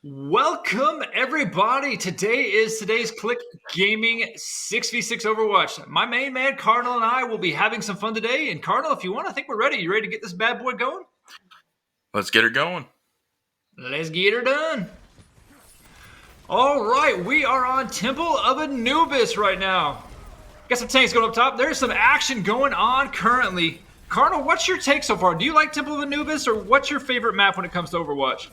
Welcome everybody. Today's Click Gaming 6v6 Overwatch. My main man Cardinal and I will be having some fun today. And Cardinal, if you want, I think we're ready. You ready to get this bad boy going? Let's get her going. Let's get her done. All right, we are on Temple of Anubis right now. Got some tanks going up top. There's some action going on currently. Cardinal, what's your take so far? Do you like Temple of Anubis, or what's your favorite map when it comes to Overwatch?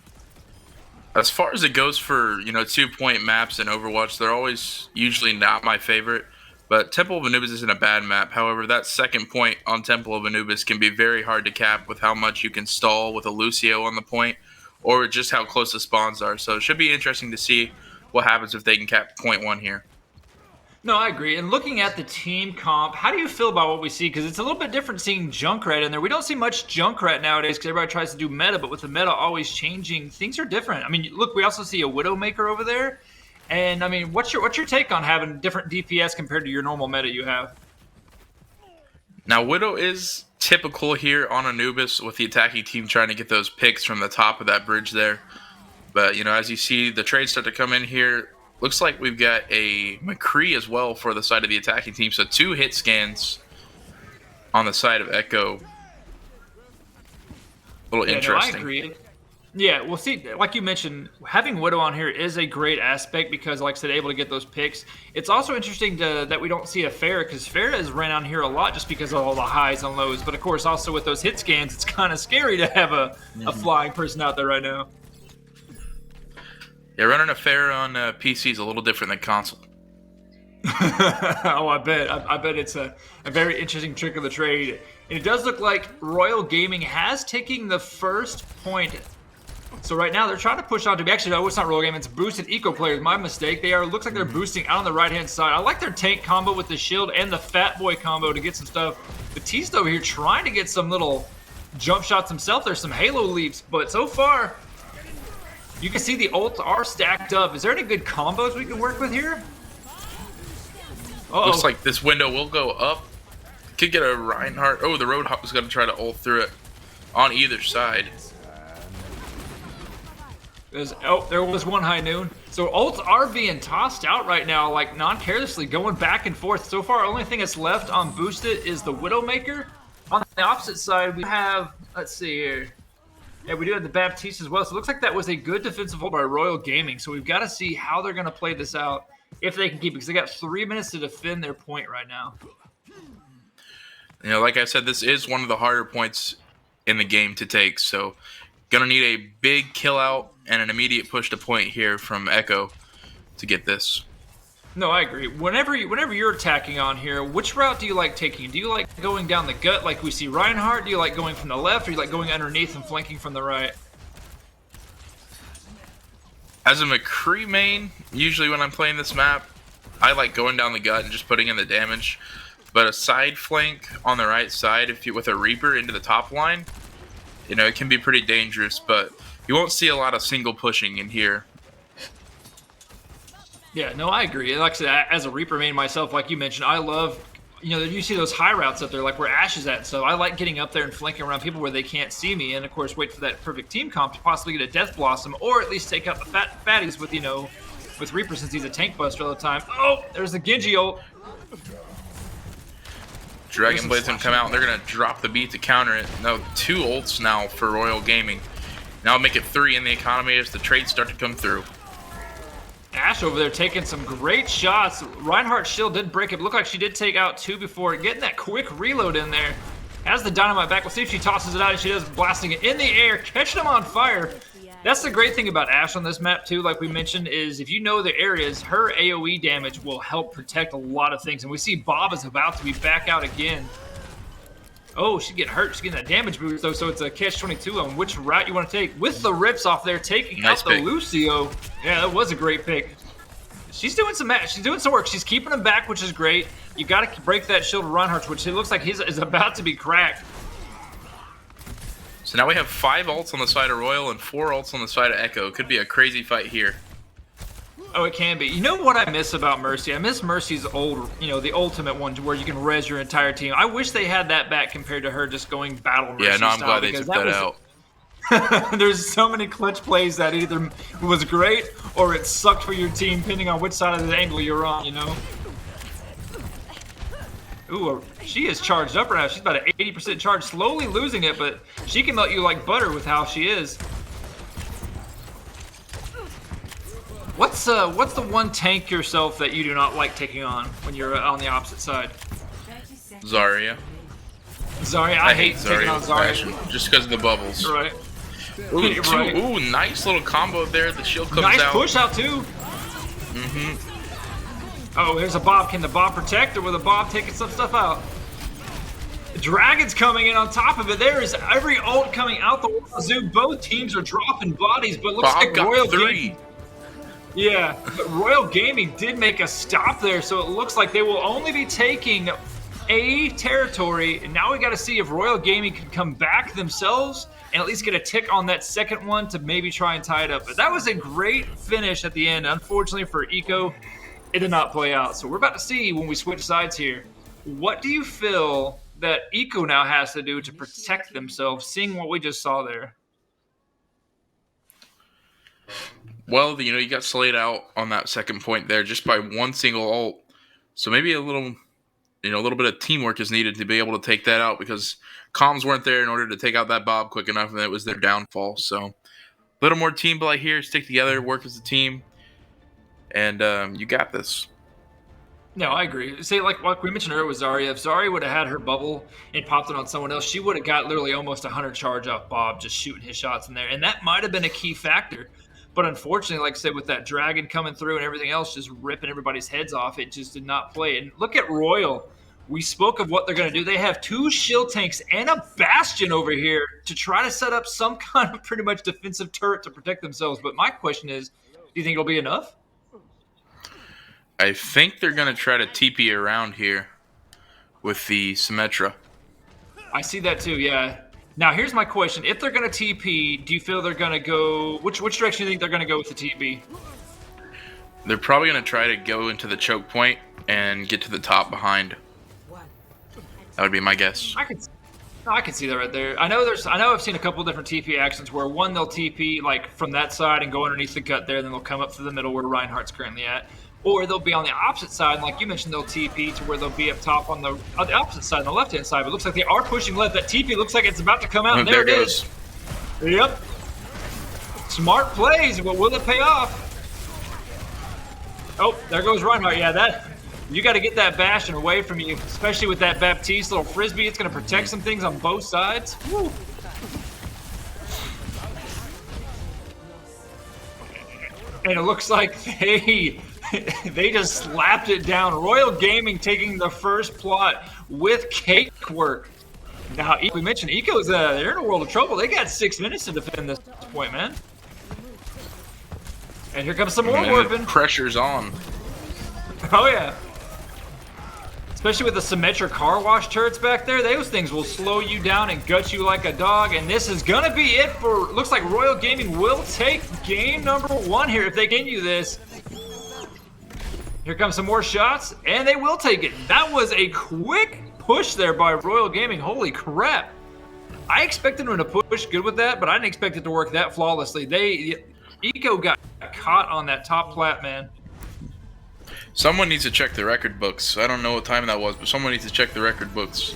As far as it goes for, 2-point maps in Overwatch, they're always usually not my favorite. But Temple of Anubis isn't a bad map. However, that second point on Temple of Anubis can be very hard to cap with how much you can stall with a Lucio on the point, or just how close the spawns are. So it should be interesting to see what happens if they can cap point one here. No, I agree. And looking at the team comp, how do you feel about what we see? Because it's a little bit different seeing Junkrat in there. We don't see much Junkrat nowadays because everybody tries to do meta, but with the meta always changing, things are different. I mean, look, we also see a Widowmaker over there. And, I mean, what's your take on having different DPS compared to your normal meta you have? Now, Widow is typical here on Anubis with the attacking team trying to get those picks from the top of that bridge there. But, as you see the trades start to come in here, looks like we've got a McCree as well for the side of the attacking team. So 2 hit scans on the side of Echo. A little interesting. No, I agree. Yeah, well, see, like you mentioned, having Widow on here is a great aspect because, like I said, able to get those picks. It's also interesting that we don't see a Pharah because Pharah has ran on here a lot just because of all the highs and lows. But, of course, also with those hit scans, it's kind of scary to have a flying person out there right now. Yeah, running a Pharah on PC is a little different than console. Oh, I bet. I bet it's a very interesting trick of the trade. And it does look like Royal Gaming has taken the first point. So right now they're trying to push on to be. Actually, no, it's not Royal Gaming. It's Boosted Eco Players. My mistake. Looks like they're boosting out on the right-hand side. I like their tank combo with the shield and the Fat Boy combo to get some stuff. Batista over here trying to get some little jump shots himself. There's some Halo leaps, but so far you can see the ults are stacked up. Is there any good combos we can work with here? Looks like this window will go up. Could get a Reinhardt. Oh, the Roadhog is going to try to ult through it on either side. There was one high noon. So ults are being tossed out right now, like non-carelessly, going back and forth. So far, only thing that's left on Boosted is the Widowmaker. On the opposite side, we have, let's see here. Yeah, we do have the Baptiste as well. So it looks like that was a good defensive hold by Royal Gaming. So we've got to see how they're going to play this out, if they can keep it, because they got 3 minutes to defend their point right now. Like I said, this is one of the harder points in the game to take. So going to need a big kill out and an immediate push to point here from Echo to get this. No, I agree. Whenever you're attacking on here, which route do you like taking? Do you like going down the gut like we see Reinhardt? Do you like going from the left, or do you like going underneath and flanking from the right? As a McCree main, usually when I'm playing this map, I like going down the gut and just putting in the damage. But a side flank on the right side, with a Reaper into the top line, it can be pretty dangerous, but you won't see a lot of single pushing in here. Yeah, no, I agree. Like I said, as a Reaper main myself, like you mentioned, I love, you see those high routes up there, like where Ash is at. So I like getting up there and flanking around people where they can't see me, and of course, wait for that perfect team comp to possibly get a Death Blossom, or at least take out the fatties with Reaper since he's a tank buster all the time. Oh, there's the Genji ult. Dragon Blade's gonna come out, and they're gonna drop the beat to counter it. No, 2 ults now for Royal Gaming. Now make it 3 in the economy as the trades start to come through. Ash over there taking some great shots. Reinhardt's shield did break it. Looked like she did take out 2 before. Getting that quick reload in there. Has the dynamite back. We'll see if she tosses it out, and she does, blasting it in the air, catching them on fire. That's the great thing about Ash on this map, too, like we mentioned, is if you know the areas, her AoE damage will help protect a lot of things. And we see Bob is about to be back out again. Oh, she's getting hurt. She's getting that damage boost, though, so it's a catch-22 on which route you want to take. With the rips off there, taking out the Lucio. Yeah, that was a great pick. She's doing some work. She's keeping him back, which is great. You got to break that shield of Reinhardt, which it looks like is about to be cracked. So now we have 5 ults on the side of Royal and 4 ults on the side of Echo. Could be a crazy fight here. Oh, it can be. You know what I miss about Mercy? I miss Mercy's old, the ultimate one where you can res your entire team. I wish they had that back compared to her just going battle Mercy Yeah, no, I'm style, glad they took that out. There's so many clutch plays that either was great or it sucked for your team, depending on which side of the angle you're on, you know? Ooh, she is charged up right now. She's about an 80% charge, slowly losing it, but she can melt you like butter with how she is. What's the one tank yourself that you do not like taking on when you're on the opposite side? Zarya. Zarya, I hate taking on Zarya. Just because of the bubbles. Right. Ooh, Right. Ooh, nice little combo there. The shield comes Nice out. push out too. Oh, there's a Bob. Can the Bob protect, or will the Bob taking some stuff out? Dragon's coming in on top of it. There is every ult coming out the wazoo. Both teams are dropping bodies, but looks Bob like got Royal 3. Gaming. Yeah, but Royal Gaming did make a stop there, so it looks like they will only be taking A territory. And now we got to see if Royal Gaming can come back themselves and at least get a tick on that second one to maybe try and tie it up. But that was a great finish at the end. Unfortunately for Eco, it did not play out. So we're about to see when we switch sides here. What do you feel that Eco now has to do to protect themselves, seeing what we just saw there? Well, you got slayed out on that second point there just by one single ult. So maybe a little bit of teamwork is needed to be able to take that out, because comms weren't there in order to take out that Bob quick enough, and that was their downfall. So a little more team play here, stick together, work as a team, and you got this. No, I agree. Say, like we mentioned earlier with Zarya, if Zarya would have had her bubble and popped it on someone else, she would have got literally almost 100 charge off Bob just shooting his shots in there. And that might have been a key factor. But unfortunately, like I said, with that Dragon coming through and everything else just ripping everybody's heads off, it just did not play. And look at Royal. We spoke of what they're going to do. They have 2 shield tanks and a Bastion over here to try to set up some kind of pretty much defensive turret to protect themselves. But my question is, do you think it'll be enough? I think they're going to try to TP around here with the Symmetra. I see that too, yeah. Now, here's my question. If they're going to TP, do you feel they're going to go... Which direction do you think they're going to go with the TP? They're probably going to try to go into the choke point and get to the top behind. That would be my guess. I can see that right there. I know I've seen a couple different TP actions where one, they'll TP like from that side and go underneath the gut there, and then they'll come up through the middle where Reinhardt's currently at. Or they'll be on the opposite side, and like you mentioned, they'll TP to where they'll be up top on the opposite side, on the left-hand side. But it looks like they are pushing left. That TP looks like it's about to come out, and there it is. Yep. Smart plays, but will it pay off? Oh, there goes Reinhardt. Yeah, you got to get that Bastion away from you, especially with that Baptiste little frisbee. It's going to protect some things on both sides. Woo. And it looks like they just slapped it down. Royal Gaming taking the first plot with cake work. Now, we mentioned Eco's they're in a world of trouble. They got 6 minutes to defend this point, man. And here comes some more warping. Pressure's on. Oh, yeah. Especially with the Symmetra car wash turrets back there. Those things will slow you down and gut you like a dog. And this is going to be it for... Looks like Royal Gaming will take game number 1 here if they can do this. Here comes some more shots, and they will take it. That was a quick push there by Royal Gaming. Holy crap. I expected them to push good with that, but I didn't expect it to work that flawlessly. Eco got caught on that top plat, man. Someone needs to check the record books. I don't know what time that was, but someone needs to check the record books.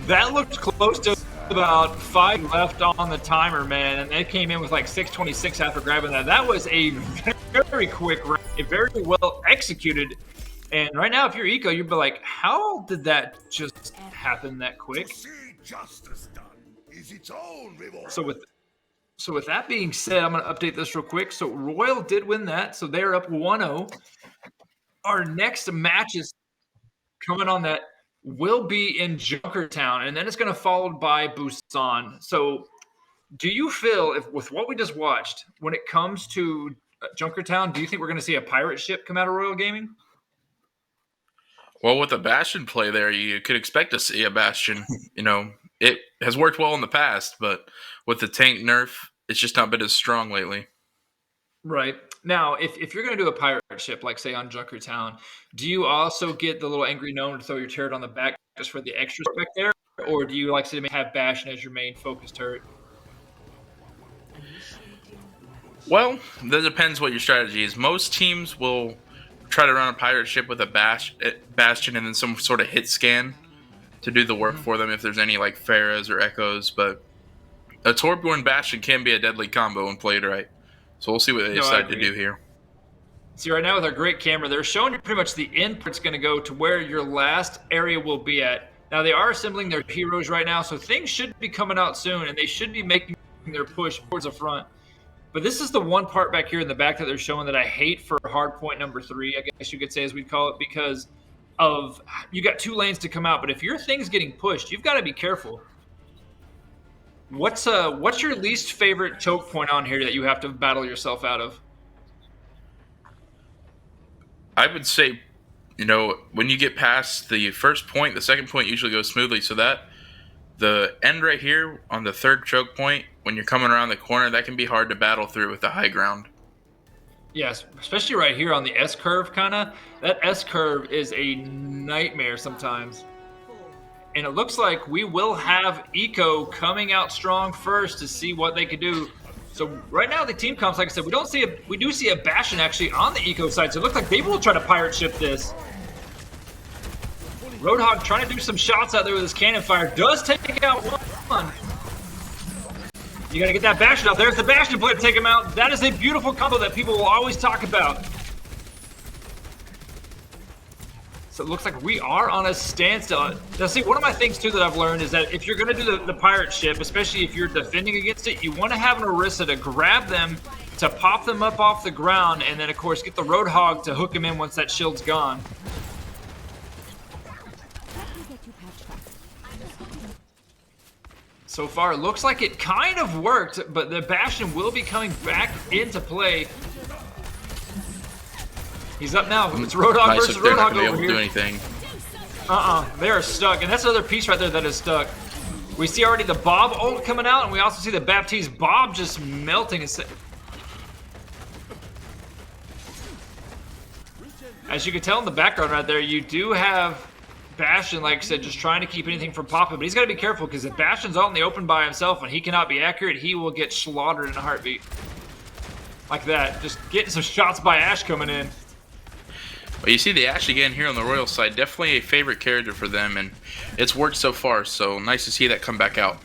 That looked close to about 5 left on the timer, man, and they came in with like 6:26 after grabbing that. That was a very quick round, very well executed. And right now, if you're Eco, you'd be like, how did that just happen that quick? So with that being said, I'm going to update this real quick. So Royal did win that, so they're up 1-0. Our next match is coming on that will be in Junkertown, and then it's going to followed by Busan. So do you feel, with what we just watched, when it comes to Junkertown, do you think we're going to see a pirate ship come out of Royal Gaming? Well, with the Bastion play there, you could expect to see a Bastion. It has worked well in the past, but with the tank nerf, it's just not been as strong lately. Right. Now, if you're going to do a pirate ship, like say on Junkertown, do you also get the little angry gnome to throw your turret on the back just for the extra spec there? Or do you like to have Bastion as your main focus turret? Well, that depends what your strategy is. Most teams will try to run a pirate ship with a bastion and then some sort of hit scan to do the work for them if there's any like Pharahs or Echoes. But a Torbjorn Bastion can be a deadly combo when played right. So we'll see what they No, I decide to agree. do here. See, right now with our great camera, they're showing you pretty much the input's going to go to where your last area will be at. Now, they are assembling their heroes right now, so things should be coming out soon, and they should be making their push towards the front. But this is the one part back here in the back that they're showing that I hate for hard point number 3, I guess you could say as we'd call it, because of you got 2 lanes to come out. But if your thing's getting pushed, you've got to be careful. What's your least favorite choke point on here that you have to battle yourself out of? I would say, when you get past the first point, the second point usually goes smoothly. So that the end right here on the third choke point, when you're coming around the corner, that can be hard to battle through with the high ground. Yes, especially right here on the S curve, kind of. That S curve is a nightmare sometimes. And it looks like we will have Eco coming out strong first to see what they can do. So right now the team comps, like I said, we do see a Bastion actually on the Eco side. So it looks like they will try to pirate ship this. Roadhog trying to do some shots out there with his cannon fire. Does take out one. You got to get that Bastion out. There's the Bastion play to take him out. That is a beautiful combo that people will always talk about. So it looks like we are on a standstill. Now, see, one of my things, too, that I've learned is that if you're going to do the pirate ship, especially if you're defending against it, you want to have an Orisa to grab them, to pop them up off the ground, and then, of course, get the Roadhog to hook him in once that shield's gone. So far, it looks like it kind of worked, but the Bastion will be coming back into play. He's up now. It's Roadhog versus They're not Roadhog going to be over able to here. do anything. They are stuck, and that's another piece right there that is stuck. We see already the Bob ult coming out, and we also see the Baptiste Bob just melting. As you can tell in the background right there, you do have Bastion, like I said, just trying to keep anything from popping, but he's got to be careful because if Bastion's out in the open by himself and he cannot be accurate, he will get slaughtered in a heartbeat. Like that. Just getting some shots by Ashe coming in. Well, you see the Ashe again here on the Royal side. Definitely a favorite character for them, and it's worked so far, so nice to see that come back out.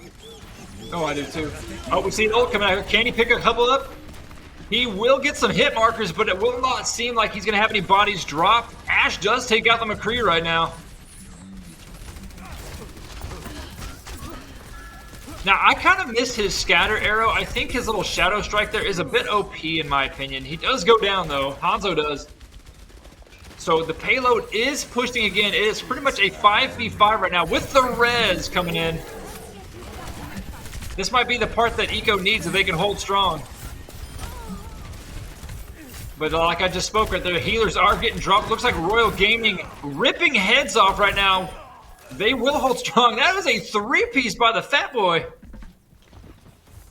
Oh, I do too. Oh, we see an ult coming out here. Can he pick a couple up? He will get some hit markers, but it will not seem like he's going to have any bodies drop. Ashe does take out the McCree right now. Now, I kind of miss his scatter arrow. I think his little shadow strike there is a bit OP in my opinion. He does go down though. Hanzo does. So the payload is pushing again. It is pretty much a 5v5 right now with the res coming in. This might be the part that Eco needs if they can hold strong. But like I just spoke right there, the healers are getting dropped. Looks like Royal Gaming ripping heads off right now. They will hold strong. That was a 3-piece by the Fat Boy.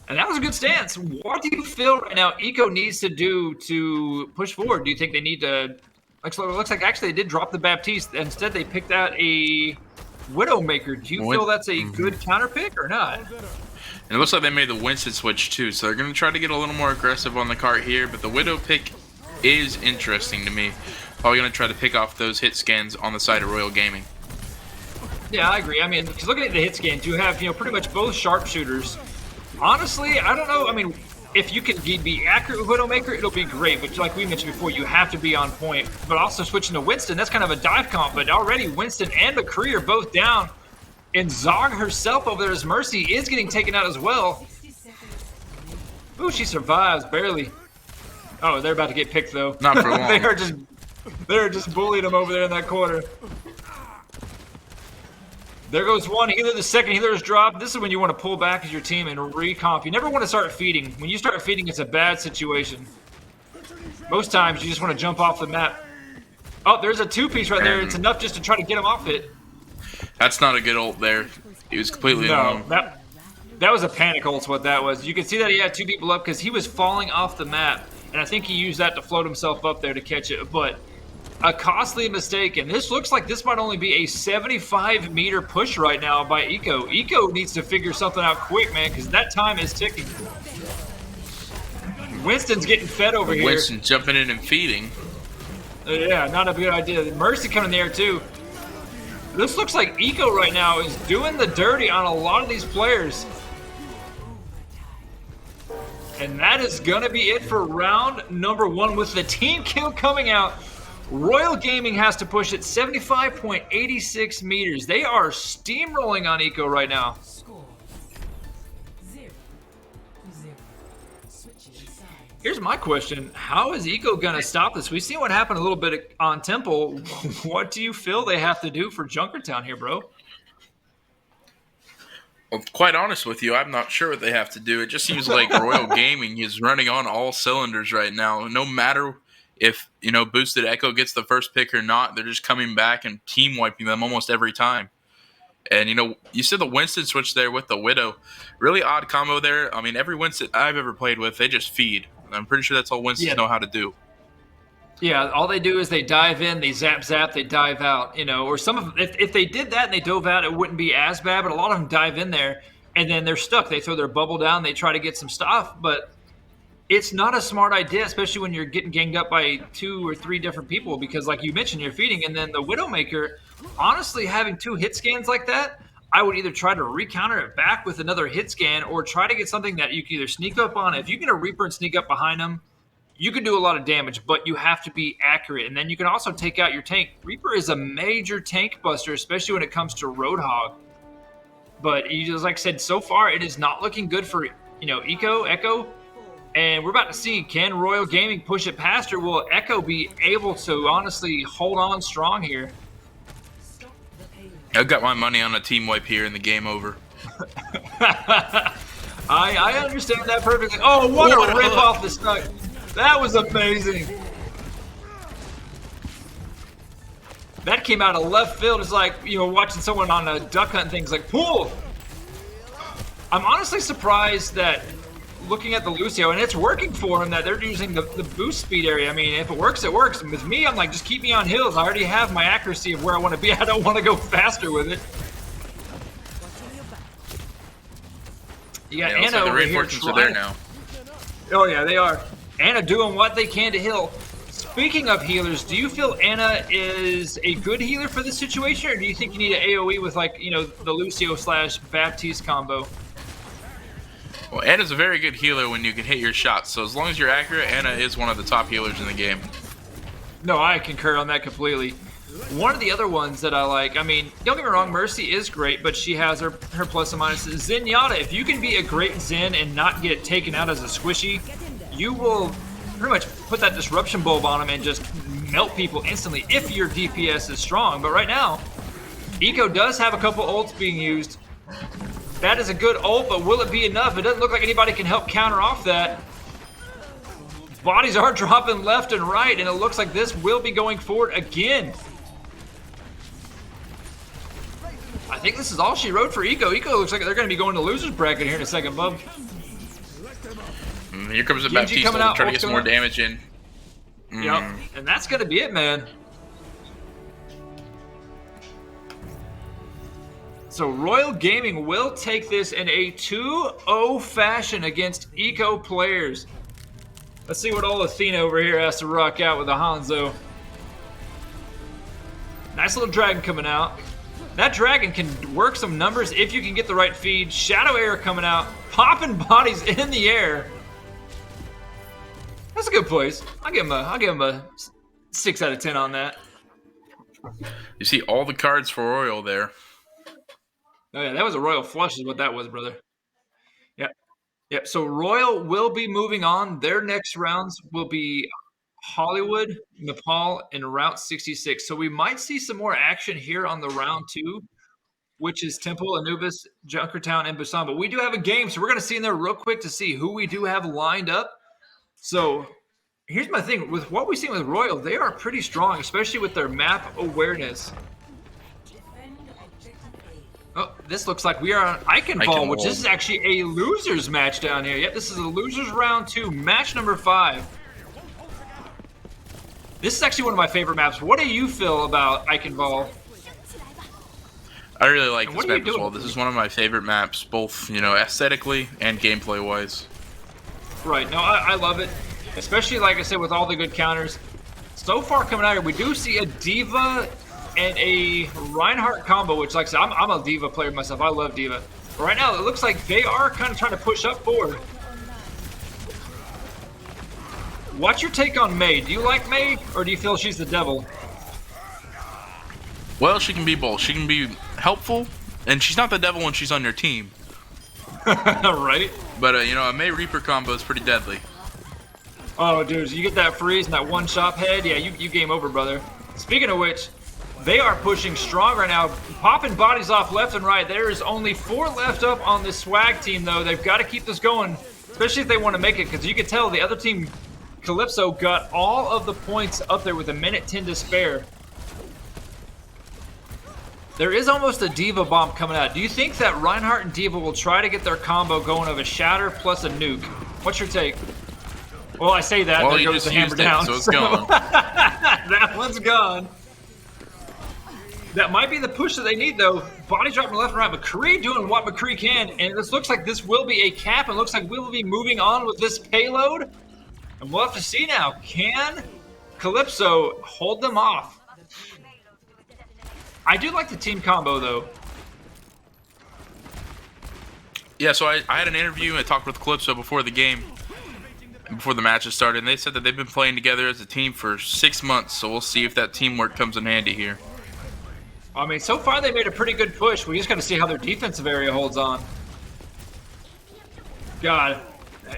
And that was a good stance. What do you feel right now Eco needs to do to push forward? Do you think they need to... Looks like actually they did drop the Baptiste. Instead, they picked out a Widowmaker. Do you feel that's a good counter pick or not? And it looks like they made the Winston switch too, so they're going to try to get a little more aggressive on the cart here, but the Widow pick is interesting to me. Probably going to try to pick off those hit scans on the side of Royal Gaming. Yeah, I agree. I mean, because looking at the hit scans, you have, pretty much both sharpshooters. Honestly, I don't know. I mean, if you can be accurate with Widowmaker, it'll be great. But like we mentioned before, you have to be on point. But also switching to Winston, that's kind of a dive comp. But already Winston and McCree are both down. And Zog herself over there as Mercy is getting taken out as well. Ooh, she survives, barely. Oh, they're about to get picked, though. Not for long. They're just bullying him over there in that corner. There goes one healer. The second healer is dropped. This is when you want to pull back as your team and recomp. You never want to start feeding. When you start feeding, it's a bad situation. Most times, you just want to jump off the map. Oh, there's a 2-piece right there. It's enough just to try to get him off it. That's not a good ult there. He was completely alone. That was a panic ult's what that was. You can see that he had 2 people up because he was falling off the map. And I think he used that to float himself up there to catch it. But a costly mistake. And this looks like this might only be a 75-meter push right now by Eco. Eco needs to figure something out quick, man, because that time is ticking. Winston's getting fed over here. Winston jumping in and feeding. Yeah, not a good idea. Mercy coming in the air too. This looks like Eco right now is doing the dirty on a lot of these players. And that is gonna be it for round number 1 with the team kill coming out. Royal Gaming has to push it 75.86 meters. They are steamrolling on Eco right now. Here's my question. How is Eco going to stop this? We've seen what happened a little bit on Temple. What do you feel they have to do for Junkertown here, bro? Well, quite honest with you, I'm not sure what they have to do. It just seems like Royal Gaming is running on all cylinders right now. No matter if, Boosted Echo gets the first pick or not, they're just coming back and team wiping them almost every time. And, you said the Winston switch there with the Widow. Really odd combo there. I mean, every Winston I've ever played with, they just feed. I'm pretty sure that's all Winstons know how to do. Yeah, all they do is they dive in, they zap, they dive out, or some of if they did that and they dove out, it wouldn't be as bad, but a lot of them dive in there and then they're stuck. They throw their bubble down, they try to get some stuff, but it's not a smart idea, especially when you're getting ganged up by 2 or 3 different people because like you mentioned, you're feeding, and then the Widowmaker, honestly, having 2 hit scans like that, I would either try to recounter it back with another hit scan or try to get something that you can either sneak up on. If you get a Reaper and sneak up behind them, you can do a lot of damage, but you have to be accurate. And then you can also take out your tank. Reaper is a major tank buster, especially when it comes to Roadhog. But just like I said, so far it is not looking good for Echo. And we're about to see, can Royal Gaming push it past, or will Echo be able to honestly hold on strong here? I've got my money on a team wipe here and the game over. I understand that perfectly. Oh, what a rip off the snuck. That was amazing. That came out of left field. It's like, watching someone on a duck hunt things like, pool. I'm honestly surprised that looking at the Lucio, and it's working for him, that they're using the boost speed area. I mean, if it works, it works. And with me, I'm like, just keep me on hills. I already have my accuracy of where I want to be. I don't want to go faster with it. You got Anna over here trying. There now. Oh, yeah, they are. Anna doing what they can to heal. Speaking of healers, do you feel Anna is a good healer for this situation, or do you think you need an AoE with, like, the Lucio / Baptiste combo? Well, Anna's a very good healer when you can hit your shots. So as long as you're accurate, Anna is one of the top healers in the game. No, I concur on that completely. One of the other ones that I like, I mean, don't get me wrong, Mercy is great, but she has her plus and minuses. Zenyatta, if you can be a great Zen and not get taken out as a squishy, you will pretty much put that disruption bulb on them and just melt people instantly if your DPS is strong. But right now, Eco does have a couple ults being used. That is a good ult, but will it be enough? It doesn't look like anybody can help counter off that. Bodies are dropping left and right, and it looks like this will be going forward again. I think this is all she wrote for Eco. Eco looks like they're going to be going to loser's bracket here in a second, bub. Here comes the Baptiste to try to get some more damage in. Yep, and that's going to be it, man. So Royal Gaming will take this in a 2-0 fashion against Eco players. Let's see what old Athena over here has to rock out with the Hanzo. Nice little dragon coming out. That dragon can work some numbers if you can get the right feed. Shadow Air coming out, popping bodies in the air. That's a good place. I'll give him a 6 out of 10 on that. You see all the cards for Royal there. Oh yeah, that was a Royal flush is what that was, brother. Yep. So Royal will be moving on. Their next rounds will be Hollywood, Nepal, and Route 66. So we might see some more action here on the round 2, which is Temple, Anubis, Junkertown, and Busan. But we do have a game, so we're going to see in there real quick to see who we do have lined up. So here's my thing. With what we've seen with Royal, they are pretty strong, especially with their map awareness. Oh, this looks like we are on Eichenwald, which this is actually a losers match down here. Yep, this is a losers round 2, match number 5. This is actually one of my favorite maps. What do you feel about Eichenwald? I really like this map as well. This is one of my favorite maps, both aesthetically and gameplay wise. Right. No, I love it. Especially, like I said, with all the good counters. So far coming out here, we do see a D.Va and a Reinhardt combo, which, like I said, I'm a D.Va player myself. I love D.Va. But right now, it looks like they are kind of trying to push up forward. What's your take on Mei? Do you like Mei, or do you feel she's the devil? Well, she can be both. She can be helpful, and she's not the devil when she's on your team. Right? But, you know, a Mei Reaper combo is pretty deadly. Oh, dude, you get that freeze and that one-shot head, yeah, you game over, brother. Speaking of which, they are pushing strong right now, popping bodies off left and right. There is only 4 left up on this swag team, though. They've got to keep this going, especially if they want to make it, because you can tell the other team, Calypso, got all of the points up there with 1:10 to spare. There is almost a D.Va bomb coming out. Do you think that Reinhardt and D.Va will try to get their combo going of a shatter plus a nuke? What's your take? Well, I say that, well, there goes the hammer down. So it's gone. That one's gone. That might be the push that they need, though. Body dropping left and right. McCree doing what McCree can, and this looks like this will be a cap. It looks like we will be moving on with this payload. And we'll have to see now. Can Calypso hold them off? I do like the team combo, though. Yeah, so I had an interview and I talked with Calypso before the game, before the matches started, and they said that they've been playing together as a team for 6 months, so we'll see if that teamwork comes in handy here. I mean, so far they made a pretty good push. We just got to see how their defensive area holds on. God,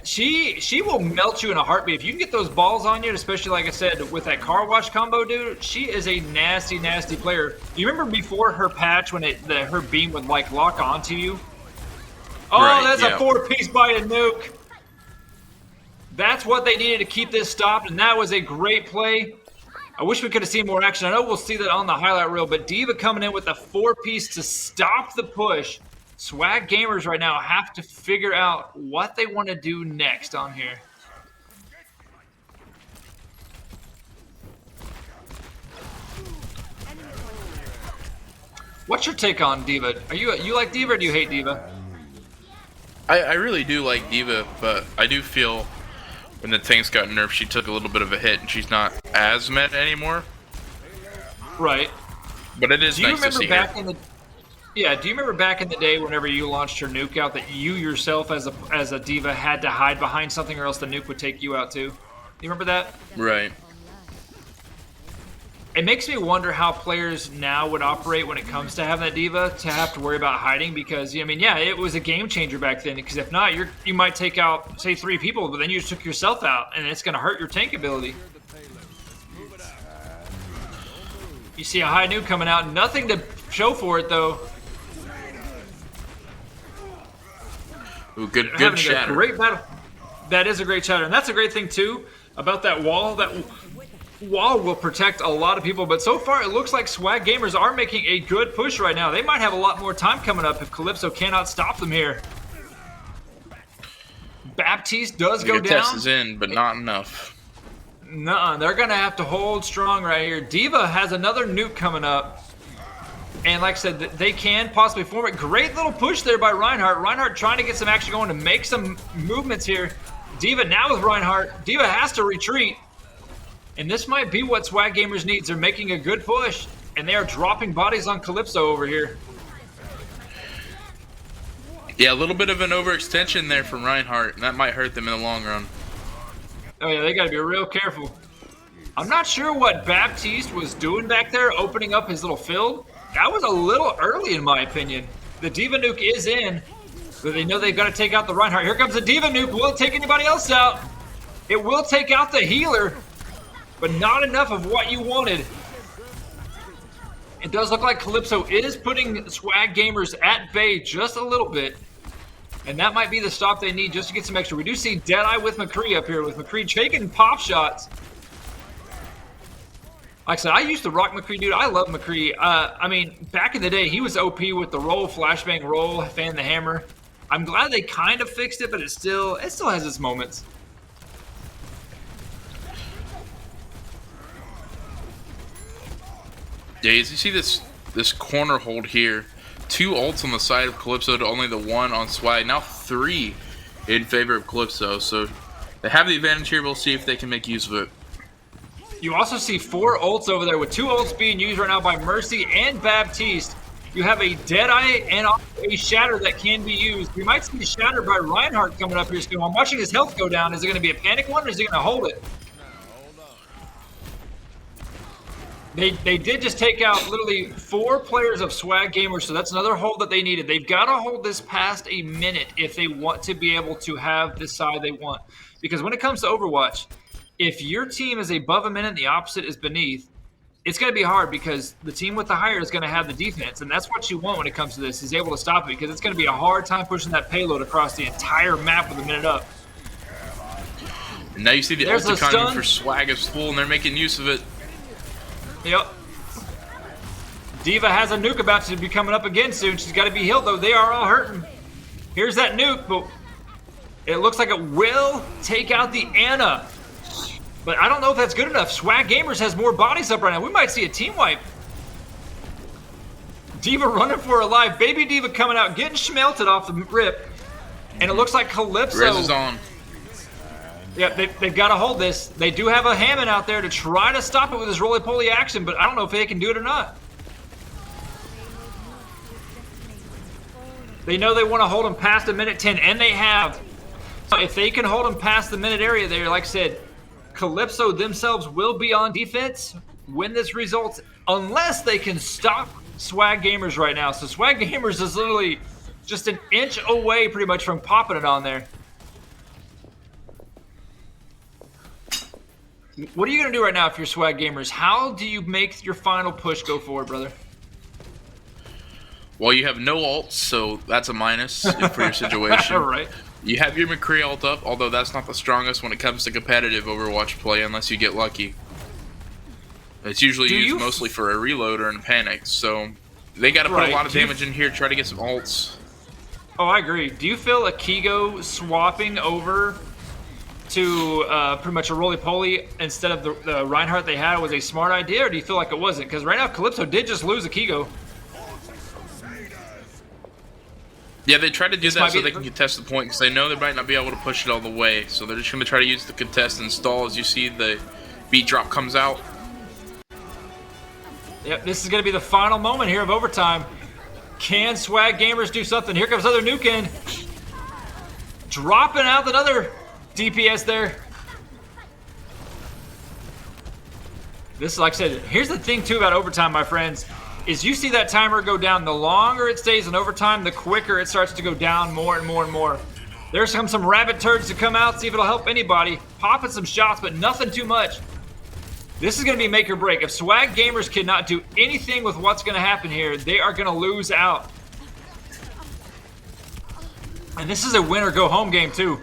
she will melt you in a heartbeat. If you can get those balls on you, especially, like I said, with that car wash combo, dude, she is a nasty, nasty player. Do you remember before her patch when her beam would, like, lock onto you? Oh, right, that's yeah. a 4-piece by a nuke. That's what they needed to keep this stopped, and that was a great play. I wish we could have seen more action. I know we'll see that on the highlight reel, but D.Va coming in with a 4-piece to stop the push. Swag gamers right now have to figure out what they want to do next on here. What's your take on D.Va? You like D.Va or do you hate D.Va? I really do like D.Va, but I do feel when the tanks got nerfed, she took a little bit of a hit, and she's not as meta anymore. Right. But it is nice to see her. Yeah, do you remember back in the day whenever you launched your nuke out that you yourself as a D.Va had to hide behind something or else the nuke would take you out too? You remember that? Right. It makes me wonder how players now would operate when it comes to having that D.Va to have to worry about hiding because, I mean, yeah, it was a game changer back then because if not, you might take out, say, 3 people, but then you just took yourself out and it's going to hurt your tank ability. You see a high nuke coming out, nothing to show for it though. Ooh, good shatter. Great battle. That is a great shatter, and that's a great thing too about that wall. That wall will protect a lot of people, but so far it looks like Swag Gamers are making a good push right now. They might have a lot more time coming up if Calypso cannot stop them here. Baptiste does go down. Test is in, but not enough. Nuh-uh, they're gonna have to hold strong right here. D.Va has another nuke coming up. And like I said, they can possibly form it. Great little push there by Reinhardt. Reinhardt trying to get some action going to make some movements here. D.Va now with Reinhardt. D.Va has to retreat. And this might be what Swag Gamers needs. They're making a good push. And they are dropping bodies on Calypso over here. Yeah, a little bit of an overextension there from Reinhardt. And that might hurt them in the long run. Oh yeah, they got to be real careful. I'm not sure what Baptiste was doing back there, opening up his little field. That was a little early, in my opinion. The D.Va nuke is in, but they know they've got to take out the Reinhardt. Here comes the D.Va nuke. Will it take anybody else out? It will take out the healer, but not enough of what you wanted. It does look like Calypso is putting Swag Gamers at bay just a little bit, and that might be the stop they need just to get some extra. We do see Deadeye with McCree up here, with McCree taking pop shots. Like I said, I used to rock McCree, dude. I love McCree. I mean, back in the day, he was OP with the roll, flashbang roll, fan the hammer. I'm glad they kind of fixed it, but it still has its moments. Yeah, you see this corner hold here. 2 ults on the side of Calypso to only the 1 on Swag. Now 3 in favor of Calypso. So They have the advantage here. We'll see if they can make use of it. You also see 4 ults over there, with 2 ults being used right now by Mercy and Baptiste. You have a Deadeye and a Shatter that can be used. We might see the Shatter by Reinhardt coming up here soon. I'm watching his health go down. Is it going to be a panic one, or is he going to hold it? They did just take out literally 4 players of Swag Gamers, so that's another hold that they needed. They've got to hold this past a minute if they want to be able to have the side they want. Because when it comes to Overwatch, if your team is above a minute and the opposite is beneath, it's going to be hard because the team with the higher is going to have the defense. And that's what you want when it comes to this, is able to stop it, because it's going to be a hard time pushing that payload across the entire map with a minute up. And now you see the ult economy for Swag is full, and they're making use of it. Yep. D.Va has a nuke about to be coming up again soon. She's got to be healed, though. They are all hurting. Here's that nuke, but it looks like it will take out the Ana. But I don't know if that's good enough. Swag Gamers has more bodies up right now. We might see a team wipe. D.Va running for her life. Baby D.Va coming out, getting schmelted off the rip. And it looks like Calypso. Rez is on. Yep, they've got to hold this. They do have a Hammond out there to try to stop it with his roly-poly action, but I don't know if they can do it or not. They know they want to hold him past a minute 10, and they have. If they can hold him past the minute area there, like I said, Calypso themselves will be on defense when this results, unless they can stop Swag Gamers right now. So Swag Gamers is literally just an inch away pretty much from popping it on there. What are you going to do right now if you're Swag Gamers? How do you make your final push go forward, brother? Well, you have no ults, so that's a minus for your situation. Right. You have your McCree ult up, although that's not the strongest when it comes to competitive Overwatch play unless you get lucky. It's usually used mostly for a reload or in a panic, so they got to put a lot of damage in here, try to get some ults. Oh, I agree. Do you feel Akigo swapping over to pretty much a roly-poly instead of the Reinhardt they had was a smart idea, or do you feel like it wasn't? Because right now Calypso did just lose Akigo. Yeah, they tried to do that so they can contest the point, because they know they might not be able to push it all the way. So they're just going to try to use the contest and stall as you see the beat drop comes out. Yep, this is going to be the final moment here of overtime. Can Swag Gamers do something? Here comes another nuke in. Dropping out another DPS there. This is, like I said, here's the thing too about overtime, my friends, is you see that timer go down. The longer it stays in overtime, the quicker it starts to go down more and more and more. There's some rabbit turds to come out, see if it'll help anybody. Popping some shots, but nothing too much. This is going to be make or break. If Swag Gamers cannot do anything with what's going to happen here, they are going to lose out. And this is a win or go home game too.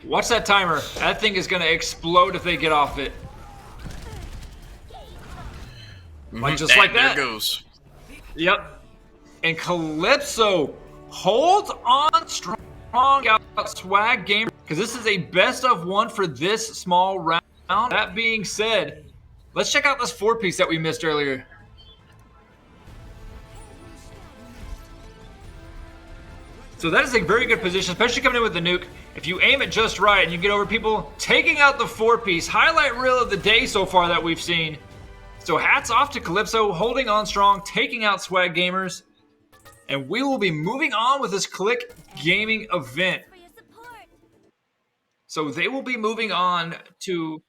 Watch that timer. That thing is going to explode if they get off it. Like just like that. There goes. Yep. And Calypso holds on strong out Swag Gamer, because this is a best of one for this small round. That being said, let's check out this 4-piece that we missed earlier. So that is a very good position, especially coming in with the nuke. If you aim it just right and you get over people, taking out the 4-piece, highlight reel of the day so far that we've seen. So hats off to Calypso, holding on strong, taking out Swag Gamers. And we will be moving on with this Click Gaming event. So they will be moving on to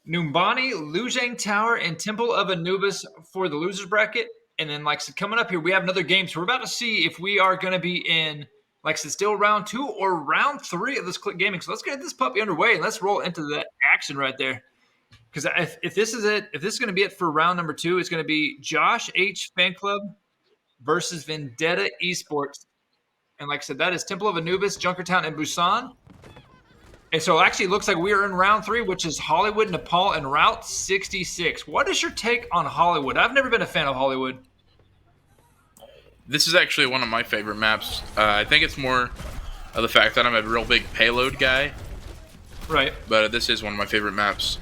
Numbani, Lujang Tower, and Temple of Anubis for the losers bracket. And then, like I said, coming up here, we have another game. So we're about to see if we are going to be in, like I said, still round 2 or round 3 of this Click Gaming. So let's get this puppy underway and let's roll into that action right there. Because if this is it, if this is going to be it for round number 2, it's going to be Josh H Fan Club versus Vendetta Esports. And like I said, that is Temple of Anubis, Junkertown, and Busan. And so it actually looks like we are in round 3, which is Hollywood, Nepal, and Route 66. What is your take on Hollywood? I've never been a fan of Hollywood. This is actually one of my favorite maps. I think it's more of the fact that I'm a real big payload guy. Right. But this is one of my favorite maps.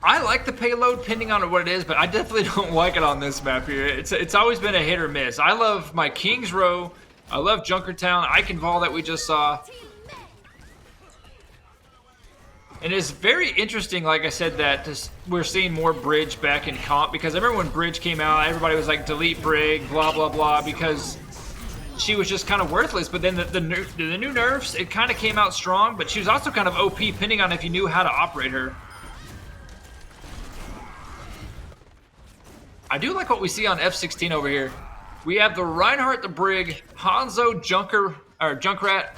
I like the payload, depending on what it is, but I definitely don't like it on this map here. It's always been a hit or miss. I love my Kings Row. I love Junkertown, Eichenval that we just saw. And it's very interesting, like I said, that we're seeing more Bridge back in comp, because I remember when Bridge came out, everybody was like, delete Brig, blah, blah, blah, because she was just kind of worthless. But then the new nerfs, it kind of came out strong, but she was also kind of OP, depending on if you knew how to operate her. I do like what we see on F16 over here. We have the Reinhardt, the Brig, Hanzo, Junkrat,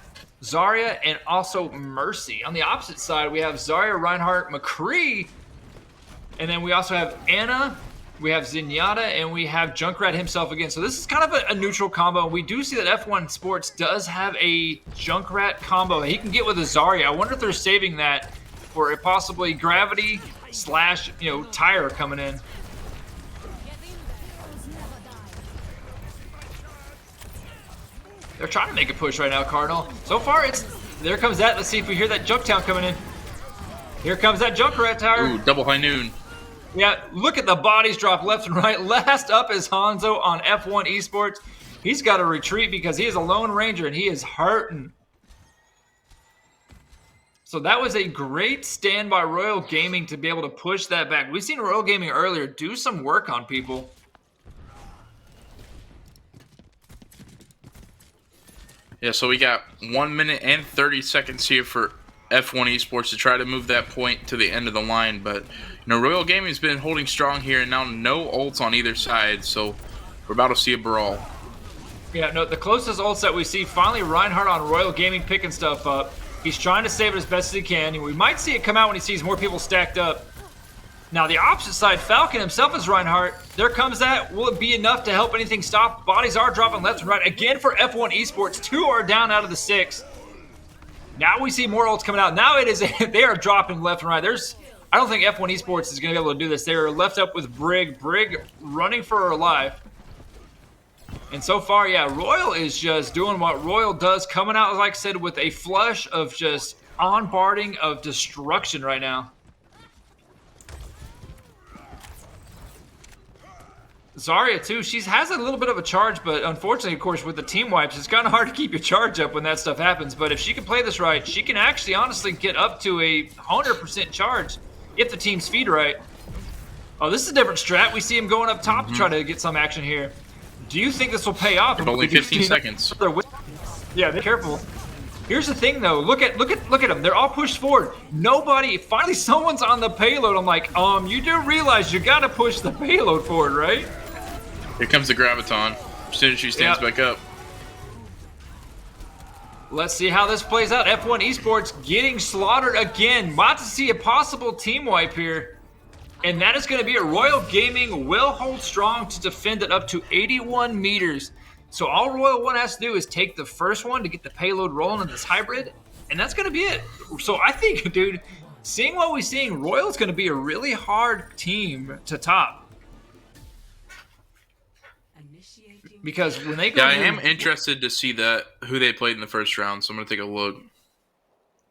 Zarya, and also Mercy. On the opposite side, we have Zarya, Reinhardt, McCree, and then we also have Anna, we have Zenyatta, and we have Junkrat himself again. So this is kind of a neutral combo. We do see that F1 Sports does have a Junkrat combo he can get with a Zarya. I wonder if they're saving that for a possibly Gravity / Tire coming in. They're trying to make a push right now, Cardinal. So far, there comes that. Let's see if we hear that Junktown coming in. Here comes that Junkrat tower. Ooh, double high noon. Yeah, look at the bodies drop left and right. Last up is Hanzo on F1 Esports. He's got to retreat because he is a Lone Ranger and he is hurting. So that was a great stand by Royal Gaming to be able to push that back. We've seen Royal Gaming earlier do some work on people. Yeah, so we got 1 minute and 30 seconds here for F1 Esports to try to move that point to the end of the line. But, Royal Gaming's been holding strong here, and now no ults on either side, so we're about to see a brawl. Yeah, no, the closest ults that we see, finally Reinhardt on Royal Gaming picking stuff up. He's trying to save it as best as he can. We might see it come out when he sees more people stacked up. Now, the opposite side, Falcon himself is Reinhardt. There comes that. Will it be enough to help anything stop? Bodies are dropping left and right. Again for F1 Esports. 2 are down out of the 6. Now we see more ults coming out. Now they are dropping left and right. I don't think F1 Esports is going to be able to do this. They are left up with Brig. Brig running for her life. And so far, yeah, Royal is just doing what Royal does. Coming out, like I said, with a flush of just on-barding of destruction right now. Zarya, too, she has a little bit of a charge, but unfortunately, of course, with the team wipes, it's kind of hard to keep your charge up when that stuff happens. But if she can play this right, she can actually, honestly, get up to a 100% charge if the team's feed right. Oh, this is a different strat. We see him going up top to try to get some action here. Do you think this will pay off? Only 15 seconds. Yeah, be careful. Here's the thing, though. Look at them. They're all pushed forward. Nobody. Finally, someone's on the payload. I'm like, you do realize you got to push the payload forward, right? Here comes the Graviton. As soon as she stands back up. Let's see how this plays out. F1 Esports getting slaughtered again. About to see a possible team wipe here. And that is going to be it. Royal Gaming will hold strong to defend it up to 81 meters. So all Royal One has to do is take the first one to get the payload rolling in this hybrid. And that's going to be it. So I think, dude, seeing what we're seeing, Royal's going to be a really hard team to top. Because when they go, I am interested to see who they played in the first round. So I'm gonna take a look.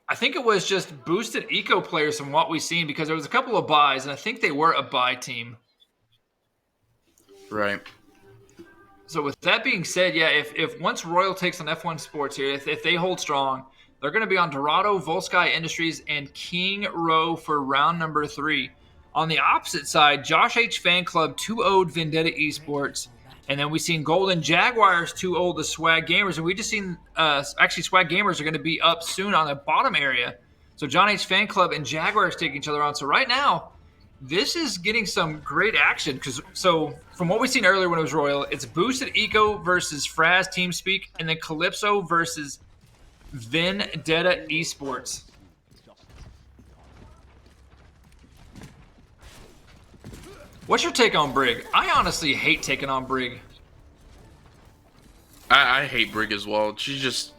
I think it was just boosted eco players from what we've seen, because there was a couple of buys, and I think they were a buy team. Right. So with that being said, yeah, if once Royal takes on F1 Sports here, if they hold strong, they're going to be on Dorado, Volsky Industries, and King Row for round number 3. On the opposite side, Josh H Fan Club 2-0'd Vendetta Esports. And then we've seen Golden Jaguars 2-0 the Swag Gamers. And we just seen, actually, Swag Gamers are going to be up soon on the bottom area. So John H Fan Club and Jaguars taking each other on. So right now, this is getting some great action. So from what we've seen earlier when it was Royal, it's Boosted Eco versus Fraz TeamSpeak. And then Calypso versus Vendetta Esports. What's your take on Brig? I honestly hate taking on Brig. I hate Brig as well. She's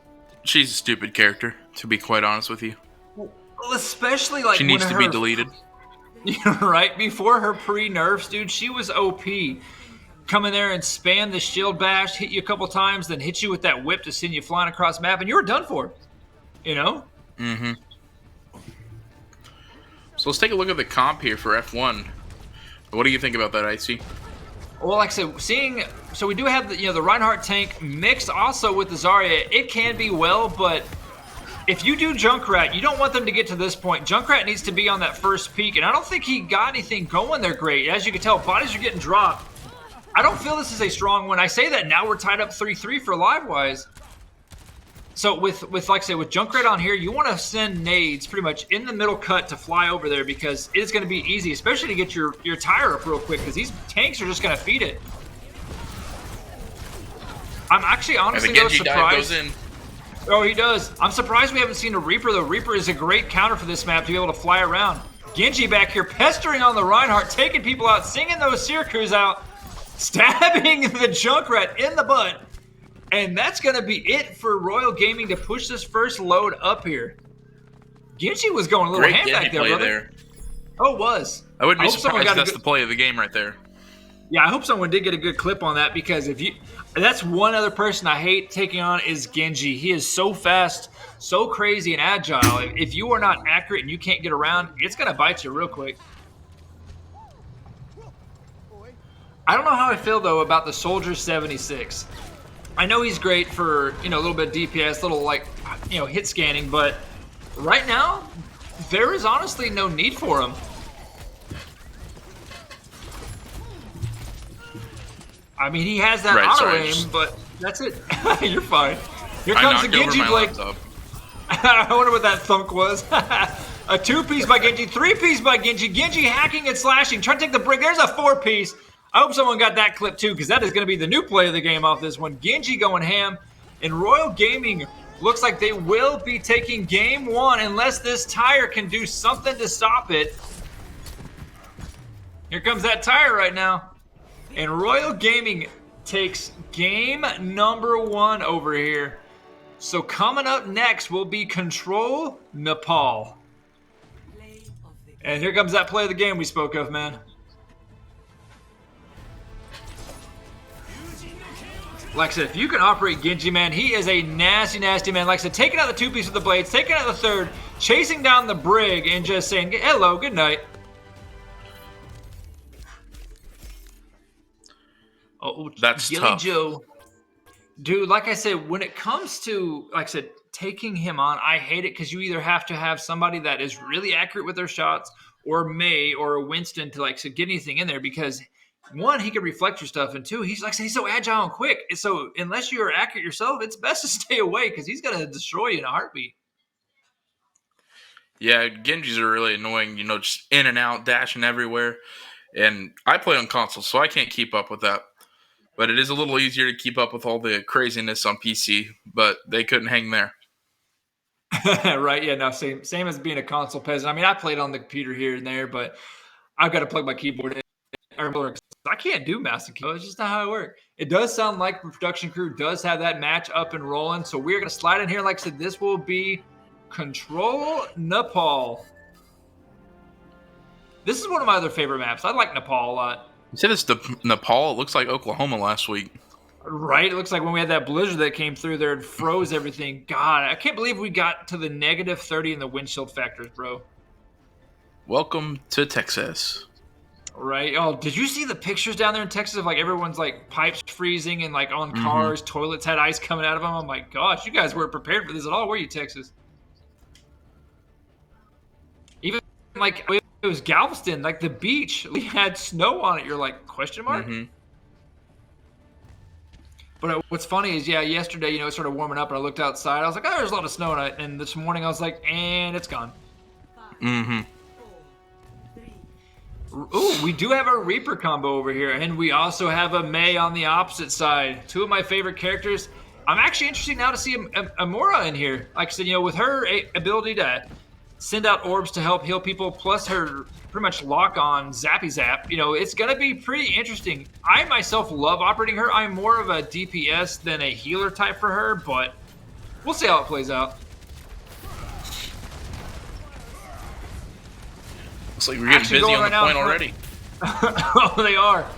a stupid character, to be quite honest with you. Well, especially like she needs to be deleted. Right before her pre-nerfs, dude, she was OP. Come in there and spam the shield bash, hit you a couple times, then hit you with that whip to send you flying across map, and you were done for. You know? Mm-hmm. So let's take a look at the comp here for F1. What do you think about that, Icy? Well, like I said, so we do have the Reinhardt tank mixed also with the Zarya. It can be well, but if you do Junkrat, you don't want them to get to this point. Junkrat needs to be on that first peak, and I don't think he got anything going there great. As you can tell, bodies are getting dropped. I don't feel this is a strong one. I say that now we're tied up 3-3 for live-wise. So with like I said, with Junkrat on here, you want to send nades pretty much in the middle cut to fly over there because it is going to be easy, especially to get your tire up real quick because these tanks are just going to feed it. I'm actually honestly no surprised. Oh, he does. I'm surprised we haven't seen a Reaper, though. Reaper is a great counter for this map to be able to fly around. Genji back here pestering on the Reinhardt, taking people out, singing those Sirkus out, stabbing the Junkrat in the butt. And that's going to be it for Royal Gaming to push this first load up here. Genji was going a little hand back there, brother. Oh, it was. I wouldn't be surprised if that's the play of the game right there. Yeah, I hope someone did get a good clip on that because if you... That's one other person I hate taking on is Genji. He is so fast, so crazy and agile. If you are not accurate and you can't get around, it's going to bite you real quick. I don't know how I feel, though, about the Soldier 76. I know he's great for, a little bit of DPS, little, hit scanning, but right now, there is honestly no need for him. I mean, he has that auto aim, but that's it. You're fine. Here comes the Genji Blade. I wonder what that thunk was. A 2-piece by Genji, 3-piece by Genji. Genji hacking and slashing, trying to take the break. There's a 4-piece. I hope someone got that clip too, because that is going to be the new play of the game off this one. Genji going ham, and Royal Gaming looks like they will be taking game one unless this tire can do something to stop it. Here comes that tire right now. And Royal Gaming takes game number 1 over here. So coming up next will be Control Nepal. And here comes that play of the game we spoke of, man. Like I said, if you can operate Genji, man, he is a nasty, nasty man. Like I said, taking out the 2-piece with the blades, taking out the 3rd, chasing down the Brig, and just saying, hello, good night. Oh, that's Gilly tough. Joe. Dude, like I said, when it comes to, like I said, taking him on, I hate it because you either have to have somebody that is really accurate with their shots or May or a Winston to, like, so get anything in there because, one, he can reflect your stuff, and two, he's so agile and quick. So unless you're accurate yourself, it's best to stay away because he's going to destroy you in a heartbeat. Yeah, Genjis are really annoying, just in and out, dashing everywhere. And I play on console, so I can't keep up with that. But it is a little easier to keep up with all the craziness on PC, but they couldn't hang there. Right, yeah, no, same as being a console peasant. I mean, I played on the computer here and there, but I've got to plug my keyboard in. I can't do mouse and keyboard. It's just not how it works. It does sound like the production crew does have that match up and rolling, so we're going to slide in here. Like I said, this will be Control Nepal. This is one of my other favorite maps. I like Nepal a lot. You said it's Nepal? It looks like Oklahoma last week. Right? It looks like when we had that blizzard that came through there and froze everything. God, I can't believe we got to the -30 in the windshield factors, bro. Welcome to Texas. Right? Oh, did you see the pictures down there in Texas of, like, everyone's, like, pipes freezing and, like, on cars, toilets had ice coming out of them? Oh, my gosh. You guys weren't prepared for this at all, were you, Texas? Even, like, it was Galveston, like the beach. We had snow on it. You're like, question mark? But what's funny is, yeah, yesterday, it started warming up, and I looked outside. I was like, oh, there's a lot of snow in it. And this morning, I was like, and it's gone. Ooh, we do have a Reaper combo over here, and we also have a Mei on the opposite side. Two of my favorite characters. I'm actually interested now to see Amora in here. Like I said, with her ability to send out orbs to help heal people, plus her pretty much lock on Zappy Zap. It's going to be pretty interesting. I myself love operating her. I'm more of a DPS than a healer type for her, but we'll see how it plays out. Looks like we're getting busy on the point already. Oh, they are.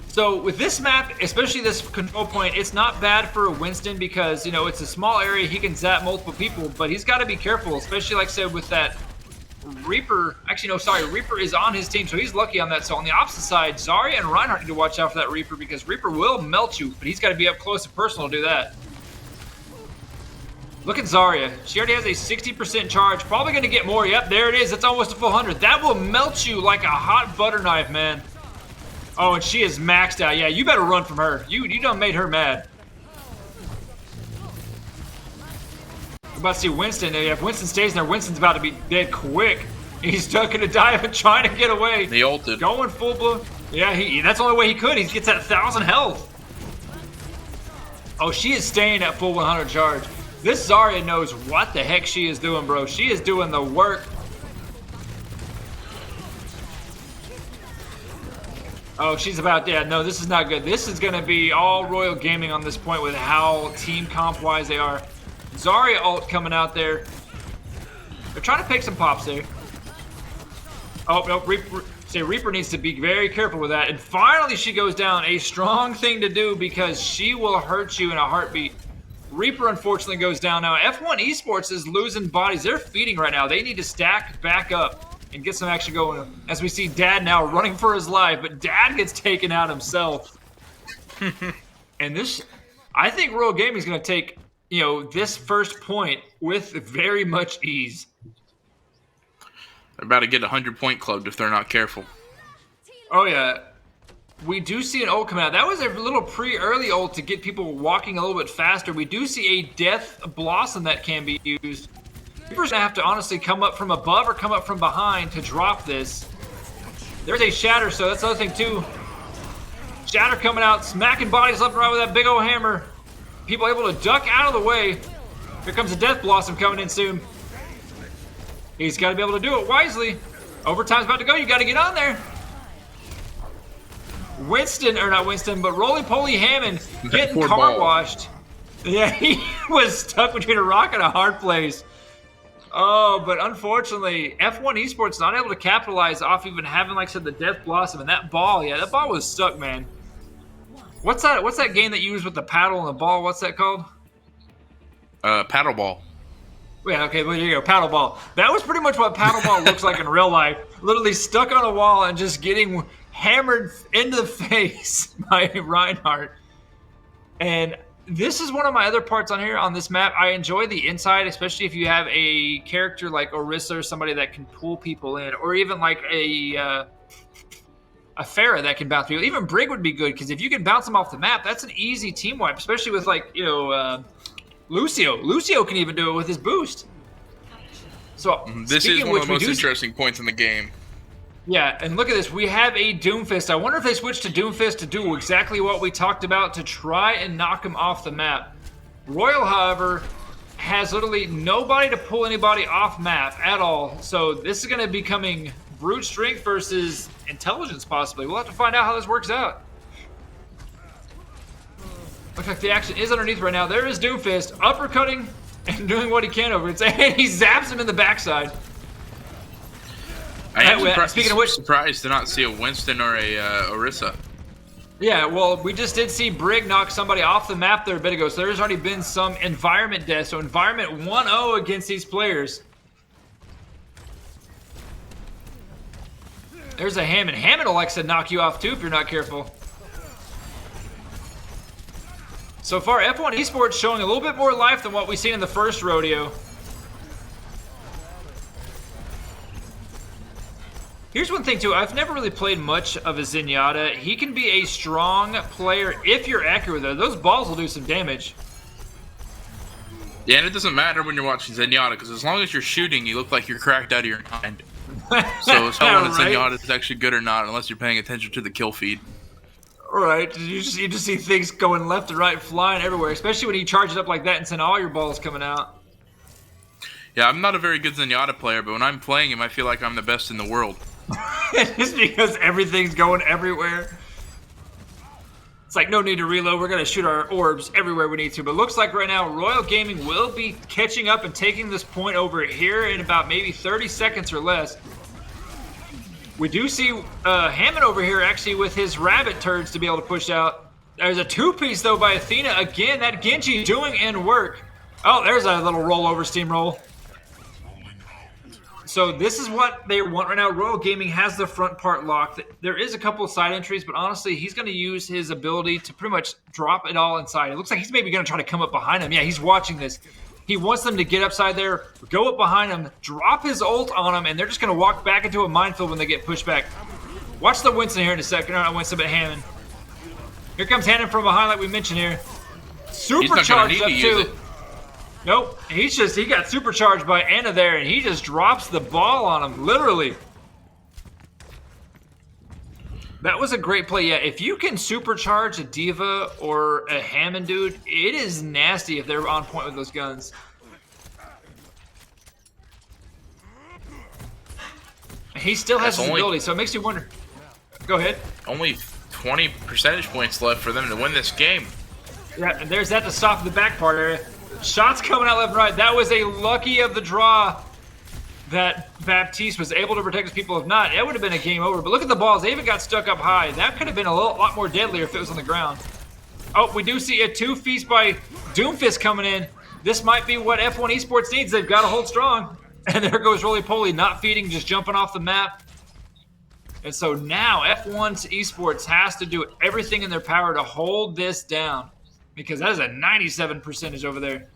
So with this map, especially this control point, it's not bad for Winston because, it's a small area. He can zap multiple people, but he's got to be careful, especially, like I said, with that Reaper. Actually, no, sorry. Reaper is on his team, so he's lucky on that. So on the opposite side, Zarya and Reinhardt need to watch out for that Reaper because Reaper will melt you, but he's got to be up close and personal to do that. Look at Zarya. She already has a 60% charge. Probably going to get more. Yep, there it is. It's almost a full 100. That will melt you like a hot butter knife, man. Oh, and she is maxed out. Yeah, you better run from her. You done made her mad. We're about to see Winston. If Winston stays there, Winston's about to be dead quick. He's stuck in a dive and trying to get away. He ulted. Going full blown. Yeah, that's the only way he could. He gets that 1,000 health. Oh, she is staying at full 100 charge. This Zarya knows what the heck she is doing, bro. She is doing the work. Oh, she's about, yeah, no, this is not good. This is going to be all Royal Gaming on this point with how team comp-wise they are. Zarya ult coming out there. They're trying to pick some pops there. Oh, no, Reaper needs to be very careful with that. And finally she goes down. A strong thing to do because she will hurt you in a heartbeat. Reaper unfortunately goes down now. F1 Esports is losing bodies. They're feeding right now. They need to stack back up and get some action going. As we see Dad now running for his life, but Dad gets taken out himself. And this, I think Royal Gaming is going to take, you know, this first point with very much ease. They're about to get 100-point clubbed if they're not careful. Oh, yeah. We do see an ult come out. That was a little pre-early ult to get people walking a little bit faster. We do see a Death Blossom that can be used. Reaper's gonna have to honestly come up from above or come up from behind to drop this. There's a Shatter, so that's the other thing too. Shatter coming out, smacking bodies left and right with that big old hammer. People able to duck out of the way. Here comes a Death Blossom coming in soon. He's got to be able to do it wisely. Overtime's about to go. You got to get on there. Winston, or not Winston, but Roly-Poly Hammond getting car washed. Yeah, he was stuck between a rock and a hard place. Oh, but unfortunately, F1 Esports not able to capitalize off even having, like I said, the Death Blossom. And that ball, yeah, that ball was stuck, man. What's that game that you use with the paddle and the ball? What's that called? Paddle ball. Yeah, okay, well, here you go, paddle ball. That was pretty much what paddle ball looks like in real life. Literally stuck on a wall and just getting hammered into the face by Reinhardt. And this is one of my other parts on here on this map. I enjoy the inside, especially if you have a character like Orisa or somebody that can pull people in, or even like a Pharah that can bounce people. Even Brig would be good, because if you can bounce them off the map, that's an easy team wipe, especially with, like, you know, Lucio. Lucio can even do it with his boost. So this is one of the most interesting points in the game. Yeah, and look at this. We have a Doomfist. I wonder if they switched to Doomfist to do exactly what we talked about, to try and knock him off the map. Royal, however, has literally nobody to pull anybody off map at all. So this is going to be becoming brute strength versus intelligence, possibly. We'll have to find out how this works out. Looks like the action is underneath right now. There is Doomfist uppercutting and doing what he can over it. And he zaps him in the backside. I am speaking of which, surprised to not see a Winston or a Orisa. Yeah, well, we just did see Brig knock somebody off the map there a bit ago, so there's already been some environment death. So environment 1-0 against these players. There's a Hammond. Hammond will, like I said, knock you off too if you're not careful. So far, F1 Esports showing a little bit more life than what we've seen in the first rodeo. Here's one thing, too. I've never really played much of a Zenyatta. He can be a strong player if you're accurate, though. Those balls will do some damage. Yeah, and it doesn't matter when you're watching Zenyatta, because as long as you're shooting, you look like you're cracked out of your mind. So it's not when Zenyatta is actually good or not, unless you're paying attention to the kill feed. Right, you just see things going left and right, flying everywhere, especially when you charge it up like that and send all your balls coming out. Yeah, I'm not a very good Zenyatta player, but when I'm playing him, I feel like I'm the best in the world. Just because everything's going everywhere. It's like, no need to reload. We're going to shoot our orbs everywhere we need to. But looks like right now, Royal Gaming will be catching up and taking this point over here in about maybe 30 seconds or less. We do see Hammond over here actually with his rabbit turds to be able to push out. There's a two-piece, though, by Athena. Again, that Genji doing in work. Oh, there's a little rollover steamroll. So this is what they want right now. Royal Gaming has the front part locked. There is a couple of side entries, but honestly, he's going to use his ability to pretty much drop it all inside. It looks like he's maybe going to try to come up behind him. Yeah, he's watching this. He wants them to get upside there, go up behind him, drop his ult on him, and they're just going to walk back into a minefield when they get pushed back. Watch the Winston here in a second. Not Winston, but Hammond. Here comes Hammond from behind, like we mentioned here. Supercharged up too. Nope. He got supercharged by Anna there, and he just drops the ball on him, literally. That was a great play. Yeah, if you can supercharge a Diva or a Hammond dude, it is nasty if they're on point with those guns. He still has his ability, so it makes you wonder. Go ahead. Only 20 percentage points left for them to win this game. Yeah, and there's that to stop the back part area. Shots coming out left and right. That was a lucky of the draw that Baptiste was able to protect his people. If not, it would have been a game over. But look at the balls. They even got stuck up high. That could have been a lot more deadlier if it was on the ground. Oh, we do see a 2-feast by Doomfist coming in. This might be what F1 Esports needs. They've got to hold strong. And there goes Roly-Poly, not feeding, just jumping off the map. And so now F1 Esports has to do everything in their power to hold this down. Because that is a 97% over there.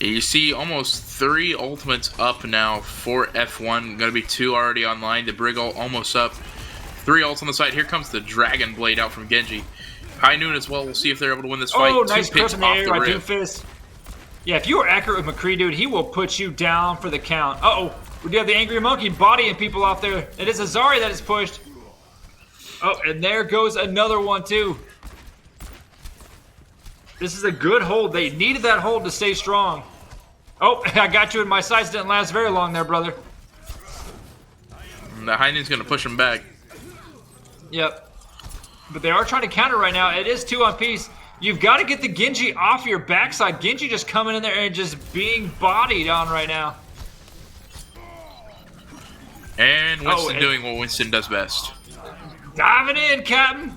You see almost 3 ultimates up now for F1. Going to be 2 already online. The Brig ult almost up. 3 ults on the side. Here comes the Dragon Blade out from Genji. High Noon as well. We'll see if they're able to win this fight. Oh, nice picks in the air by Doomfist. Yeah, if you are accurate with McCree, dude, he will put you down for the count. Uh-oh. We do have the Angry Monkey bodying people off there. It is Azari that is pushed. Oh, and there goes another one, too. This is a good hold. They needed that hold to stay strong. Oh, I got you in my sights. Didn't last very long there, brother. The Heinen's going to push him back. Yep. But they are trying to counter right now. It is 2 on piece. You've got to get the Genji off your backside. Genji just coming in there and just being bodied on right now. And Winston doing what Winston does best. Diving in, Captain.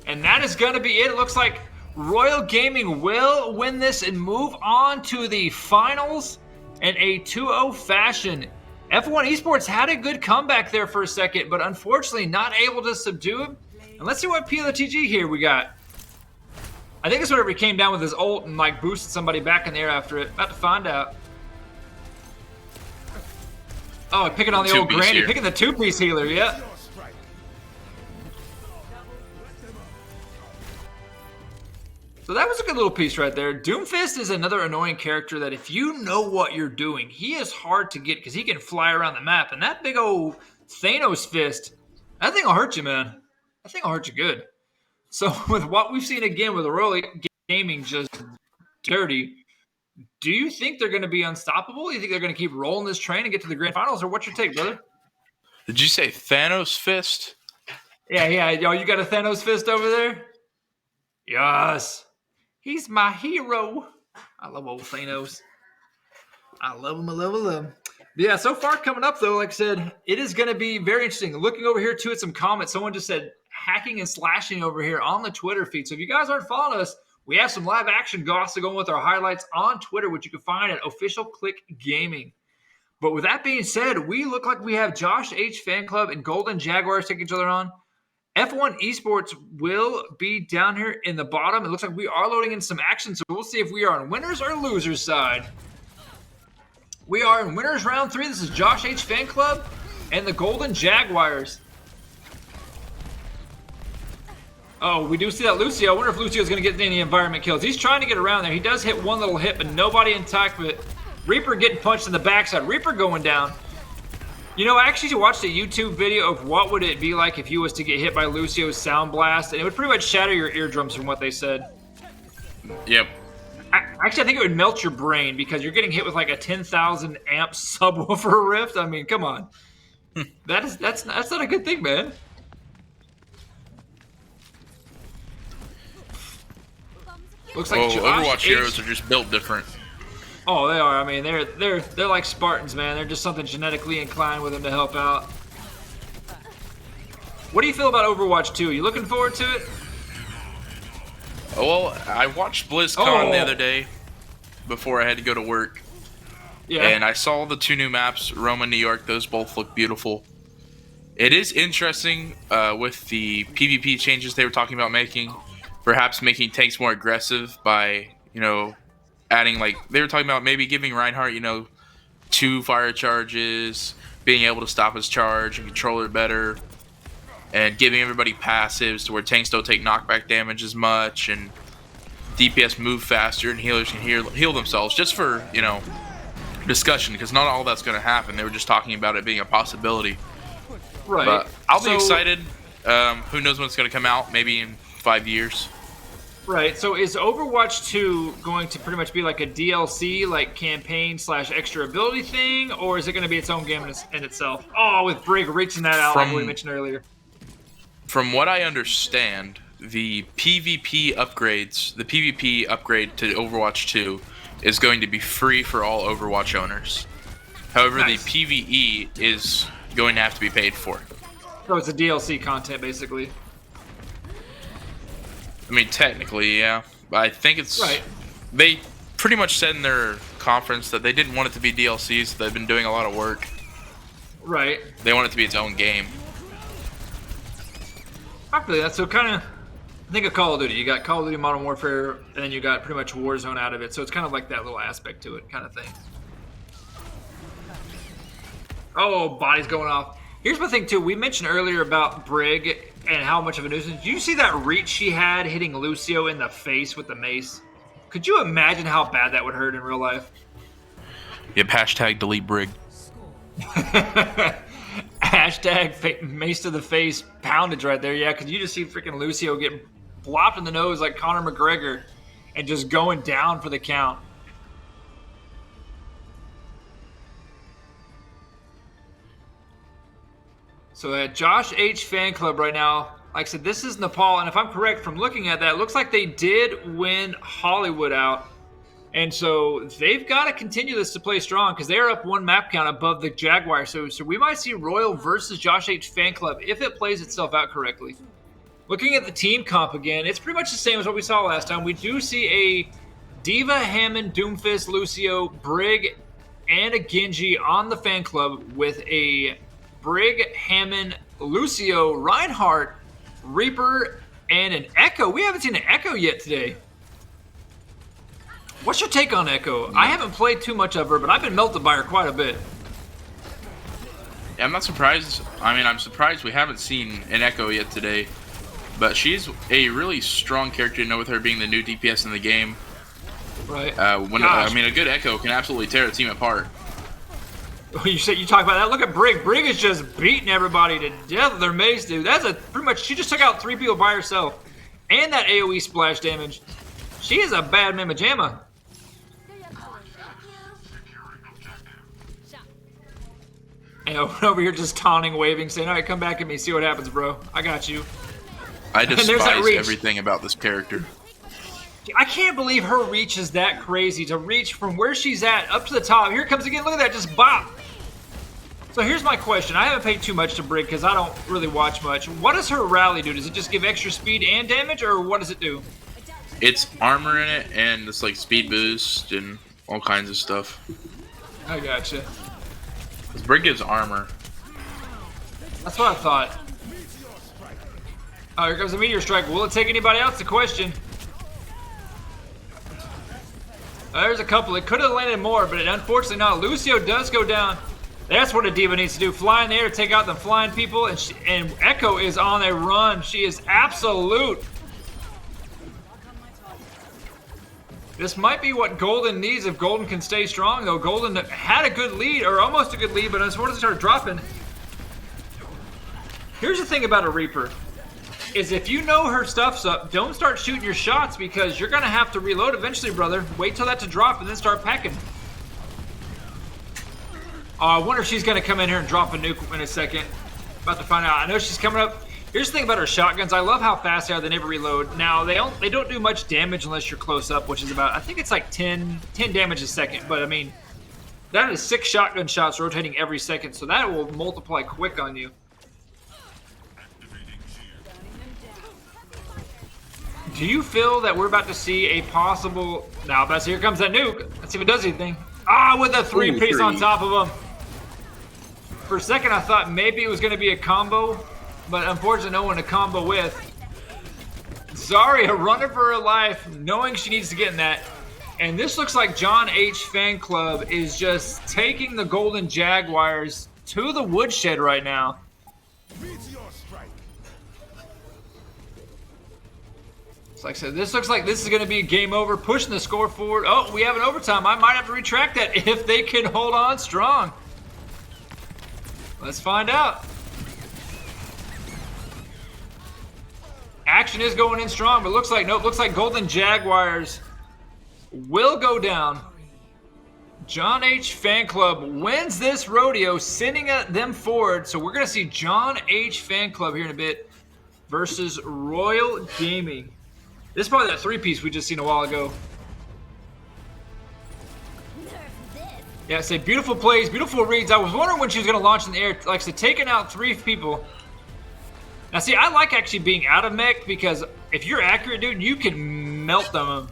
And that is going to be it. It looks like Royal Gaming will win this and move on to the finals in a 2-0 fashion. F1 Esports had a good comeback there for a second, but unfortunately not able to subdue him. And let's see what PLTG here we got. I think it's whenever he came down with his ult and like boosted somebody back in the air after it. About to find out. Oh, picking on the old granny, picking the 2-piece healer, yeah. So that was a good little piece right there. Doomfist is another annoying character that if you know what you're doing, he is hard to get because he can fly around the map. And that big old Thanos fist, that thing will hurt you, man. That thing will hurt you good. So with what we've seen again with Royal Gaming just dirty, do you think they're going to be unstoppable? Do you think they're going to keep rolling this train and get to the grand finals? Or what's your take, brother? Did you say Thanos fist? Yeah. Yo, you got a Thanos fist over there? Yes. He's my hero. I love old Thanos. I love him. I love him. Yeah, so far coming up, though, like I said, it is going to be very interesting. Looking over here, too, at some comments. Someone just said hacking and slashing over here on the Twitter feed. So if you guys aren't following us, we have some live action gossip going with our highlights on Twitter, which you can find at Official Click Gaming. But with that being said, we look like we have Josh H Fan Club and Golden Jaguars taking each other on. F1 Esports will be down here in the bottom. It looks like we are loading in some action, so we'll see if we are on winners or losers side. We are in winners round 3. This is Josh H Fan Club and the Golden Jaguars. Oh, we do see that Lucio. I wonder if Lucio's going to get any environment kills. He's trying to get around there. He does hit one little hit, but nobody intact. But Reaper getting punched in the backside. Reaper going down. You know, I actually watched a YouTube video of what would it be like if you was to get hit by Lucio's Sound Blast, and it would pretty much shatter your eardrums from what they said. Yep. Actually, I think it would melt your brain because you're getting hit with like a 10,000 amp subwoofer rift. I mean, come on. That's not a good thing, man. Looks like Overwatch heroes are just built different. Oh, they are. I mean, they're like Spartans, man. They're just something genetically inclined with them to help out. What do you feel about Overwatch 2? You looking forward to it? Well, I watched BlizzCon the other day before I had to go to work. Yeah. And I saw the 2 new maps, Rome and New York. Those both look beautiful. It is interesting with the PvP changes they were talking about making. Perhaps making tanks more aggressive by, you know, adding like they were talking about maybe giving Reinhardt, 2 fire charges, being able to stop his charge and control it better, and giving everybody passives to where tanks don't take knockback damage as much, and DPS move faster and healers can heal themselves, just for discussion, because not all that's going to happen. They were just talking about it being a possibility. Right. But I'll be excited. Who knows when it's going to come out? Maybe in 5 years. Right. So is Overwatch 2 going to pretty much be like a DLC, like campaign / extra ability thing, or is it going to be its own game in itself? Oh, with Brig reaching that out like we mentioned earlier. From what I understand, the PvP upgrade to Overwatch 2 is going to be free for all Overwatch owners. However, nice. The PvE is going to have to be paid for. So it's a DLC content, basically. I mean, technically, yeah. But I think it's... Right. They pretty much said in their conference that they didn't want it to be DLC, so they've been doing a lot of work. Right. They want it to be its own game. I feel that. So kind of... Think of Call of Duty. You got Call of Duty Modern Warfare, and then you got pretty much Warzone out of it. So it's kind of like that little aspect to it, kind of thing. Oh, body's going off. Here's my thing, too. We mentioned earlier about Brig and how much of a nuisance. Did you see that reach she had hitting Lucio in the face with the mace? Could you imagine how bad that would hurt in real life? Yep, hashtag delete Brig. Hashtag mace to the face poundage right there. Yeah, because you just see freaking Lucio getting blopped in the nose like Conor McGregor and just going down for the count. So at Josh H fan club right now, like I said, this is Nepal, and if I'm correct from looking at that, it looks like they did win Hollywood out. And so they've got to continue this to play strong because they're up 1 map count above the Jaguar. So we might see Royal versus Josh H fan club if it plays itself out correctly. Looking at the team comp again, it's pretty much the same as what we saw last time. We do see a Diva, Hammond, Doomfist, Lucio, Brig, and a Genji on the fan club with a Brig, Hammond, Lucio, Reinhardt, Reaper, and an Echo. We haven't seen an Echo yet today. What's your take on Echo? I haven't played too much of her, but I've been melted by her quite a bit. Yeah, I'm not surprised. I mean, I'm surprised we haven't seen an Echo yet today. But she's a really strong character to know, with her being the new DPS in the game. Right. I mean, a good Echo can absolutely tear a team apart. You talk about that. Look at Brig. Brig is just beating everybody to death with their mace, dude. That's pretty much. She just took out 3 people by herself, and that AOE splash damage. She is a bad mamma jamma. And over here just taunting, waving, saying, "All right, come back at me. See what happens, bro. I got you." I despise everything about this character. I can't believe her reach is that crazy, to reach from where she's at up to the top. Here it comes again. Look at that. Just bop. So here's my question. I haven't paid too much to Brig because I don't really watch much. What does her rally do? Does it just give extra speed and damage, or what does it do? It's armor in it, and it's like speed boost and all kinds of stuff. I gotcha. Because Brig gives armor. That's what I thought. Oh, here comes a meteor strike. Will it take anybody else? The question. There's a couple. It could have landed more, but unfortunately not. Lucio does go down. That's what a diva needs to do. Fly in the air, take out the flying people, and Echo is on a run. She is absolute. This might be what Golden needs if Golden can stay strong, though. Golden had a good lead, or almost a good lead, but as soon as it started dropping. Here's the thing about a Reaper, is if you know her stuff's up, don't start shooting your shots because you're going to have to reload eventually, brother. Wait till that to drop and then start packing. Oh, I wonder if she's going to come in here and drop a nuke in a second. About to find out. I know she's coming up. Here's the thing about her shotguns. I love how fast they are. They never reload. Now, they don't do much damage unless you're close up, which is about, I think it's like 10 damage a second. But, I mean, that is 6 shotgun shots rotating every second, so that will multiply quick on you. Do you feel that we're about to see a possible... Now, here comes that nuke. Let's see if it does anything. Ah, with a 3-piece on top of him. For a second, I thought maybe it was going to be a combo, but unfortunately, no one to combo with. Zarya running for her life, knowing she needs to get in that. And this looks like John H. Fan Club is just taking the Golden Jaguars to the woodshed right now. Like I said, this looks like this is going to be a game over, pushing the score forward. Oh, we have an overtime. I might have to retract that if they can hold on strong. Let's find out. Action is going in strong, but looks like nope. Looks like Golden Jaguars will go down. John H. Fan Club wins this rodeo, sending them forward. So we're going to see John H. Fan Club here in a bit versus Royal Gaming. This is probably that three-piece we just seen a while ago. Yeah, say beautiful plays, beautiful reads. I was wondering when she was going to launch in the air. Like I said, taking out 3 people. Now, see, I like actually being out of mech because if you're accurate, dude, you can melt them.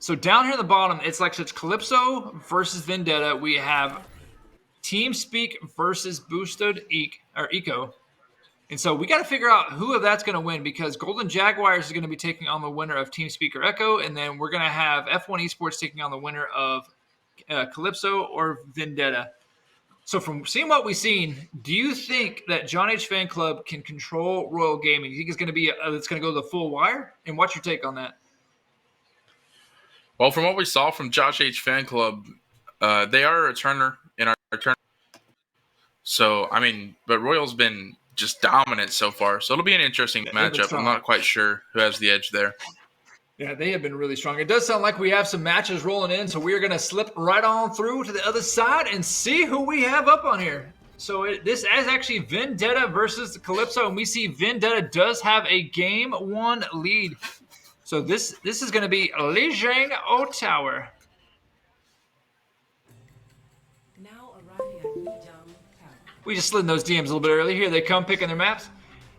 So down here at the bottom, it's like it's Calypso versus Vendetta. We have TeamSpeak versus Boosted Eco. And so we got to figure out who of that's going to win because Golden Jaguars is going to be taking on the winner of TeamSpeak or Echo, and then we're going to have F1 Esports taking on the winner of Calypso or Vendetta. So from seeing what we've seen, do you think that John H. Fan Club can control Royal Gaming? Do you think it's going to be it's going to go the full wire? And what's your take on that? Well, from what we saw from Josh H. Fan Club, they are a returner in our turn. So, I mean, but Royal's been just dominant so far. So it'll be an interesting matchup. I'm not quite sure who has the edge there. Yeah, they have been really strong. It does sound like we have some matches rolling in, so we are going to slip right on through to the other side and see who we have up on here. So this is actually Vendetta versus Calypso, and we see Vendetta does have a Game 1 lead. So this is going to be Lijiang O Tower. We just slid in those DMs a little bit earlier. Here they come picking their maps.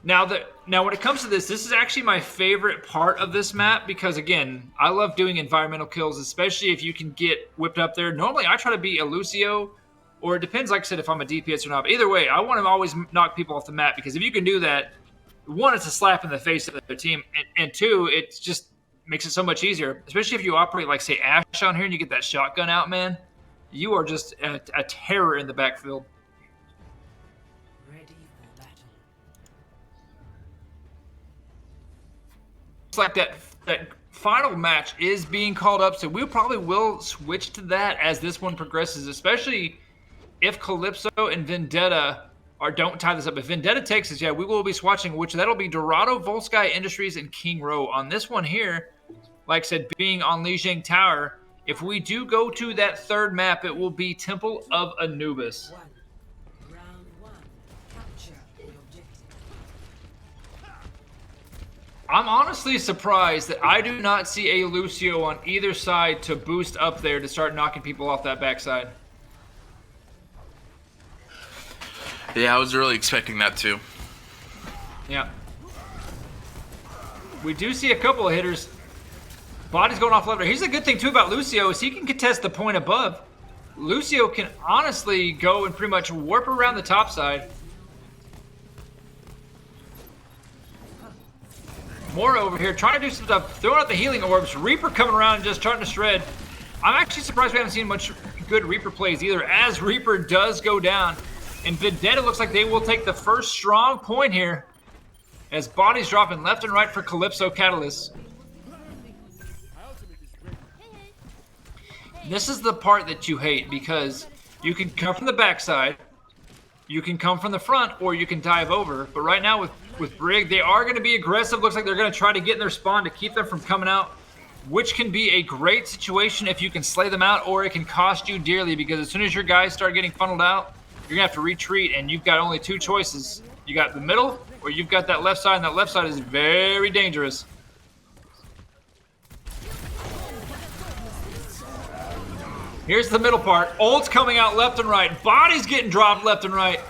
Now when it comes to this is actually my favorite part of this map because, again, I love doing environmental kills, especially if you can get whipped up there. Normally, I try to be a Lucio, or it depends, like I said, if I'm a DPS or not. But either way, I want to always knock people off the map because if you can do that, one, it's a slap in the face of the team, and two, it just makes it so much easier, especially if you operate like, say, Ash on here and you get that shotgun out, man. You are just a terror in the backfield. Like that final match is being called up, so we probably will switch to that as this one progresses, especially if Calypso and Vendetta don't tie this up. If Vendetta takes us, yeah, we will be swatching, which that'll be Dorado, Volsky Industries, and King Row. On this one here, like I said, being on Lijiang Tower, if we do go to that third map, it will be Temple of Anubis. I'm honestly surprised that I do not see a Lucio on either side to boost up there to start knocking people off that backside. Yeah, I was really expecting that too. Yeah. We do see a couple of hitters. Body's going off left. Here's the good thing too about Lucio is he can contest the point above. Lucio can honestly go and pretty much warp around the top side. More over here, trying to do some stuff, throwing out the healing orbs. Reaper coming around and just starting to shred. I'm actually surprised we haven't seen much good Reaper plays either, as Reaper does go down. And Vendetta looks like they will take the first strong point here, as bodies dropping left and right for Calypso Catalyst. This is the part that you hate, because you can come from the backside, you can come from the front, or you can dive over. But right now with Brig, they are going to be aggressive. Looks like they're going to try to get in their spawn to keep them from coming out, which can be a great situation if you can slay them out, or it can cost you dearly, because as soon as your guys start getting funneled out, you're going to have to retreat, and you've got only two choices. You got the middle, or you've got that left side, and that left side is very dangerous. Here's the middle part. Ult's coming out left and right. Body's getting dropped left and right.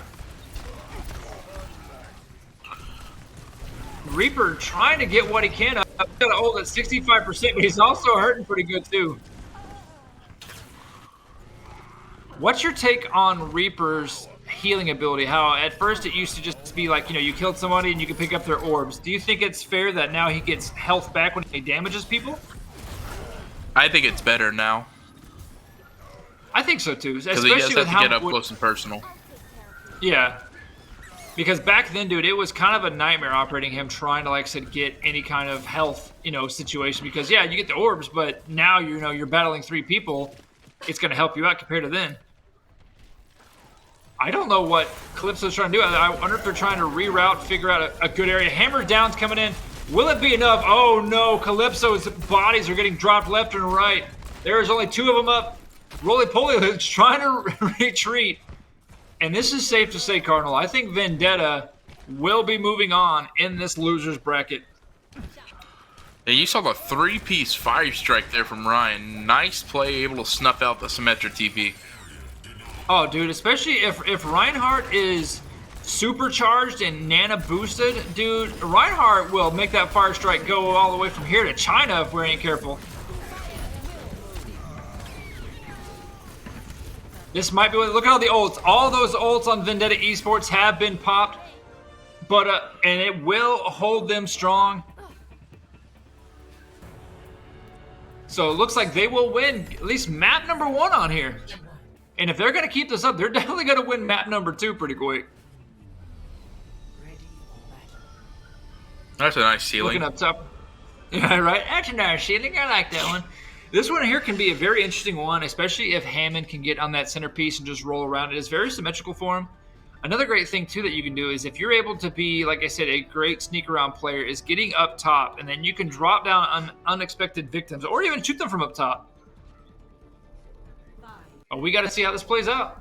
Reaper trying to get what he can up. He's got an ult at 65%, but he's also hurting pretty good too. What's your take on Reaper's healing ability? How at first it used to just be like, you killed somebody and you can pick up their orbs. Do you think it's fair that now he gets health back when he damages people? I think it's better now I think so too, because he does especially have with to how get up close and personal. Yeah, because back then, dude, it was kind of a nightmare operating him, trying to, like I said, get any kind of health, situation. Because yeah, you get the orbs, but now you're battling 3 people. It's going to help you out compared to then. I don't know what Calypso's trying to do. I wonder if they're trying to reroute, figure out a good area. Hammer down's coming in. Will it be enough? Oh no, Calypso's bodies are getting dropped left and right. There's only 2 of them up. Roly-Poly is trying to retreat. And this is safe to say, Cardinal, I think Vendetta will be moving on in this loser's bracket. Yeah, you saw the 3-piece fire strike there from Ryan. Nice play, able to snuff out the Symmetra TP. Oh, dude, especially if Reinhardt is supercharged and Nana boosted, dude, Reinhardt will make that fire strike go all the way from here to China if we ain't careful. This might be. Look at all the ults. All those ults on Vendetta Esports have been popped, but and it will hold them strong. So it looks like they will win at least map number 1 on here. And if they're going to keep this up, they're definitely going to win map number 2 pretty quick. That's a nice ceiling. Looking up top. Yeah, right. That's a nice ceiling. I like that one. This one here can be a very interesting one, especially if Hammond can get on that centerpiece and just roll around. It is very symmetrical for him. Another great thing, too, that you can do is if you're able to be, like I said, a great sneak-around player, is getting up top, and then you can drop down on unexpected victims or even shoot them from up top. Oh, we got to see how this plays out.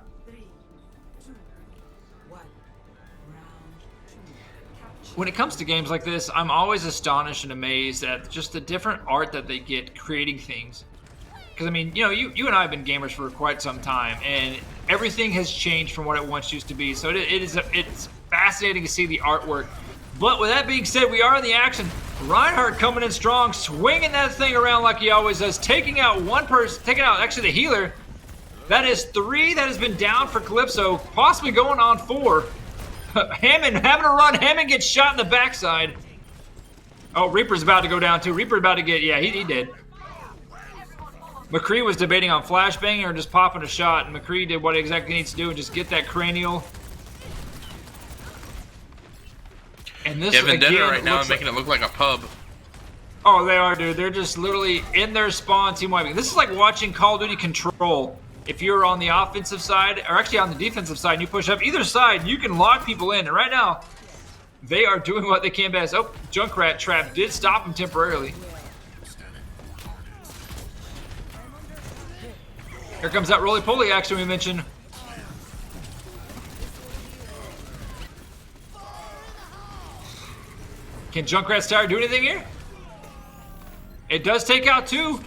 When it comes to games like this, I'm always astonished and amazed at just the different art that they get creating things. Because, I mean, you and I have been gamers for quite some time, and everything has changed from what it once used to be. So it's fascinating to see the artwork. But with that being said, we are in the action. Reinhardt coming in strong, swinging that thing around like he always does, taking out one person, taking out actually the healer. That is 3 that has been down for Calypso, possibly going on 4. Hammond having a run. Hammond gets shot in the backside. Oh, Reaper's about to go down too. Reaper about to get, yeah, he did. McCree was debating on flashbanging or just popping a shot, and McCree did what he exactly needs to do and just get that cranial. And this Vendetta again, right now is making it look like a pub. Oh, they are, dude. They're just literally in their spawn team wiping. This is like watching Call of Duty Control. If you're on the offensive side, or actually on the defensive side, and you push up either side, you can lock people in. And right now, they are doing what they can best. Oh, Junkrat Trap did stop him temporarily. Here comes that roly-poly action we mentioned. Can Junkrat's Tower do anything here? It does take out 2.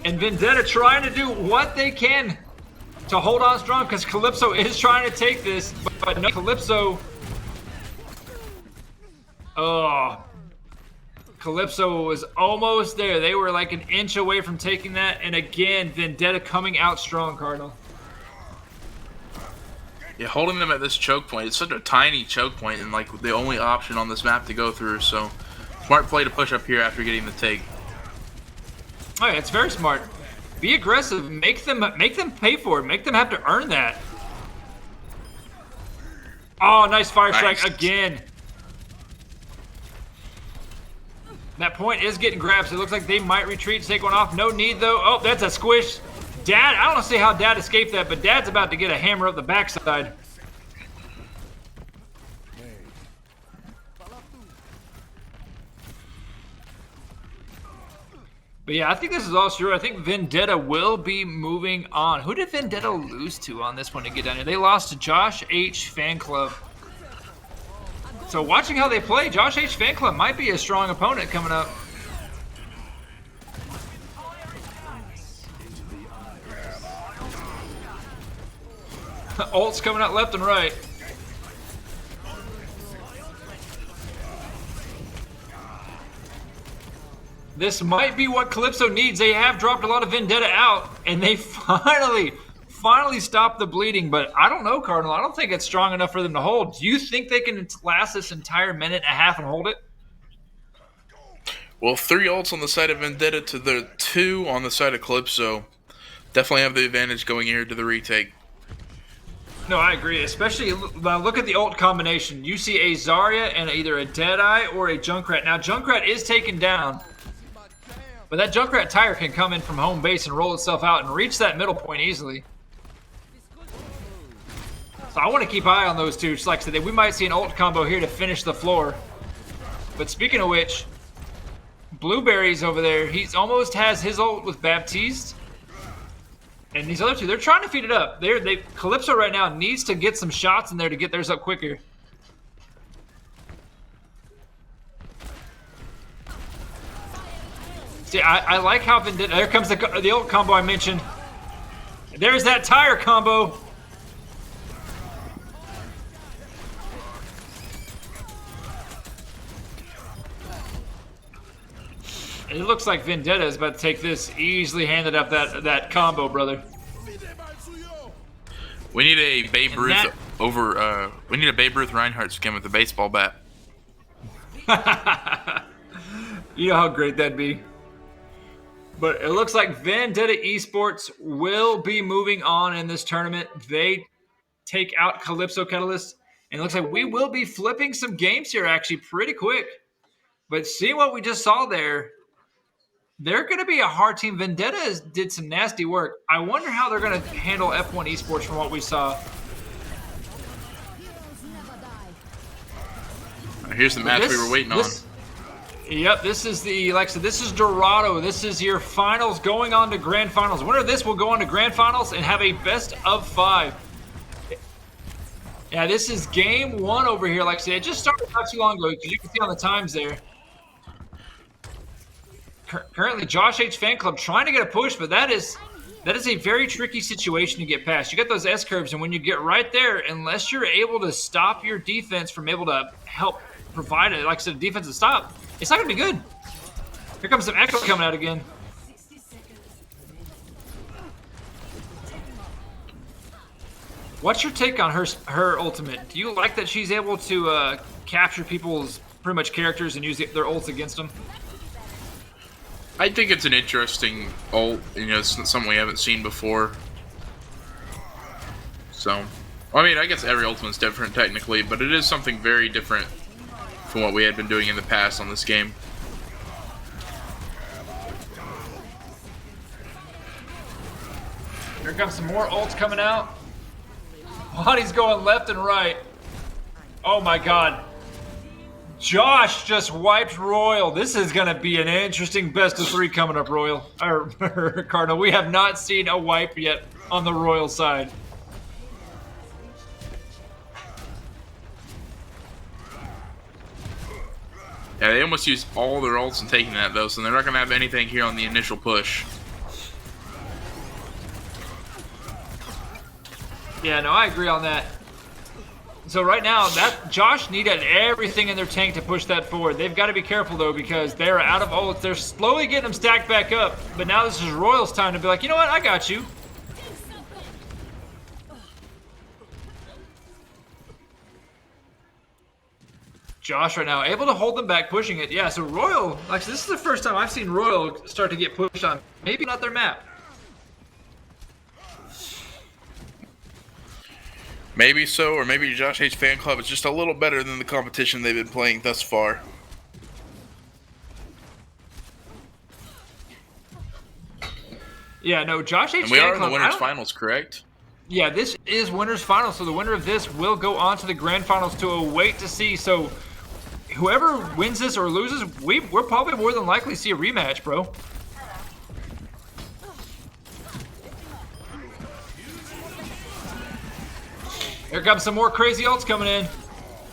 And Vendetta trying to do what they can to hold on strong because Calypso is trying to take this, but no, Calypso. Oh, Calypso was almost there. They were like an inch away from taking that, and again, Vendetta coming out strong, Cardinal. Yeah, holding them at this choke point. It's such a tiny choke point and like the only option on this map to go through. So, smart play to push up here after getting the take. Oh, yeah, it's very smart. Be aggressive. Make them pay for it. Make them have to earn that. Oh, nice fire strike again. That point is getting grabbed, so it looks like they might retreat, take one off. No need, though. Oh, that's a squish. Dad, I don't see how Dad escaped that, but Dad's about to get a hammer up the backside. But yeah, I think this is all true. I think Vendetta will be moving on. Who did Vendetta lose to on this one to get down here? They lost to Josh H Fan Club. So watching how they play, Josh H Fan Club might be a strong opponent coming up. Ults coming out left and right. This might be what Calypso needs. They have dropped a lot of Vendetta out, and they finally stopped the bleeding. But I don't know, Cardinal. I don't think it's strong enough for them to hold. Do you think they can last this entire minute and a half and hold it? Well, 3 ults on the side of Vendetta to the 2 on the side of Calypso. Definitely have the advantage going here to the retake. No, I agree. Especially look at the ult combination. You see a Zarya and either a Deadeye or a Junkrat. Now Junkrat is taken down, but that Junkrat tire can come in from home base and roll itself out and reach that middle point easily. So I want to keep eye on those two. Just like I said, we might see an ult combo here to finish the floor. But speaking of which, Blueberry's over there. He's almost has his ult with Baptiste. And these other two, they're trying to feed it up. Calypso right now needs to get some shots in there to get theirs up quicker. See, I like how Vendetta. There comes the ult combo I mentioned. There's that tire combo. It looks like Vendetta is about to take this, easily handed up that combo, brother. We need a Babe Ruth we need a Babe Ruth Reinhardt skin with a baseball bat. You know how great that'd be. But it looks like Vendetta Esports will be moving on in this tournament. They take out Calypso Catalyst, and it looks like we will be flipping some games here actually pretty quick. But seeing what we just saw there, they're going to be a hard team. Vendetta did some nasty work. I wonder how they're going to handle F1 Esports from what we saw. Here's the match we were waiting on. Yep, this is like I said, this is Dorado. This is your finals going on to grand finals. Winner of this will go on to grand finals and have a best of 5. Yeah, this is game 1 over here. Like I said, it just started not too long ago because you can see on the times there. Currently, Josh H Fan Club trying to get a push, but that is a very tricky situation to get past. You get those S curves, and when you get right there, unless you're able to stop your defense from able to help provide it, like I said, a defensive stop, it's not going to be good. Here comes some Echo coming out again. What's your take on her ultimate? Do you like that she's able to capture people's pretty much characters and use their ults against them? I think it's an interesting ult. You know, it's something we haven't seen before. So, I mean, I guess every ultimate's different technically, but it is something very different from what we had been doing in the past on this game. Here comes some more ults coming out. Bonnie's going left and right. Oh my god. Josh just wiped Royal. This is going to be an interesting best of 3 coming up, Royal. Or Cardinal. We have not seen a wipe yet on the Royal side. Yeah, they almost used all their ults in taking that, though, so they're not going to have anything here on the initial push. Yeah, no, I agree on that. So right now, that Josh needed everything in their tank to push that forward. They've got to be careful, though, because they're out of ults. They're slowly getting them stacked back up, but now this is Royal's time to be like, you know what, I got you. Josh right now able to hold them back, pushing it. Yeah, so Royal, like this is the first time I've seen Royal start to get pushed on. Maybe not their map. Maybe so, or maybe Josh H Fan Club is just a little better than the competition they've been playing thus far. Yeah, no, Josh H And we Fan are in Club, the winners finals, correct? Yeah, this is winners finals, so the winner of this will go on to the grand finals to await to see. So whoever wins this or loses, we're probably more than likely to see a rematch, bro. Here comes some more crazy ults coming in.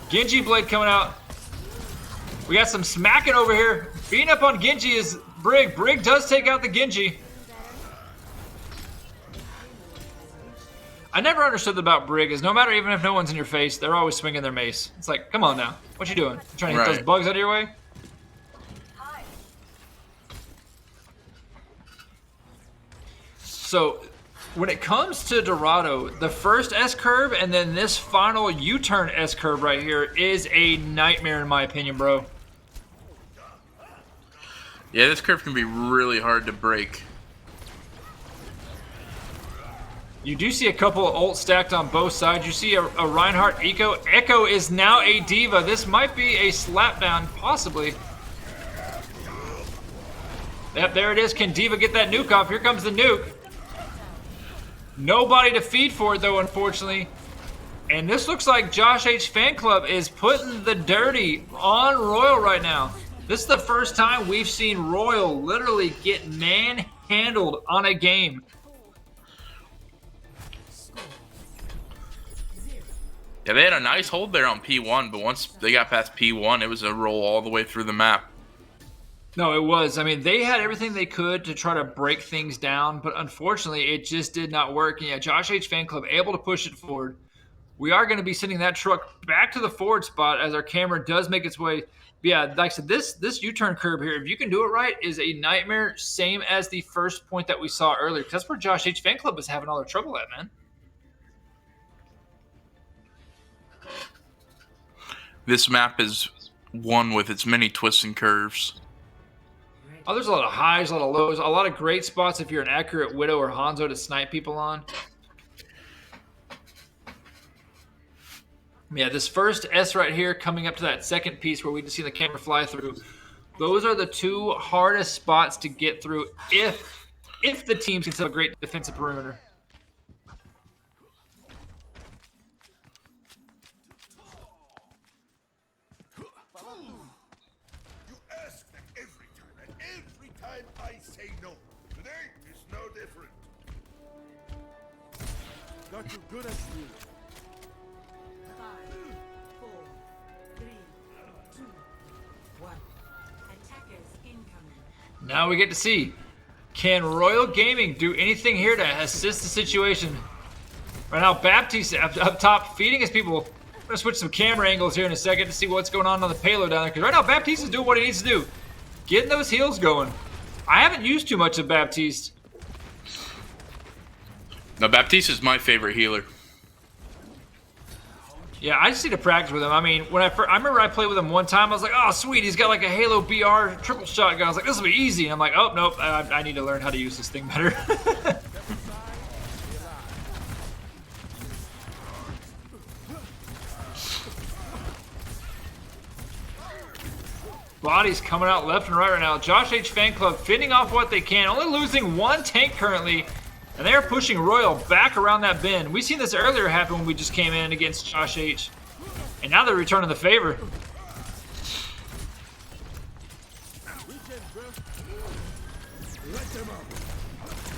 Genji Blade coming out. We got some smacking over here. Beating up on Genji is Brig. Brig does take out the Genji. I never understood about Brig is no matter, even if no one's in your face, they're always swinging their mace. It's like, come on now. What you doing? You trying to hit those bugs out of your way? So when it comes to Dorado, the first S-curve and then this final U-turn S-curve right here is a nightmare in my opinion, bro. Yeah, this curve can be really hard to break. You do see a couple of ults stacked on both sides. You see a Reinhardt Echo. Echo is now a diva. This might be a slapdown, possibly. Yep, there it is. Can Diva get that nuke off? Here comes the nuke. Nobody to feed for it, though, unfortunately. And this looks like Josh H Fan Club is putting the dirty on Royal right now. This is the first time we've seen Royal literally get manhandled on a game. Yeah, they had a nice hold there on P1, but once they got past P1, it was a roll all the way through the map. No, it was. I mean, they had everything they could to try to break things down, but unfortunately, it just did not work. And yeah, Josh H Fan Club able to push it forward. We are going to be sending that truck back to the forward spot as our camera does make its way. But yeah, like I said, this U-turn curve here, if you can do it right, is a nightmare, same as the first point that we saw earlier. Because that's where Josh H Fan Club is having all their trouble at, man. This map is one with its many twists and curves. Oh, there's a lot of highs, a lot of lows, a lot of great spots if you're an accurate Widow or Hanzo to snipe people on. Yeah, this first S right here coming up to that second piece where we just see the camera fly through. Those are the two hardest spots to get through if the teams can set a great defensive perimeter. You ask that every time, and every time I say no. Today is no different. Got you good as new. 5, 4, 3, 2, 1. Attackers incoming. Now we get to see, can Royal Gaming do anything here to assist the situation? Right now, Baptiste up top feeding his people. I'm going to switch some camera angles here in a second to see what's going on the payload down there. Because right now, Baptiste is doing what he needs to do. Getting those heals going. I haven't used too much of Baptiste. Now, Baptiste is my favorite healer. Yeah, I just need to practice with him. I mean, when I remember I played with him one time, I was like, oh, sweet, he's got like a Halo BR triple shotgun. I was like, this will be easy. And I'm like, oh, nope, I need to learn how to use this thing better. Bodies coming out left and right now. Josh H Fan Club fending off what they can, only losing one tank currently. And they're pushing Royal back around that bend. We seen this earlier happen when we just came in against Josh H. And now they're returning the favor.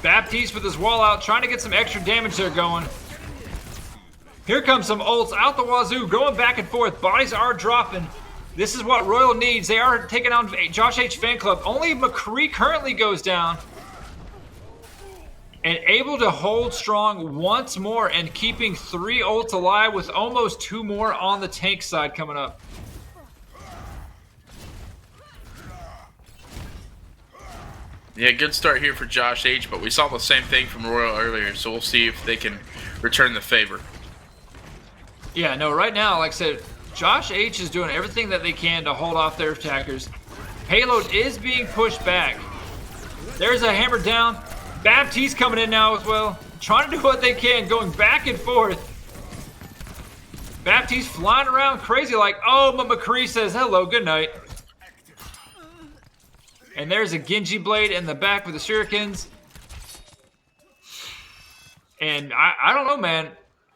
Baptiste with his wall out, trying to get some extra damage there going. Here comes some ults out the wazoo, going back and forth. Bodies are dropping. This is what Royal needs. They are taking on Josh H Fan Club. Only McCree currently goes down. And able to hold strong once more and keeping 3 ults alive with almost 2 more on the tank side coming up. Yeah, good start here for Josh H, but we saw the same thing from Royal earlier, so we'll see if they can return the favor. Yeah, no, right now, like I said, Josh H is doing everything that they can to hold off their attackers. Payload is being pushed back. There's a hammer down. Baptiste coming in now as well. Trying to do what they can, going back and forth. Baptiste flying around crazy like, oh, but McCree says hello, good night. And there's a Genji blade in the back with the shurikens. And I don't know, man.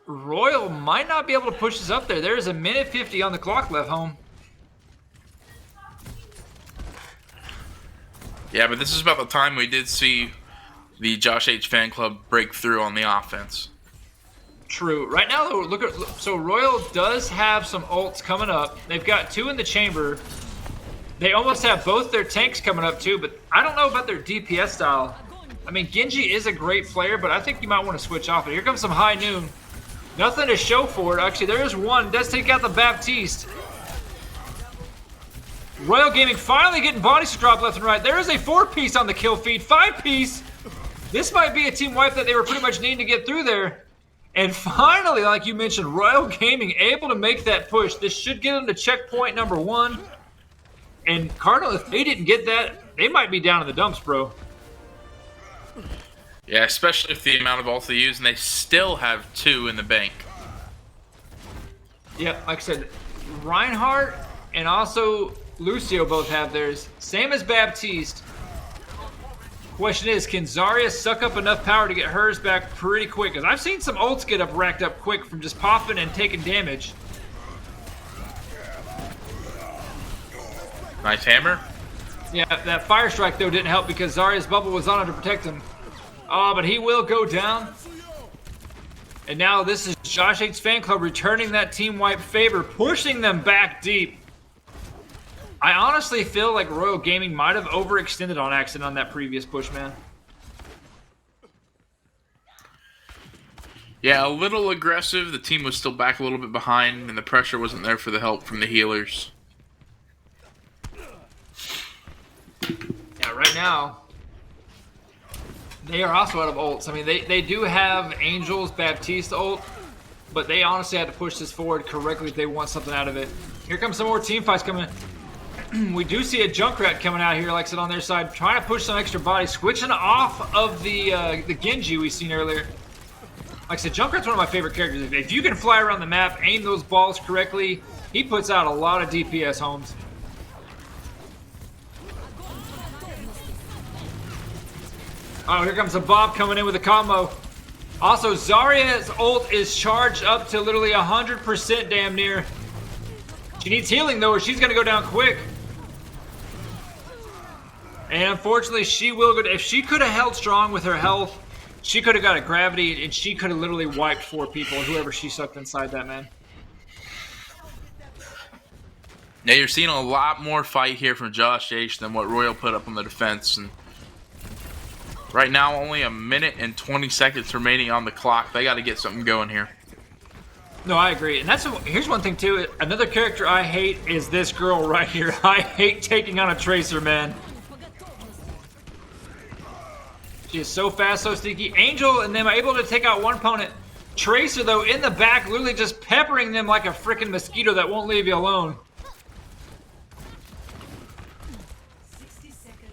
Royal might not be able to push this up there. There's a minute 50 on the clock left home. Yeah, but this is about the time we did see the Josh H Fan Club break through on the offense. True. Right now, though, look at so Royal does have some ults coming up. They've got 2 in the chamber. They almost have both their tanks coming up too, but I don't know about their DPS style. I mean, Genji is a great player, but I think you might want to switch off it. Here comes some high noon. Nothing to show for it. Actually, there is one. Does take out the Baptiste. Royal Gaming finally getting bodies to drop left and right. There is a 4-piece on the kill feed. 5-piece. This might be a team wipe that they were pretty much needing to get through there. And finally, like you mentioned, Royal Gaming able to make that push. This should get them to checkpoint number 1. And Cardinal, if they didn't get that, they might be down in the dumps, bro. Yeah, especially with the amount of ults they use, and they still have 2 in the bank. Yep, like I said, Reinhardt and also Lucio both have theirs. Same as Baptiste. Question is, can Zarya suck up enough power to get hers back pretty quick? Because I've seen some ults get racked up quick from just popping and taking damage. Nice hammer. Yeah, that Fire Strike, though, didn't help because Zarya's bubble was on him to protect him. Oh, but he will go down. And now this is Josh H's fan club returning that team wipe favor, pushing them back deep. I honestly feel like Royal Gaming might have overextended on accident on that previous push, man. Yeah, a little aggressive. The team was still back a little bit behind, and the pressure wasn't there for the help from the healers. Yeah, right now, they are also out of ults. I mean, they do have Angel's Baptiste ult, but they honestly had to push this forward correctly if they want something out of it. Here comes some more team fights coming. We do see a Junkrat coming out here, like I said, on their side, trying to push some extra bodies, switching off of the Genji we seen earlier. Like I said, Junkrat's one of my favorite characters. If you can fly around the map, aim those balls correctly, he puts out a lot of DPS homes. Oh, here comes a Bob coming in with a combo. Also, Zarya's ult is charged up to literally 100% damn near. She needs healing, though, or she's going to go down quick. And unfortunately, she will go. If she could have held strong with her health, she could have got a gravity, and she could have literally wiped 4 people, whoever she sucked inside that, man. Yeah, you're seeing a lot more fight here from Josh H than what Royal put up on the defense. And right now, only 1 minute and 20 seconds remaining on the clock. They got to get something going here. No, I agree. And here's one thing, too. Another character I hate is this girl right here. I hate taking on a Tracer, man. She is so fast, so sneaky. Angel and them are able to take out one opponent. Tracer, though, in the back, literally just peppering them like a freaking mosquito that won't leave you alone. 60 seconds.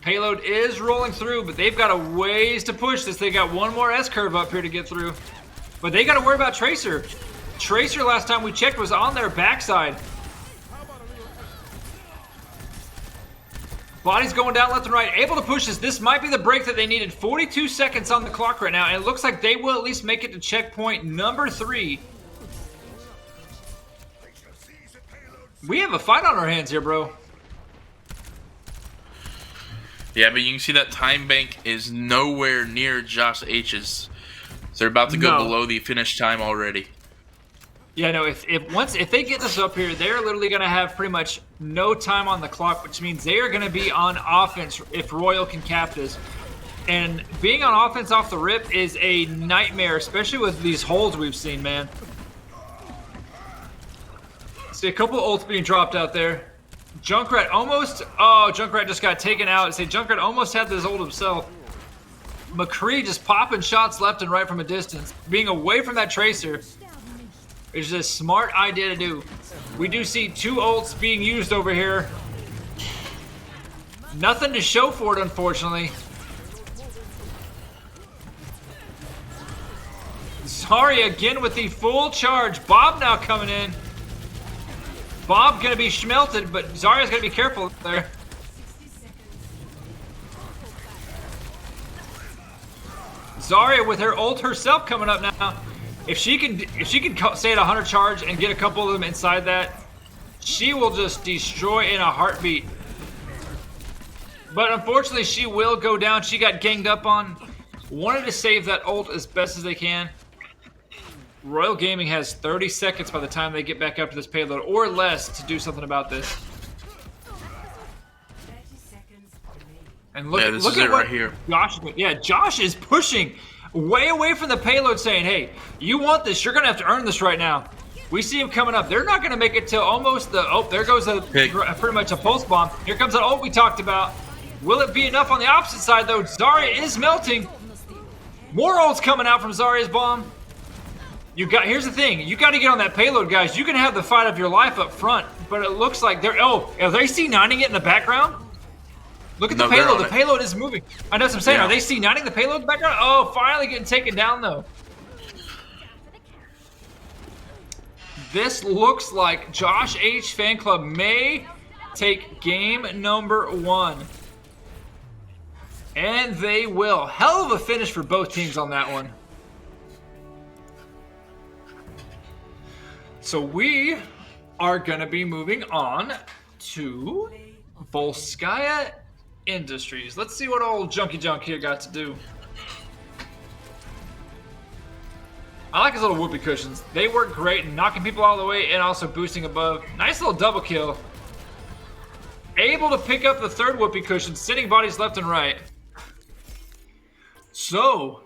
Payload is rolling through, but they've got a ways to push this. They got one more S-curve up here to get through. But they got to worry about Tracer. Tracer, last time we checked, was on their backside. Body's going down left and right, able to push this. This might be the break that they needed. 42 seconds on the clock right now, and it looks like they will at least make it to checkpoint number 3. We have a fight on our hands here, bro. Yeah, but you can see that time bank is nowhere near Josh H's. So they're about to go below the finish time already. Yeah, no, if they get this up here, they're literally going to have pretty much no time on the clock, which means they are going to be on offense if Royal can cap this. And being on offense off the rip is a nightmare, especially with these holds we've seen, man. See a couple ults being dropped out there. Junkrat almost... Oh, Junkrat just got taken out. See, Junkrat almost had this ult himself. McCree just popping shots left and right from a distance. Being away from that Tracer is a smart idea to do. We do see 2 ults being used over here. Nothing to show for it, unfortunately. Zarya again with the full charge. Bob now coming in. Bob gonna be schmelted, but Zarya's gonna be careful there. 60 seconds. Zarya with her ult herself coming up now. If she can stay at 100 charge and get a couple of them inside that, she will just destroy in a heartbeat. But unfortunately, she will go down. She got ganged up on. Wanted to save that ult as best as they can. Royal Gaming has 30 seconds by the time they get back up to this payload, or less, to do something about this. 30 seconds remaining. And look, Yeah, this look is at it what right here. Josh is doing. Yeah, Josh is pushing way away from the payload, saying, hey, you want this, you're going to have to earn this right now. We see him coming up. They're not going to make it till almost the... Oh, there goes pretty much a pulse bomb. Here comes an ult we talked about. Will it be enough on the opposite side, though? Zarya is melting. More ults coming out from Zarya's bomb. Here's the thing. You got to get on that payload, guys. You can have the fight of your life up front. but it looks like they're... Oh, are they C9ing it in the background? Look at the No, they're payload. on The it. payload is moving. I know what I'm saying. Yeah. Are they C9ing the payload in the background? Oh, finally getting taken down, though. This looks like Josh H fan club may take game number 1. And they will. Hell of a finish for both teams on that one. So we are going to be moving on to Volskaya Industries. Let's see what old Junky Junk here got to do. I like his little whoopee cushions. They work great in knocking people out of the way and also boosting above. Nice little double kill. Able to pick up the third whoopee cushion, sitting bodies left and right. So,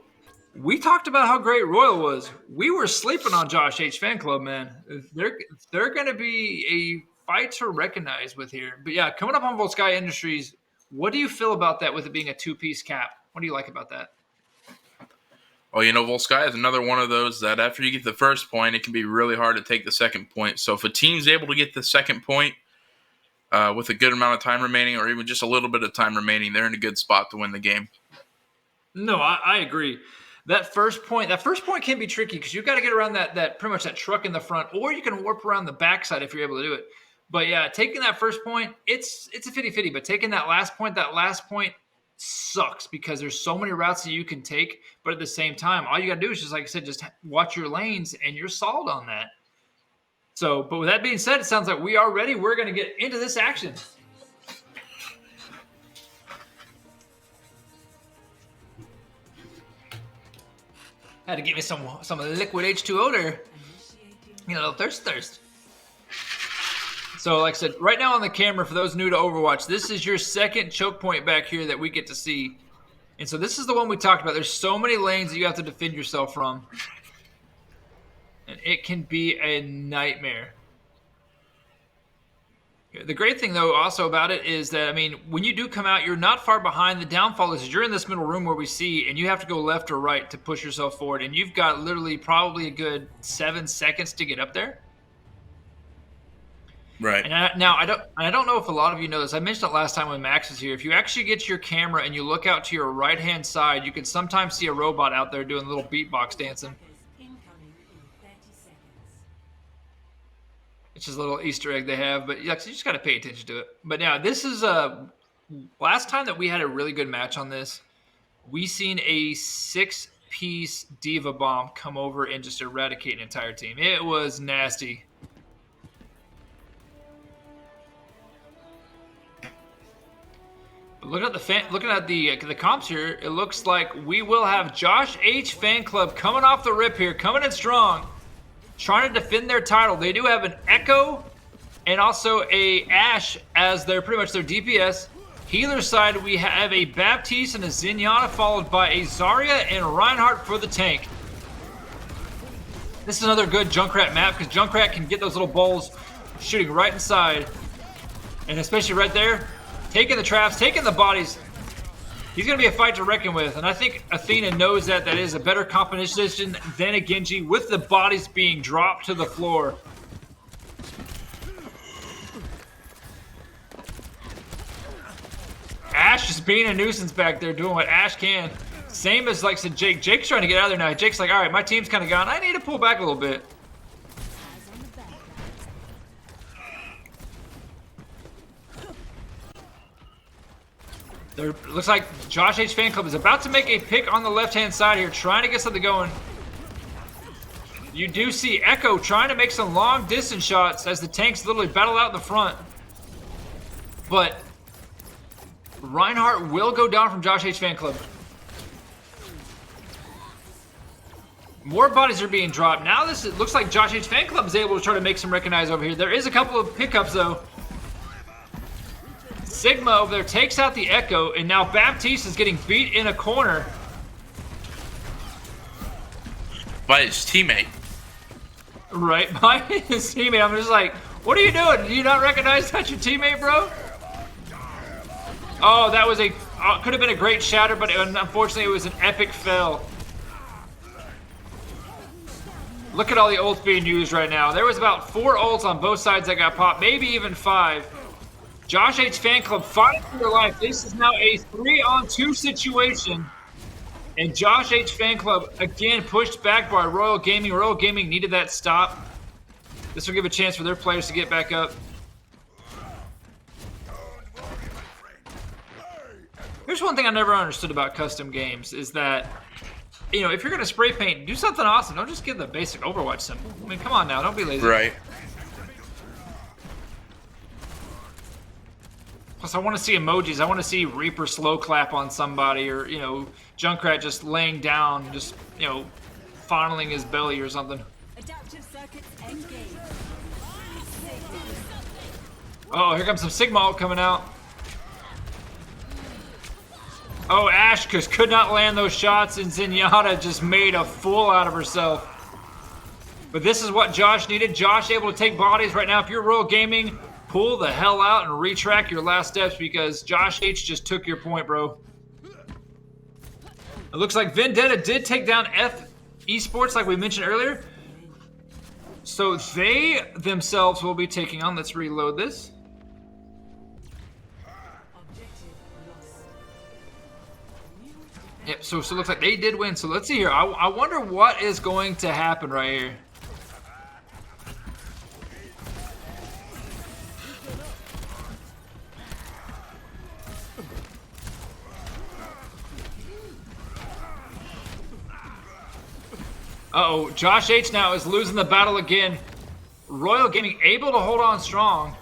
we talked about how great Royal was. We were sleeping on Josh H fan club, man. They're going to be a fight to recognize with here. But yeah, coming up on Volskaya Industries, what do you feel about that with it being a 2-piece cap? What do you like about that? Well, you know, Volskaya is another one of those that after you get the first point, it can be really hard to take the second point. So if a team's able to get the second point with a good amount of time remaining, or even just a little bit of time remaining, they're in a good spot to win the game. No, I agree. That first point can be tricky because you've got to get around that pretty much that truck in the front, or you can warp around the backside if you're able to do it. But yeah, taking that first point, it's a 50-50. But taking that last point sucks because there's so many routes that you can take. But at the same time, all you got to do is just, like I said, just watch your lanes, and you're solid on that. So, but with that being said, it sounds like we are ready. We're going to get into this action. Had to get me some liquid H2O there. You know, thirst. So, like I said, right now on the camera, for those new to Overwatch, this is your second choke point back here that we get to see. And so this is the one we talked about. There's so many lanes that you have to defend yourself from. And it can be a nightmare. The great thing, though, also about it is that, I mean, when you do come out, you're not far behind. The downfall is you're in this middle room where we see, and you have to go left or right to push yourself forward. And you've got literally probably a good 7 seconds to get up there. Right. And I don't know if a lot of you know this. I mentioned it last time when Max was here. If you actually get your camera and you look out to your right-hand side, you can sometimes see a robot out there doing a little beatbox dancing. Incoming in 30 seconds. It's just a little Easter egg they have, but yeah, so you just got to pay attention to it. But now, this is last time that we had a really good match on this, we seen a 6-piece Diva Bomb come over and just eradicate an entire team. It was nasty. But looking at the comps here, it looks like we will have Josh H fan club coming off the rip here, coming in strong, trying to defend their title. They do have an Echo and also a Ashe as pretty much their DPS. Healer side, we have a Baptiste and a Zenyatta, followed by a Zarya and Reinhardt for the tank. This is another good Junkrat map because Junkrat can get those little balls shooting right inside. And especially right there, taking the traps, taking the bodies. He's going to be a fight to reckon with. And I think Athena knows that is a better competition than a Genji with the bodies being dropped to the floor. Ashe just being a nuisance back there, doing what Ashe can. Same as, like I said, Jake. Jake's trying to get out of there now. Jake's like, all right, my team's kind of gone. I need to pull back a little bit. Looks like Josh H fan club is about to make a pick on the left-hand side here, trying to get something going. You do see Echo trying to make some long-distance shots as the tanks literally battle out in the front. But Reinhardt will go down from Josh H fan club. More bodies are being dropped. Now it looks like Josh H fan club is able to try to make some recognize over here. There is a couple of pickups, though. Sigma over there takes out the Echo, and now Baptiste is getting beat in a corner. By his teammate. Right, by his teammate. I'm just like, what are you doing? Do you not recognize that's your teammate, bro? Oh, that was could have been a great shatter, but unfortunately it was an epic fail. Look at all the ults being used right now. There was about 4 ults on both sides that got popped, maybe even 5. Josh H fan club fighting for their life. This is now a 3-on-2 situation. And Josh H fan club again pushed back by Royal Gaming. Royal Gaming needed that stop. This will give a chance for their players to get back up. Here's one thing I never understood about custom games is that, you know, if you're gonna spray paint, do something awesome. Don't just give the basic Overwatch symbol. I mean, come on now, don't be lazy. Right. Plus, I want to see emojis. I want to see Reaper slow clap on somebody, or, you know, Junkrat just laying down, just, you know, fondling his belly or something. Adaptive circuits engaged. Oh, here comes some Sigma ult coming out. Oh, Ashe could not land those shots, and Zenyatta just made a fool out of herself. But this is what Josh needed. Josh able to take bodies right now. If you're Royal Gaming, pull the hell out and retrack your last steps, because Josh H just took your point, bro. It looks like Vendetta did take down F Esports, like we mentioned earlier. So they themselves will be taking on. Let's reload this. Yep, so it looks like they did win. So let's see here. I wonder what is going to happen right here. Uh-oh, Josh H now is losing the battle again. Royal Gaming able to hold on strong.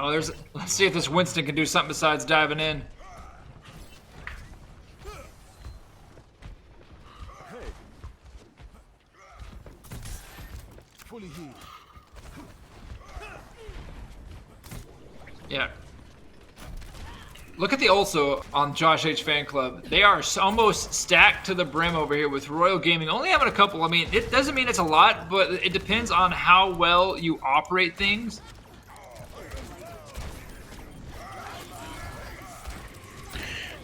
Oh, let's see if this Winston can do something besides diving in. Yeah. Look at the also on Josh H fan club. They are almost stacked to the brim over here with Royal Gaming only having a couple. I mean, it doesn't mean it's a lot, but it depends on how well you operate things.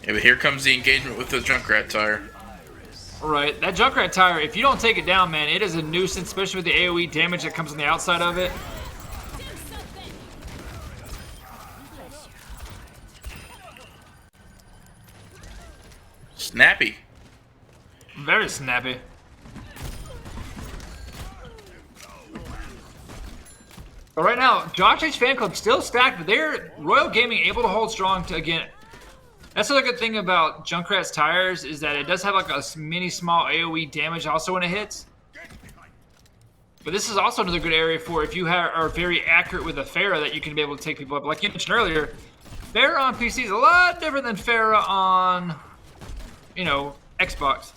Yeah, but here comes the engagement with the Junkrat tire. Right, that Junkrat tire, if you don't take it down, man, it is a nuisance, especially with the AoE damage that comes on the outside of it. Snappy. Very snappy. But right now, Josh H fan club still stacked, but they're Royal Gaming able to hold strong to, again. That's the good thing about Junkrat's tires is that it does have like a mini small AoE damage also when it hits. But this is also another good area for if you are very accurate with a Pharah that you can be able to take people up. Like you mentioned earlier, Pharah on PC is a lot different than Pharah on, you know, Xbox.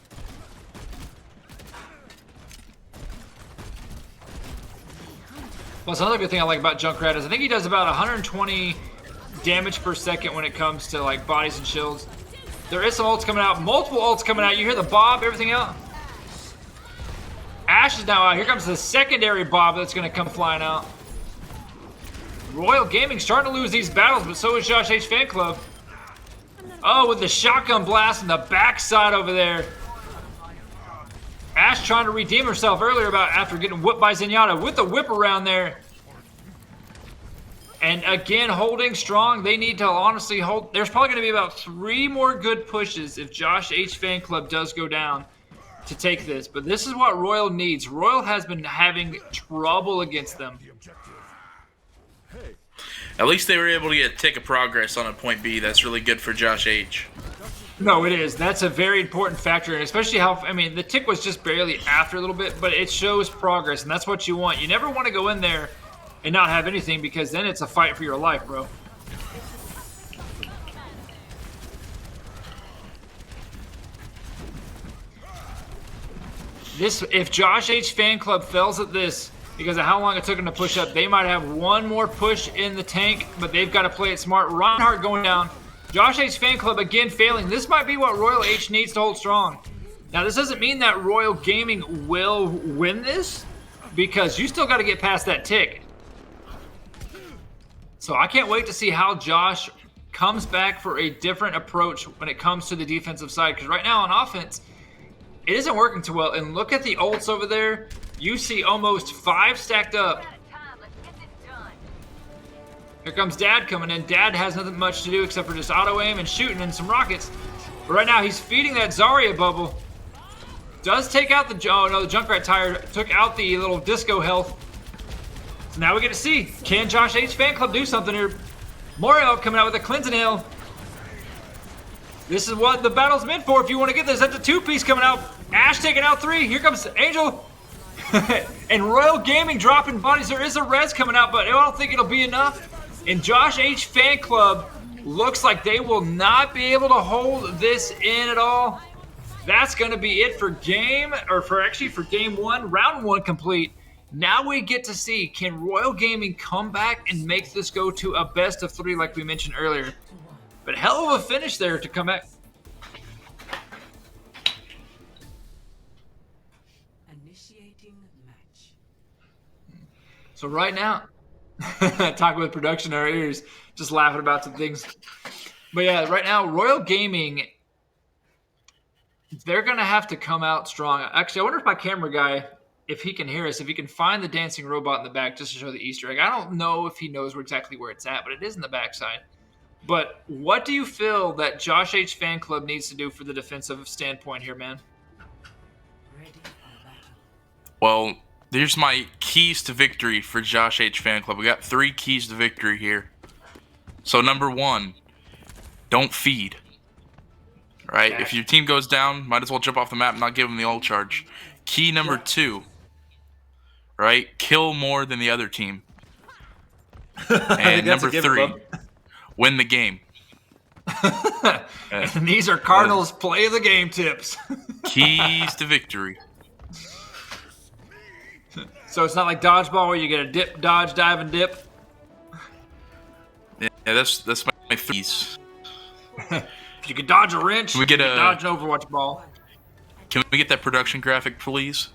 Plus, another good thing I like about Junkrat is I think he does about 120 damage per second when it comes to like bodies and shields. There is some ults coming out, multiple ults coming out. You hear the bob, everything out. Ashe is now out. Here comes the secondary bob that's going to come flying out. Royal Gaming starting to lose these battles, but so is Josh H fan club. Oh, with the shotgun blast in the backside over there. Ashe trying to redeem herself earlier after getting whipped by Zenyatta with the whip around there. And again, holding strong. They need to honestly hold. There's probably going to be about 3 more good pushes if Josh H fan club does go down to take this. But this is what Royal needs. Royal has been having trouble against them. At least they were able to get tick of progress on a point B. That's really good for Josh H. No, it is. That's a very important factor, and especially how, I mean, the tick was just barely after a little bit, but it shows progress, and that's what you want. You never want to go in there and not have anything, because then it's a fight for your life, bro. If Josh H fan club fails at this, because of how long it took them to push up, they might have one more push in the tank, but they've got to play it smart. Reinhardt going down. Josh H fan club again failing. This might be what Royal H needs to hold strong. Now, this doesn't mean that Royal Gaming will win this, because you still got to get past that tick. So I can't wait to see how Josh comes back for a different approach when it comes to the defensive side. Because right now on offense, it isn't working too well. And look at the ults over there. You see almost 5 stacked up. Here comes Dad coming in. Dad has nothing much to do except for just auto aim and shooting and some rockets. But right now he's feeding that Zarya bubble. Does take out the, oh no, the Junkrat tire took out the little disco health. So now we get to see, can Josh H fan club do something here? Mario coming out with a cleansing hail. This is what the battle's meant for. If you want to get this, that's a 2-piece coming out. Ash taking out 3. Here comes Angel. And Royal Gaming dropping bodies. There is a res coming out, but I don't think it'll be enough. And Josh H fan club looks like they will not be able to hold this in at all. That's going to be it for game 1, round 1 complete. Now we get to see, can Royal Gaming come back and make this go to a best of 3 like we mentioned earlier. But hell of a finish there to come back. Initiating match. So right now, talking with production in our ears, just laughing about some things. But yeah, right now, Royal Gaming, they're going to have to come out strong. Actually, I wonder if my camera guy, if he can hear us, if he can find the dancing robot in the back just to show the Easter egg. I don't know if he knows exactly where it's at, but it is in the backside. But what do you feel that Josh H fan club needs to do for the defensive standpoint here, man? Ready for battle. Well, there's my keys to victory for Josh H fan club. We got 3 keys to victory here. So number 1, don't feed. Right? Okay. If your team goes down, might as well jump off the map and not give them the ult charge. Key number 2, right? Kill more than the other team. And number 3, win the game. And these are Cardinals play the game tips. Keys to victory. So it's not like dodgeball where you get a dip, dodge, dive, and dip. Yeah, that's my keys. If you could dodge a wrench, We get you could a- dodge an Overwatch ball. Can we get that production graphic, please?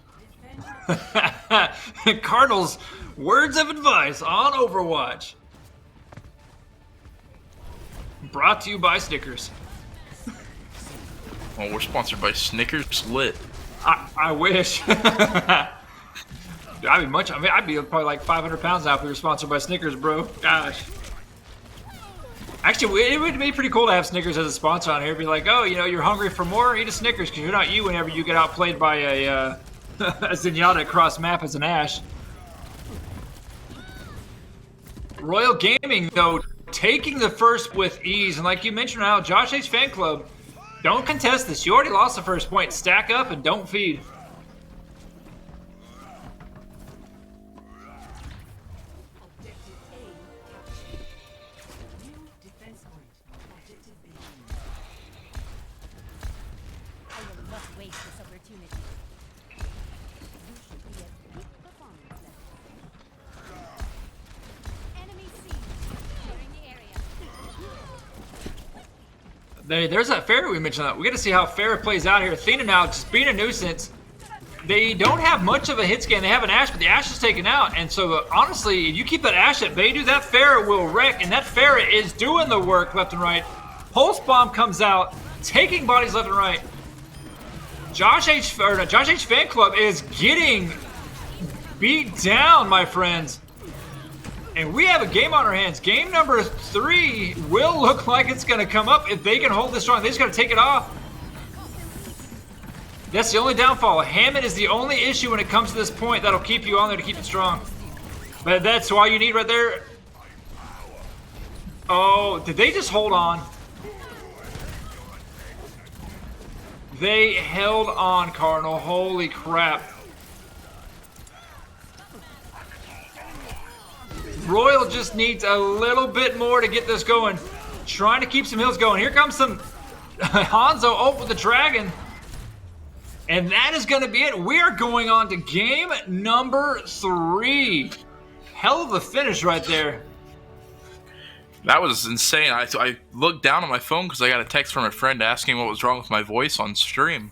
Cardinals, words of advice on Overwatch. Brought to you by Snickers. Well, we're sponsored by Snickers Lit. I wish. Dude, I'd be probably like 500 pounds now if we were sponsored by Snickers, bro. Gosh. Actually, it would be pretty cool to have Snickers as a sponsor on here. Be like, oh, you know, you're hungry for more? Eat a Snickers, because you're not you whenever you get outplayed by a Zenyatta across map as an Ashe. Royal Gaming, though, taking the first with ease. And like you mentioned now, Josh H fan club, don't contest this. You already lost the first point. Stack up and don't feed. Objective A captured. New defense point. Objective B. I will not waste this opportunity. You should be at peak performance level. Enemy seen. Clearing the area. There's that Pharah we mentioned. That we got to see how Pharah plays out here. Athena now just being a nuisance. They don't have much of a hit scan. They have an Ashe, but the Ashe is taken out. And so, honestly, if you keep that Ashe at bay, dude, that Pharah will wreck. And that Pharah is doing the work left and right. Pulse Bomb comes out, taking bodies left and right. Josh H fan club is getting beat down, my friends. And we have a game on our hands. Game number 3 will look like it's going to come up if they can hold this strong. They just got to take it off. That's the only downfall. Hammond is the only issue when it comes to this point that'll keep you on there to keep it strong. But that's all you need right there. Oh, did they just hold on? They held on, Cardinal. Holy crap. Royal just needs a little bit more to get this going. Trying to keep some hills going. Here comes some Hanzo ult with the dragon. And that is going to be it. We are going on to game number 3. Hell of a finish right there. That was insane. I looked down on my phone because I got a text from a friend asking what was wrong with my voice on stream.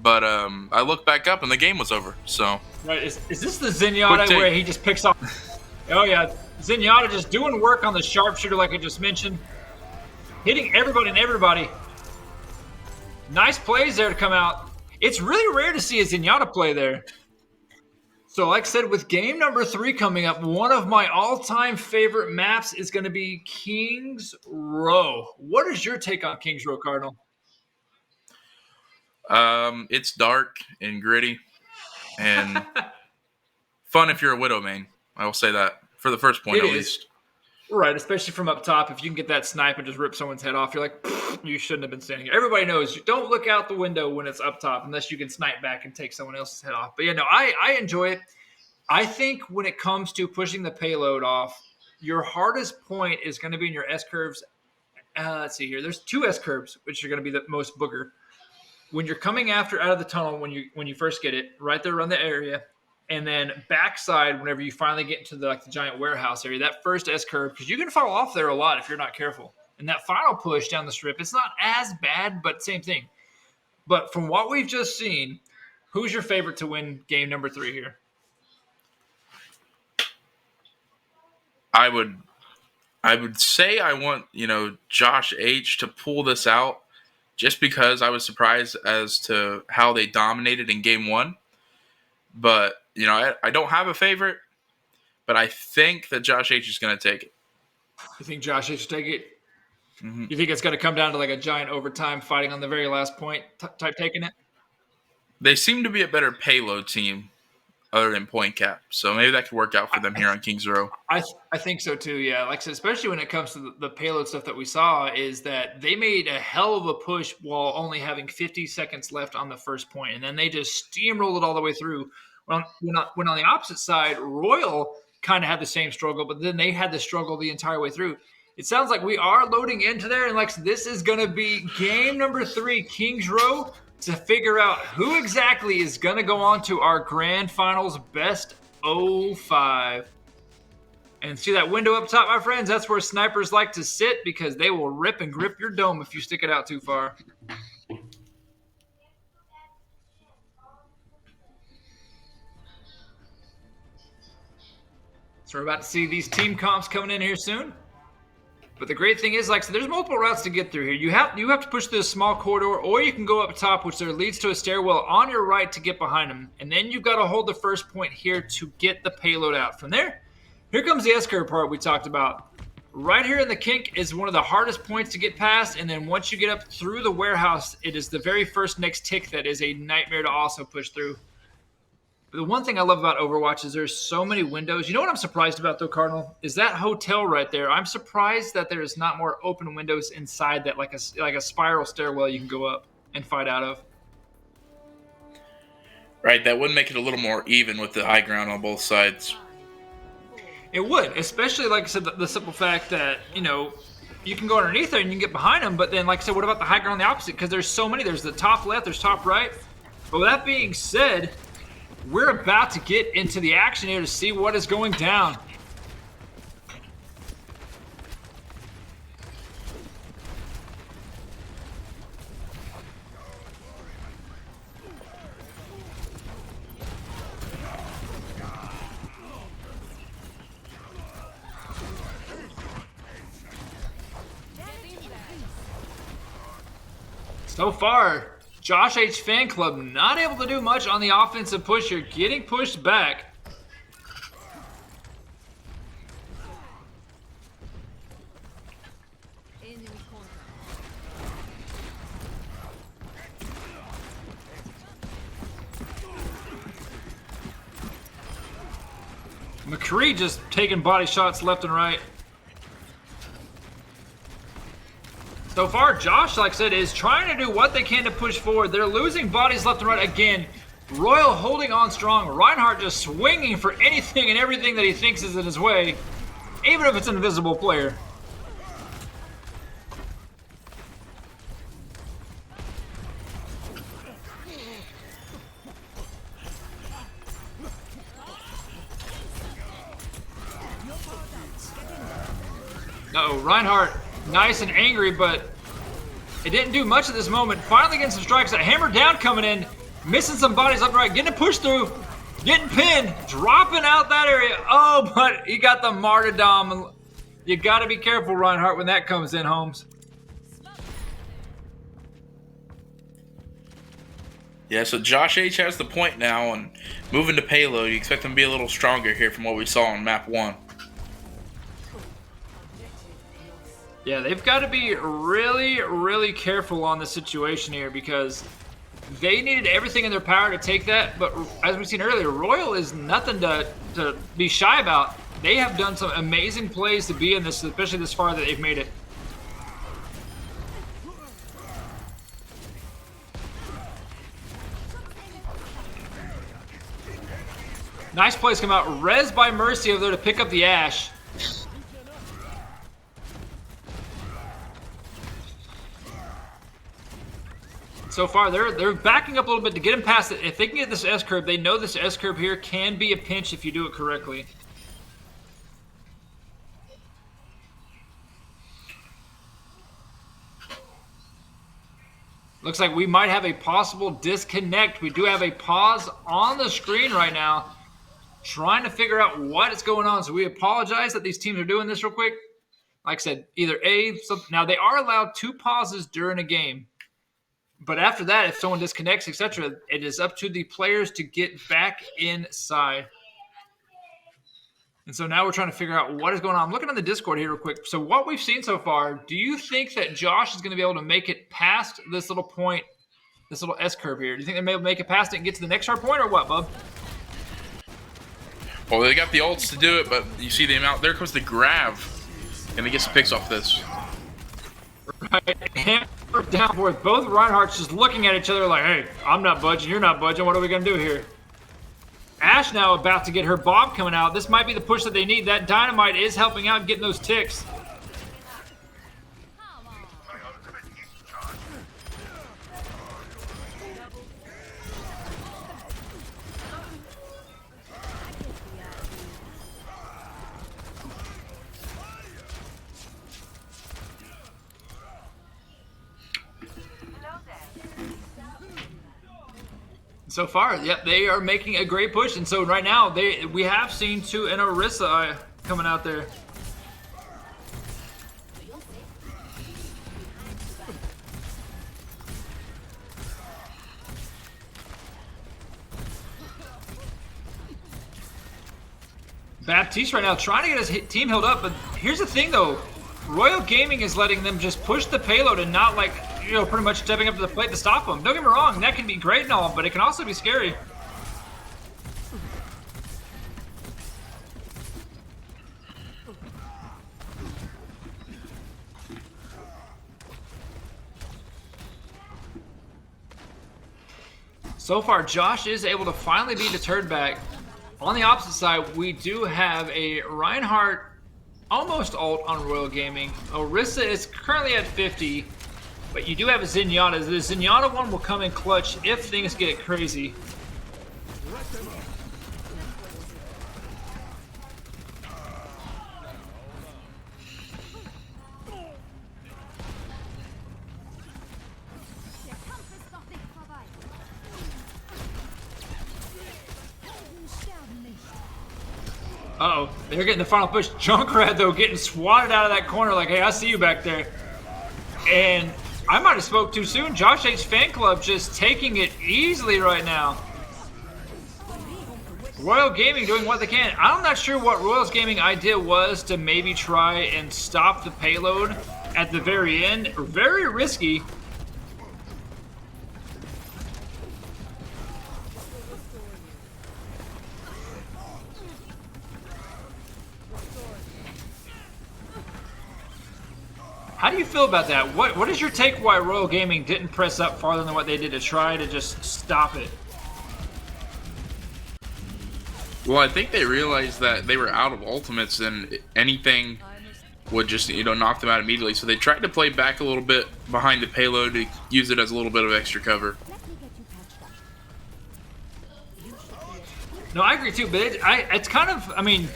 But I looked back up and the game was over. So Right, is this the Zenyatta where he just picks off? Oh yeah, Zenyatta just doing work on the sharpshooter like I just mentioned. Hitting everybody and everybody. Nice plays there to come out. It's really rare to see a Zenyatta play there. So, like I said, with game number 3 coming up, one of my all-time favorite maps is going to be King's Row. What is your take on King's Row, Cardinal? It's dark and gritty and fun if you're a Widow main. I will say that for the first point It at is. least. Right, especially from up top. If you can get that snipe and just rip someone's head off, you're like, you shouldn't have been standing here. Everybody knows you don't look out the window when it's up top unless you can snipe back and take someone else's head off. But yeah, no, I enjoy it. I think when it comes to pushing the payload off, your hardest point is going to be in your S curves. Let's see here. There's 2 S curves, which are going to be the most booger. When you're coming after out of the tunnel, when you first get it, right there around the area, and then backside whenever you finally get into the giant warehouse area, that first S curve, because you can fall off there a lot if you're not careful. And that final push down the strip, it's not as bad, but same thing. But from what we've just seen, who's your favorite to win game number 3 here? I would say I want, Josh H to pull this out just because I was surprised as to how they dominated in game 1. But, I don't have a favorite, but I think that Josh H is going to take it. You think Josh H will take it? Mm-hmm. You think it's going to come down to a giant overtime fighting on the very last point type taking it? They seem to be a better payload team other than point cap. So maybe that could work out for them here on King's Row. I think so too, yeah. Like I said, especially when it comes to the payload stuff that we saw, is that they made a hell of a push while only having 50 seconds left on the first point, and then they just steamrolled it all the way through. When on the opposite side, Royal kind of had the same struggle, but then they had the struggle the entire way through. It sounds like we are loading into there, and this is going to be game number 3, King's Row, to figure out who exactly is going to go on to our grand finals best 05. And see that window up top, my friends? That's where snipers like to sit because they will rip and grip your dome if you stick it out too far. So we're about to see these team comps coming in here soon. But the great thing is, so there's multiple routes to get through here. You have to push through a small corridor, or you can go up top, which there leads to a stairwell on your right to get behind them. And then you've got to hold the first point here to get the payload out. From there, here comes the S-curve part we talked about. Right here in the kink is one of the hardest points to get past, and then once you get up through the warehouse, it is the very first next tick that is a nightmare to also push through. But the one thing I love about Overwatch is there's so many windows. You know what I'm surprised about, though, Cardinal? Is that hotel right there. I'm surprised that there is not more open windows inside that, like a spiral stairwell you can go up and fight out of. Right, that would make it a little more even with the high ground on both sides. It would, especially, like I said, the simple fact that, you can go underneath there and you can get behind them. But then, like I said, what about the high ground on the opposite? Because there's so many. There's the top left, there's top right. But with that being said, we're about to get into the action here to see what is going down. So far, Josh H fan club not able to do much on the offensive push here, getting pushed back. McCree just taking body shots left and right. So far, Josh, like I said, is trying to do what they can to push forward. They're losing bodies left and right again. Royal holding on strong. Reinhardt just swinging for anything and everything that he thinks is in his way, even if it's an invisible player. Uh-oh, Reinhardt nice and angry, but it didn't do much at this moment. Finally getting some strikes. That hammer down coming in, missing some bodies up right, getting a push through, getting pinned, dropping out that area. Oh, but he got the martyrdom. You got to be careful, Reinhardt, when that comes in, Holmes. Yeah, so Josh H has the point now, and moving to payload, you expect them to be a little stronger here from what we saw on map 1. Yeah, they've got to be really, really careful on the situation here because they needed everything in their power to take that. But as we've seen earlier, Royal is nothing to be shy about. They have done some amazing plays to be in this, especially this far that they've made it. Nice plays come out. Res by Mercy over there to pick up the Ashe. So far, they're backing up a little bit to get him past it. If they can get this S-curve, they know this S-curve here can be a pinch if you do it correctly. Looks like we might have a possible disconnect. We do have a pause on the screen right now, trying to figure out what is going on. So we apologize that these teams are doing this real quick. Like I said, either now they are allowed 2 pauses during a game. But after that, if someone disconnects, etc., it is up to the players to get back inside. And so now we're trying to figure out what is going on. I'm looking on the Discord here real quick. So what we've seen so far, do you think that Josh is going to be able to make it past this little point, this little S-curve here? Do you think they may make it past it and get to the next hard point or what, bub? Well, they got the ults to do it, but you see the amount. There comes the grab. And they get some picks off this. Right. And we're down for it. Both Reinhardts just looking at each other like, hey, I'm not budging, you're not budging. What are we going to do here? Ashe now about to get her bomb coming out. This might be the push that they need. That dynamite is helping out getting those ticks. So far, yep, they are making a great push, and so right now we have seen 2 and Orisa coming out there. Baptiste right now trying to get his team held up, but here's the thing though, Royal Gaming is letting them just push the payload and not like, you know, pretty much stepping up to the plate to stop them. Don't get me wrong, that can be great and all, but it can also be scary. So far, Josh is able to finally be deterred back. On the opposite side, we do have a Reinhardt almost ult on Royal Gaming. Orisa is currently at 50, but you do have a Zenyatta. The Zenyatta one will come in clutch if things get crazy. Uh-oh, they're getting the final push. Junkrat, though, getting swatted out of that corner like, hey, I see you back there. And I might have spoke too soon. Josh H fan club just taking it easily right now. Royal Gaming doing what they can. I'm not sure what Royal's Gaming idea was to maybe try and stop the payload at the very end. Very risky. How do you feel about that? What is your take why Royal Gaming didn't press up farther than what they did to try to just stop it? Well, I think they realized that they were out of ultimates and anything would just, you know, knock them out immediately. So they tried to play back a little bit behind the payload to use it as a little bit of extra cover. No, I agree too, but it's kind of, I mean,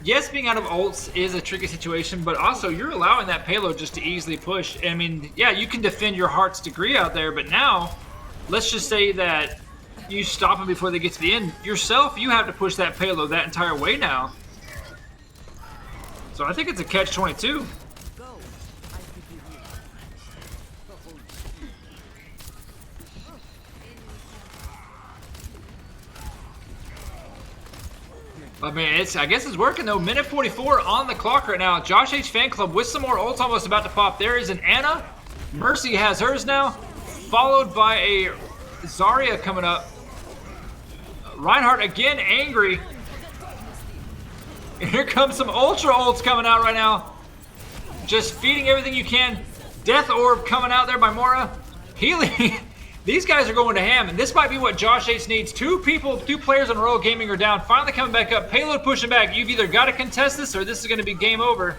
yes, being out of ults is a tricky situation, but also you're allowing that payload just to easily push. I mean, yeah, you can defend your heart's degree out there, but now, let's just say that you stop them before they get to the end. Yourself, you have to push that payload that entire way now. So I think it's a catch-22. I mean, I guess it's working though. Minute 44 on the clock right now. Josh H fan club with some more ults almost about to pop. There is an Anna. Mercy has hers now, followed by a Zarya coming up. Reinhardt again angry. And here comes some ultra ults coming out right now. Just feeding everything you can. Death Orb coming out there by Mora. Healing. These guys are going to ham, and this might be what Josh H needs. Two players on Royal Gaming are down. Finally coming back up. Payload pushing back. You've either got to contest this, or this is going to be game over.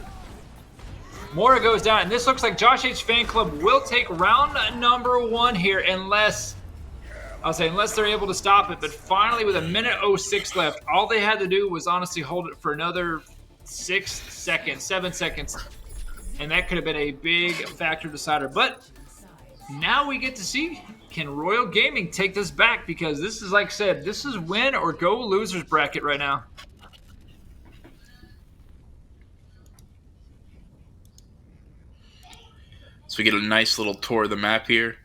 Mora goes down, and this looks like Josh H fan club will take round number 1 here, unless they're able to stop it. But finally, with a minute 06 left, all they had to do was honestly hold it for another 7 seconds, and that could have been a big factor decider. But now we get to see, can Royal Gaming take this back? Because this is, like I said, this is win or go losers bracket right now. So we get a nice little tour of the map here.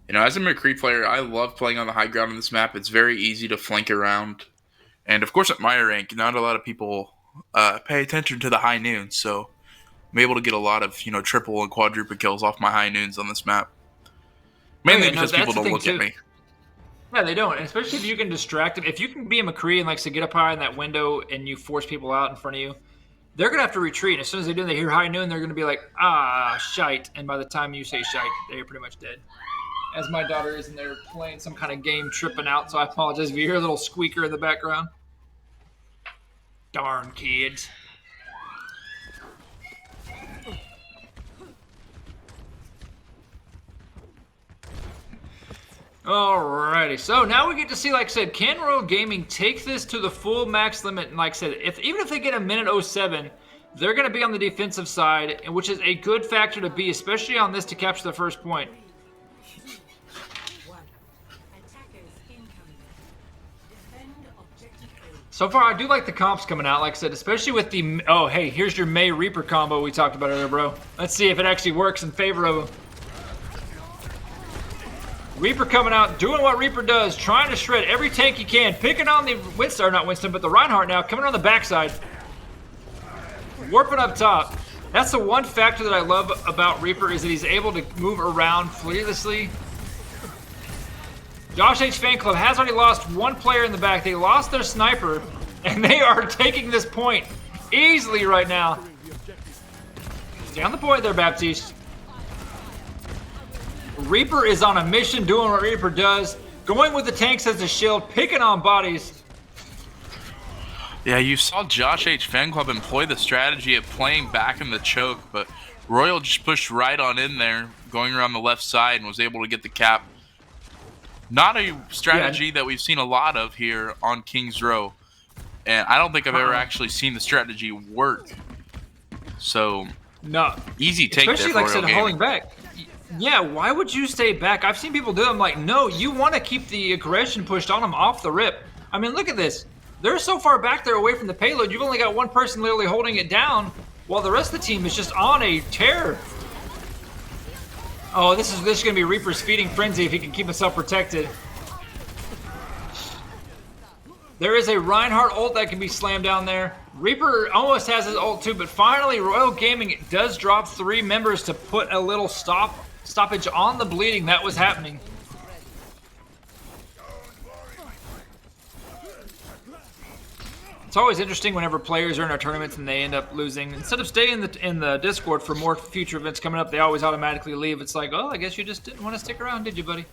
You know, as a McCree player, I love playing on the high ground on this map. It's very easy to flank around. And of course at my rank, not a lot of people pay attention to the high noons. So I'm able to get a lot of, you know, triple and quadruple kills off my high noons on this map. Mainly because people don't look at me. Yeah, they don't. And especially if you can distract them. If you can be a McCree and likes to get up high in that window and you force people out in front of you, they're going to have to retreat. And as soon as they do, they hear high noon, they're going to be like, ah, shite. And by the time you say shite, they're pretty much dead. As my daughter is in there playing some kind of game, tripping out, so I apologize if you hear a little squeaker in the background. Darn kids. Alrighty, so now we get to see, like I said, can Royal Gaming take this to the full max limit? And like I said, even if they get a minute 07, they're going to be on the defensive side, which is a good factor to be, especially on this to capture the first point. So far, I do like the comps coming out, like I said, especially with the... Oh, hey, here's your Mei Reaper combo we talked about earlier, bro. Let's see if it actually works in favor of him. Reaper coming out, doing what Reaper does, trying to shred every tank he can, picking on the Winston, or not Winston, but the Reinhardt now, coming on the backside. Warping up top. That's the one factor that I love about Reaper, is that he's able to move around fearlessly. Josh H fan club has already lost one player in the back. They lost their sniper, and they are taking this point easily right now. Stay on the point there, Baptiste. Reaper is on a mission, doing what Reaper does, going with the tanks as a shield, picking on bodies. Yeah, you saw Josh H fan club employ the strategy of playing back in the choke, but Royal just pushed right on in there, going around the left side, and was able to get the cap. Not a strategy that we've seen a lot of here on King's Row, and I don't think I've ever actually seen the strategy work. So, no, easy take, especially there like for I said, holding back. Yeah, why would you stay back? I've seen people do it. I'm like, no, you want to keep the aggression pushed on them off the rip. I mean, look at this. They're so far back there away from the payload, you've only got one person literally holding it down, while the rest of the team is just on a tear. Oh, this is going to be Reaper's feeding frenzy if he can keep himself protected. There is a Reinhardt ult that can be slammed down there. Reaper almost has his ult too, but finally Royal Gaming does drop 3 members to put a little stoppage on the bleeding that was happening. It's always interesting whenever players are in our tournaments and they end up losing. Instead of staying in the Discord for more future events coming up, they always automatically leave. It's like, oh, I guess you just didn't want to stick around, did you, buddy?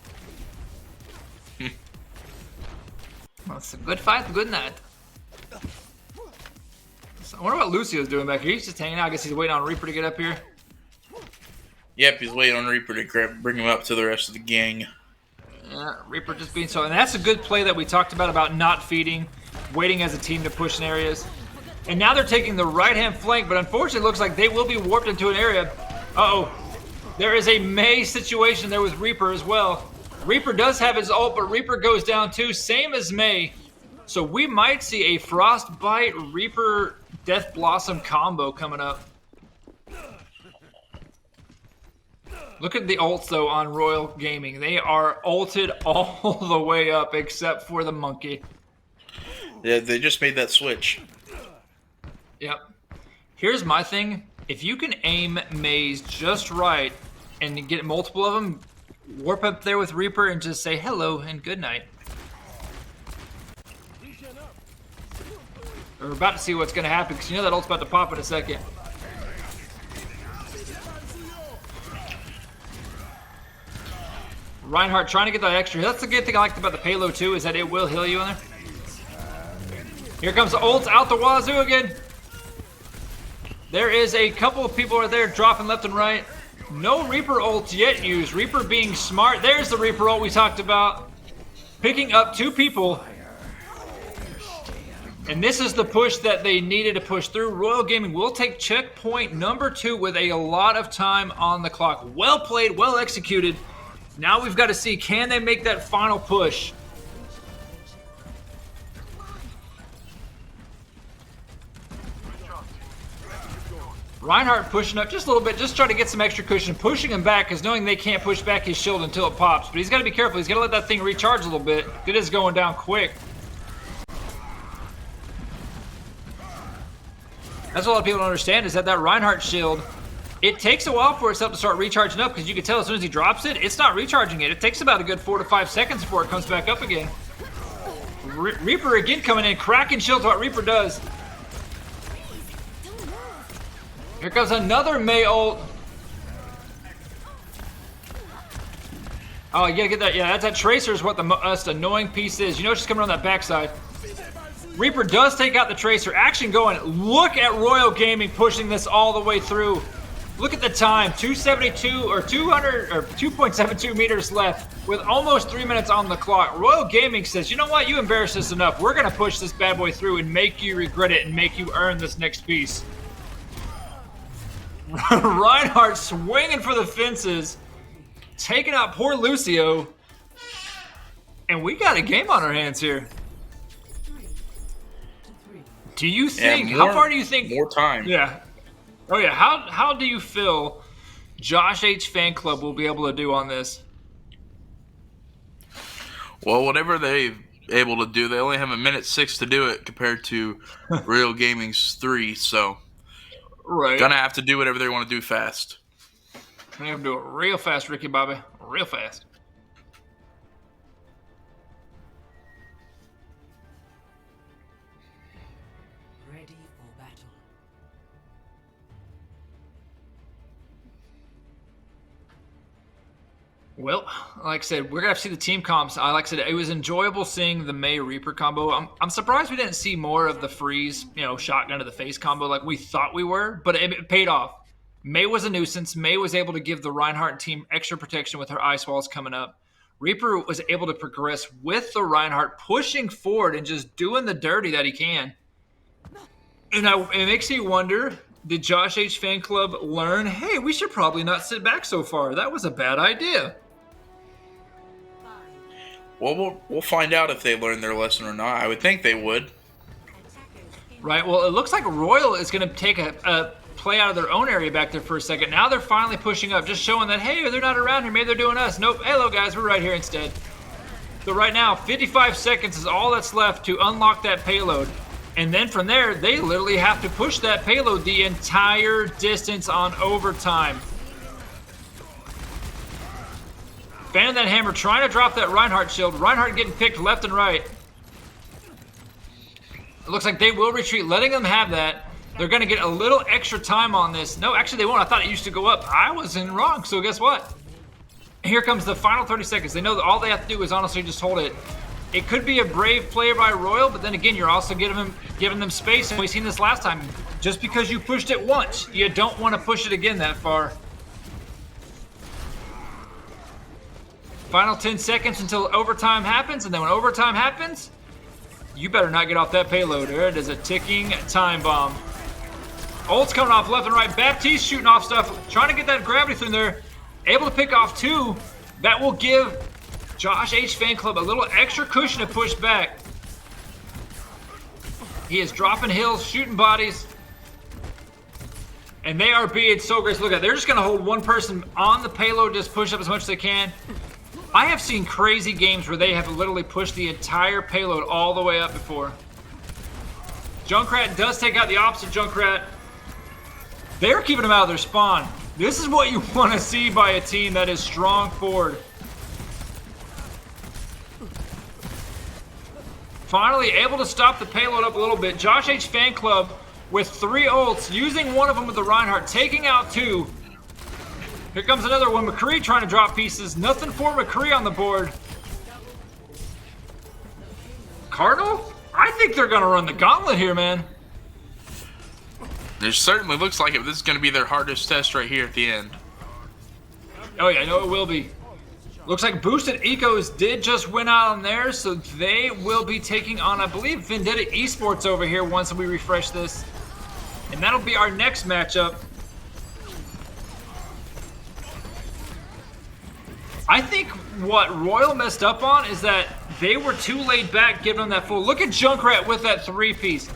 Well, it's a good fight, good night. So I wonder what Lucio's doing back here. He's just hanging out. I guess he's waiting on Reaper to get up here. Yep, he's waiting on Reaper to bring him up to the rest of the gang. Yeah, Reaper just being so... And that's a good play that we talked about not feeding, waiting as a team to push in areas. And now they're taking the right-hand flank, but unfortunately it looks like they will be warped into an area. Uh-oh. There is a Mei situation there with Reaper as well. Reaper does have his ult, but Reaper goes down too, same as Mei. So we might see a Frostbite Reaper Death Blossom combo coming up. Look at the ults though on Royal Gaming. They are ulted all the way up except for the monkey. Yeah, they just made that switch. Yep. Here's my thing. If you can aim Maze just right and get multiple of them, warp up there with Reaper and just say hello and good night. We're about to see what's going to happen because you know that ult's about to pop in a second. Reinhardt trying to get that extra. That's the good thing I liked about the payload too, is that it will heal you in there. Here comes the ults out the wazoo again. There is a couple of people right there dropping left and right. No Reaper ults yet used. Reaper being smart. There's the Reaper ult we talked about. Picking up 2 people. And this is the push that they needed to push through. Royal Gaming will take checkpoint number 2 with a lot of time on the clock. Well played, well executed. Now we've got to see, can they make that final push? Reinhardt pushing up just a little bit, just trying to get some extra cushion, pushing him back, because knowing they can't push back his shield until it pops. But he's got to be careful. He's got to let that thing recharge a little bit. It is going down quick. That's what a lot of people don't understand, is that Reinhardt shield, it takes a while for itself to start recharging up, because you can tell as soon as he drops it, it's not recharging it. It takes about a good 4 to 5 seconds before it comes back up again. Reaper again coming in, cracking shields, what Reaper does. Here comes another Mei ult. Oh, you gotta get that. Yeah, that Tracer is what the most annoying piece is. You know she's coming on that backside. Reaper does take out the Tracer. Action going. Look at Royal Gaming pushing this all the way through. Look at the time. 272 or 200 or 2.72 meters left with almost 3 minutes on the clock. Royal Gaming says, you know what? You embarrassed us enough. We're gonna push this bad boy through and make you regret it and make you earn this next piece. Reinhardt swinging for the fences, taking out poor Lucio, and we got a game on our hands here. Do you think? Yeah, how far do you think? More time. Yeah. Oh yeah. How do you feel Josh H fan club will be able to do on this? Well, whatever they're able to do, they only have 1:06 to do it compared to Real Gaming's 3. So. Right. Gonna have to do whatever they want to do fast. Gonna have to do it real fast, Ricky Bobby. Real fast. Ready for battle. Well, like I said, we're gonna have to see the team comps. Like I said, it was enjoyable seeing the Mei Reaper combo. I'm surprised we didn't see more of the freeze, shotgun to the face combo like we thought we were, but it paid off. Mei was a nuisance. Mei was able to give the Reinhardt team extra protection with her ice walls coming up. Reaper was able to progress with the Reinhardt, pushing forward and just doing the dirty that he can. And it makes you wonder, did Josh H fan club learn, hey, we should probably not sit back so far. That was a bad idea. Well, we'll find out if they learned their lesson or not. I would think they would. Right, well, it looks like Royal is going to take a play out of their own area back there for a second. Now they're finally pushing up, just showing that, hey, they're not around here. Maybe they're doing us. Nope. Hello, guys. We're right here instead. So right now, 55 seconds is all that's left to unlock that payload. And then from there, they literally have to push that payload the entire distance on overtime. Fanning that hammer, trying to drop that Reinhardt shield. Reinhardt getting picked left and right. It looks like they will retreat, letting them have that. They're going to get a little extra time on this. No, actually they won't. I thought it used to go up. I was wrong, so guess what? Here comes the final 30 seconds. They know that all they have to do is honestly just hold it. It could be a brave player by Royal, but then again, you're also giving them space, and we've seen this last time. Just because you pushed it once, you don't want to push it again that far. Final 10 seconds until overtime happens, and then when overtime happens, you better not get off that payload. There it is, a ticking time bomb. Ult's coming off left and right. Baptiste shooting off stuff, trying to get that gravity through there. Able to pick off 2. That will give Josh H fan club a little extra cushion to push back. He is dropping hills, shooting bodies. And they are being so great. Look at, they're just going to hold one person on the payload, just push up as much as they can. I have seen crazy games where they have literally pushed the entire payload all the way up before. Junkrat does take out the opposite Junkrat. They're keeping him out of their spawn. This is what you want to see by a team that is strong forward. Finally able to stop the payload up a little bit. Josh H fan club with 3 ults, using one of them with the Reinhardt, taking out 2. Here comes another one. McCree trying to drop pieces. Nothing for McCree on the board. Cardinal? I think they're going to run the gauntlet here, man. It certainly looks like it. This is going to be their hardest test right here at the end. Oh yeah, I know it will be. Looks like Boosted Ecos did just win out on there, so they will be taking on, I believe, Vendetta Esports over here once we refresh this. And that'll be our next matchup. I think what Royal messed up on is that they were too laid back giving them that full. Look at Junkrat with that 3-piece.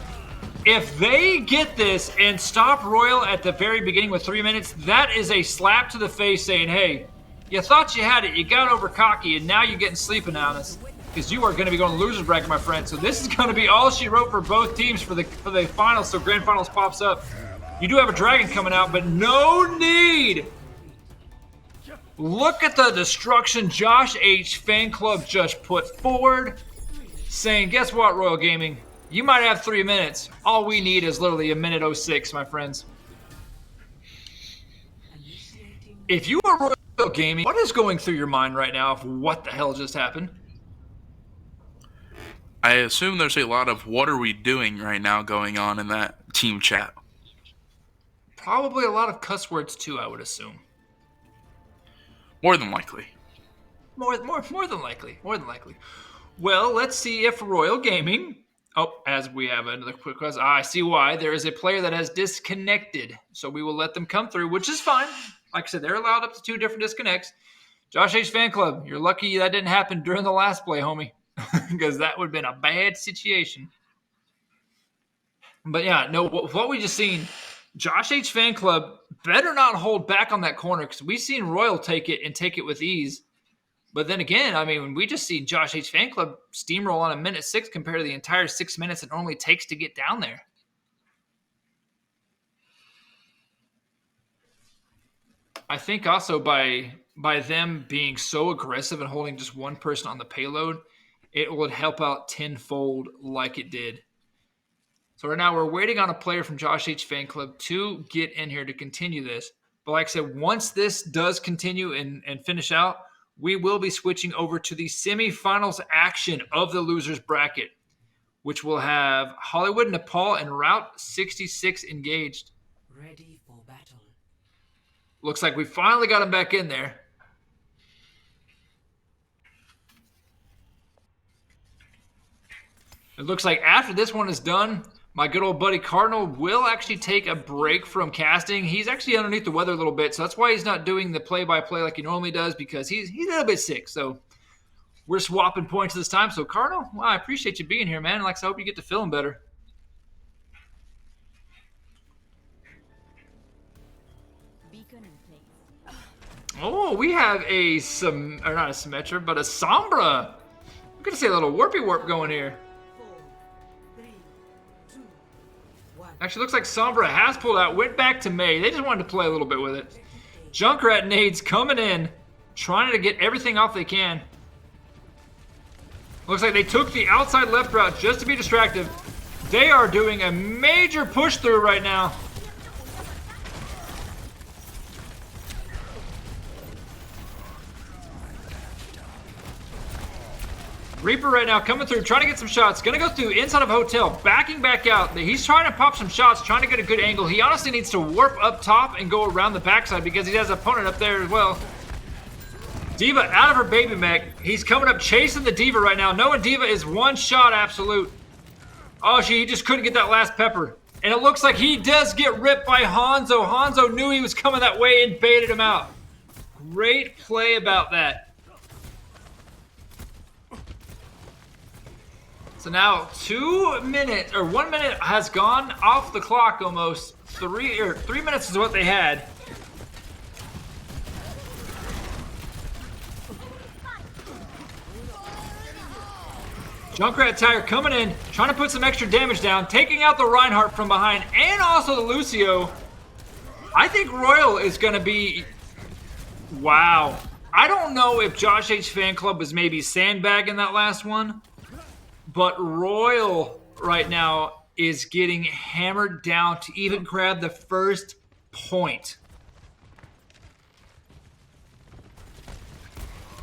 If they get this and stop Royal at the very beginning with 3 minutes, that is a slap to the face saying, hey, you thought you had it, you got over cocky, and now you're getting sleeping on us. Because you are going to be going to losers bracket, my friend. So this is going to be all she wrote for both teams for the finals, so grand finals pops up. You do have a dragon coming out, but no need. Look at the destruction Josh H fan club just put forward, saying, guess what, Royal Gaming? You might have 3 minutes. All we need is literally 1:06, my friends. If you are Royal Gaming, what is going through your mind right now of what the hell just happened? I assume there's a lot of what are we doing right now going on in that team chat. Probably a lot of cuss words too, I would assume. More than likely. More than likely. More than likely. Well, let's see if Royal Gaming... Oh, as we have another quick question. I see why. There is a player that has disconnected. So we will let them come through, which is fine. Like I said, they're allowed up to 2 different disconnects. Josh H fan club, you're lucky that didn't happen during the last play, homie. Because that would have been a bad situation. But yeah, no, what we just seen, Josh H fan club better not hold back on that corner, because we've seen Royal take it and take it with ease. But then again, I mean, when we just see Josh H fan club steamroll on 1:06 compared to the entire 6 minutes it normally takes to get down there. I think also by them being so aggressive and holding just one person on the payload, it would help out tenfold like it did. So right now we're waiting on a player from Josh H fan club to get in here to continue this. But like I said, once this does continue and finish out, we will be switching over to the semifinals action of the losers bracket, which will have Hollywood, Nepal, and Route 66 engaged. Ready for battle. Looks like we finally got him back in there. It looks like after this one is done, my good old buddy Cardinal will actually take a break from casting. He's actually underneath the weather a little bit, so that's why he's not doing the play-by-play like he normally does, because he's a little bit sick. So we're swapping points this time. So Cardinal, well, I appreciate you being here, man. Like I hope you get to feeling better. Beacon in place. Oh, we have not a Symmetra, but a Sombra. I'm gonna say a little warpy warp going here. 4, 3, 2, 1. Actually, looks like Sombra has pulled out, went back to May. They just wanted to play a little bit with it. Junkrat nades coming in, trying to get everything off they can. Looks like they took the outside left route just to be distracted. They are doing a major push through right now. Reaper right now coming through, trying to get some shots. Gonna go through inside of hotel, backing back out. He's trying to pop some shots, trying to get a good angle. He honestly needs to warp up top and go around the backside because he has an opponent up there as well. D.Va out of her baby mech. He's coming up chasing the D.Va right now. Knowing D.Va is one shot absolute. Oh, he just couldn't get that last pepper. And it looks like he does get ripped by Hanzo. Hanzo knew he was coming that way and baited him out. Great play about that. So now 2 minutes, or 1 minute has gone off the clock almost. 3 minutes is what they had. Junkrat Tire coming in, trying to put some extra damage down, taking out the Reinhardt from behind, and also the Lucio. I think Royal is going to be... Wow. I don't know if Josh H Fan Club was maybe sandbagging that last one, but Royal right now is getting hammered down to even grab the first point.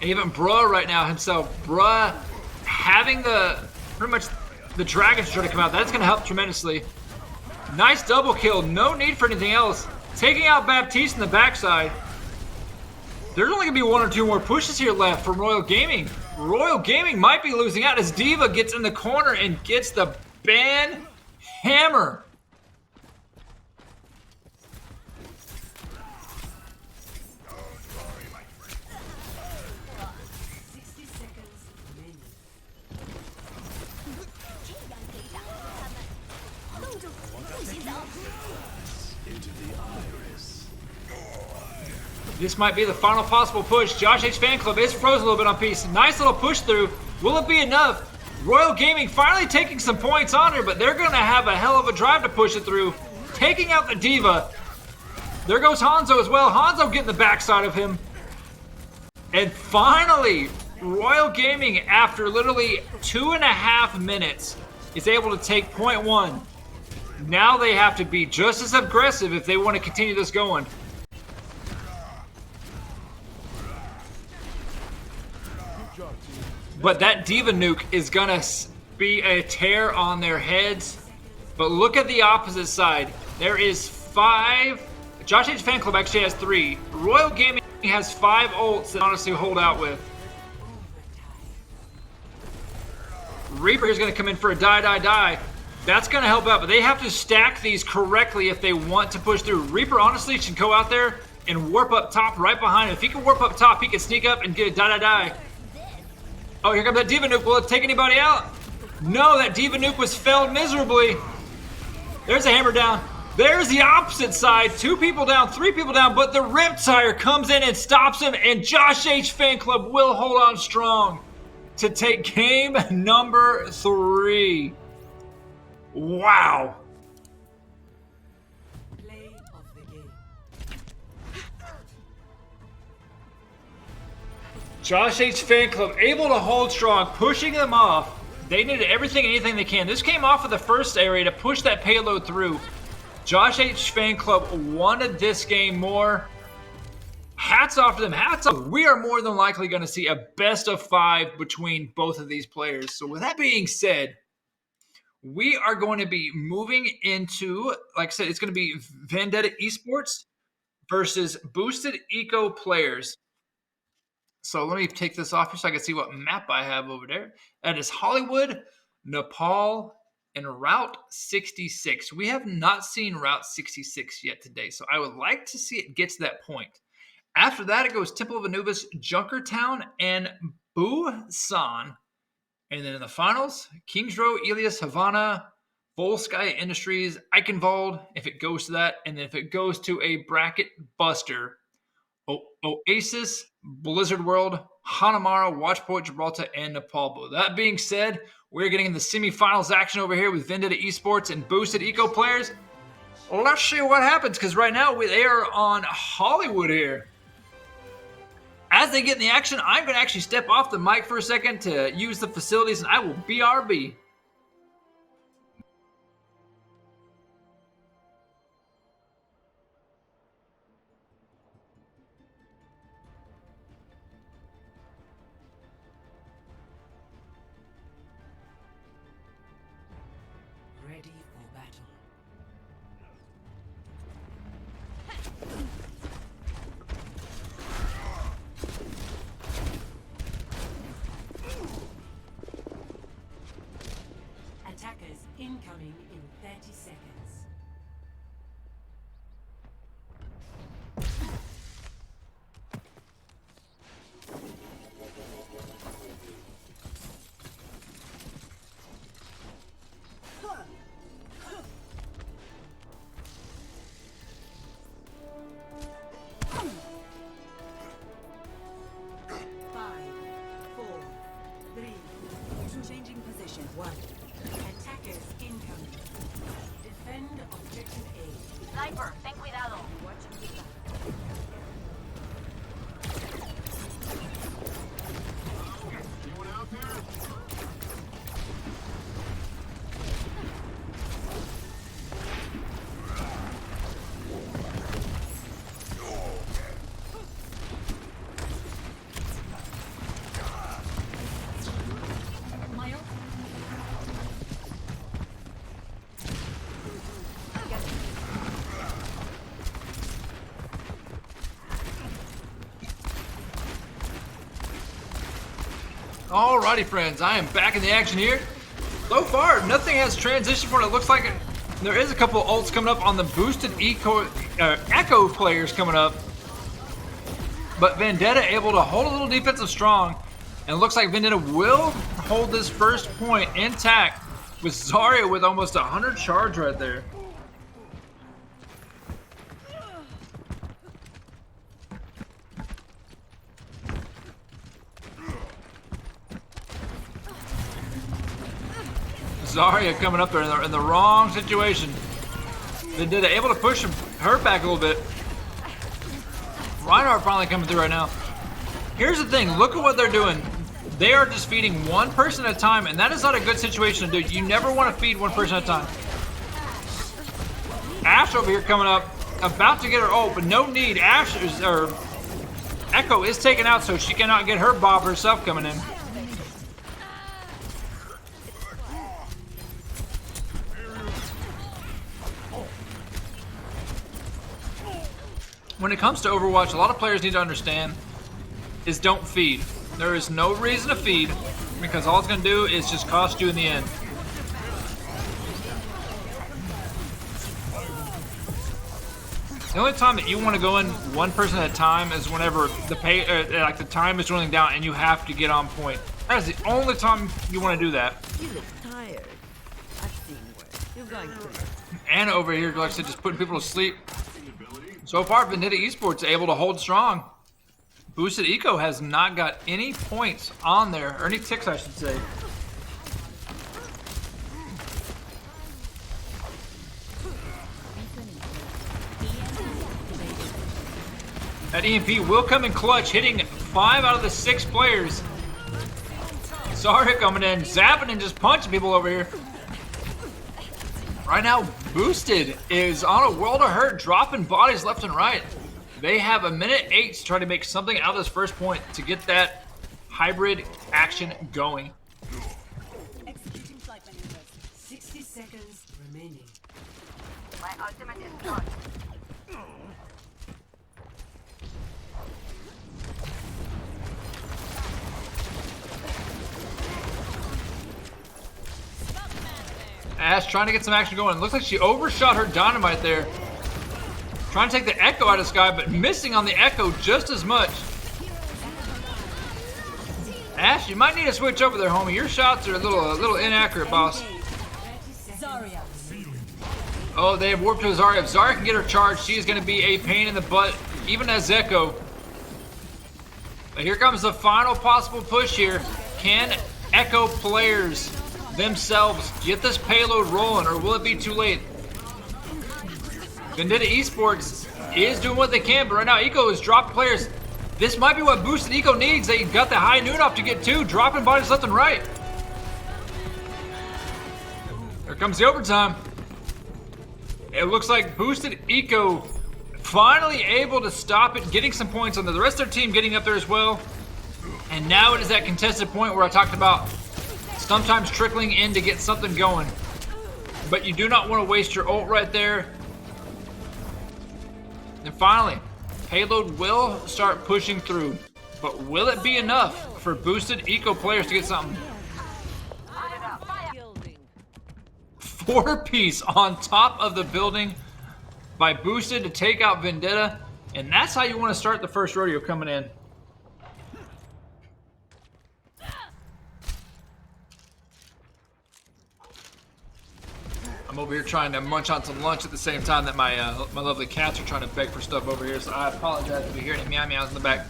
Even Bruh right now himself, Bruh having pretty much the Dragons trying to come out. That's going to help tremendously. Nice double kill. No need for anything else. Taking out Baptiste in the backside. There's only going to be one or two more pushes here left from Royal Gaming. Royal Gaming might be losing out as D.Va gets in the corner and gets the ban hammer. This might be the final possible push. Josh H Fan Club is frozen a little bit on piece. Nice little push through. Will it be enough? Royal Gaming finally taking some points on her, but they're going to have a hell of a drive to push it through. Taking out the D.Va. There goes Hanzo as well. Hanzo getting the backside of him. And finally, Royal Gaming, after literally 2.5 minutes, is able to take point one. Now they have to be just as aggressive if they want to continue this going. But that D.Va nuke is going to be a tear on their heads. But look at the opposite side. There is 5. Josh H Fan Club actually has 3. Royal Gaming has 5 ults that honestly hold out with. Reaper is going to come in for a die. That's going to help out, but they have to stack these correctly if they want to push through. Reaper honestly should go out there and warp up top right behind him. If he can warp up top, he can sneak up and get a die. Oh, here comes that D.Va nuke. Will it take anybody out? No, that D.Va nuke was failed miserably. There's a hammer down. There's the opposite side. 2 people down, 3 people down, but the Riptire comes in and stops him, and Josh H Fan Club will hold on strong to take game number 3. Wow. Play of the game. Josh H Fan Club able to hold strong, pushing them off. They needed everything and anything they can. This came off of the first area to push that payload through. Josh H Fan Club wanted this game more. Hats off to them. Hats off. We are more than likely going to see a best of 5 between both of these players. So with that being said, we are going to be moving into, like I said, it's going to be Vendetta Esports versus Boosted Eco players. So let me take this off here so I can see what map I have over there. That is Hollywood, Nepal, and Route 66. We have not seen Route 66 yet today, so I would like to see it get to that point. After that, it goes Temple of Anubis, Junkertown, and Busan. And then in the finals, Kings Row, Elias, Havana, Volskaya Industries, Eichenwald, if it goes to that. And then if it goes to a bracket buster, Oasis, Blizzard World, Hanamara, Watchpoint, Gibraltar, and Nepal. That being said, we're getting in the semifinals action over here with Vendetta Esports and Boosted Eco players. Let's see what happens, because right now they are on Hollywood here. As they get in the action, I'm going to actually step off the mic for a second to use the facilities, and I will BRB. Ready for battle. Attackers incoming in 30 seconds. 5, 4, 3, 2, changing position. Sniper, ten cuidado. Alrighty, friends, I am back in the action here. So far, nothing has transitioned for it. It looks like there is a couple of ults coming up on the boosted Echo players coming up. But Vendetta able to hold a little defensive strong. And it looks like Vendetta will hold this first point intact with Zarya with almost 100 charge right there. Zarya coming up there in the wrong situation. Vendetta able to push her back a little bit. Reinhardt finally coming through right now. Here's the thing, look at what they're doing. They are just feeding one person at a time, and that is not a good situation to do. You never want to feed one person at a time. Ashe over here coming up, about to get her ult, but no need. Echo is taken out, so she cannot get her bob herself coming in. When it comes to Overwatch, a lot of players need to understand is don't feed. There is no reason to feed because all it's going to do is just cost you in the end. The only time that you want to go in one person at a time is whenever the time is running down and you have to get on point. That is the only time you want to do that. You look tired. I've seen worse. You're going to. Anna over here, like I said, just putting people to sleep. So far, Vendetta Esports able to hold strong. Boosted Eco has not got any points on there, or any ticks, I should say. That EMP will come in clutch, hitting 5 out of the 6 players. Zarya coming in, zapping and just punching people over here. Right now, Boosted is on a world of hurt, dropping bodies left and right. They have 1:08 to try to make something out of this first point to get that hybrid action going. Executing flight maneuvers. 60 seconds remaining. My ultimate is on. Ashe trying to get some action going. Looks like she overshot her dynamite there. Trying to take the Echo out of the sky, but missing on the Echo just as much. Ashe, you might need to switch over there, homie. Your shots are a little inaccurate, boss. Zarya. Oh, they have warped to Zarya. If Zarya can get her charged, she is going to be a pain in the butt, even as Echo. But here comes the final possible push here. Can Echo players themselves get this payload rolling, or will it be too late? Vendetta Esports is doing what they can, but right now Eco is dropping players. This might be what Boosted Eco needs. They got the high noon off to get to, dropping bodies left and right. There comes the overtime. It looks like Boosted Eco finally able to stop it, getting some points on there. The rest of their team getting up there as well. And now it is that contested point where I talked about sometimes trickling in to get something going. But you do not want to waste your ult right there. And finally, payload will start pushing through. But will it be enough for Boosted Eco players to get something? 4-piece on top of the building by Boosted to take out Vendetta. And that's how you want to start the first rodeo coming in. I'm over here trying to munch on some lunch at the same time that my lovely cats are trying to beg for stuff over here, so I apologize if you hear any meow meows in the back.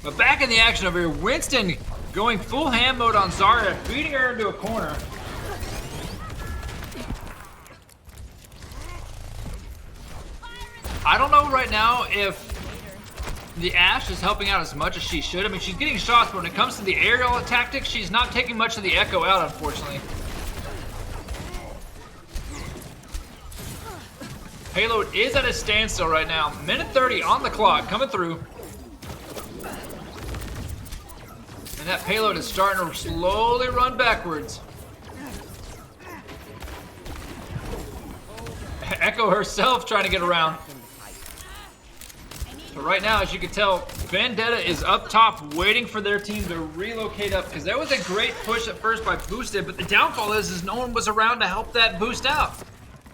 But back in the action over here, Winston going full ham mode on Zarya, feeding her into a corner. I don't know right now if the Ashe is helping out as much as she should. I mean, she's getting shots, but when it comes to the aerial tactics, she's not taking much of the Echo out, unfortunately. Payload is at a standstill right now. Minute 30 on the clock, coming through. And that payload is starting to slowly run backwards. Echo herself trying to get around. But right now, as you can tell, Vendetta is up top waiting for their team to relocate up, because there was a great push at first by Boosted, but the downfall is no one was around to help that boost out.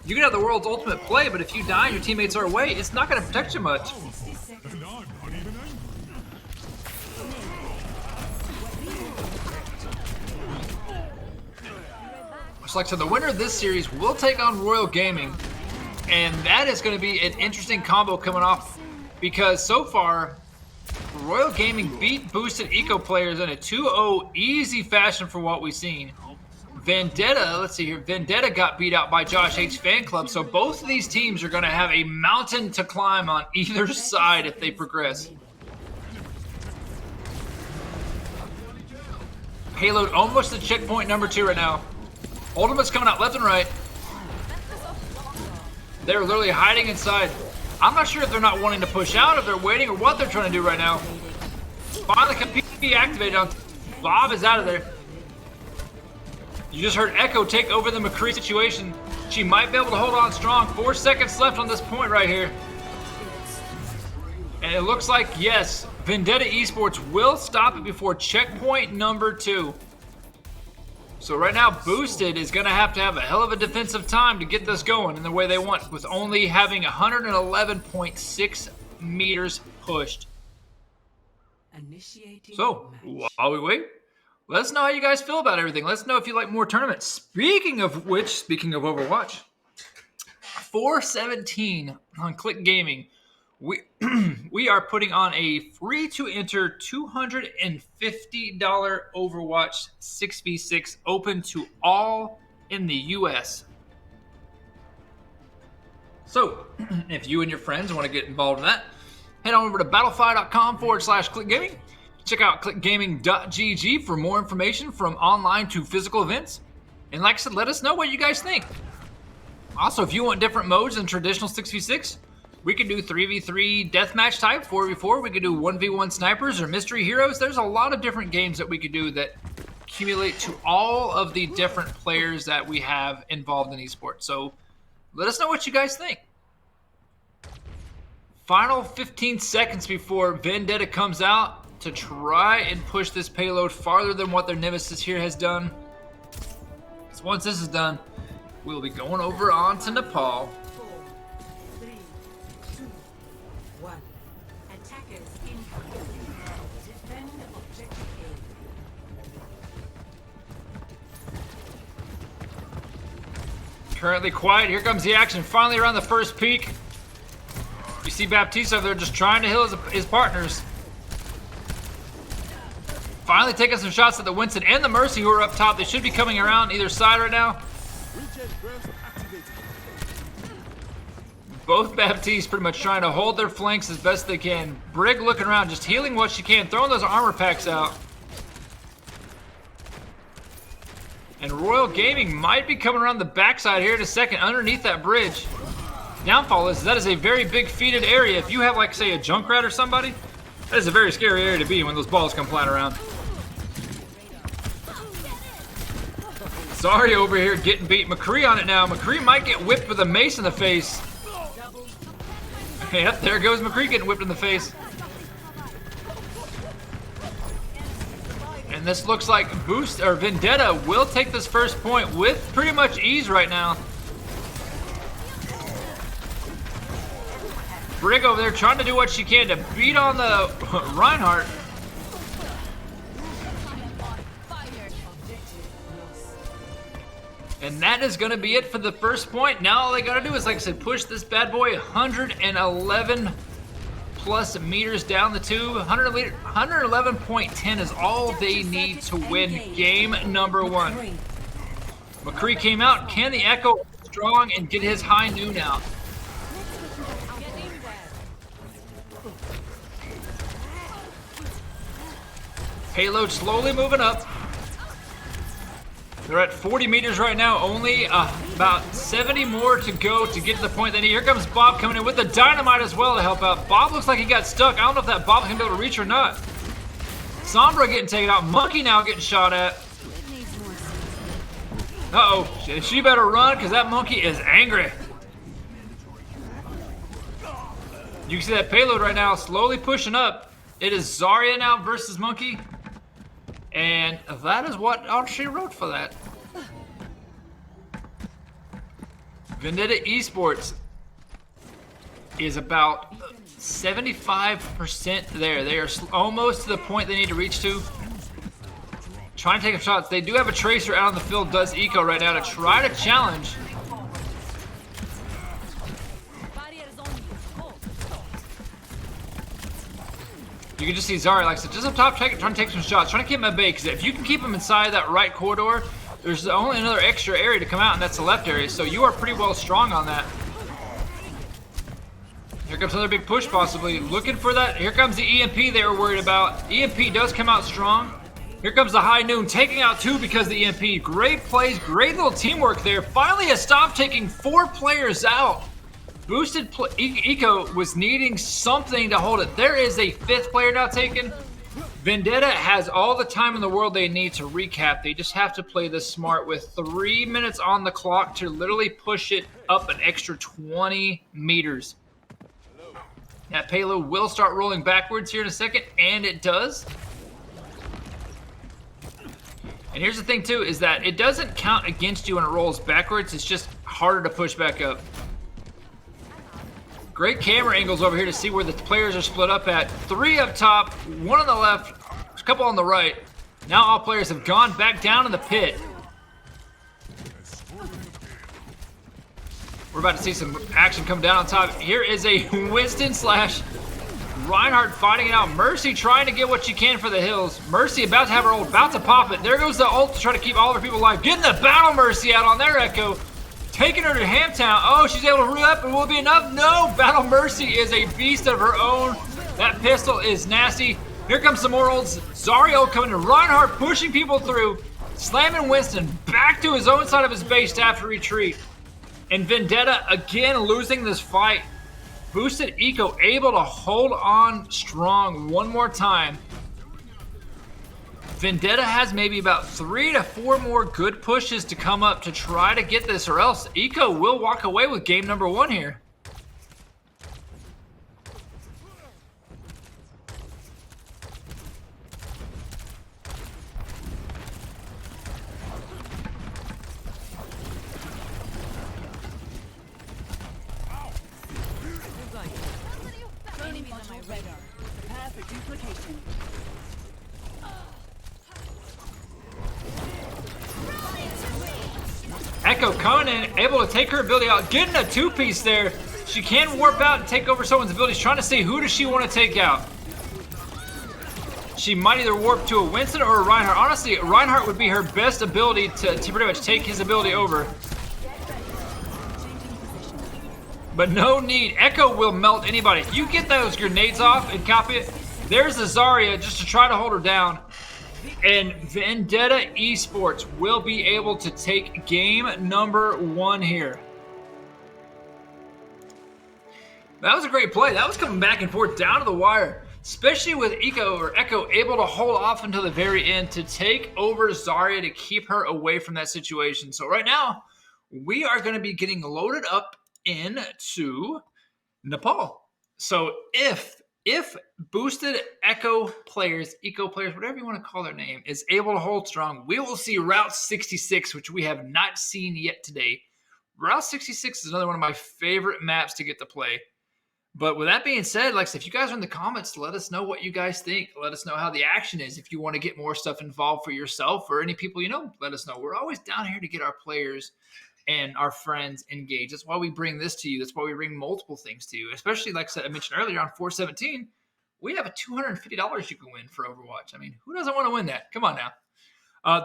You can have the world's ultimate play, but if you die and your teammates are away, it's not going to protect you much. Looks like so the winner of this series will take on Royal Gaming, and that is going to be an interesting combo coming off, because so far, Royal Gaming beat Boosted Eco players in a 2-0 easy fashion for what we've seen. Vendetta, let's see here, Vendetta got beat out by Josh H Fan Club, so both of these teams are going to have a mountain to climb on either side if they progress. Payload almost to checkpoint number 2 right now. Ultimate's coming out left and right. They're literally hiding inside. I'm not sure if they're not wanting to push out, if they're waiting, or what they're trying to do right now. Finally, PvP activated on Bob is out of there. You just heard Echo take over the McCree situation. She might be able to hold on strong. 4 seconds left on this point right here. And it looks like, yes, Vendetta Esports will stop it before checkpoint number 2. So right now, Boosted is going to have a hell of a defensive time to get this going in the way they want, with only having 111.6 meters pushed. Initiating So, match. while we wait, let us know how you guys feel about everything. Let us know if you like more tournaments. Speaking of which, speaking of Overwatch, 417 on Click Gaming. We are putting on a free-to-enter $250 Overwatch 6v6 open to all in the U.S. So, if you and your friends want to get involved in that, head on over to battlefy.com/clickgaming. Check out clickgaming.gg for more information from online to physical events. And like I said, let us know what you guys think. Also, if you want different modes than traditional 6v6, we can do 3v3 deathmatch type, 4v4. We could do 1v1 snipers or mystery heroes. There's a lot of different games that we could do that accumulate to all of the different players that we have involved in esports. So let us know what you guys think. Final 15 seconds before Vendetta comes out to try and push this payload farther than what their nemesis here has done. So once this is done, we'll be going over on to Nepal. 4, 3, 2, 1. Attackers incoming. Defend objective A. Currently quiet. Here comes the action. Finally around the first peak. You see Baptiste over there just trying to heal his partners. Finally taking some shots at the Winston and the Mercy, who are up top. They should be coming around either side right now. Both Baptistes pretty much trying to hold their flanks as best they can. Brig looking around, just healing what she can, throwing those armor packs out. And Royal Gaming might be coming around the backside here in a second underneath that bridge. Downfall is that is a very big feeded area. If you have, like, say, a Junkrat or somebody, that is a very scary area to be when those balls come flying around. Sorry over here getting beat. McCree on it now. McCree might get whipped with a mace in the face. Yep, there goes McCree getting whipped in the face. And this looks like Vendetta will take this first point with pretty much ease right now. Brig over there trying to do what she can to beat on the Reinhardt. And that is going to be it for the first point. Now all they got to do is, like I said, push this bad boy 111 plus meters down the tube. 111.10 is all they need to win game number 1. McCree came out. Can the Echo strong and get his high noon out? Payload slowly moving up. They're at 40 meters right now. Only about 70 more to go to get to the point they need. Here comes Bob coming in with the dynamite as well to help out. Bob looks like he got stuck. I don't know if that Bob's going to be able to reach or not. Sombra getting taken out. Monkey now getting shot at. Uh-oh. She better run because that monkey is angry. You can see that payload right now slowly pushing up. It is Zarya now versus Monkey. And that is what she wrote for that. Vendetta Esports is about 75% there. They are almost to the point they need to reach to. Trying to take shots. They do have a Tracer out on the field, does Eco right now, to try to challenge. You can just see Zarya, like I said, just up top, trying to take some shots, trying to keep him at bay, because if you can keep him inside that right corridor, there's only another extra area to come out, and that's the left area, so you are pretty well strong on that. Here comes another big push, possibly. Looking for that. Here comes the EMP they were worried about. EMP does come out strong. Here comes the High Noon, taking out 2 because of the EMP. Great plays, great little teamwork there. Finally has stopped taking 4 players out. Boosted Eco was needing something to hold it. There is a 5th player now taken. Vendetta has all the time in the world they need to recap. They just have to play this smart with 3 minutes on the clock to literally push it up an extra 20 meters. That payload will start rolling backwards here in a second, and it does. And here's the thing too, is that it doesn't count against you when it rolls backwards. It's just harder to push back up. Great camera angles over here to see where the players are split up at. 3 up top, 1 on the left, a couple on the right. Now all players have gone back down in the pit. We're about to see some action come down on top. Here is a Winston slash Reinhardt fighting it out. Mercy trying to get what she can for the hills. Mercy about to have her ult, about to pop it. There goes the ult to try to keep all of her people alive. Getting the battle Mercy out on their Echo. Taking her to Hamtown. Oh, she's able to re-up, and will it be enough? No, Battle Mercy is a beast of her own. That pistol is nasty. Here comes some more ults. Zarya coming in. Reinhardt pushing people through. Slamming Winston back to his own side of his base to have to retreat. And Vendetta again losing this fight. Boosted Eco able to hold on strong one more time. Vendetta has maybe about 3 to 4 more good pushes to come up to try to get this, or else Eco will walk away with game number 1 here. Enemies on my radar. Prepare for duplication. Echo coming in, able to take her ability out, getting a 2-piece there. She can warp out and take over someone's abilities, trying to see who does she want to take out. She might either warp to a Winston or a Reinhardt. Honestly, Reinhardt would be her best ability to pretty much take his ability over. But no need. Echo will melt anybody. If you get those grenades off and copy it, there's the Zarya just to try to hold her down. And Vendetta Esports will be able to take game number 1 here. That was a great play. That was coming back and forth down to the wire. Especially with Echo able to hold off until the very end to take over Zarya to keep her away from that situation. So right now, we are going to be getting loaded up into Nepal. So if boosted Echo players, whatever you want to call their name, is able to hold strong, we will see Route 66, which we have not seen yet today. Route 66 is another one of my favorite maps to get to play. But with that being said, like I said, if you guys are in the comments, let us know what you guys think. Let us know how the action is. If you want to get more stuff involved for yourself or any people you know, let us know. We're always down here to get our players and our friends engaged. That's why we bring this to you. That's why we bring multiple things to you. Especially, like I said, I mentioned earlier, on 417, we have a $250 you can win for Overwatch. I mean, who doesn't want to win that? Come on now.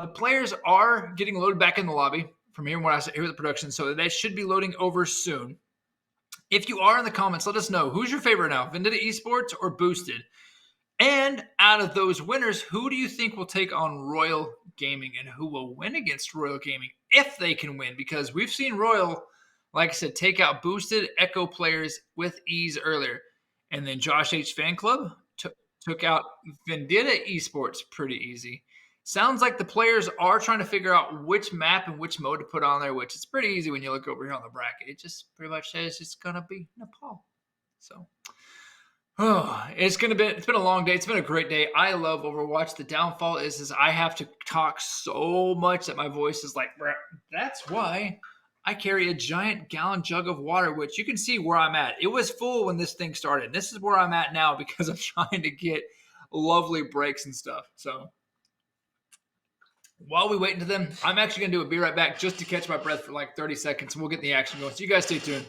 The players are getting loaded back in the lobby from here when I hear the production, so they should be loading over soon. If you are in the comments, let us know. Who's your favorite now, Vendetta Esports or Boosted? And out of those winners, who do you think will take on Royal Gaming, and who will win against Royal Gaming if they can win? Because we've seen Royal, like I said, take out boosted Echo players with ease earlier. And then Josh H. Fan Club took out Vendetta Esports pretty easy. Sounds like the players are trying to figure out which map and which mode to put on there, which is pretty easy when you look over here on the bracket. It just pretty much says it's going to be Nepal. So, it's been a long day. It's been a great day. I love Overwatch. The downfall is I have to talk so much that my voice is like, bruh. That's why I carry a giant gallon jug of water, which you can see where I'm at. It was full when this thing started. This is where I'm at now because I'm trying to get lovely breaks and stuff. So while we wait into them, I'm actually going to do a be right back just to catch my breath for like 30 seconds. And we'll get the action going. So you guys stay tuned.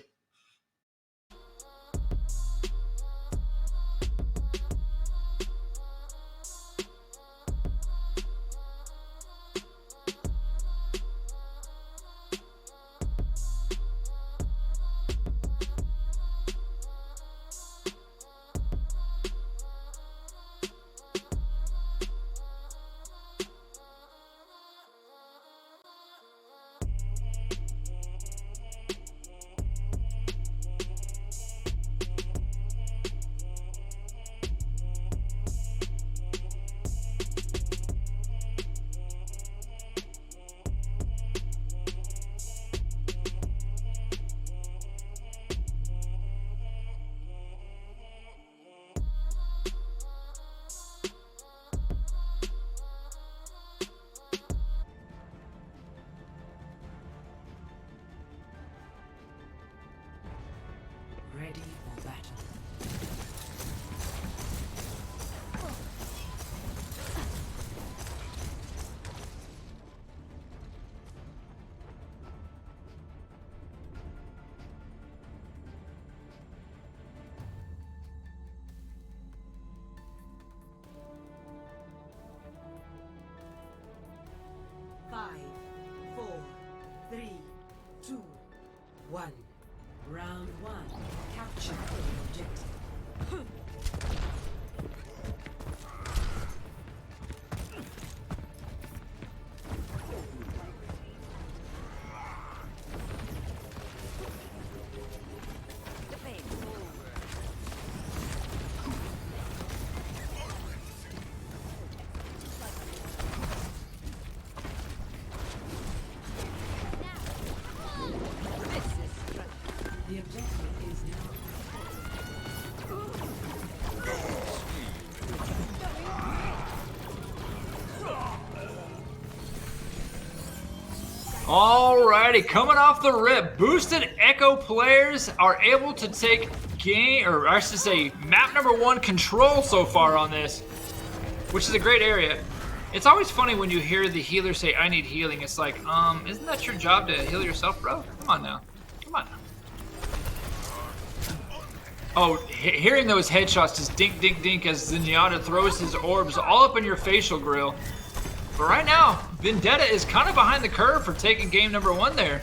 Ready for battle. Five, 4, 3, 2, 1. Round 1. Capture the objective. The objective is now. Alrighty, coming off the rip, boosted Echo players are able to take game, or I should say, map number 1 control so far on this, which is a great area. It's always funny when you hear the healer say, "I need healing." It's like, isn't that your job to heal yourself, bro? Come on now. Come on now. Oh, hearing those headshots just dink, dink, dink as Zenyatta throws his orbs all up in your facial grill. But right now, Vendetta is kind of behind the curve for taking game number 1 there.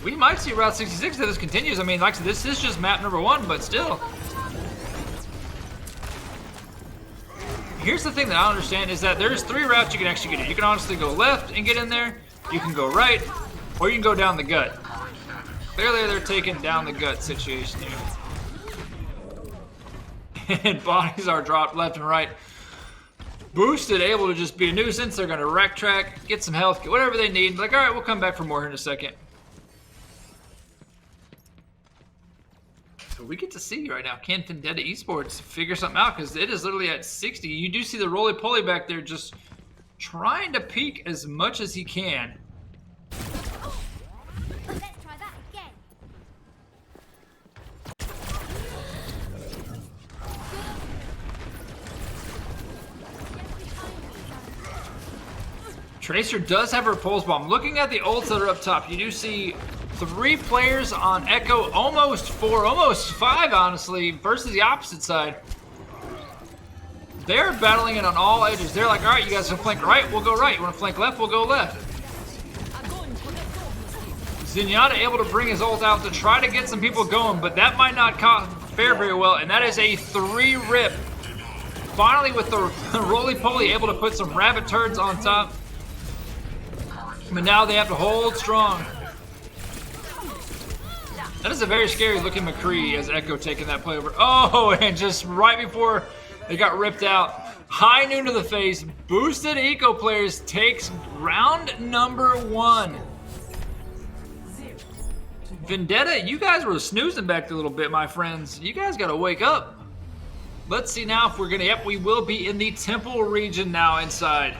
We might see Route 66 if this continues. I mean, like this is just map number 1, but still. Here's the thing that I don't understand is that there's 3 routes you can actually get in. You can honestly go left and get in there. You can go right, or you can go down the gut. Clearly, they're taking down the gut situation here. And bodies are dropped left and right. Boosted, able to just be a nuisance. They're going to wreck track, get some health, get whatever they need. Like, all right, we'll come back for more here in a second. So we get to see right now, can Vendetta Esports figure something out? Because it is literally at 60. You do see the roly-poly back there just trying to peek as much as he can. Let's try that again. Tracer does have her pulse bomb. Looking at the ults that are up top, you do see 3 players on Echo, almost 4, almost 5, honestly, versus the opposite side. They're battling it on all edges. They're like, all right, you guys want to flank right? We'll go right. You want to flank left? We'll go left. Zenyatta able to bring his ult out to try to get some people going, but that might not fare very well, and that is a 3-rip. Finally, with the roly-poly able to put some rabbit turds on top. But now they have to hold strong. That is a very scary looking McCree as Echo taking that play over. Oh, and just right before they got ripped out. High noon to the face. Boosted Eco players takes round number 1. Vendetta, you guys were snoozing back a little bit, my friends. You guys got to wake up. Let's see now if we're going to... Yep, we will be in the Temple region now inside.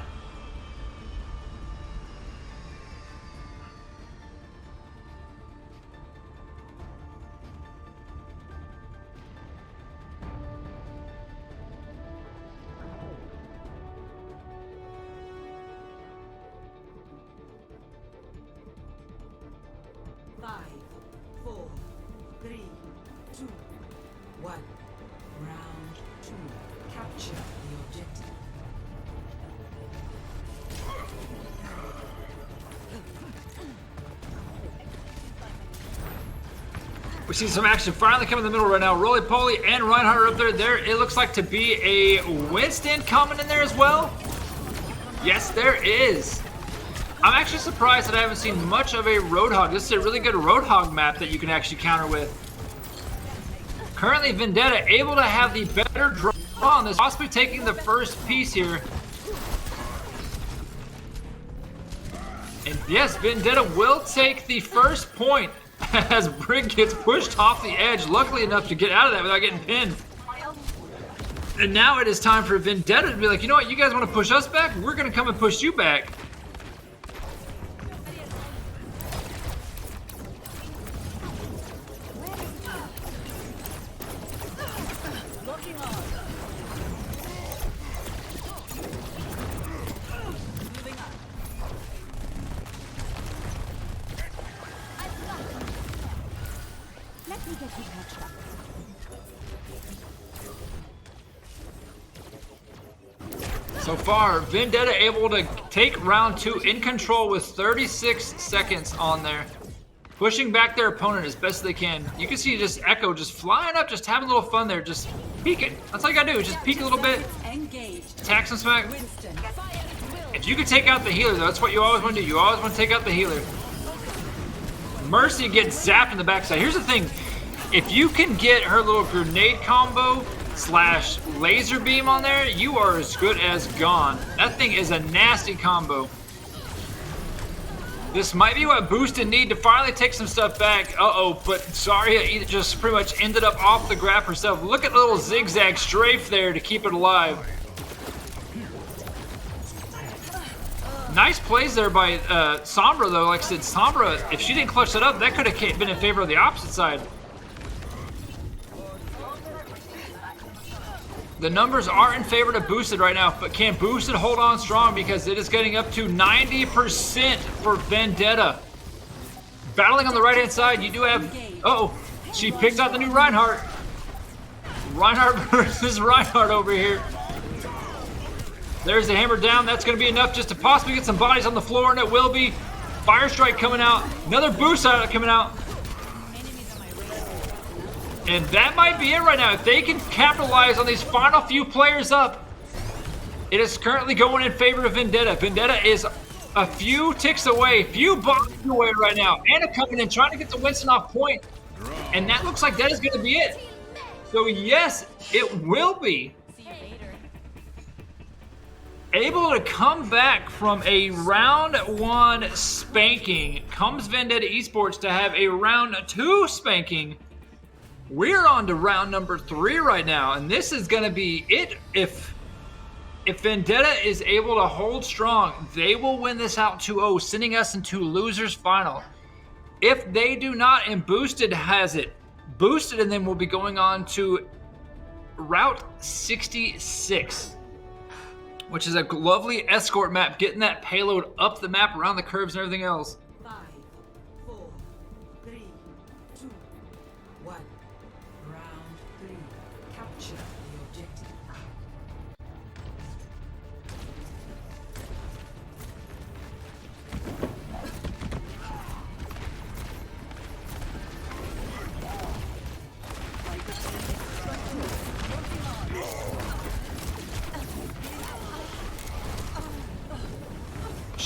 We see some action finally coming in the middle right now. Roly Poly and Reinhardt are up there. There, it looks like to be a Winston coming in there as well. Yes, there is. I'm actually surprised that I haven't seen much of a Roadhog. This is a really good Roadhog map that you can actually counter with. Currently, Vendetta able to have the better draw on this, possibly taking the first piece here. And yes, Vendetta will take the first point as Brig gets pushed off the edge, luckily enough to get out of that without getting pinned. And now it is time for Vendetta to be like, you know what, you guys want to push us back? We're going to come and push you back. So far, Vendetta able to take round 2 in control with 36 seconds on there. Pushing back their opponent as best they can. You can see just Echo just flying up, just having a little fun there, just peeking. That's all you gotta do, is just peek a little bit, attack some smack. If you could take out the healer though, that's what you always want to do. You always want to take out the healer. Mercy gets zapped in the backside. Here's the thing, if you can get her little grenade combo / laser beam on there, you are as good as gone. That thing is a nasty combo. This might be what Boosted need to finally take some stuff back. Uh-oh, but Zarya just pretty much ended up off the grab herself. Look at the little zigzag strafe there to keep it alive. Nice plays there by Sombra though. Like I said, Sombra, if she didn't clutch that up, that could have been in favor of the opposite side. The numbers are in favor to Boosted right now, but can Boosted hold on strong because it is getting up to 90% for Vendetta. Battling on the right-hand side, you do have... Uh-oh, she picks out the new Reinhardt. Reinhardt versus Reinhardt over here. There's the hammer down. That's going to be enough just to possibly get some bodies on the floor, and it will be. Fire Strike coming out. Another boost coming out. And that might be it right now. If they can capitalize on these final few players up, it is currently going in favor of Vendetta. Vendetta is a few ticks away, few bombs away right now. Anna coming in, trying to get the Winston off point. And that looks like that is going to be it. So yes, it will be. Able to come back from a round 1 spanking. Comes Vendetta Esports to have a round 2 spanking. We're on to round number 3 right now, and this is going to be it. If Vendetta is able to hold strong, they will win this out 2-0, sending us into losers final. If they do not, and Boosted has it, Boosted and then will be going on to Route 66, which is a lovely escort map, getting that payload up the map around the curves and everything else. 5, 4, 3, 2, 1. Round 3. Capture the objective.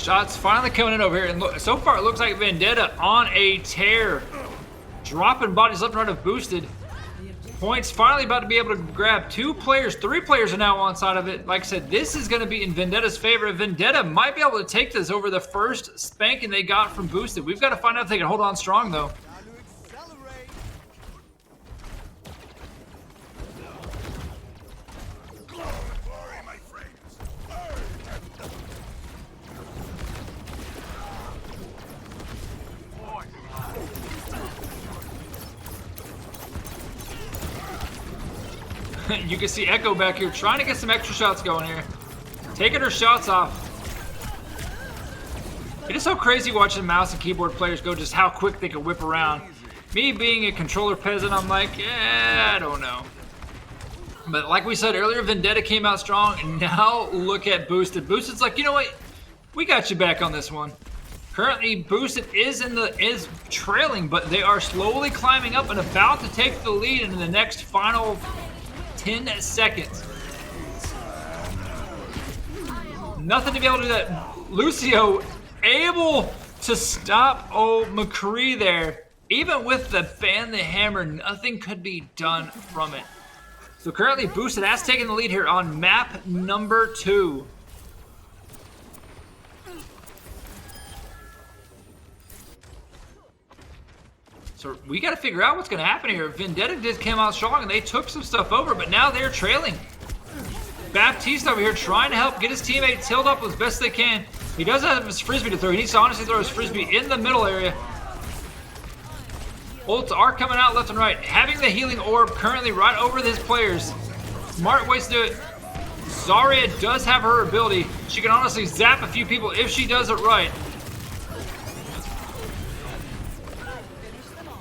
Shots finally coming in over here, and look, so far it looks like Vendetta on a tear. Dropping bodies left and right of Boosted. Points finally about to be able to grab 2 players. 3 players are now on side of it. Like I said, this is going to be in Vendetta's favor. Vendetta might be able to take this over the first spanking they got from Boosted. We've got to find out if they can hold on strong, though. You can see Echo back here trying to get some extra shots going here. Taking her shots off. It is so crazy watching mouse and keyboard players go just how quick they can whip around. Me being a controller peasant, I'm like, yeah, I don't know. But like we said earlier, Vendetta came out strong, and now look at Boosted. Boosted's like, you know what? We got you back on this one. Currently, Boosted is trailing, but they are slowly climbing up and about to take the lead in the next final 10 seconds. Nothing to be able to do that. Lucio able to stop McCree there. Even with the ban the hammer, nothing could be done from it. So currently Boosted has taken the lead here on map number 2. So we got to figure out what's going to happen here. Vendetta did come out strong and they took some stuff over, but now they're trailing. Baptiste over here trying to help get his teammates healed up as best they can. He does have his frisbee to throw. He needs to honestly throw his frisbee in the middle area. Ults are coming out left and right. Having the healing orb currently right over his players. Smart ways to do it. Zarya does have her ability. She can honestly zap a few people if she does it right.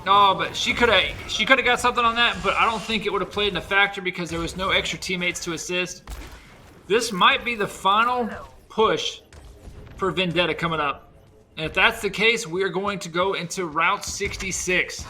Oh, but she could have got something on that, but I don't think it would have played in a factor because there was no extra teammates to assist. This might be the final push for Vendetta coming up. And if that's the case, we are going to go into Route 66.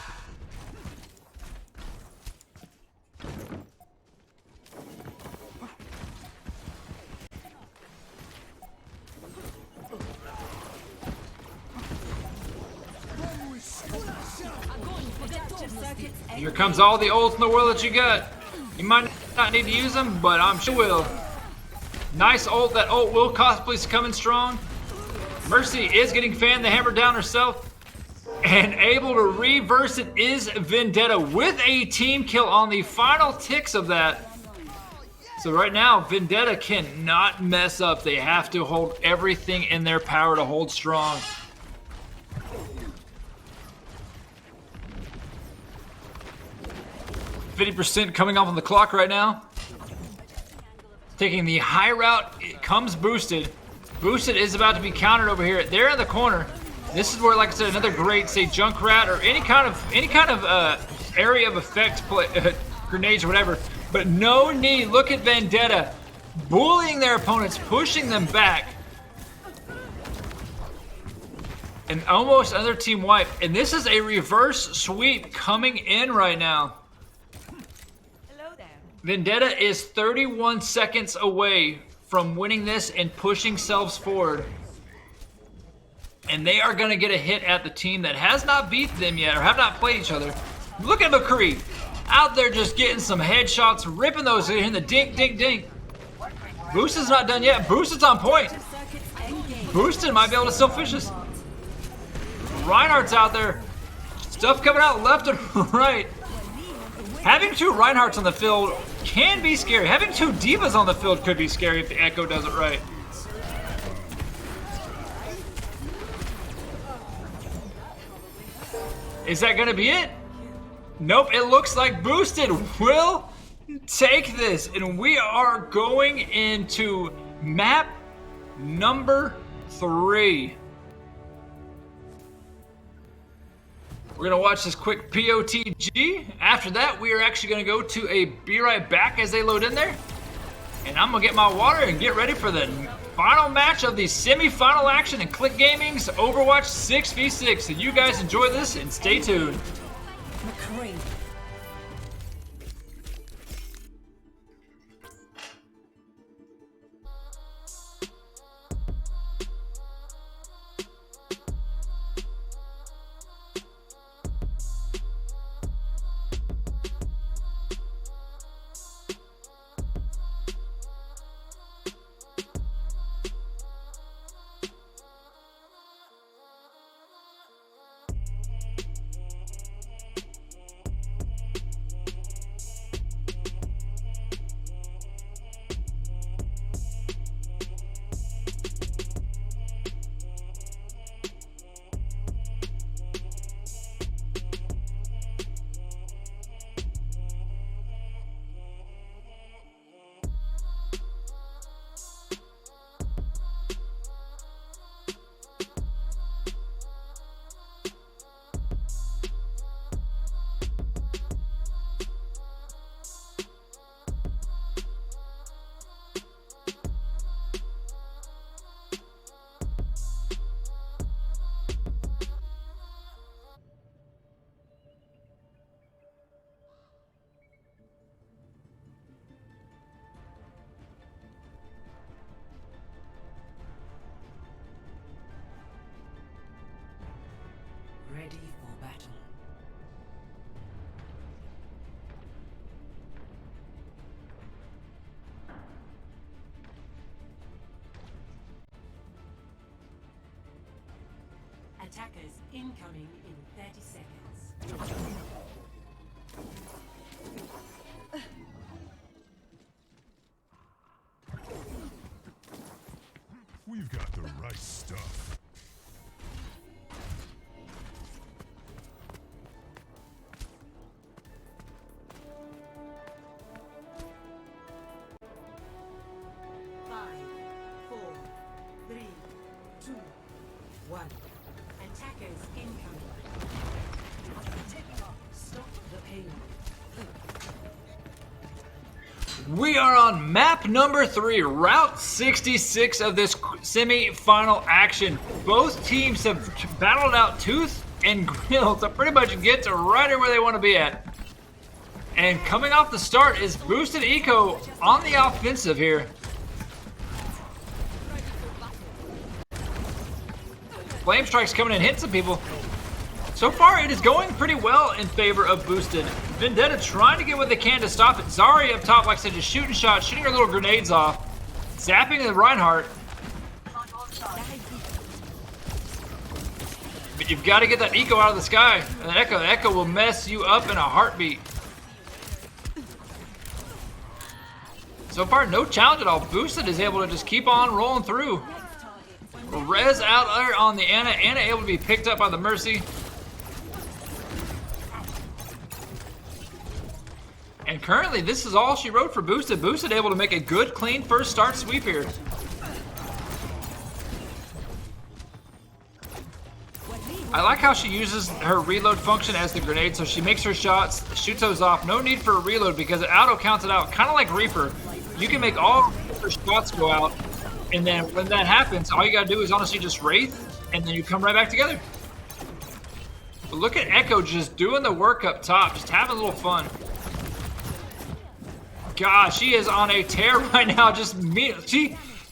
Here comes all the ults in the world that you got. You might not need to use them, but I'm sure will. Nice ult. That ult will possibly come in strong. Mercy is getting fanned the hammer down herself. And able to reverse it is Vendetta with a team kill on the final ticks of that. So right now, Vendetta cannot mess up. They have to hold everything in their power to hold strong. %, coming off on the clock right now. Taking the high route, it comes Boosted. Boosted is about to be countered over here. They're in the corner. This is where, like I said, another great, say, Junkrat or any kind of area of effect grenades or whatever. But no need. Look at Vendetta bullying their opponents, pushing them back. And almost another team wipe. And this is a reverse sweep coming in right now. Vendetta is 31 seconds away from winning this and pushing selves forward. And they are going to get a hit at the team that has not beat them yet or have not played each other. Look at McCree out there just getting some headshots, ripping those in the dink, dink, dink. Boosted's not done yet. Boosted's on point. Boosted might be able to still fish this. Reinhardt's out there. Stuff coming out left and right. Having 2 Reinhardts on the field can be scary. Having 2 Divas on the field could be scary if the Echo does it right. Is that going to be it? Nope, it looks like Boosted will take this. And we are going into map number 3. We're going to watch this quick POTG. After that, we are actually going to go to a Be Right Back as they load in there. And I'm going to get my water and get ready for the final match of the semi-final action in Click Gaming's Overwatch 6v6. So you guys enjoy this and stay tuned. McCree. Attackers incoming in 30 seconds. We've got the right stuff. Five, four, three, two, one. Attackers incoming. Stop the payload. We are on map number 3, Route 66 of this semi-final action. Both teams have battled out tooth and nail to pretty much get to right where they want to be at. And coming off the start is Boosted Eco on the offensive here. Flame Strike's coming in, hitting some people. So far, it is going pretty well in favor of Boosted. Vendetta trying to get what they can to stop it. Zarya up top, like I said, just shooting shots, shooting her little grenades off. Zapping the Reinhardt. But you've got to get that Eco out of the sky. And the Echo will mess you up in a heartbeat. So far, no challenge at all. Boosted is able to just keep on rolling through. Rez out there on the Ana. Ana able to be picked up by the Mercy. And currently, this is all she wrote for Boosted. Boosted able to make a good, clean first start sweep here. I like how she uses her reload function as the grenade, so she makes her shots, shoots those off. No need for a reload because it auto counts it out, kind of like Reaper. You can make all her shots go out, and then when that happens, all you gotta do is honestly just Wraith, and then you come right back together. But look at Echo just doing the work up top, just having a little fun. God, she is on a tear right now. Just me.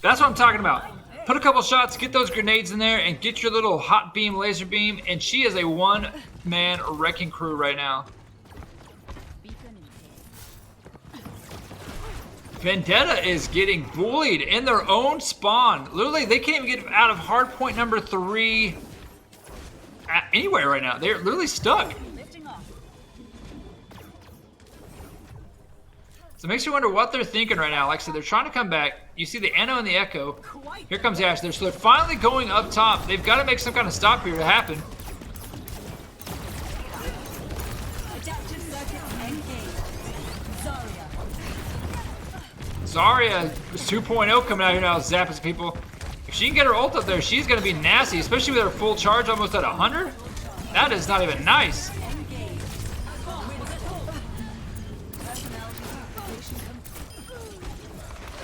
That's what I'm talking about. Put a couple shots, get those grenades in there, and get your little hot beam, laser beam. And she is a one-man wrecking crew right now. Vendetta is getting bullied in their own spawn. Literally, they can't even get out of hard point number 3 anywhere right now. They're literally stuck. So it makes you wonder what they're thinking right now. Like I said, they're trying to come back. You see the Ana and the Echo. Here comes Ash. So they're finally going up top. They've got to make some kind of stop here to happen. Zarya is 2.0 coming out here now, zapping people. If she can get her ult up there, she's going to be nasty, especially with her full charge almost at 100. That is not even nice.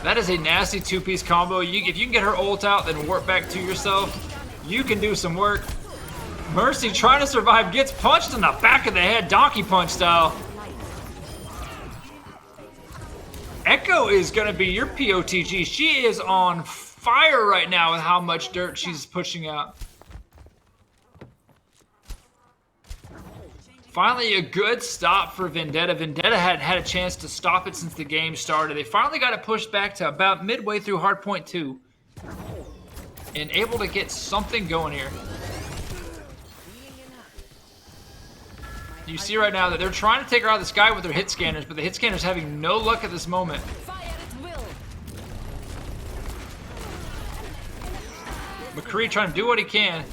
That is a nasty two-piece combo. If you can get her ult out, then warp back to yourself, you can do some work. Mercy trying to survive, gets punched in the back of the head, donkey punch style. Echo is going to be your POTG. She is on fire right now with how much dirt she's pushing out. Finally, a good stop for Vendetta. Vendetta had had a chance to stop it since the game started. They finally got it pushed back to about midway through Hardpoint 2. And able to get something going here. You see right now that they're trying to take her out of the sky with their hit scanners, but the hit scanners having no luck at this moment. McCree trying to do what he can.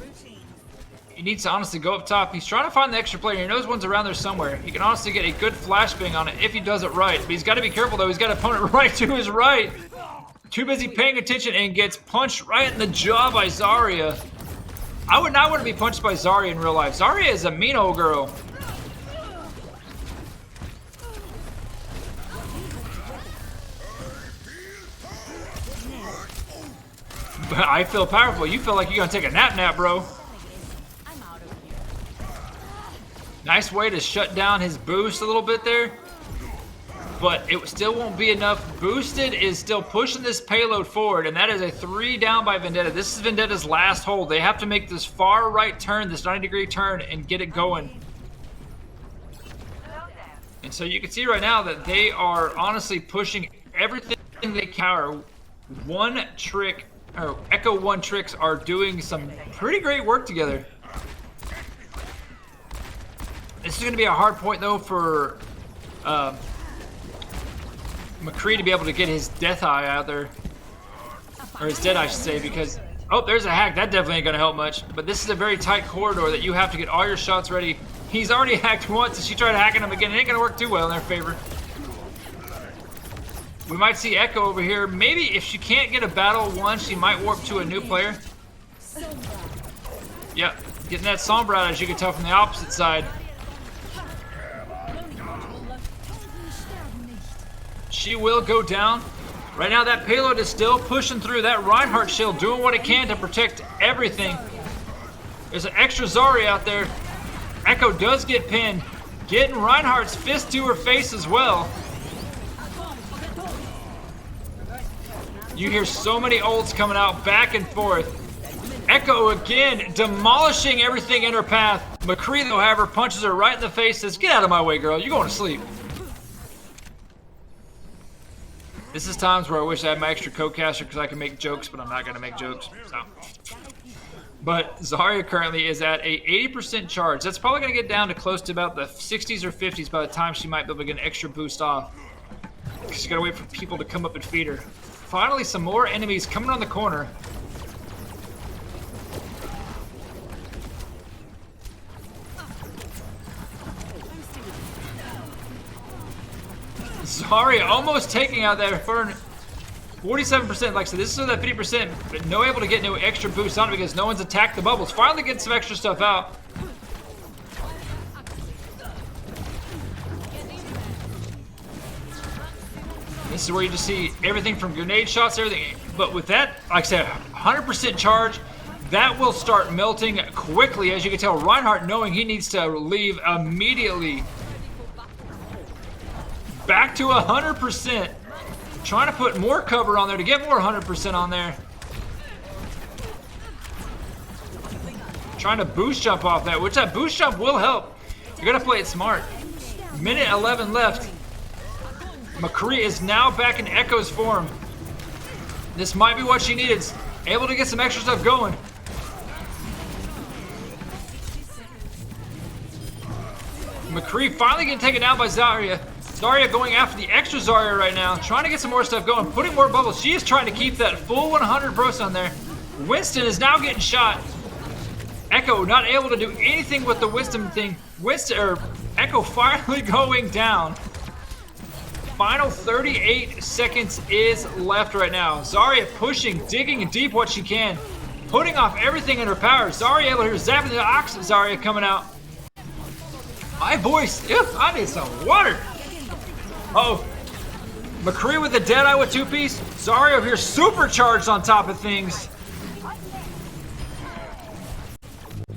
He needs to honestly go up top. He's trying to find the extra player. He knows one's around there somewhere. He can honestly get a good flashbang on it if he does it right. But he's got to be careful, though. He's got an opponent right to his right. Too busy paying attention and gets punched right in the jaw by Zarya. I would not want to be punched by Zarya in real life. Zarya is a mean old girl. But I feel powerful. You feel like you're going to take a nap, bro. Nice way to shut down his boost a little bit there. But it still won't be enough. Boosted is still pushing this payload forward, and that is a 3 down by Vendetta. This is Vendetta's last hold. They have to make this far right turn, this 90-degree turn, and get it going. And so you can see right now that they are honestly pushing everything they can. One trick, or Echo 1 tricks are doing some pretty great work together. is going to be a hard point, though, for McCree to be able to get his Death Eye out there. Or his Dead Eye, I should say, because... Oh, there's a hack. That definitely ain't going to help much. But this is a very tight corridor that you have to get all your shots ready. He's already hacked once, and she tried hacking him again. It ain't going to work too well in their favor. We might see Echo over here. Maybe if she can't get a battle one, she might warp to a new player. Yep, getting that Sombra out, as you can tell from the opposite side. She will go down. Right now, that payload is still pushing through. That Reinhardt shield doing what it can to protect everything. There's an extra Zarya out there. Echo does get pinned. Getting Reinhardt's fist to her face as well. You hear so many ults coming out back and forth. Echo again demolishing everything in her path. McCree, though, however, punches her right in the face, says, "Get out of my way, girl. You're going to sleep." This is times where I wish I had my extra co-caster because I can make jokes, but I'm not going to make jokes. So. But Zarya currently is at a 80% charge. That's probably going to get down to close to about the 60s or 50s by the time she might be able to get an extra boost off. She's got to wait for people to come up and feed her. Finally, some more enemies coming on the corner. Zarya almost taking out that Fern. 47%, like I said, this is still that 50%, but no able to get no extra boost on it because no one's attacked the bubbles. Finally getting some extra stuff out. This is where you just see everything from grenade shots, everything. But with that, like I said, 100% charge, that will start melting quickly. As you can tell, Reinhardt knowing he needs to leave immediately. Back to 100%. Trying to put more cover on there to get more 100% on there. Trying to boost jump off that, which that boost jump will help. You gotta play it smart. Minute 11 left. McCree is now back in Echo's form. This might be what she needed. Able to get some extra stuff going. McCree finally getting taken down by Zarya. Zarya going after the extra Zarya right now, trying to get some more stuff going, putting more bubbles. She is trying to keep that full 100% on there. Winston is now getting shot. Echo not able to do anything with the Winston thing. Echo finally going down. Final 38 seconds is left right now. Zarya pushing, digging deep what she can, putting off everything in her power. Zarya able to hear zapping the ox. Zarya coming out. My voice, I need some water. Uh-oh. McCree with the Deadeye with 2-piece. Zarya over here supercharged on top of things.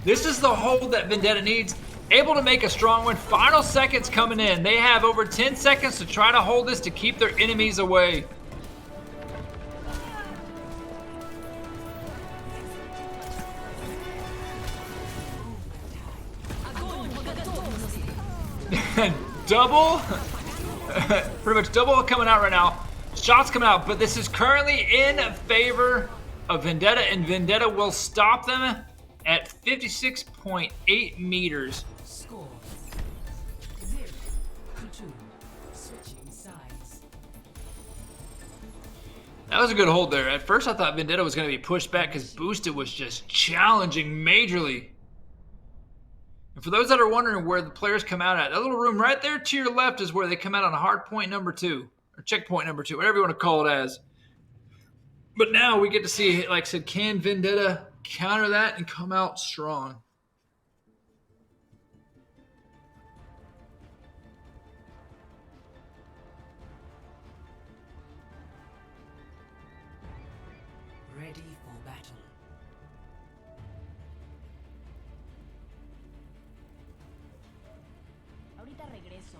This is the hold that Vendetta needs. Able to make a strong one. Final seconds coming in. They have over 10 seconds to try to hold this to keep their enemies away. Double. Pretty much double coming out right now. Shots coming out, but this is currently in favor of Vendetta, and Vendetta will stop them at 56.8 meters. Score 0-2. Switching sides. That was a good hold there. At first I thought Vendetta was going to be pushed back because Boosted was just challenging majorly. And for those that are wondering where the players come out at, that little room right there to your left is where they come out on hard point number 2, or checkpoint number 2, whatever you want to call it as. But now we get to see, like I said, can Vendetta counter that and come out strong? Ready for battle. Ahorita regreso.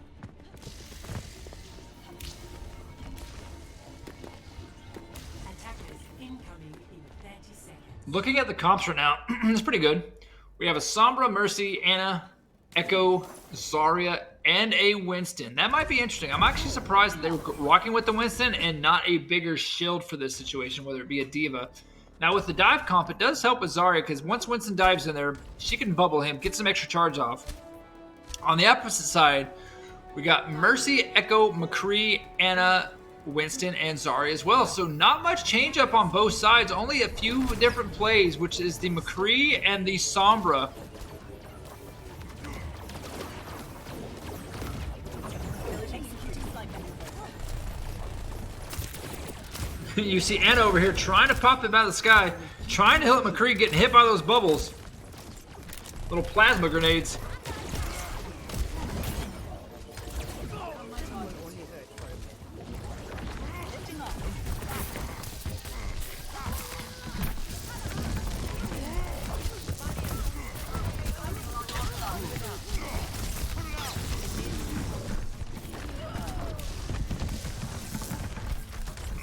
Attackers incoming in 30 seconds. Looking at the comps right now, it's pretty good. We have a Sombra, Mercy, Anna, Echo, Zarya, and a Winston. That might be interesting. I'm actually surprised that they were rocking with the Winston and not a bigger shield for this situation, whether it be a Diva. Now with the dive comp, it does help with Zarya because once Winston dives in there, she can bubble him, get some extra charge off. On the opposite side, we got Mercy, Echo, McCree, Anna, Winston, and Zarya as well. So not much change up on both sides. Only a few different plays, which is the McCree and the Sombra. You see Anna over here trying to pop him out of the sky, trying to hit McCree, getting hit by those bubbles. Little plasma grenades.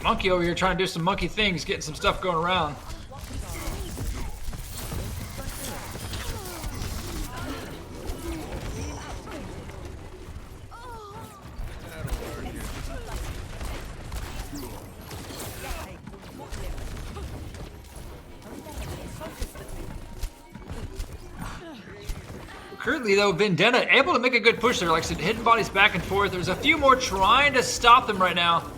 Monkey over here trying to do some monkey things, getting some stuff going around. Currently, though, Vendetta able to make a good push there. Like I said, hitting bodies back and forth. There's a few more trying to stop them right now.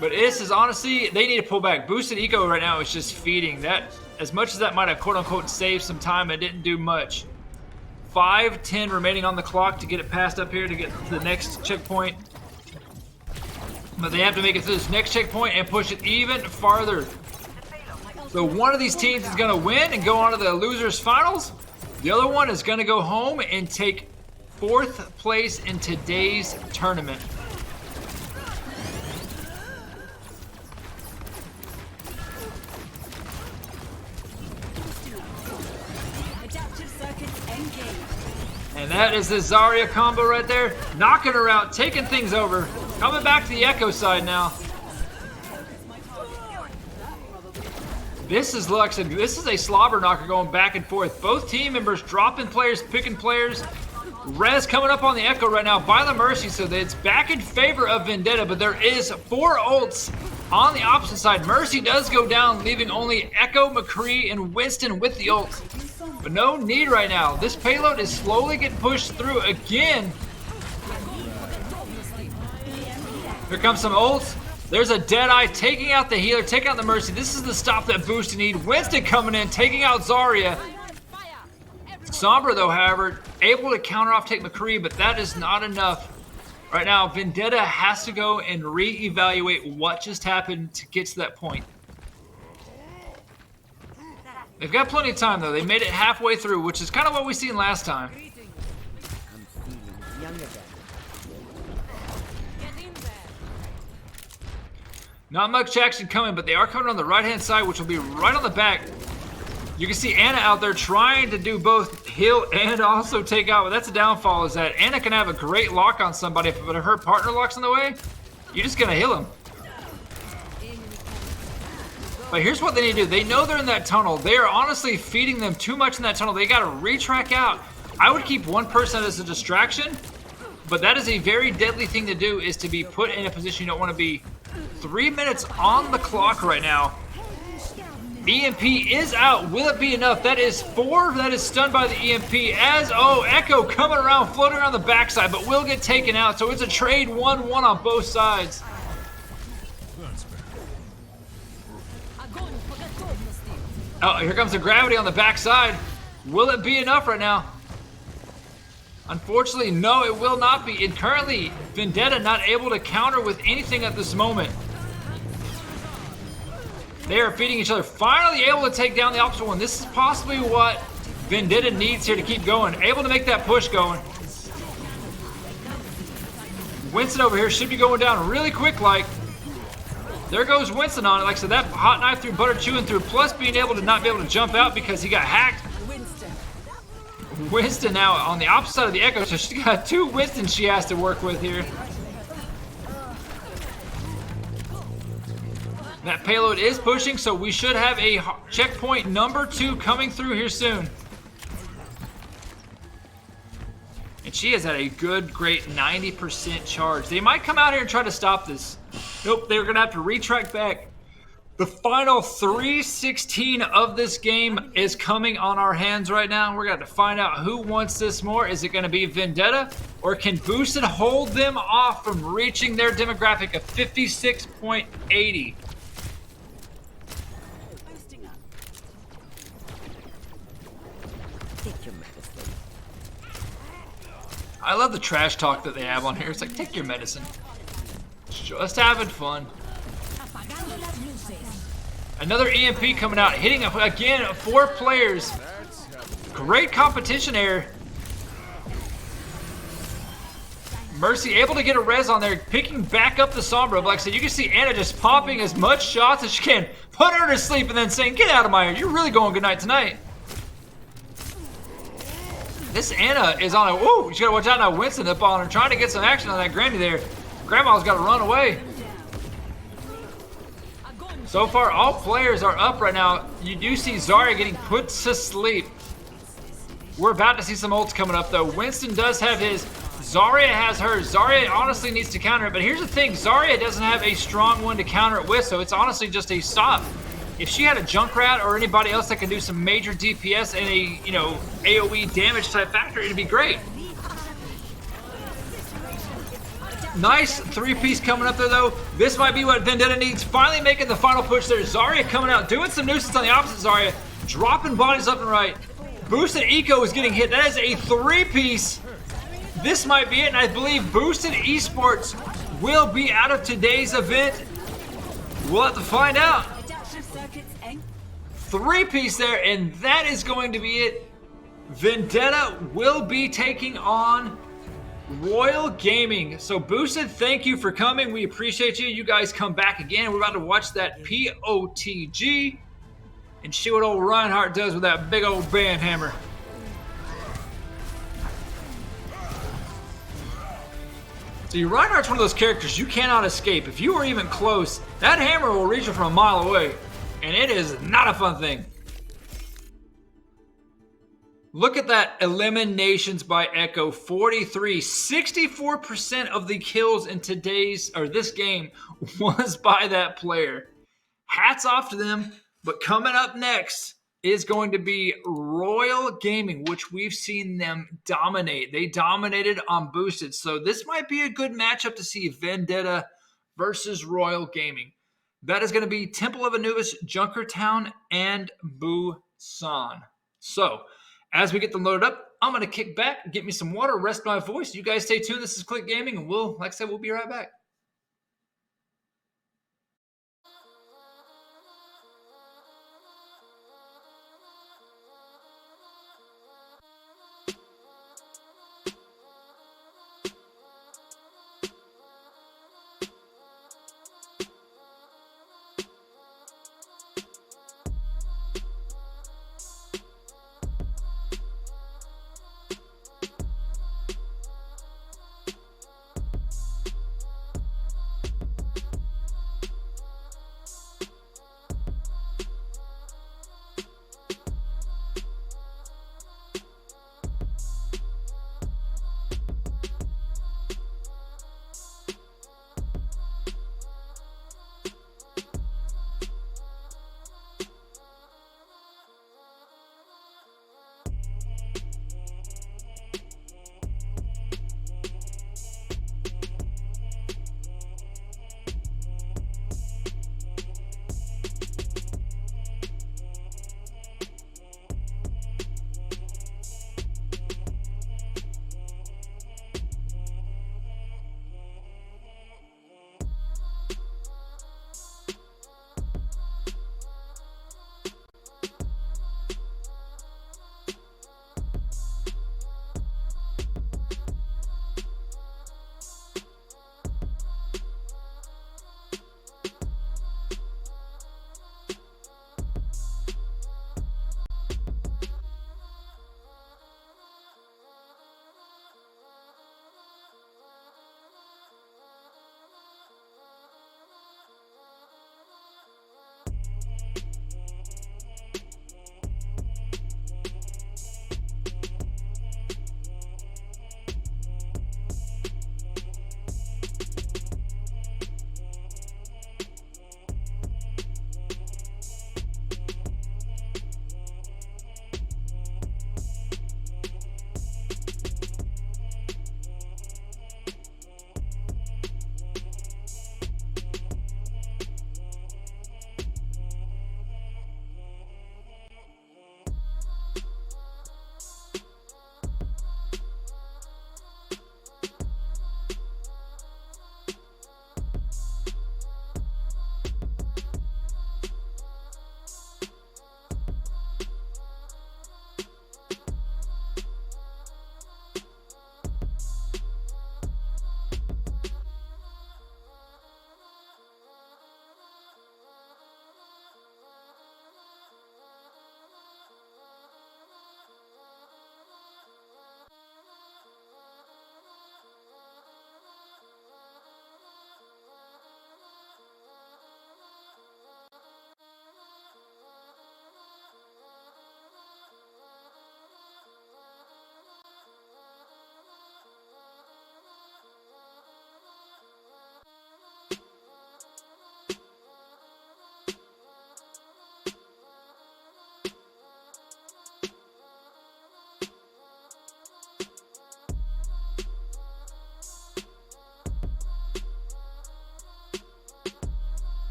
But this is honestly, they need to pull back. Boosted Eco right now is just feeding. That, as much as that might have quote-unquote saved some time, it didn't do much. 5:10 remaining on the clock to get it past up here to get to the next checkpoint. But they have to make it through this next checkpoint and push it even farther. So one of these teams is going to win and go on to the losers finals. The other one is going to go home and take 4th place in today's tournament. And that is the Zarya combo right there. Knocking her out, taking things over. Coming back to the Echo side now. This is Lux, and this is a slobber knocker going back and forth. Both team members dropping players, picking players. Rez coming up on the Echo right now by the Mercy, so that it's back in favor of Vendetta, but there is 4 ults on the opposite side. Mercy does go down, leaving only Echo, McCree, and Winston with the ult. But no need right now. This payload is slowly getting pushed through again. Here comes some ults. There's a Deadeye taking out the healer, taking out the Mercy. This is the stop that Boost need. Winston coming in, taking out Zarya. Sombra, though, however, able to counter off, take McCree, but that is not enough. Right now, Vendetta has to go and re-evaluate what just happened to get to that point. They've got plenty of time, though. They made it halfway through, which is kind of what we seen last time. I'm feeling younger than. Not much action coming, but they are coming on the right-hand side, which will be right on the back. You can see Anna out there trying to do both heal and also take out, but that's a downfall, is that Anna can have a great lock on somebody, but if her partner locks in the way, you're just going to heal him. But here's what they need to do. They know they're in that tunnel. They are honestly feeding them too much in that tunnel. They got to retrack out. I would keep one person as a distraction, but that is a very deadly thing to do, is to be put in a position you don't want to be. 3 minutes on the clock right now. EMP is out. Will it be enough? That is 4 that is stunned by the EMP as, Echo coming around, floating around the backside, but will get taken out. So it's a trade 1-1 on both sides. Oh, here comes the gravity on the backside. Will it be enough right now? Unfortunately, no, it will not be. And currently, Vendetta not able to counter with anything at this moment. They are feeding each other. Finally able to take down the opposite one. This is possibly what Vendetta needs here to keep going. Able to make that push going. Winston over here should be going down really quick like. There goes Winston on it. Like I said, that hot knife through, butter chewing through, plus being able to not be able to jump out because he got hacked. Winston now on the opposite side of the Echo, so she's got 2 Winstons she has to work with here. That payload is pushing, so we should have a checkpoint number 2 coming through here soon. And she has had a good, great 90% charge. They might come out here and try to stop this. Nope, they're going to have to retrack back. The final 3:16 of this game is coming on our hands right now. We're going to find out who wants this more. Is it going to be Vendetta, or can Boosted hold them off from reaching their demographic of 56.80? Boosting up. Take your medicine. I love the trash talk that they have on here. It's like, take your medicine. Just having fun. Another EMP coming out, hitting again 4 players. Great competition here. Mercy able to get a res on there, picking back up the Sombra. But like I said, you can see Anna just popping as much shots as she can, put her to sleep, and then saying, get out of my ear, you're really going good night tonight. This Anna is on a, woo, you gotta watch out now, Winston up on her, trying to get some action on that Granny there. Grandma's gotta run away. So far, all players are up right now. You do see Zarya getting put to sleep. We're about to see some ults coming up, though. Winston does have his. Zarya has hers. Zarya honestly needs to counter it, but here's the thing. Zarya doesn't have a strong one to counter it with, so it's honestly just a stop. If she had a Junkrat or anybody else that can do some major DPS and a, you know, AoE damage type factor, it'd be great. Nice 3-piece coming up there, though. This might be what Vendetta needs. Finally making the final push there. Zarya coming out, doing some nuisance on the opposite Zarya. Dropping bodies up and right. Boosted Eco is getting hit. That is a 3-piece. This might be it, and I believe Boosted Esports will be out of today's event. We'll have to find out. 3-piece there, and that is going to be it. Vendetta will be taking on Royal Gaming. So Boosted, thank you for coming. We appreciate you. You guys come back again. We're about to watch that POTG and see what old Reinhardt does with that big old band hammer. See, Reinhardt's one of those characters you cannot escape. If you are even close, that hammer will reach you from a mile away, and it is not a fun thing. Look at that eliminations by Echo, 43. 64% of the kills in this game was by that player. Hats off to them, but coming up next is going to be Royal Gaming, which we've seen them dominate. They dominated on Boosted, so this might be a good matchup to see Vendetta versus Royal Gaming. That is going to be Temple of Anubis, Junkertown, and Busan. So, as we get them loaded up, I'm going to kick back, get me some water, rest my voice. You guys stay tuned. This is Click Gaming, and like I said, we'll be right back.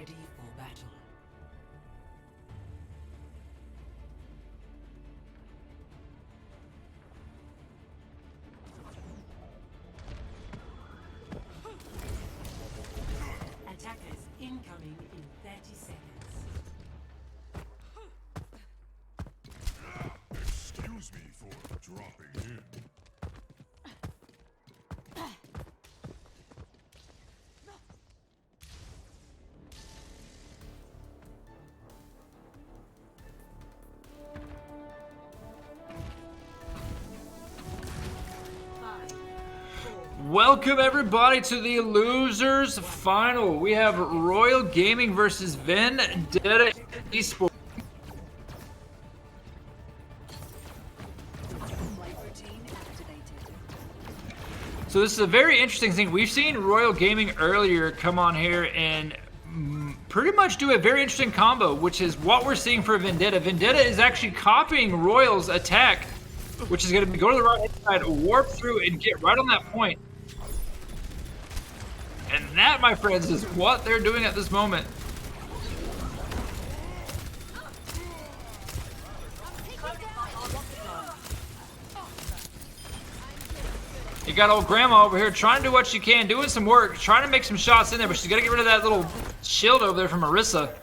Ready for battle. Attackers incoming in 30 seconds. Excuse me for dropping in. Welcome everybody to the losers final. We have Royal Gaming versus Vendetta Esports. So this is a very interesting thing. We've seen Royal Gaming earlier come on here and pretty much do a very interesting combo, which is what we're seeing for Vendetta. Vendetta is actually copying Royal's attack, which is going to go to the right side, warp through, and get right on that point. And that, my friends, is what they're doing at this moment. You got old grandma over here trying to do what she can, doing some work, trying to make some shots in there, but she's got to get rid of that little shield over there from Marissa.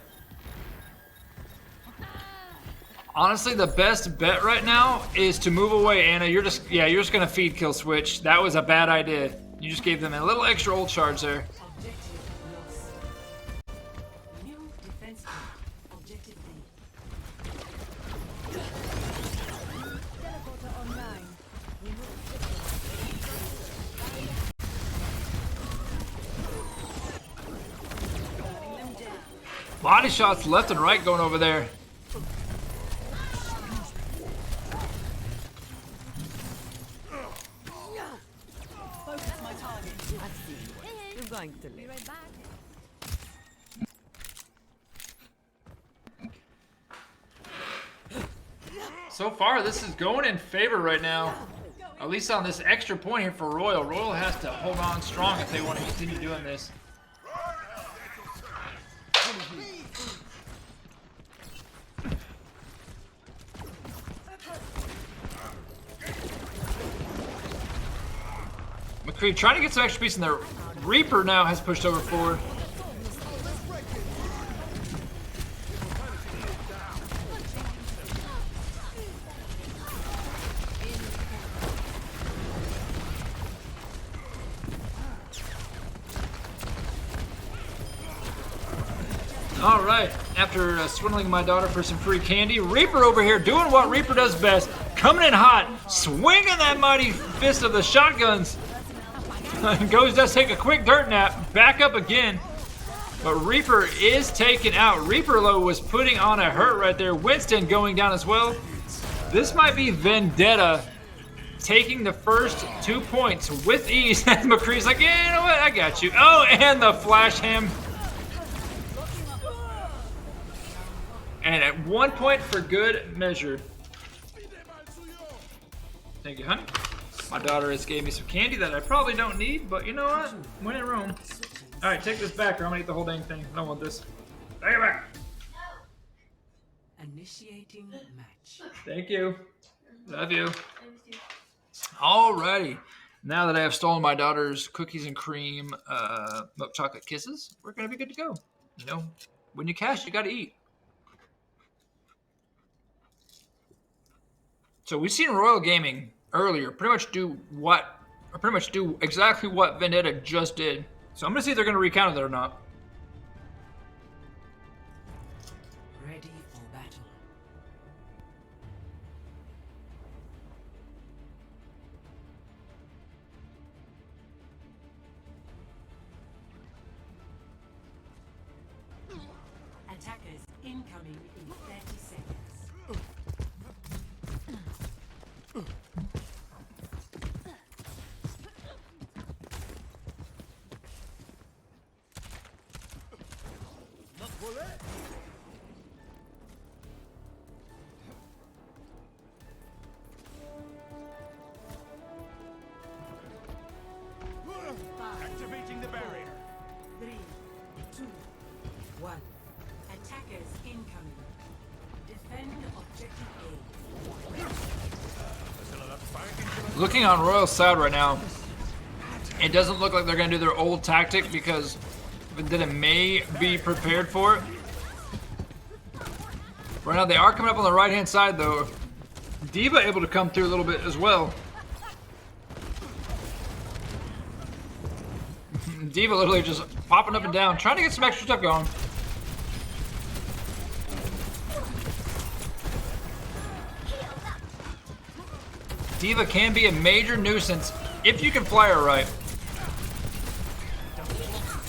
Honestly, the best bet right now is to move away, Anna. You're just going to feed kill switch. That was a bad idea. You just gave them a little extra ult charge there. Objective lost. New defense point. Objective B. Teleporter online. Body shots left and right going over there. Focus my target. I've seen what you're going to Be live. right back. So far, this is going in favor right now. At least on this extra point here for Royal. Royal has to hold on strong if they want to continue doing this. McCree trying to get some extra piece in there. Reaper now has pushed over forward. All right, after swindling my daughter for some free candy, Reaper over here doing what Reaper does best, coming in hot, swinging that mighty fist of the shotguns. Does take a quick dirt nap, back up again. But Reaper is taken out. Reaper low was putting on a hurt right there. Winston going down as well. This might be Vendetta taking the first 2 points with ease. McCree's like, yeah, you know what? I got you. Oh, and the flash ham. And at 1 point for good measure. Thank you, honey. My daughter has gave me some candy that I probably don't need, but you know what? When in Rome. All right, take this back or I'm gonna eat the whole dang thing. I don't want this. Take it back. Initiating match. Thank you. Love you. Alrighty. Now that I have stolen my daughter's cookies and cream milk chocolate kisses, we're gonna be good to go. You know, when you cash, you gotta eat. So we've seen Royal Gaming earlier pretty much do exactly what Vendetta just did. So I'm gonna see if they're gonna recount it or not. Ready for battle. Attackers incoming in 30 seconds. Activating the barrier. 3, 2, 1. Attackers incoming. Defend objective A. Looking on Royal's side right now, it doesn't look like they're going to do their old tactic because Vendetta may be prepared for it. Right now, they are coming up on the right-hand side, though. D.Va able to come through a little bit as well. D.Va literally just popping up and down, trying to get some extra stuff going. D.Va can be a major nuisance if you can fly her right.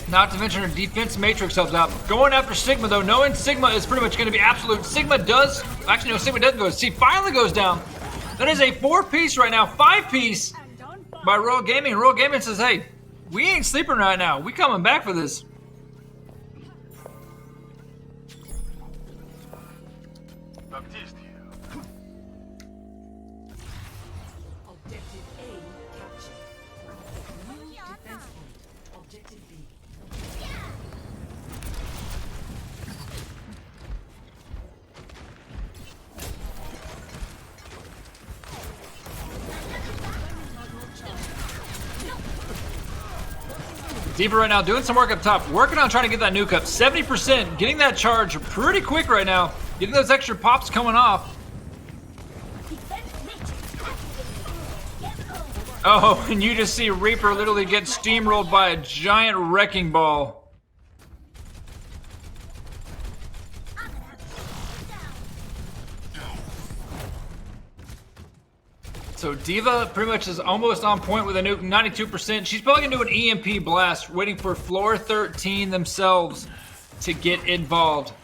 Not to mention her defense matrix helps out. Going after Sigma though, knowing Sigma is pretty much going to be absolute. Sigma does, actually no, Sigma doesn't go. See, finally goes down. That is a 4-piece right now, 5-piece by Royal Gaming. Royal Gaming says, hey, we ain't sleeping right now. We coming back for this. Objective A captured. New defense point. Objective B. D.Va right now doing some work up top, working on trying to get that nuke up. 70%, getting that charge pretty quick right now. Getting those extra pops coming off. Oh, and you just see Reaper literally get steamrolled by a giant wrecking ball. So D.Va pretty much is almost on point with a nuke, 92%. She's probably gonna do an EMP blast, waiting for floor 13 themselves to get involved.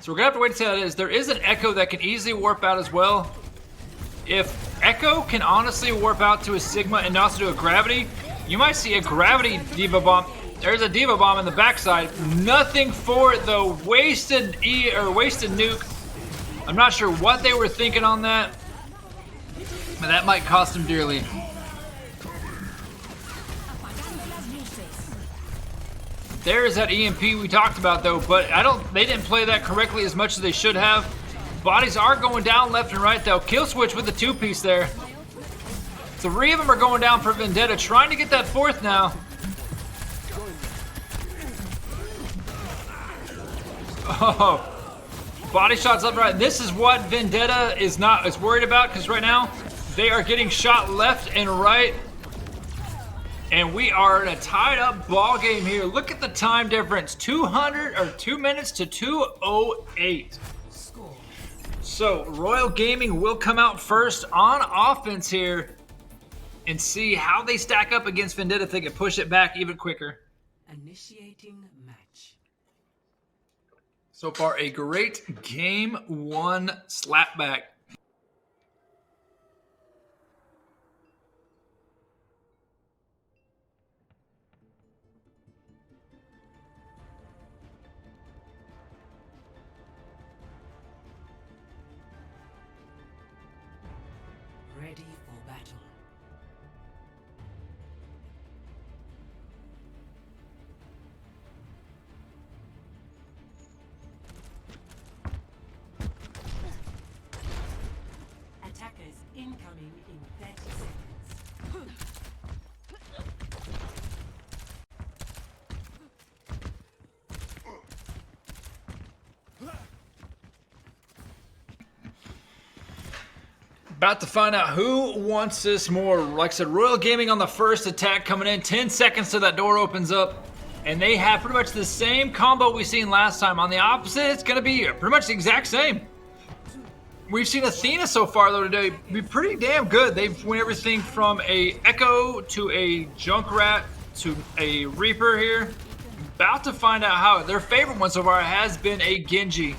So we're gonna have to wait to see how it is. There is an Echo that can easily warp out as well. If Echo can honestly warp out to a Sigma and also do a Gravity, you might see a Gravity D.Va bomb. There's a D.Va bomb in the backside. Nothing for it though. Wasted nuke. I'm not sure what they were thinking on that. But that might cost him dearly. There is that EMP we talked about though, but they didn't play that correctly as much as they should have. Bodies are going down left and right though. Kill switch with the 2-piece there. 3 of them are going down for Vendetta, trying to get that 4th now. Oh, body shots left and right. This is what Vendetta is worried about, because right now they are getting shot left and right. And we are in a tied up ball game here. Look at the time difference. 2 minutes to 2:08. So Royal Gaming will come out first on offense here and see how they stack up against Vendetta if they can push it back even quicker. Initiating match. So far, a great game 1 slapback. Ready for battle. Attackers incoming in 30 seconds. About to find out who wants this more. Like I said, Royal Gaming on the first attack coming in. 10 seconds till that door opens up. And they have pretty much the same combo we seen last time. On the opposite, it's going to be pretty much the exact same. We've seen Athena so far, though, today be pretty damn good. They've won everything from a Echo to a Junkrat to a Reaper here. About to find out how their favorite one so far has been a Genji.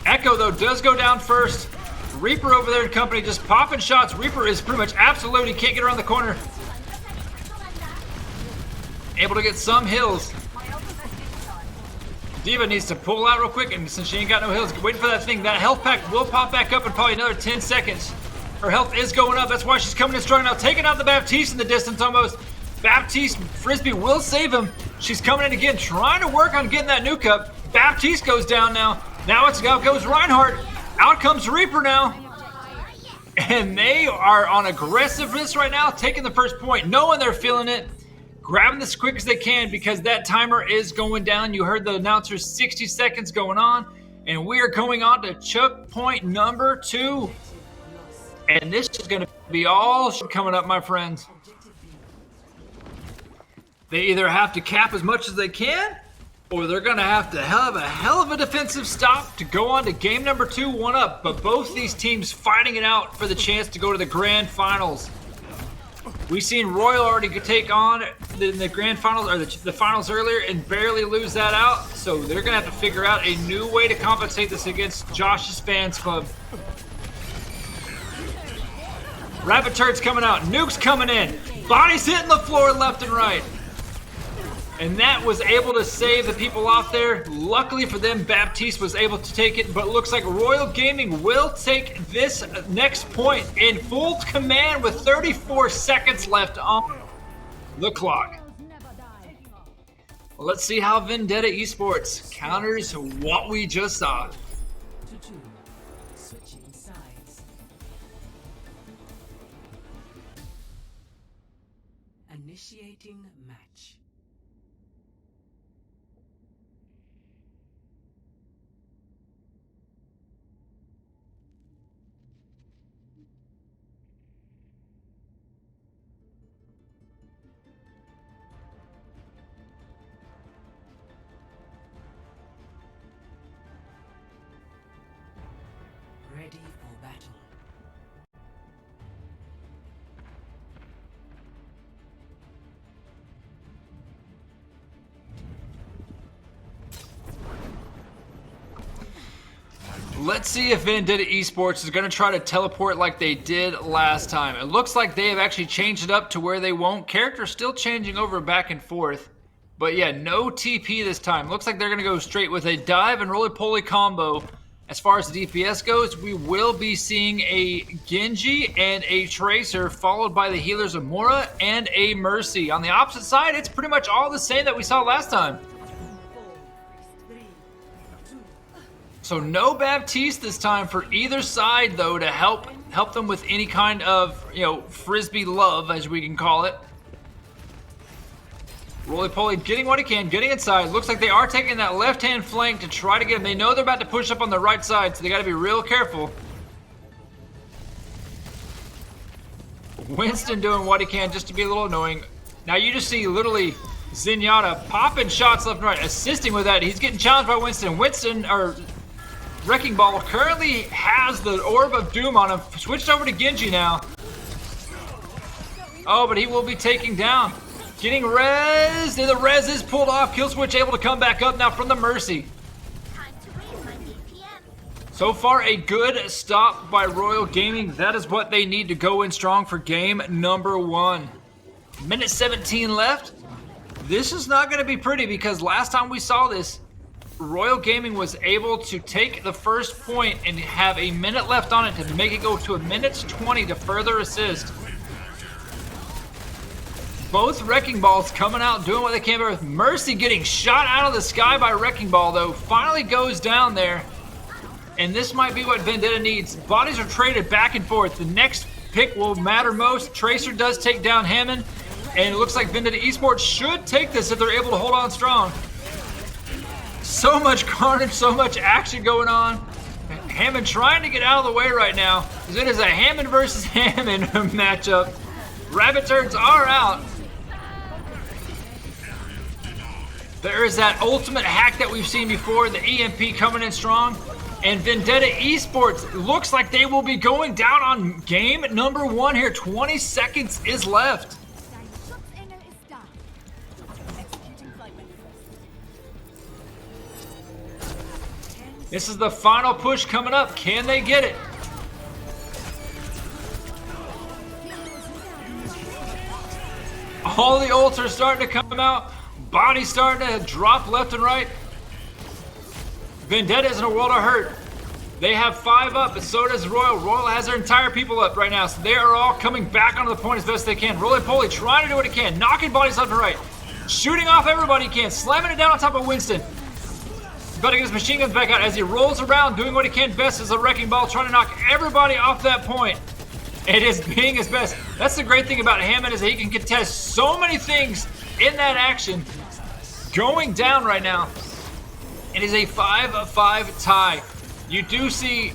Echo, though, does go down first. Reaper over there in company just popping shots. Reaper is pretty much absolute. He can't get around the corner. Able to get some hills. D.Va needs to pull out real quick, and since she ain't got no heals, waiting for that thing. That health pack will pop back up in probably another 10 seconds. Her health is going up. That's why she's coming in strong now, taking out the Baptiste in the distance almost. Baptiste, Frisbee will save him. She's coming in again, trying to work on getting that nuke up. Baptiste goes down now. Now out goes Reinhardt. Out comes Reaper now. And they are on aggressiveness right now, taking the first point, knowing they're feeling it. Grabbing this as quick as they can because that timer is going down. You heard the announcer, 60 seconds going on. And we are going on to choke point number 2. And this is going to be all coming up, my friends. They either have to cap as much as they can, or they're going to have a hell of a defensive stop to go on to game number 2, 1-up. But both these teams fighting it out for the chance to go to the grand finals. We've seen Royal already take on the grand finals, or the finals earlier, and barely lose that out. So they're going to have to figure out a new way to compensate this against Josh's fans club. Rabbit Turd's coming out. Nuke's coming in. Bodies hitting the floor left and right. And that was able to save the people off there. Luckily for them, Baptiste was able to take it, but it looks like Royal Gaming will take this next point in full command with 34 seconds left on the clock. Well, let's see how Vendetta Esports counters what we just saw. Switching sides. Initiating match. Ready for battle. Let's see if Vendetta Esports is going to try to teleport like they did last time. It looks like they have actually changed it up to where they won't. Characters still changing over back and forth. But yeah, no TP this time. Looks like they're going to go straight with a dive and roly-poly combo. As far as the DPS goes, we will be seeing a Genji and a Tracer, followed by the healers of Mora and a Mercy. On the opposite side, it's pretty much all the same that we saw last time. So no Baptiste this time for either side, though, to help them with any kind of, Frisbee love, as we can call it. Roly-poly getting what he can, getting inside. Looks like they are taking that left-hand flank to try to get him. They know they're about to push up on the right side, so they got to be real careful. Winston doing what he can just to be a little annoying. Now you just see literally Zenyatta popping shots left and right, assisting with that. He's getting challenged by Winston. Wrecking Ball currently has the Orb of Doom on him. Switched over to Genji now. Oh, but he will be taken down. Getting res. The res is pulled off. Kill switch able to come back up now from the Mercy. So far, a good stop by Royal Gaming. That is what they need to go in strong for game number 1. Minute 17 left. This is not going to be pretty because last time we saw this, Royal Gaming was able to take the first point and have a minute left on it to make it go to a minute 20 to further assist. Both Wrecking Balls coming out, doing what they can, with Mercy getting shot out of the sky by Wrecking Ball, though. Finally goes down there. And this might be what Vendetta needs. Bodies are traded back and forth. The next pick will matter most. Tracer does take down Hammond. And it looks like Vendetta Esports should take this if they're able to hold on strong. So much carnage, so much action going on. Hammond trying to get out of the way right now. It is a Hammond versus Hammond matchup. Rabbit Turds are out. There is that ultimate hack that we've seen before, the EMP coming in strong. And Vendetta Esports looks like they will be going down on game number 1 here. 20 seconds is left. This is the final push coming up. Can they get it? All the ults are starting to come out. Bodies starting to drop left and right. Vendetta is in a world of hurt. They have 5 up, but so does Royal. Royal has their entire people up right now, so they are all coming back onto the point as best they can. Roly-poly trying to do what he can, knocking bodies left and right, shooting off everybody he can, slamming it down on top of Winston. About to get his machine guns back out as he rolls around, doing what he can best as a wrecking ball, trying to knock everybody off that point. It is being his best. That's the great thing about Hammond is that he can contest so many things in that action. Going down right now. It is a 5-5 tie. You do see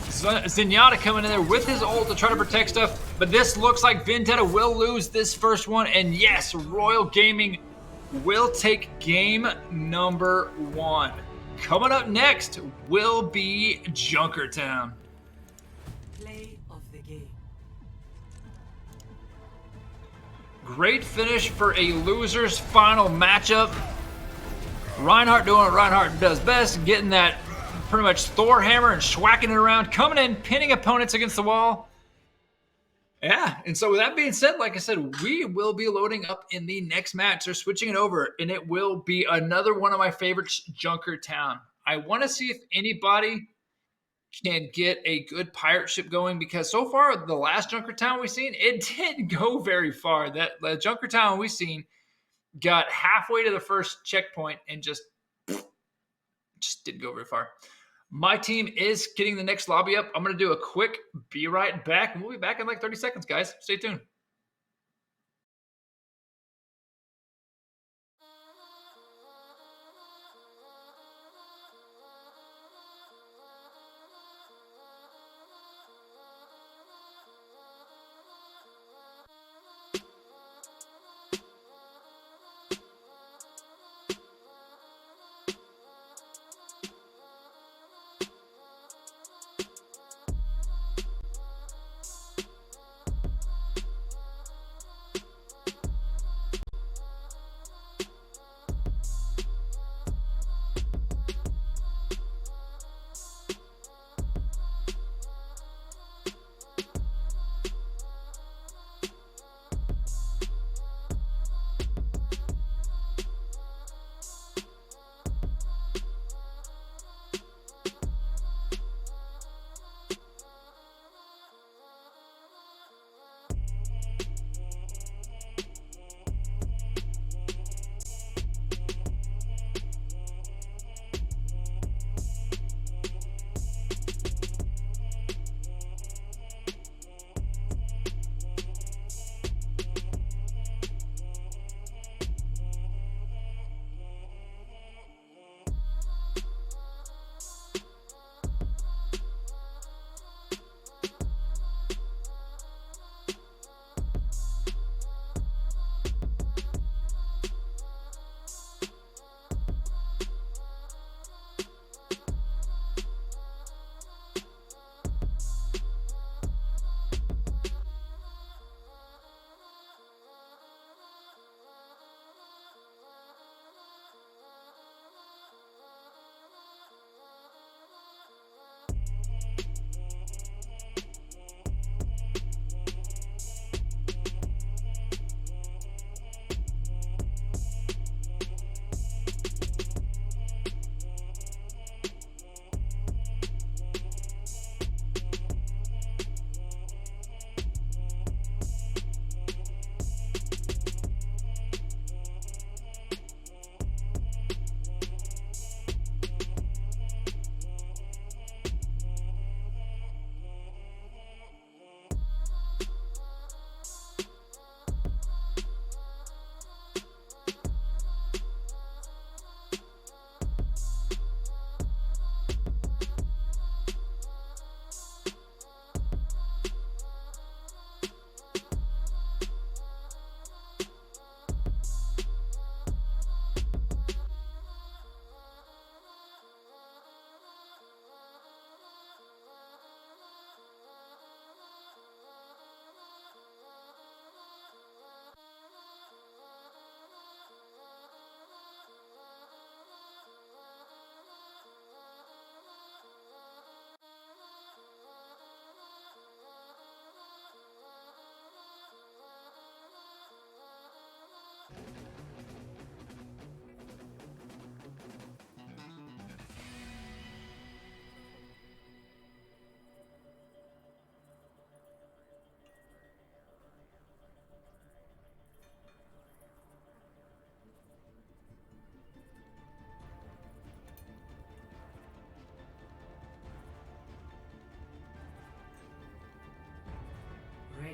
Zenyatta coming in there with his ult to try to protect stuff, but this looks like Vendetta will lose this first one, and yes, Royal Gaming will take game number 1. Coming up next will be Junkertown. Play of the game. Great finish for a loser's final matchup. Reinhardt doing what Reinhardt does best, getting that pretty much Thor hammer and schwacking it around, coming in, pinning opponents against the wall. Yeah, and so with that being said, like I said, we will be loading up in the next match. They're switching it over, and it will be another one of my favorites, Junkertown. I want to see if anybody can get a good pirate ship going, because so far, the last Junkertown we've seen, it didn't go very far. The Junkertown we've seen got halfway to the first checkpoint and just didn't go very far. My team is getting the next lobby up. I'm going to do a quick be right back, and we'll be back in like 30 seconds, guys. Stay tuned.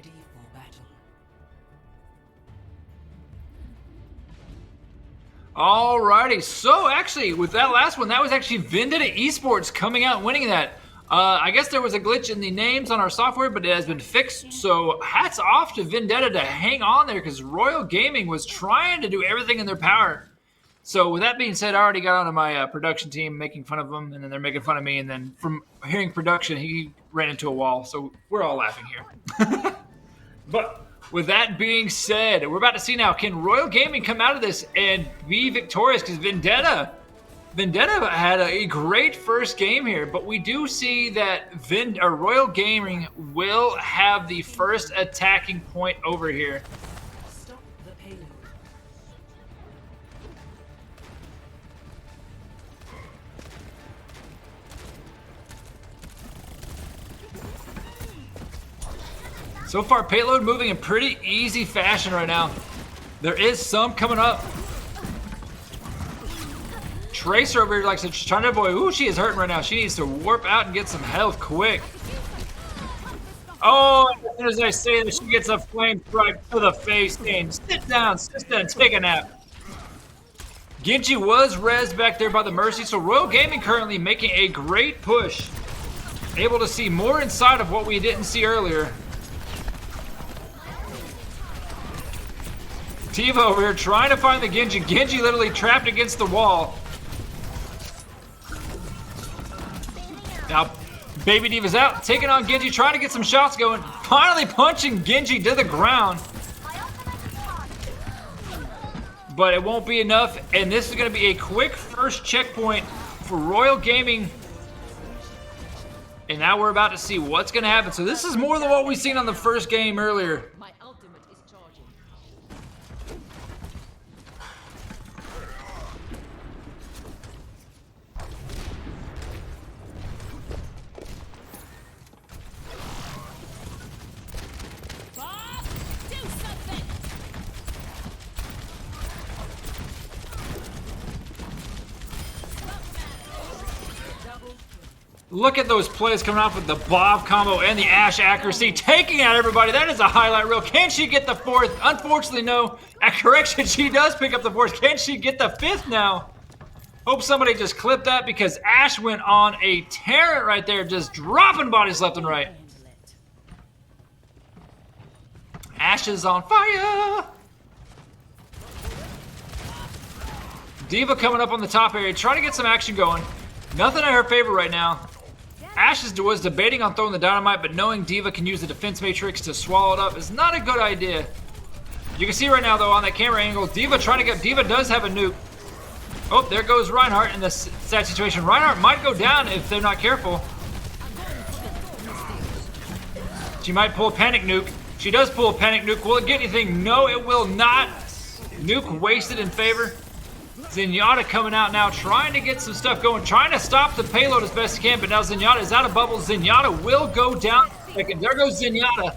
Ready for battle. Alrighty, so actually, with that last one, that was actually Vendetta Esports coming out and winning that. I guess there was a glitch in the names on our software, but it has been fixed. So hats off to Vendetta to hang on there because Royal Gaming was trying to do everything in their power. So with that being said, I already got onto my production team making fun of them, and then they're making fun of me. And then from hearing production, he ran into a wall. So we're all laughing here. But with that being said, we're about to see now, can Royal Gaming come out of this and be victorious? Because Vendetta had a great first game here, but we do see that Royal Gaming will have the first attacking point over here. Stop the payload. So far, payload moving in pretty easy fashion right now. There is some coming up. Tracer over here, like I said, she's trying to avoid. Ooh, she is hurting right now. She needs to warp out and get some health quick. Oh, as soon as I say that, she gets a flame strike to the face. And sit down, sister, and take a nap. Genji was rezzed back there by the Mercy, so Royal Gaming currently making a great push. Able to see more inside of what we didn't see earlier. Diva over here trying to find the Genji. Genji literally trapped against the wall. Now, Baby Diva's out, taking on Genji, trying to get some shots going. Finally punching Genji to the ground. But it won't be enough, and this is going to be a quick first checkpoint for Royal Gaming. And now we're about to see what's going to happen. So this is more than what we've seen on the first game earlier. My ultimate is charging. Bob, do something! Look at those plays coming off with the Bob combo and the Ashe accuracy, taking out everybody. That is a highlight reel. Can she get the fourth? Unfortunately, no. At correction, she does pick up the fourth. Can she get the fifth now? Hope somebody just clipped that because Ashe went on a tear right there, just dropping bodies left and right. Handle it. Ashe is on fire. Diva coming up on the top area, trying to get some action going. Nothing in her favor right now. Ashe was debating on throwing the dynamite, but knowing Diva can use the defense matrix to swallow it up is not a good idea. You can see right now, though, on that camera angle, Diva does have a nuke. Oh, there goes Reinhardt in this sad situation. Reinhardt might go down if they're not careful. She might pull a panic nuke. She does pull a panic nuke. Will it get anything? No, it will not. Nuke wasted in favor. Zenyatta coming out now, trying to get some stuff going, trying to stop the payload as best he can, but now Zenyatta is out of bubbles. Zenyatta will go down. There goes Zenyatta.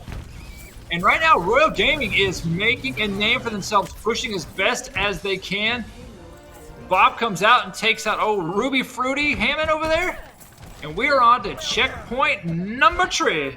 And right now, Royal Gaming is making a name for themselves, pushing as best as they can. Bob comes out and takes out, Ruby Fruity Hammond over there. And we are on to checkpoint number 3.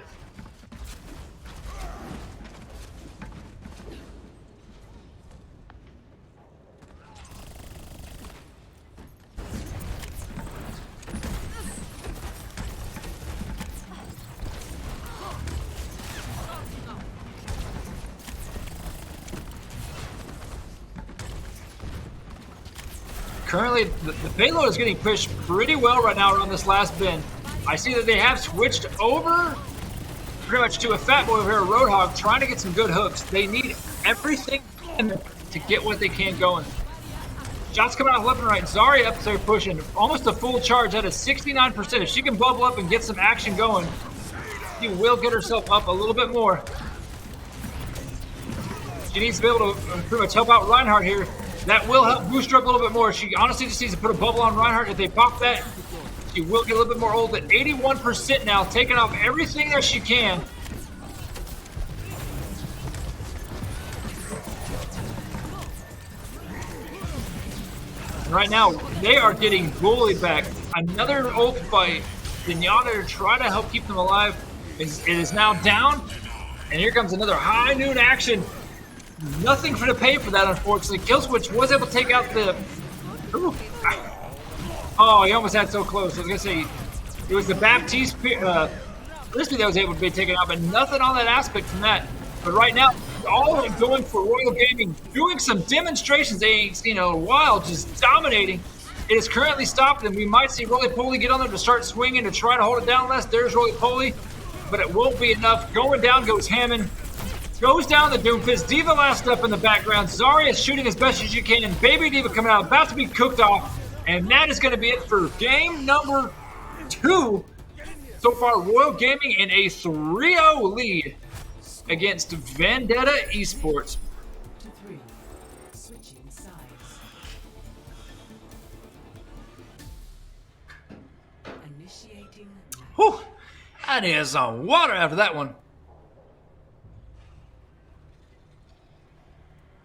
Currently, the payload is getting pushed pretty well right now around this last bin. I see that they have switched over pretty much to a fat boy over here, a Roadhog, trying to get some good hooks. They need everything to get what they can going. Shots coming out left and right. Zarya up there pushing almost a full charge at a 69%. If she can bubble up and get some action going, she will get herself up a little bit more. She needs to be able to pretty much help out Reinhardt here. That will help boost her up a little bit more. She honestly just needs to put a bubble on Reinhardt. If they pop that, she will get a little bit more ult at 81% now, taking off everything that she can. Right now, they are getting bullied back. Another ult by Zenyatta to try to help keep them alive. It is now down. And here comes another high noon action. Nothing for to pay for that, unfortunately. Killswitch was able to take out the... Ooh. Oh, he almost had so close. I was going to say, it was the Baptiste Crispy that was able to be taken out, but nothing on that aspect from that. But right now, all of them going for Royal Gaming, doing some demonstrations they ain't seen in a while, just dominating. It is currently stopped, and we might see Roly-Poly get on there to start swinging to try to hold it down less. There's Roly-Poly, but it won't be enough. Going down goes Hammond. Goes down the Doomfist. Diva last up in the background. Zarya is shooting as best as you can, and Baby Diva coming out, about to be cooked off. And that is going to be it for game number 2. So far, Royal Gaming in a 3-0 lead against Vendetta Esports. To 3. Switching sides. Initiating match. Whew, I need some water after that one.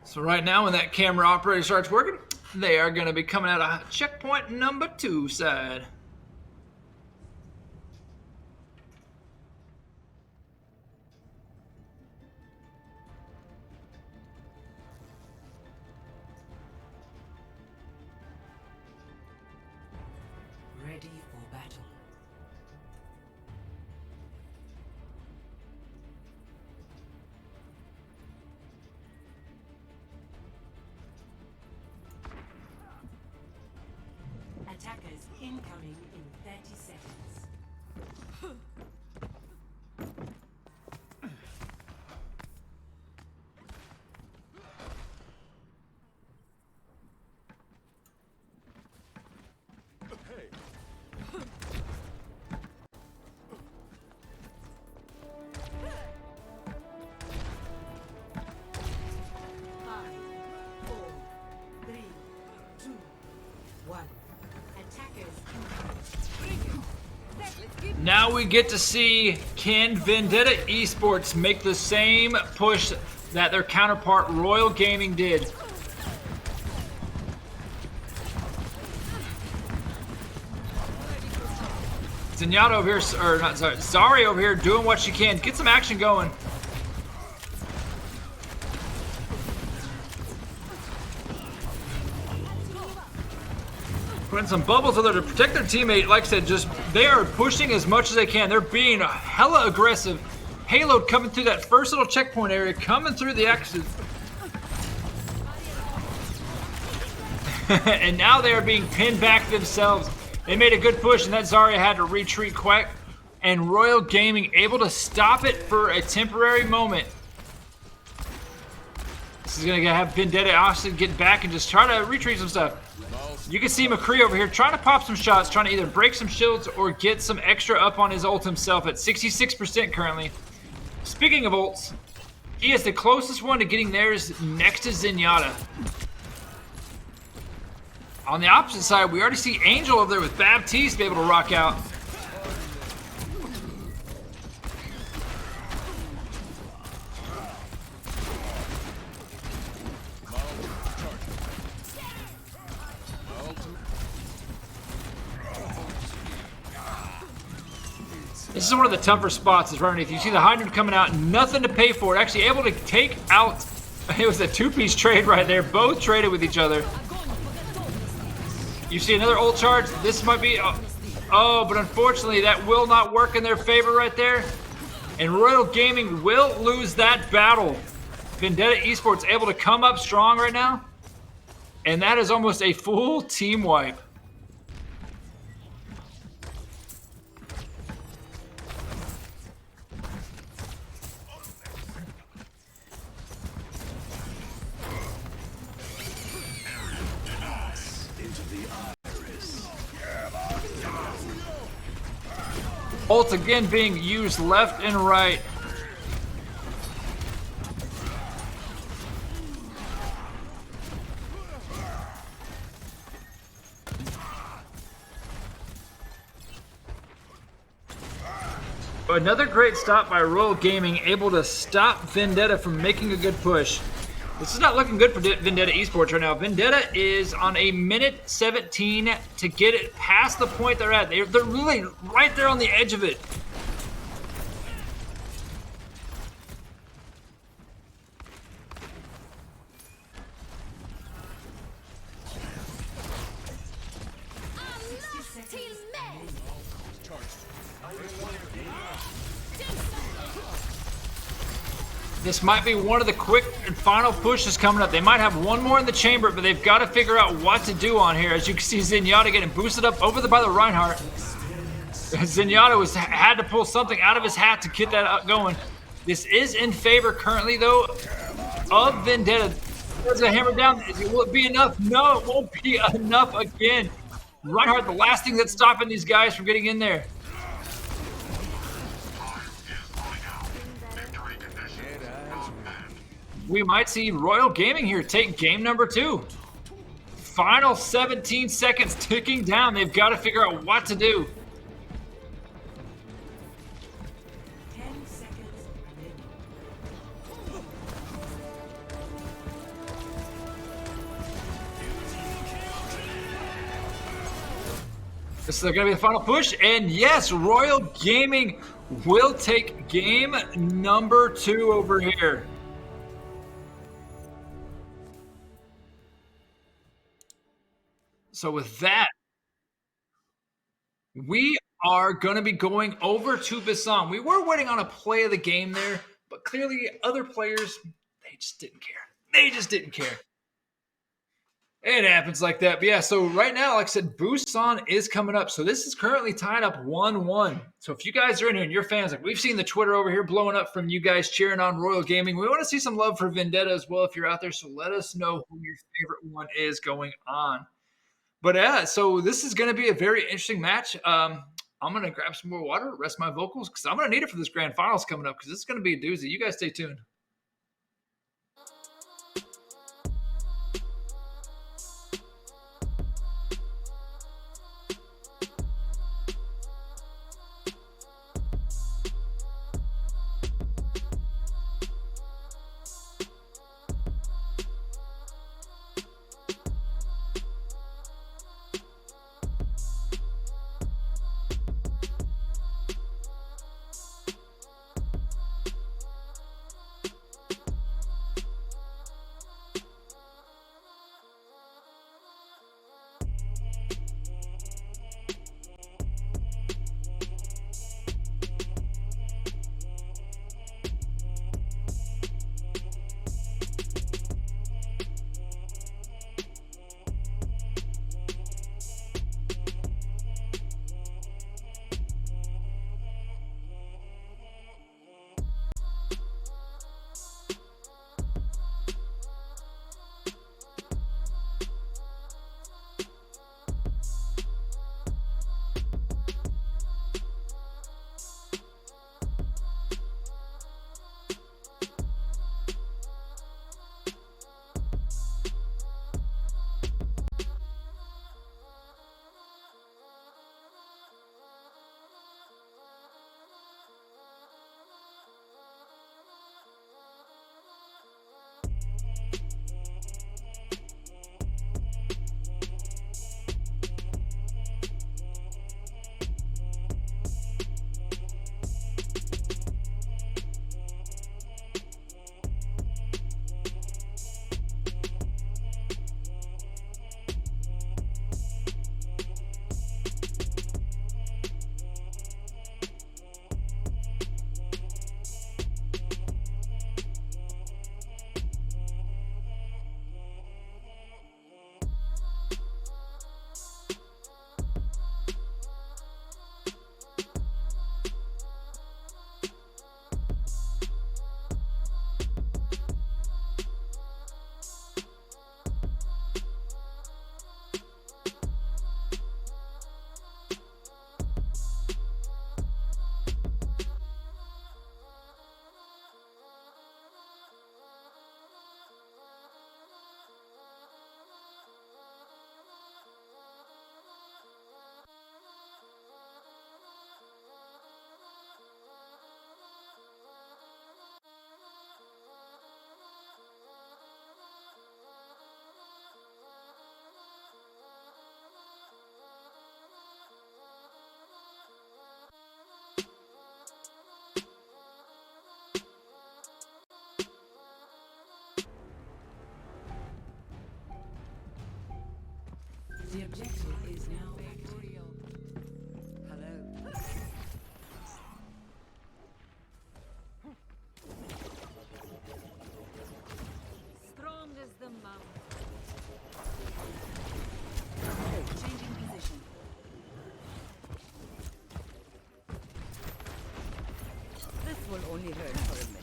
So right now, when that camera operator starts working, they are going to be coming out of checkpoint number 2 side. Ready for battle. Attackers incoming in 30 seconds. Five, four, three, two, one. Attackers incoming. Now we get to see, can Vendetta Esports make the same push that their counterpart Royal Gaming did? Zenyatta over here, or not, sorry, Zarya over here doing what she can. Get some action going. Putting some bubbles in there to protect their teammate. Like I said, just they are pushing as much as they can. They're being hella aggressive. Payload coming through that first little checkpoint area, coming through the exit. And now they are being pinned back themselves. They made a good push, and that Zarya had to retreat quick. And Royal Gaming able to stop it for a temporary moment. This is going to have Vendetta Austin get back and just try to retreat some stuff. You can see McCree over here trying to pop some shots, trying to either break some shields or get some extra up on his ult himself at 66% currently. Speaking of ults, he is the closest one to getting theirs next to Zenyatta. On the opposite side, we already see Angel over there with Baptiste be able to rock out. This is one of the tougher spots is right underneath. You see the Hydra coming out, nothing to pay for it. Actually able to take out, it was a two-piece trade right there. Both traded with each other. You see another ult charge. This might be, oh, but unfortunately that will not work in their favor right there. And Royal Gaming will lose that battle. Vendetta Esports able to come up strong right now. And that is almost a full team wipe. Ult again being used left and right. Another great stop by Royal Gaming, able to stop Vendetta from making a good push. This is not looking good for Vendetta Esports right now. Vendetta is on a minute 17 to get it past the point they're at. They're really right there on the edge of it. This might be one of the quick and final pushes coming up. They might have one more in the chamber, but they've got to figure out what to do on here. As you can see, Zenyatta getting boosted up over by the Reinhardt. Zenyatta had to pull something out of his hat to get that up going. This is in favor currently, though, of Vendetta. There's a hammer down. Will it be enough? No, it won't be enough again. Reinhardt, the last thing that's stopping these guys from getting in there. We might see Royal Gaming here take game number 2. Final 17 seconds ticking down. They've got to figure out what to do. 10 seconds remaining. This is going to be the final push. And yes, Royal Gaming will take game number 2 over here. So with that, we are going to be going over to Bassam. We were waiting on a play of the game there, but clearly other players, they just didn't care. They just didn't care. It happens like that. But yeah, so right now, like I said, Busan is coming up. So this is currently tied up 1-1. So if you guys are in here and you're fans, like we've seen the Twitter over here blowing up from you guys cheering on Royal Gaming. We want to see some love for Vendetta as well if you're out there. So let us know who your favorite one is going on. But yeah, so this is going to be a very interesting match. I'm going to grab some more water, rest my vocals, because I'm going to need it for this grand finals coming up, because this is going to be a doozy. You guys stay tuned. The objective is now active. Hello. will only hurt for a minute.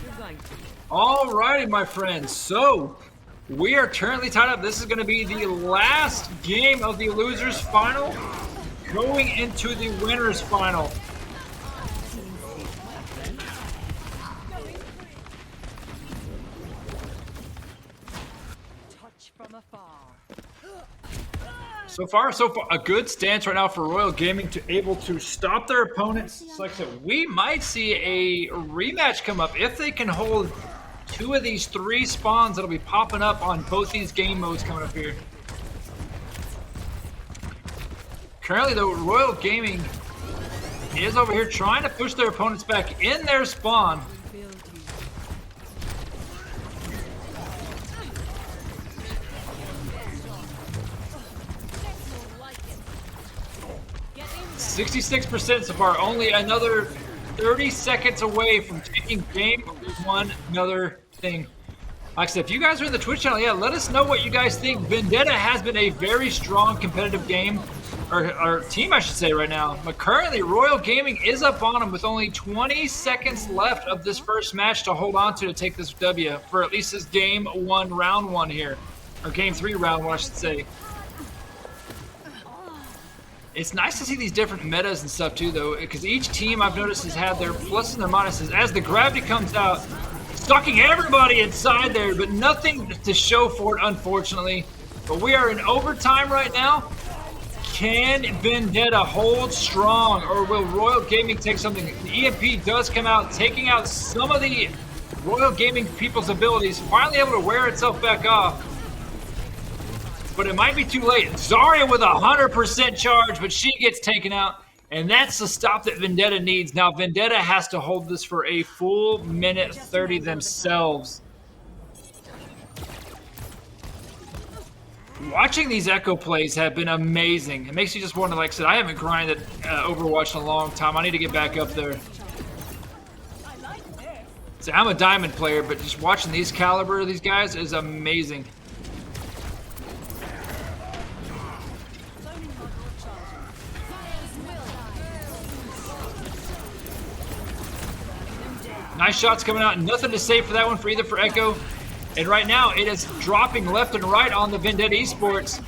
You're going to. Alrighty, my friends. So we are currently tied up. This is going to be the last game of the losers final, going into the winners final. Touch from afar. So far, a good stance right now for Royal Gaming to able to stop their opponents. So like I said, we might see a rematch come up if they can hold 2 of these 3 spawns that'll be popping up on both these game modes coming up here. Currently, though, Royal Gaming is over here trying to push their opponents back in their spawn. Build you. 66% so far, only another 30 seconds away from taking game 1, another thing. Like I said, if you guys are in the Twitch channel, yeah, let us know what you guys think. Vendetta has been a very strong competitive game, or team, I should say, right now. But currently, Royal Gaming is up on them with only 20 seconds left of this first match to hold on to take this W for at least this game 1, round 1 here. Or game 3, round 1, I should say. It's nice to see these different metas and stuff too, though, because each team I've noticed has had their pluses and their minuses. As the gravity comes out, sucking everybody inside there, but nothing to show for it, unfortunately. But we are in overtime right now. Can Vendetta hold strong, or will Royal Gaming take something? The EMP does come out, taking out some of the Royal Gaming people's abilities, finally able to wear itself back off. But it might be too late. Zarya with 100% charge, but she gets taken out. And that's the stop that Vendetta needs. Now, Vendetta has to hold this for a full minute 30 themselves. Watching these Echo plays have been amazing. It makes you just wonder, like I said, I haven't grinded Overwatch in a long time. I need to get back up there. See, I'm a diamond player, but just watching these caliber of these guys is amazing. Nice shots coming out. Nothing to say for that one for either for Echo. And right now, it is dropping left and right on the Vendetta Esports.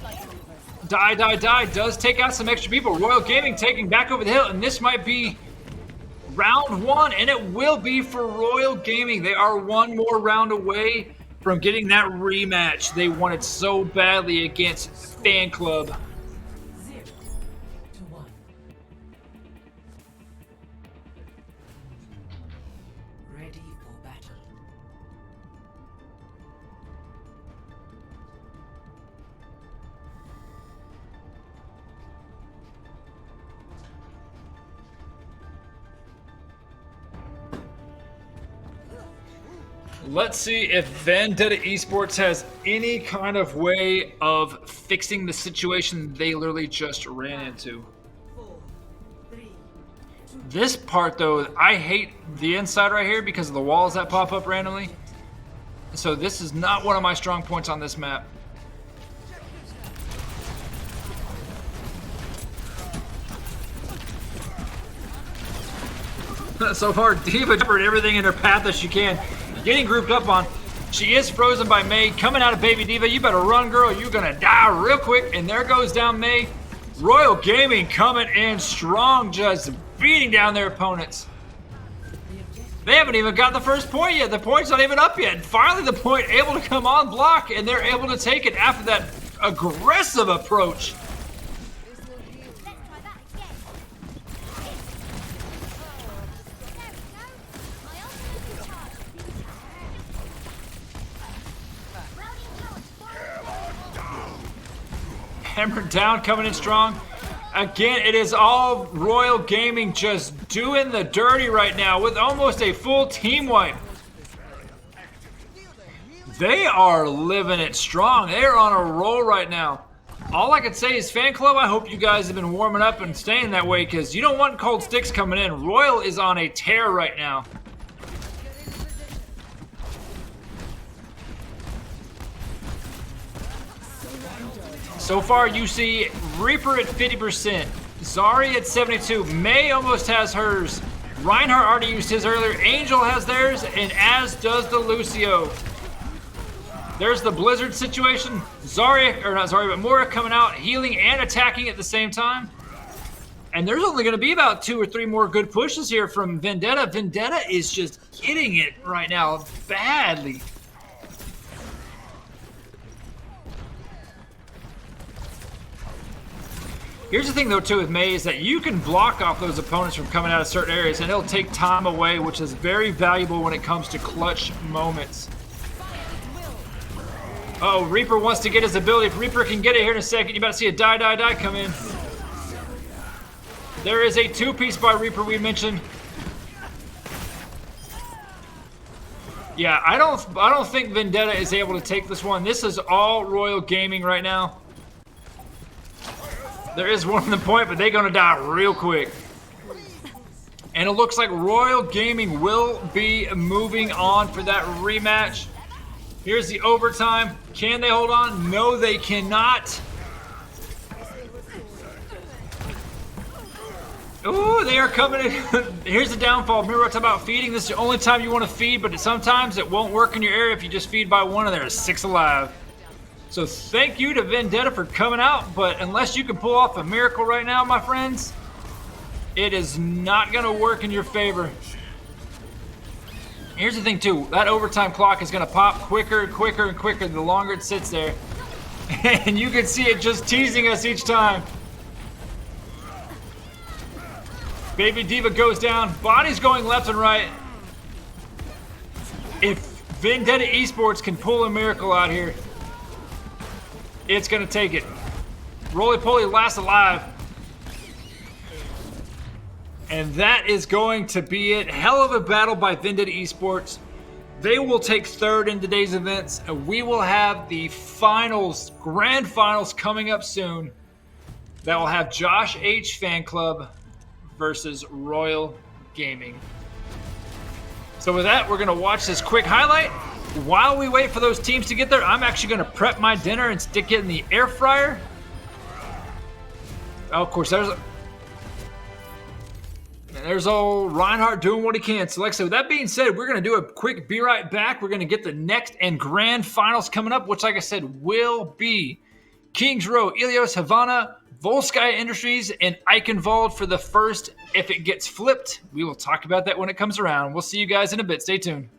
Die does take out some extra people. Royal Gaming taking back over the hill, and this might be round 1, and it will be for Royal Gaming. They are one more round away from getting that rematch they wanted so badly against Fan Club. 0 to 1. Ready for battle. Let's see if Vendetta Esports has any kind of way of fixing the situation they literally just ran into. 4, 3, This part, though, I hate the inside right here because of the walls that pop up randomly. So this is not one of my strong points on this map. So far, Diva covered everything in her path that she can. Getting grouped up on. She is frozen by May. Coming out of Baby Diva. You better run, girl. You're going to die real quick. And there goes down May. Royal Gaming coming in strong, just beating down their opponents. They haven't even got the first point yet. The point's not even up yet. Finally, the point able to come on block, and they're able to take it after that aggressive approach. Let's try that again. There we go. My ultimate is charged. Rolling forward. Hammered down, coming in strong. Again, it is all Royal Gaming just doing the dirty right now with almost a full team wipe. They are living it strong. They are on a roll right now. All I can say is, Fan Club, I hope you guys have been warming up and staying that way because you don't want cold sticks coming in. Royal is on a tear right now. So far, you see Reaper at 50%, Zari at 72, May almost has hers, Reinhardt already used his earlier, Angel has theirs, and as does the Lucio. There's the Blizzard situation. Zarya, or not Zarya, but Moira coming out, healing and attacking at the same time. And there's only going to be about 2 or 3 more good pushes here from Vendetta. Vendetta is just hitting it right now badly. Here's the thing, though, too, with Mei is that you can block off those opponents from coming out of certain areas, and it'll take time away, which is very valuable when it comes to clutch moments. Oh, Reaper wants to get his ability. If Reaper can get it here in a second, you about to see a die come in. There is a 2-piece by Reaper we mentioned. Yeah, I don't think Vendetta is able to take this one. This is all Royal Gaming right now. There is one on the point, but they're gonna die real quick. And it looks like Royal Gaming will be moving on for that rematch. Here's the overtime. Can they hold on? No, they cannot. Ooh, they are coming in. Here's the downfall. Remember I talked about feeding? This is the only time you want to feed, but sometimes it won't work in your area if you just feed by one and there are 6 alive. So thank you to Vendetta for coming out, but unless you can pull off a miracle right now, my friends, it is not going to work in your favor. Here's the thing, too. That overtime clock is going to pop quicker and quicker and quicker the longer it sits there. And you can see it just teasing us each time. Baby Diva goes down. Body's going left and right. If Vendetta Esports can pull a miracle out here, it's going to take it. Roly-poly last alive. And that is going to be it. Hell of a battle by Vendetta Esports. They will take third in today's events. And we will have the finals, grand finals coming up soon. That will have Josh H Fan Club versus Royal Gaming. So with that, we're going to watch this quick highlight. While we wait for those teams to get there, I'm actually going to prep my dinner and stick it in the air fryer. Oh, of course, there's old Reinhardt doing what he can. So like I said, with that being said, we're going to do a quick be right back. We're going to get the next and grand finals coming up, which like I said, will be Kings Row, Ilios, Havana, Volskaya Industries, and Eichenwald for the first. If it gets flipped, we will talk about that when it comes around. We'll see you guys in a bit. Stay tuned.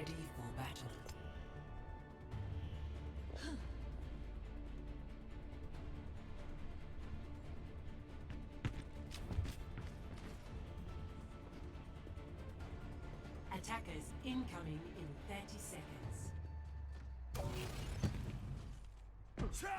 ready for battle. Attackers incoming in 30 seconds. Try!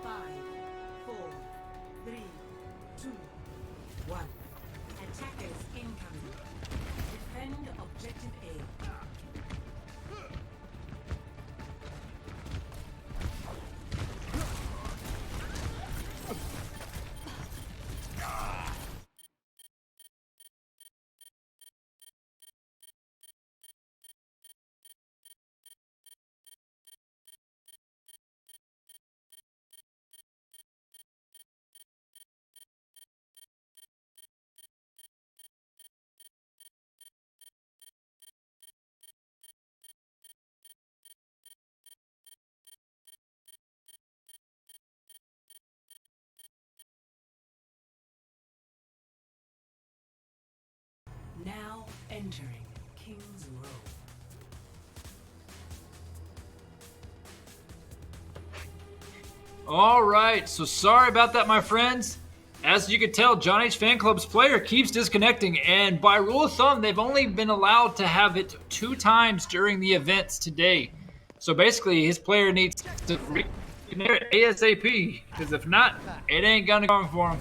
Five, four, three, two, one. Attackers incoming. Defend objective A. Now entering King's Row. All right, so sorry about that, my friends. As you can tell, John H. Fan Club's player keeps disconnecting, and by rule of thumb, they've only been allowed to have it 2 times during the events today. So basically, his player needs to reconnect ASAP, because if not, it ain't gonna go for him.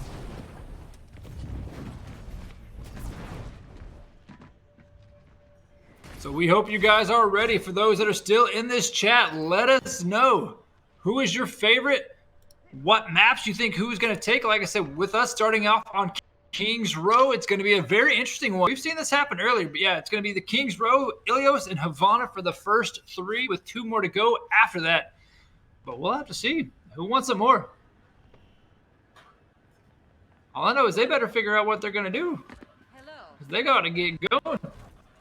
So we hope you guys are ready. For those that are still in this chat, let us know who is your favorite, what maps you think who's going to take. Like I said, with us starting off on King's Row, it's going to be a very interesting one. We've seen this happen earlier, but yeah, it's going to be the King's Row, Ilios, and Havana for the first 3 with 2 more to go after that. But we'll have to see who wants it more. All I know is they better figure out what they're going to do. Hello. 'Cause they got to get going.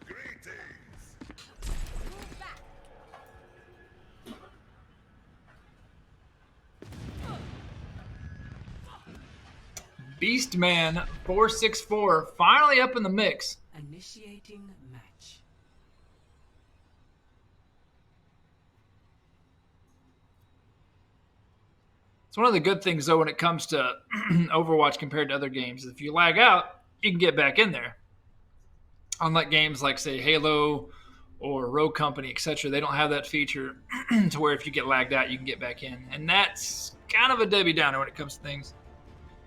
Greetings! Move back. Beastman 464 finally up in the mix. Initiating match. It's one of the good things, though, when it comes to Overwatch compared to other games. If you lag out, you can get back in there. Unlike games like, say, Halo or Rogue Company, etc., they don't have that feature to where if you get lagged out, you can get back in. And that's kind of a Debbie Downer when it comes to things.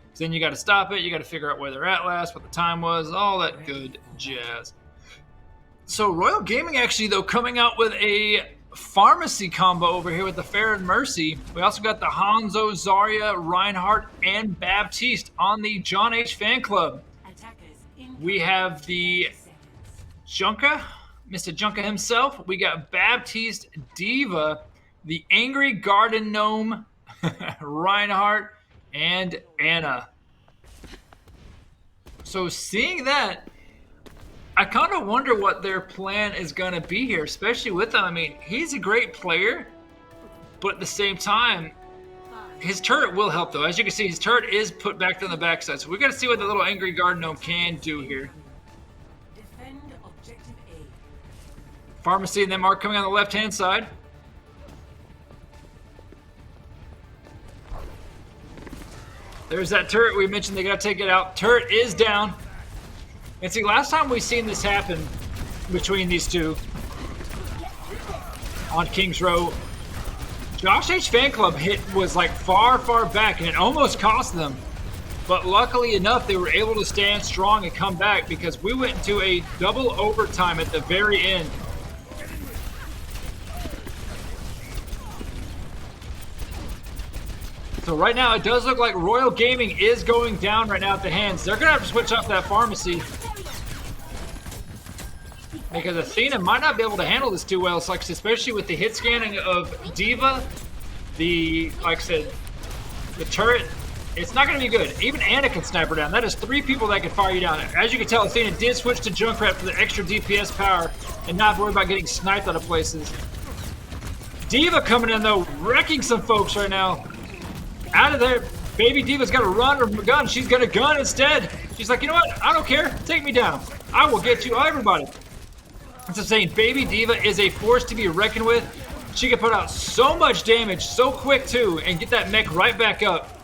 'Cause then you got to stop it. You got to figure out where they're at last, what the time was, all that good jazz. So Royal Gaming actually, though, coming out with a pharmacy combo over here with the Fair and Mercy. We also got the Hanzo, Zarya, Reinhardt, and Baptiste on the John H. Fan Club. Attackers incoming. We have the 30 seconds. Junka, Mr. Junka himself. We got Baptiste, Diva, the Angry Garden Gnome, Reinhardt, and Anna. So seeing that, I kind of wonder what their plan is going to be here, especially with him. I mean, he's a great player, but at the same time, his turret will help, though. As you can see, his turret is put back on the backside. So we're going to see what the little Angry Garden Gnome can do here. Defend objective A. Pharmacy and them are coming on the left-hand side. There's that turret we mentioned. They got to take it out. Turret is down. And see, last time we seen this happen between these two on King's Row, Josh H. Fan Club hit was like far, far back, and it almost cost them. But luckily enough, they were able to stand strong and come back because we went into a double overtime at the very end. So right now, it does look like Royal Gaming is going down right now at the hands. They're going to have to switch off that pharmacy. Because Athena might not be able to handle this too well, so like, especially with the hit scanning of Diva, like I said, the turret it's not going to be good. Even Anna can snipe her down. That is 3 people that can fire you down. As you can tell, Athena did switch to Junkrat for the extra DPS power and not worry about getting sniped out of places. D.Va coming in, though, wrecking some folks right now. Out of there. Baby D.Va's got to run her gun. She's got a gun instead. She's like, you know what? I don't care. Take me down. I will get you, everybody. That's insane. Baby D.Va is a force to be reckoned with. She can put out so much damage so quick, too, and get that mech right back up.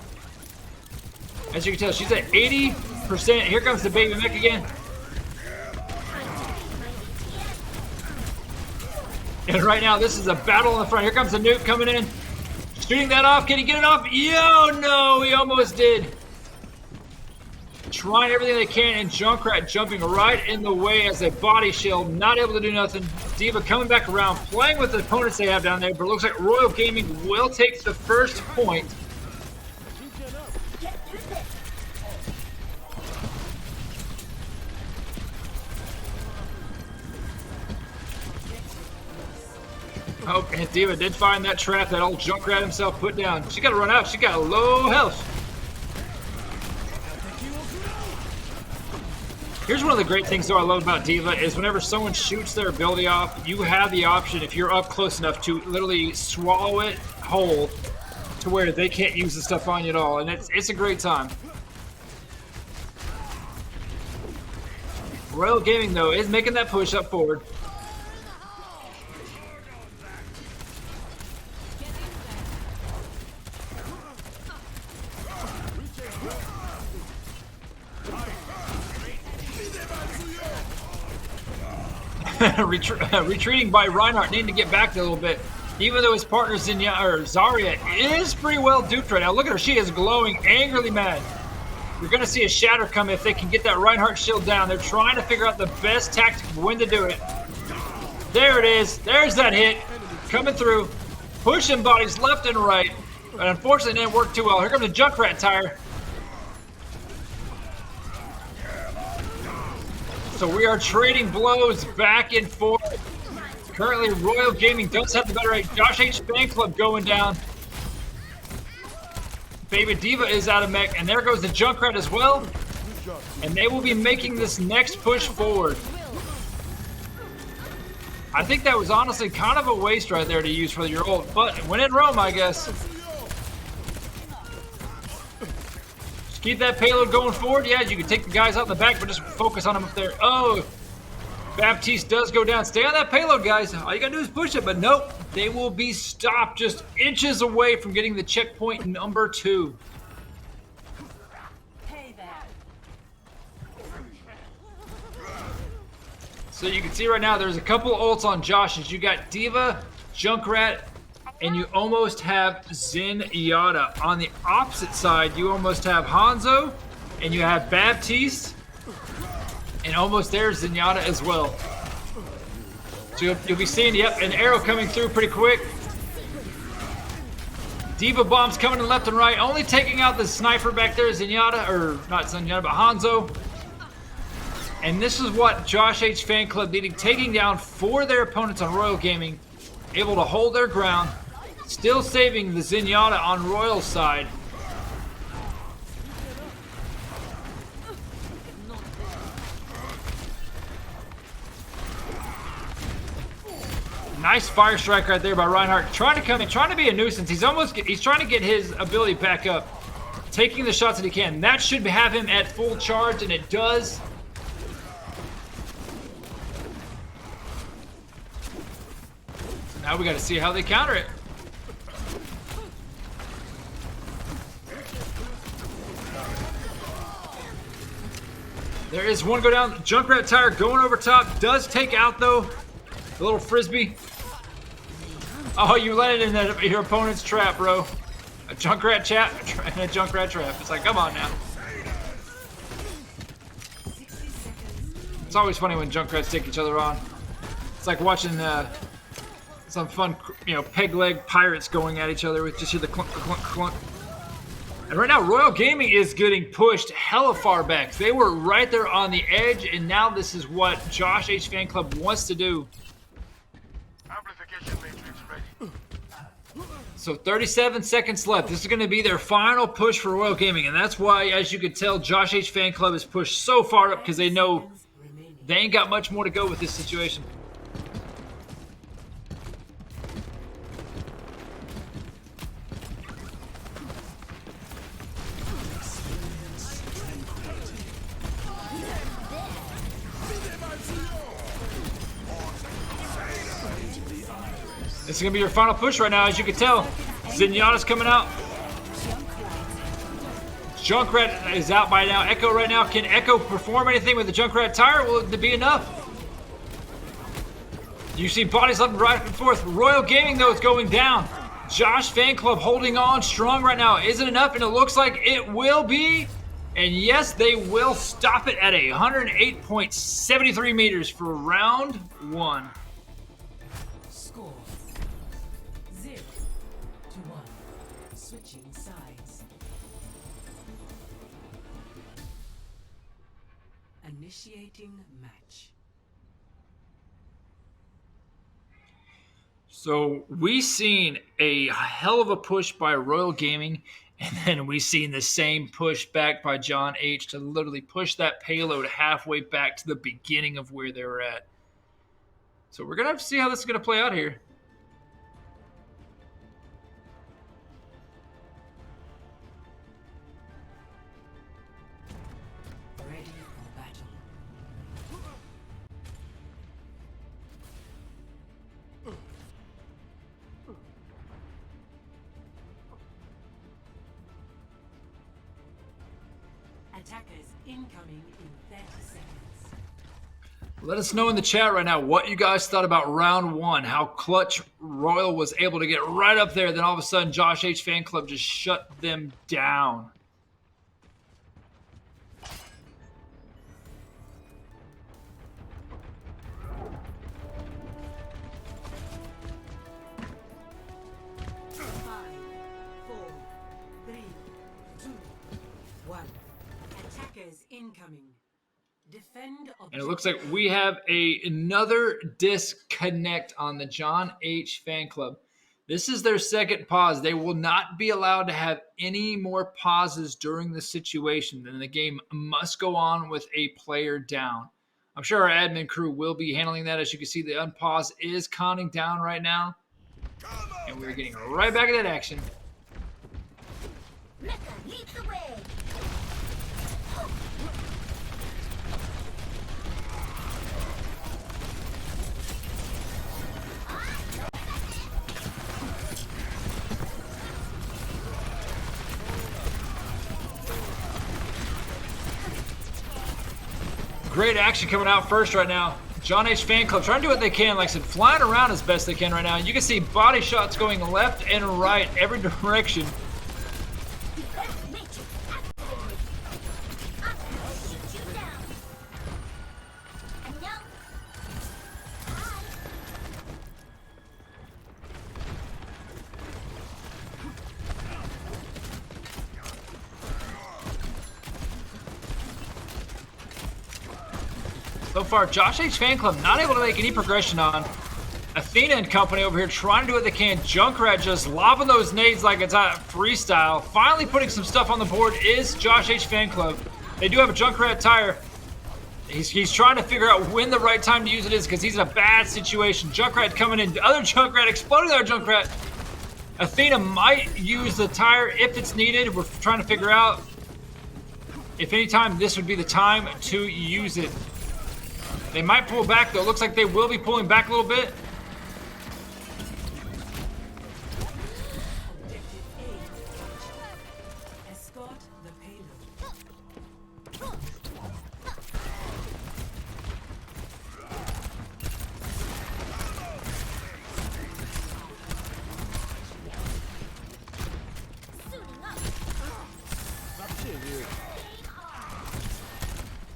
As you can tell, she's at 80%. Here comes the baby mech again. And right now, this is a battle in the front. Here comes the nuke coming in. Shooting that off. Can he get it off? Yo, no, he almost did. Trying everything they can, and Junkrat jumping right in the way as a body shield. Not able to do nothing. D.Va coming back around, playing with the opponents they have down there, but it looks like Royal Gaming will take the first point. Oh, and D.Va did find that trap that old Junkrat himself put down. She got to run out. She got low health. Here's one of the great things, though, I love about D.Va is whenever someone shoots their ability off, you have the option, if you're up close enough, to literally swallow it whole to where they can't use the stuff on you at all. And it's a great time. Royal Gaming, though, is making that push up forward. Retreating by Reinhardt, needing to get back there a little bit. Even though his partner Zarya is pretty well duped right now. Look at her, she is glowing, angrily mad. You're going to see a shatter come if they can get that Reinhardt shield down. They're trying to figure out the best tactic of when to do it. There it is. There's that hit. Coming through. Pushing bodies left and right. But unfortunately, it didn't work too well. Here comes the Junkrat tire. So we are trading blows back and forth. Currently, Royal Gaming does have the better rate. Josh H fan club going down. Baby D.Va is out of mech, and there goes the Junkrat as well. And they will be making this next push forward. I think that was honestly kind of a waste right there to use for your ult, but when in Rome, I guess. Just keep that payload going forward. Yeah, you can take the guys out in the back, but just focus on them up there. Oh, Baptiste does go down. Stay on that payload, guys. All you gotta do is push it, but nope. They will be stopped just inches away from getting the checkpoint number 2. Hey there. So you can see right now there's a couple of ults on Josh's. You got D.Va, Junkrat, and you almost have Zenyatta. On the opposite side, you almost have Hanzo, and you have Baptiste, and almost there's Zenyatta as well. So you'll be seeing, yep, an arrow coming through pretty quick. D.Va bombs coming in left and right, only taking out the sniper back there, Zenyatta, or not Zenyatta, but Hanzo. And this is what Josh H fan club needed, taking down 4 of their opponents on Royal Gaming, able to hold their ground, still saving the Zenyatta on Royal's side. Nice fire strike right there by Reinhardt, trying to come in, trying to be a nuisance. He's trying to get his ability back up, taking the shots that he can. That should have him at full charge, and it does. So now we got to see how they counter it. There is one go down. Junkrat tire going over top. Does take out, though, the little frisbee. Oh, you let it in your opponent's trap, bro. A Junkrat trap and a Junkrat trap. It's like, come on now. It's always funny when Junkrats take each other on. It's like watching some fun, peg leg pirates going at each other with just hear the clunk, clunk, clunk. And right now, Royal Gaming is getting pushed hella far back. They were right there on the edge, and now this is what Josh H fan club wants to do. So 37 seconds left. This is going to be their final push for Royal Gaming, and that's why, as you can tell, Josh H Fan Club is pushed so far up because they know Seconds remaining. they ain't got much more to go with this situation. This is going to be your final push right now, as you can tell. Zenyatta's coming out. Junkrat is out by now. Echo right now. Can Echo perform anything with the Junkrat tire? Will it be enough? You see bodies left and right and forth. Royal Gaming, though, is going down. Josh Fan Club holding on strong right now. Is it enough? And it looks like it will be. And yes, they will stop it at 108.73 meters for round 1. Score 0-1. Switching sides. Initiating match. So we seen a hell of a push by Royal Gaming, and then we seen the same push back by John H to literally push that payload halfway back to the beginning of where they were at. So we're gonna have to see how this is gonna play out here. Ready for battle. Attackers incoming in 30 seconds. Let us know in the chat right now what you guys thought about round 1, how clutch Royal was able to get right up there, then all of a sudden Josh H Fan Club just shut them down. Five, four, three, two, one. Attackers incoming. Defend objective. And it looks like we have another disconnect on the John H Fan Club. This is their second pause. They will not be allowed to have any more pauses during the situation. Then the game must go on with a player down. I'm sure our admin crew will be handling that. As you can see, the unpause is counting down right now. And we're getting right back in that action. Mecca leads the way. Great action coming out first right now. John H Fan Club trying to do what they can, like I said, flying around as best they can right now. You can see body shots going left and right, every direction. Defense matrix activated. I'm gonna shoot you down. And now, So far, Josh H Fan Club not able to make any progression on. Athena and company over here trying to do what they can. Junkrat just lobbing those nades like it's a freestyle. Finally putting some stuff on the board is Josh H Fan Club. They do have a Junkrat tire. He's trying to figure out when the right time to use it is because he's in a bad situation. Junkrat coming in. Other Junkrat exploding their Junkrat. Athena might use the tire if it's needed. We're trying to figure out if any time this would be the time to use it. They might pull back, though. It looks like they will be pulling back a little bit. Objective A. Escort the payload. suiting up.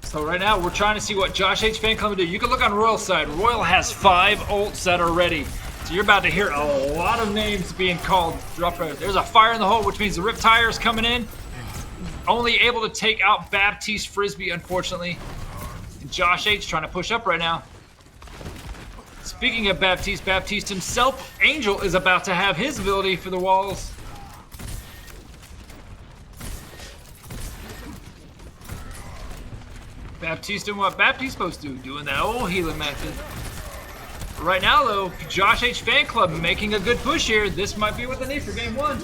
So right now, we're trying to see what Josh H Fan Club will do. You can look on Royal's side. Royal has 5 ults that are ready. So you're about to hear a lot of names being called. There's a fire in the hole, which means the Rip Tire is coming in. Only able to take out Baptiste Frisbee, unfortunately. And Josh H trying to push up right now. Speaking of Baptiste himself, Angel is about to have his ability for the walls. Baptiste doing what Baptiste's supposed to do, doing that old healing method. Right now, though, Josh H Fan Club making a good push here. This might be what they need for game one.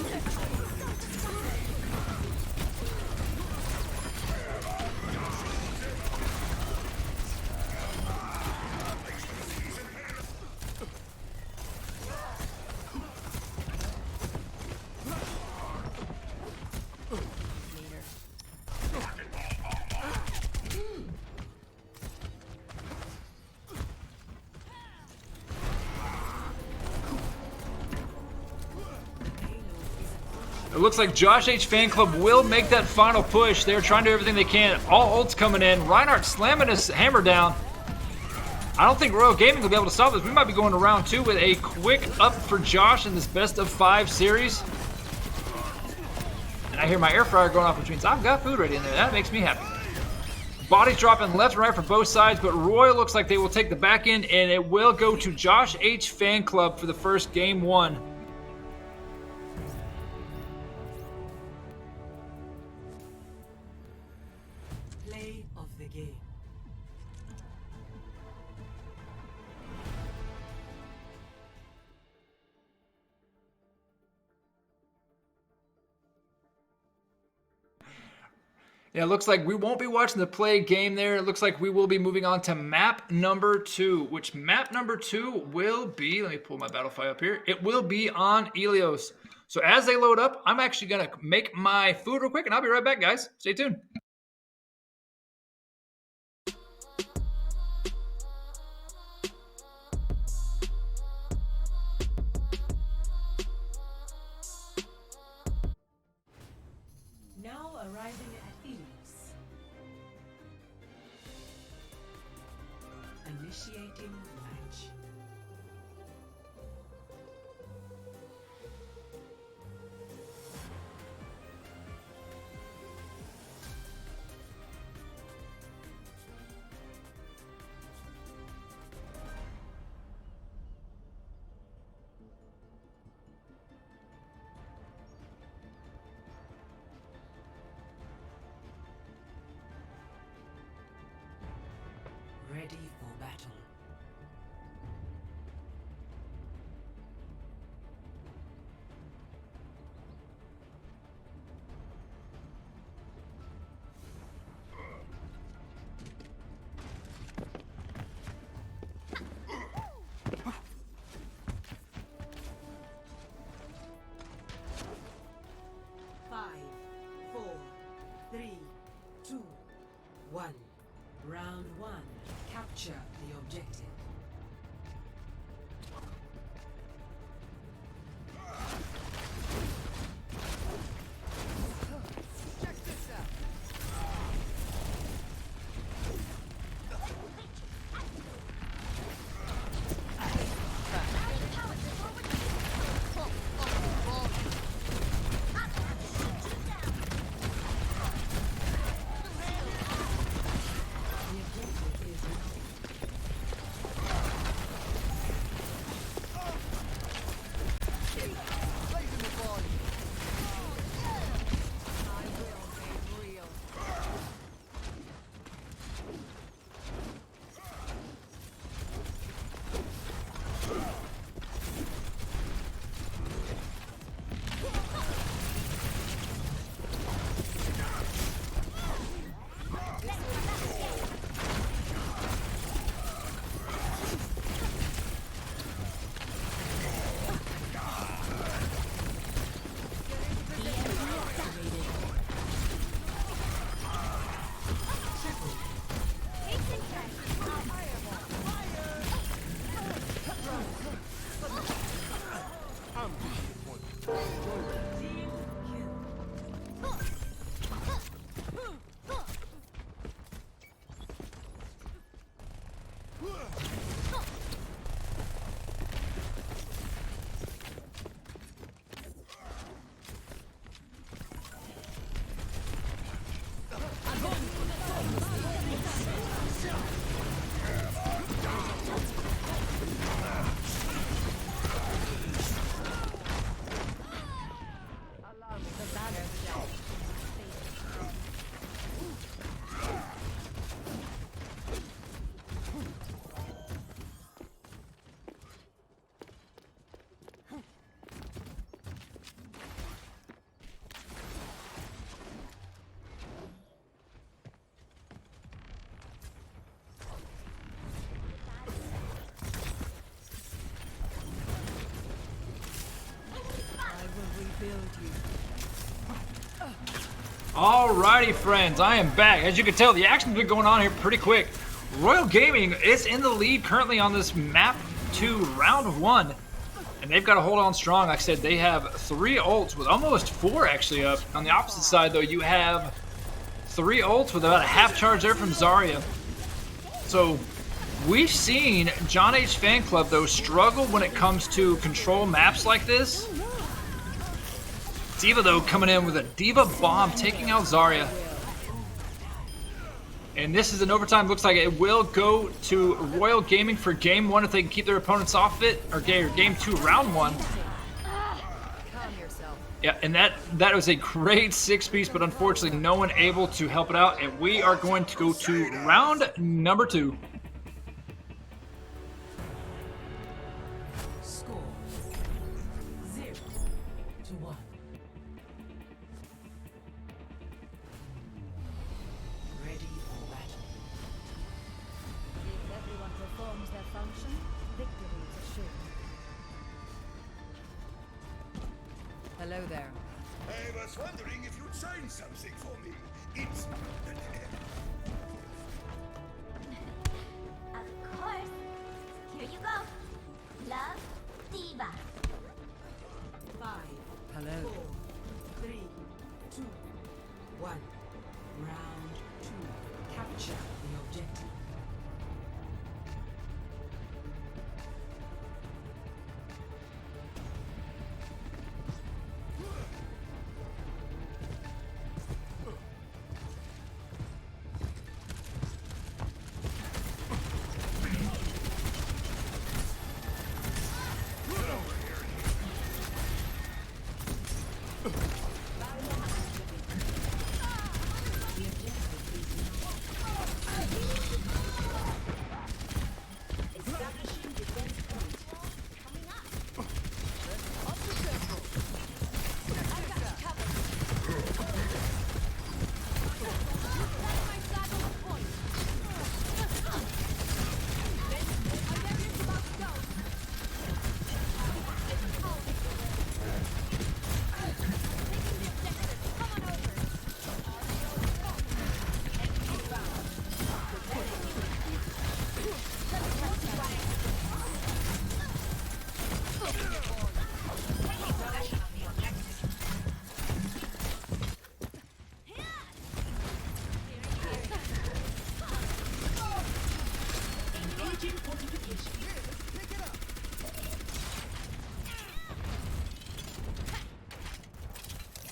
It looks like Josh H Fan Club will make that final push. They're trying to do everything they can. All ults coming in. Reinhardt slamming his hammer down. I don't think Royal Gaming will be able to stop this. We might be going to round 2 with a quick up for Josh in this best of 5 series. And I hear my air fryer going off, which means I've got food ready in there. That makes me happy. Bodies dropping left and right for both sides, but Royal looks like they will take the back end, and it will go to Josh H Fan Club for the first game 1. Play of the game. Yeah, it looks like we won't be watching the play game there. It looks like we will be moving on to map number 2, which map number 2 will be, let me pull my Battlefy up here. It will be on Ilios. So as they load up, I'm actually going to make my food real quick, and I'll be right back, guys. Stay tuned. Now arriving at Enos. Initiating match. Ready for battle. Five, 4, 3, 2, 1. Round 1. Capture the objective. Alrighty, friends, I am back. As you can tell, the action's been going on here pretty quick. Royal Gaming is in the lead currently on this map 2, round 1. And they've got to hold on strong. Like I said, they have 3 ults with almost 4 actually up. On the opposite side, though, you have 3 ults with about a half charge there from Zarya. So we've seen John H. Fan Club, though, struggle when it comes to control maps like this. D.Va, though, coming in with a D.Va bomb, taking out Zarya. And this is an overtime. Looks like it will go to Royal Gaming for game 1 if they can keep their opponents off it, or game 2, round 1. Yeah, and that was a great 6-piece, but unfortunately no one able to help it out. And we are going to go to round number 2. Score 0-1. Ready for battle. If everyone performs their function, victory is assured. Hello there. I was wondering if you'd sign something for me. It's Of course. Here you go. Love, D.Va. 5, Hello. 4, 3, 2, 1. Round 2. Capture the objective.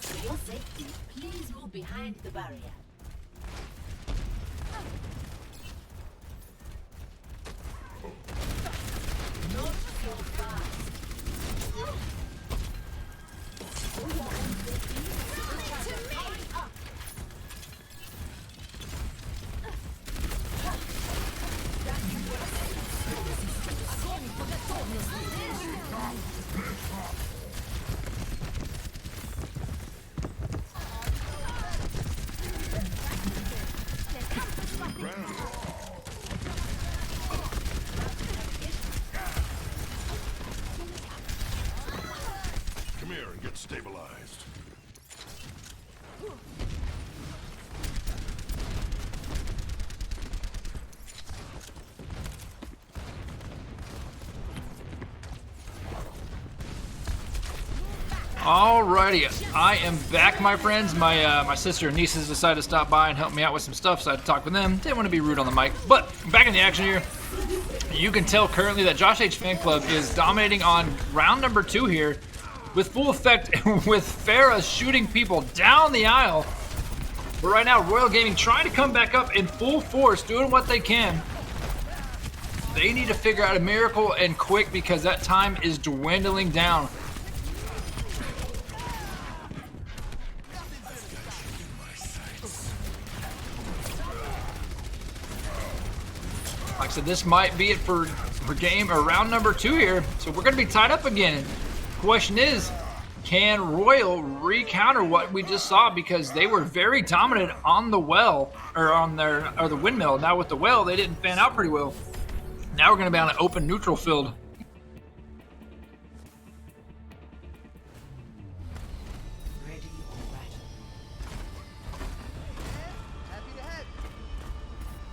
For your safety, please move behind the barrier. Not so fast. Come here and get stabilized. Alrighty, I am back, my friends. My sister and nieces decided to stop by and help me out with some stuff, so I had to talk with them. Didn't want to be rude on the mic, but back in the action here. You can tell currently that Josh H. Fan Club is dominating on round number 2 here, with full effect, with Farah shooting people down the aisle. But right now, Royal Gaming trying to come back up in full force, doing what they can. They need to figure out a miracle and quick because that time is dwindling down. Like I said, this might be it for game or round number 2 here. So we're going to be tied up again. Question is, can Royal recounter what we just saw? Because they were very dominant on the well, or on the windmill. Now with the well, they didn't fan out pretty well. Now we're going to be on an open neutral field. Ready for battle.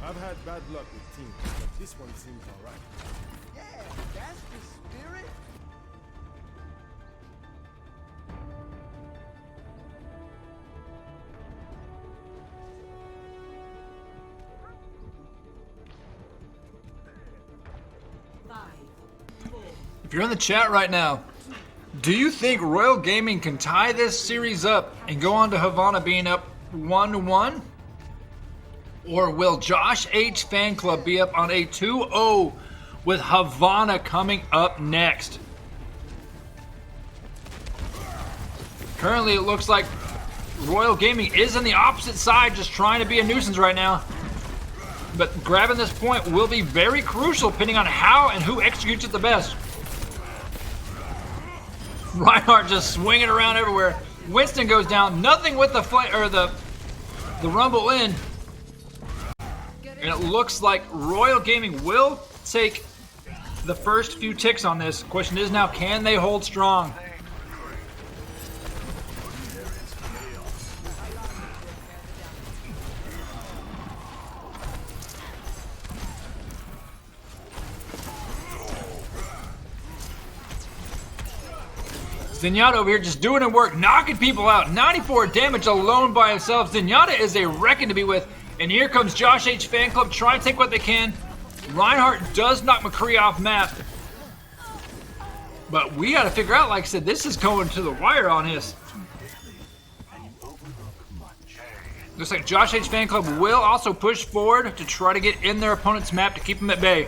I've had bad luck with teams, but this one seems alright. Yeah, that's the spirit. If you're in the chat right now, do you think Royal Gaming can tie this series up and go on to Havana being up 1-1? Or will Josh H Fan Club be up on a 2-0 with Havana coming up next? Currently, it looks like Royal Gaming is on the opposite side, just trying to be a nuisance right now. But grabbing this point will be very crucial, depending on how and who executes it the best. Reinhardt just swinging around everywhere. Winston goes down. Nothing with the the rumble in. And it looks like Royal Gaming will take the first few ticks on this. Question is now, can they hold strong? Zenyatta over here just doing the work, knocking people out. 94 damage alone by himself. Zenyatta is a wrecking to be with. And here comes Josh H Fan Club trying to take what they can. Reinhardt does knock McCree off map. But we got to figure out, like I said, this is going to the wire on this. Looks like Josh H Fan Club will also push forward to try to get in their opponent's map to keep them at bay.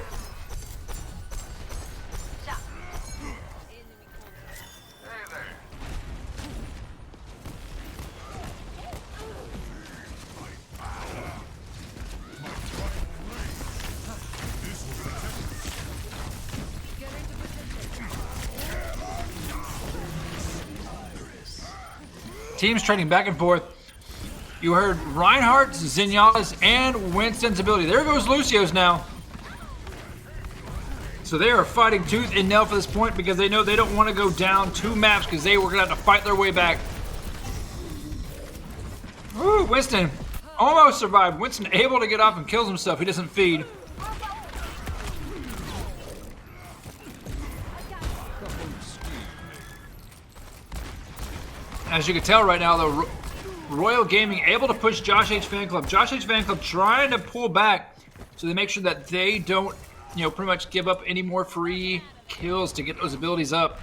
Teams trading back and forth. You heard Reinhardt's, Zenyatta's, and Winston's ability. There goes Lucio's now. So they are fighting tooth and nail for this point because they know they don't want to go down 2 maps because they were going to have to fight their way back. Ooh, Winston almost survived. Winston able to get off and kills himself. He doesn't feed. As you can tell right now, the Royal Gaming able to push Josh H Fan Club. Josh H Fan Club trying to pull back so they make sure that they don't, pretty much give up any more free kills to get those abilities up.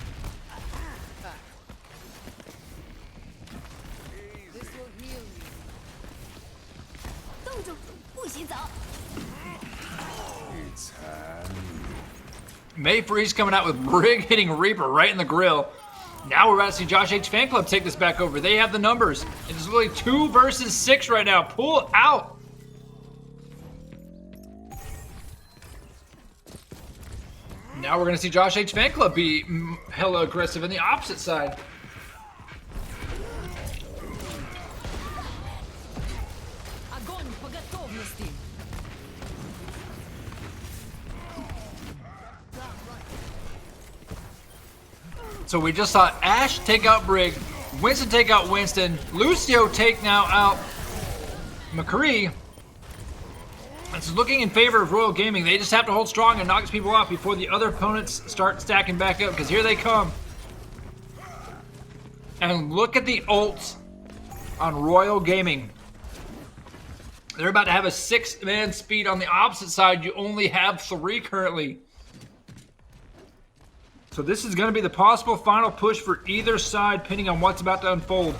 Mayfree's coming out with Brig hitting Reaper right in the grill. Now we're about to see Josh H Fan Club take this back over. They have the numbers. It's really 2 versus 6 right now. Pull out. Now we're going to see Josh H Fan Club be hella aggressive on the opposite side. So we just saw Ashe take out Brig, Winston take out Winston, Lucio take now out McCree. It's looking in favor of Royal Gaming. They just have to hold strong and knock these people off before the other opponents start stacking back up, because here they come. And look at the ults on Royal Gaming. They're about to have a 6-man speed on the opposite side. You only have 3 currently. So this is going to be the possible final push for either side, depending on what's about to unfold.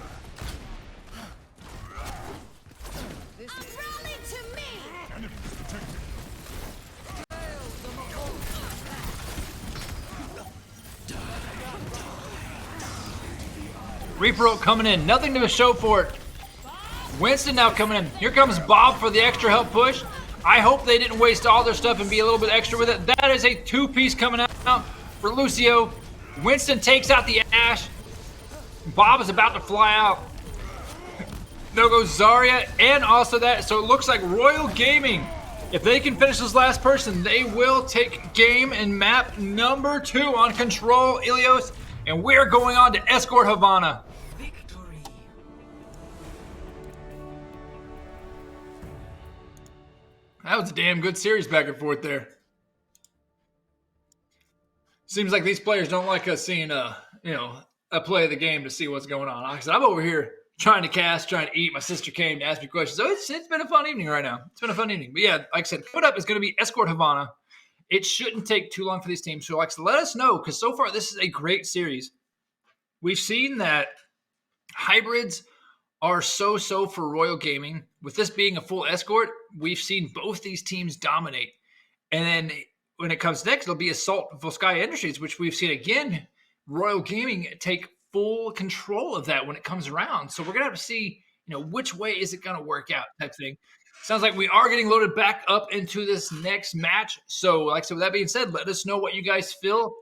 Reaper ult coming in, nothing to show for it. Winston now coming in. Here comes Bob for the extra help push. I hope they didn't waste all their stuff and be a little bit extra with it. That is a 2-piece coming out for Lucio. Winston takes out the Ashe. Bob is about to fly out. There goes Zarya and also that. So it looks like Royal Gaming, if they can finish this last person, they will take game and map number 2 on Control Ilios. And we're going on to escort Havana. That was a damn good series back and forth there. Seems like these players don't like us seeing a play of the game to see what's going on. Like I said, I'm over here trying to cast, trying to eat. My sister came to ask me questions. So it's been a fun evening right now. It's been a fun evening. But yeah, like I said, coming up is going to be Escort Havana. It shouldn't take too long for these teams. So let us know, because so far this is a great series. We've seen that hybrids are so for Royal Gaming. With this being a full escort, we've seen both these teams dominate. And then when it comes next, it'll be Assault Volskaya Industries, which we've seen again, Royal Gaming take full control of that when it comes around. So we're going to have to see, which way is it going to work out type thing. Sounds like we are getting loaded back up into this next match. So with that being said, let us know what you guys feel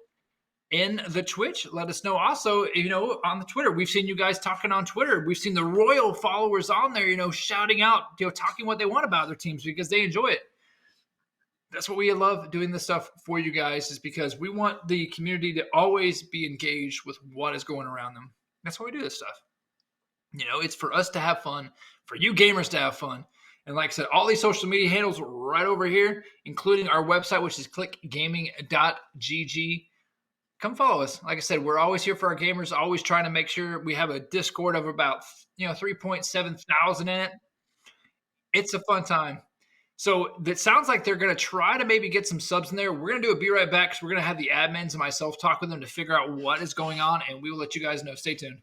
in the Twitch. Let us know also, on the Twitter. We've seen you guys talking on Twitter. We've seen the Royal followers on there, shouting out, talking what they want about their teams because they enjoy it. That's what we love doing this stuff for you guys, is because we want the community to always be engaged with what is going around them. That's why we do this stuff. It's for us to have fun, for you gamers to have fun. And like I said, all these social media handles right over here, including our website, which is clickgaming.gg. Come follow us. Like I said, we're always here for our gamers, always trying to make sure we have a Discord of about 3.7 thousand in it. It's a fun time. So it sounds like they're going to try to maybe get some subs in there. We're going to do a Be Right Back, because we're going to have the admins and myself talk with them to figure out what is going on, and we will let you guys know. Stay tuned.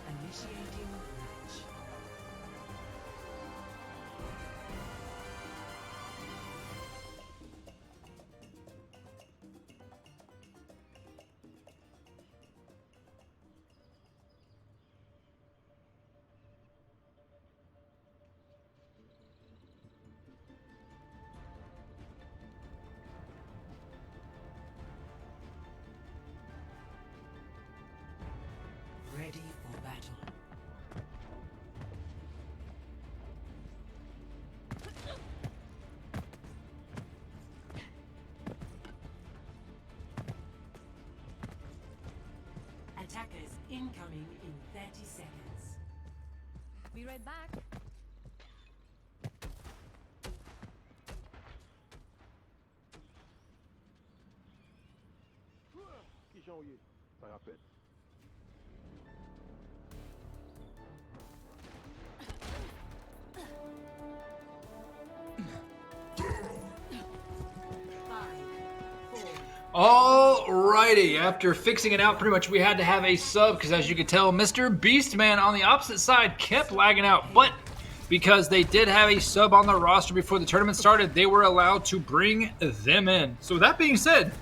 Initiating match. Ready for battle. Attackers incoming in 30 seconds. Be right back. Alrighty, after fixing it out, pretty much we had to have a sub, because as you could tell, Mr. Beastman on the opposite side kept lagging out. But because they did have a sub on the roster before the tournament started, they were allowed to bring them in. So with that being said,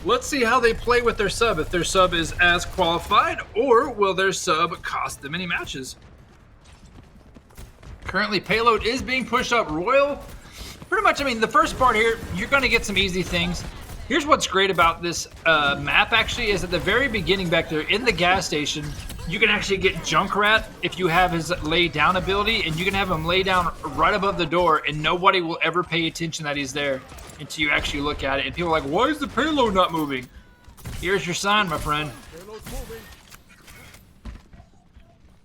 Let's see how they play with their sub, if their sub is as qualified, or will their sub cost them any matches? Currently, payload is being pushed up. Royal, pretty much, I mean, the first part here, you're going to get some easy things. Here's what's great about this map, actually, is at the very beginning back there in the gas station, you can actually get Junkrat if you have his lay down ability, and you can have him lay down right above the door, and nobody will ever pay attention that he's there until you actually look at it. And people are like, why is the payload not moving? Here's your sign, my friend.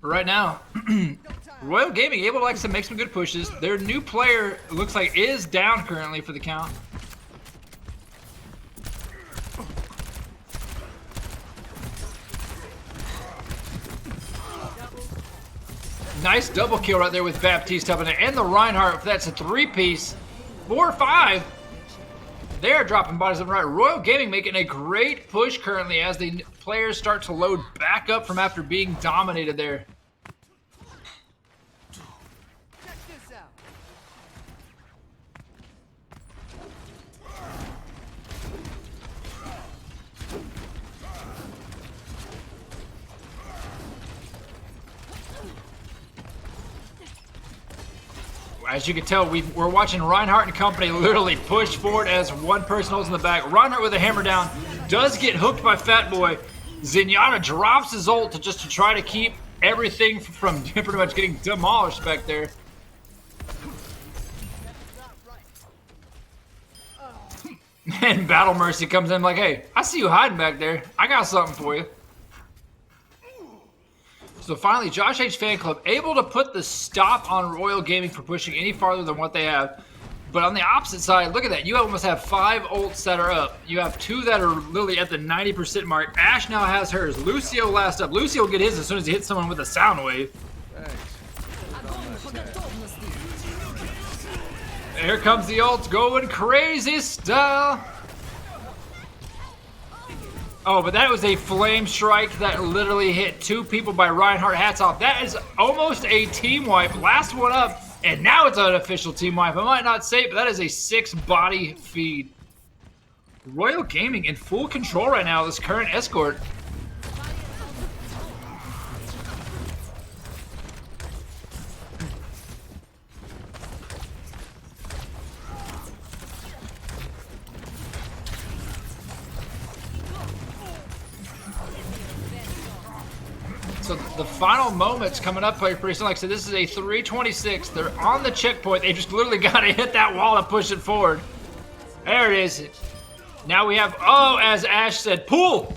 Right now, Royal Gaming able to make some good pushes. Their new player looks like is down currently for the count. Nice double kill right there with Baptiste up in there. And the Reinhardt, that's a 3-piece. 4 or 5. They're dropping bodies left and right. Royal Gaming making a great push currently as the players start to load back up from after being dominated there. Check this out. As you can tell, we're watching Reinhardt and company literally push forward as one person holds in the back. Reinhardt with a hammer down does get hooked by Fat Boy. Zenyatta drops his ult to try to keep everything from pretty much getting demolished back there. And Battle Mercy comes in like, hey, I see you hiding back there. I got something for you. So finally, Josh H Fan Club able to put the stop on Royal Gaming for pushing any farther than what they have. But on the opposite side, look at that. You almost have 5 ults that are up. You have 2 that are literally at the 90% mark. Ashe now has hers. Lucio last up. Lucio will get his as soon as he hits someone with a sound wave. Here comes the ults going crazy style. Oh, but that was a flame strike that literally hit 2 people by Reinhardt. Hats off. That is almost a team wipe. Last one up, and now it's an official team wipe. I might not say it, but that is a 6-body feed. Royal Gaming in full control right now of this current escort. So the final moments coming up pretty soon. Like I said, this is a 3:26. They're on the checkpoint. They just literally got to hit that wall to push it forward. There it is. Now we have, oh, as Ashe said, pull!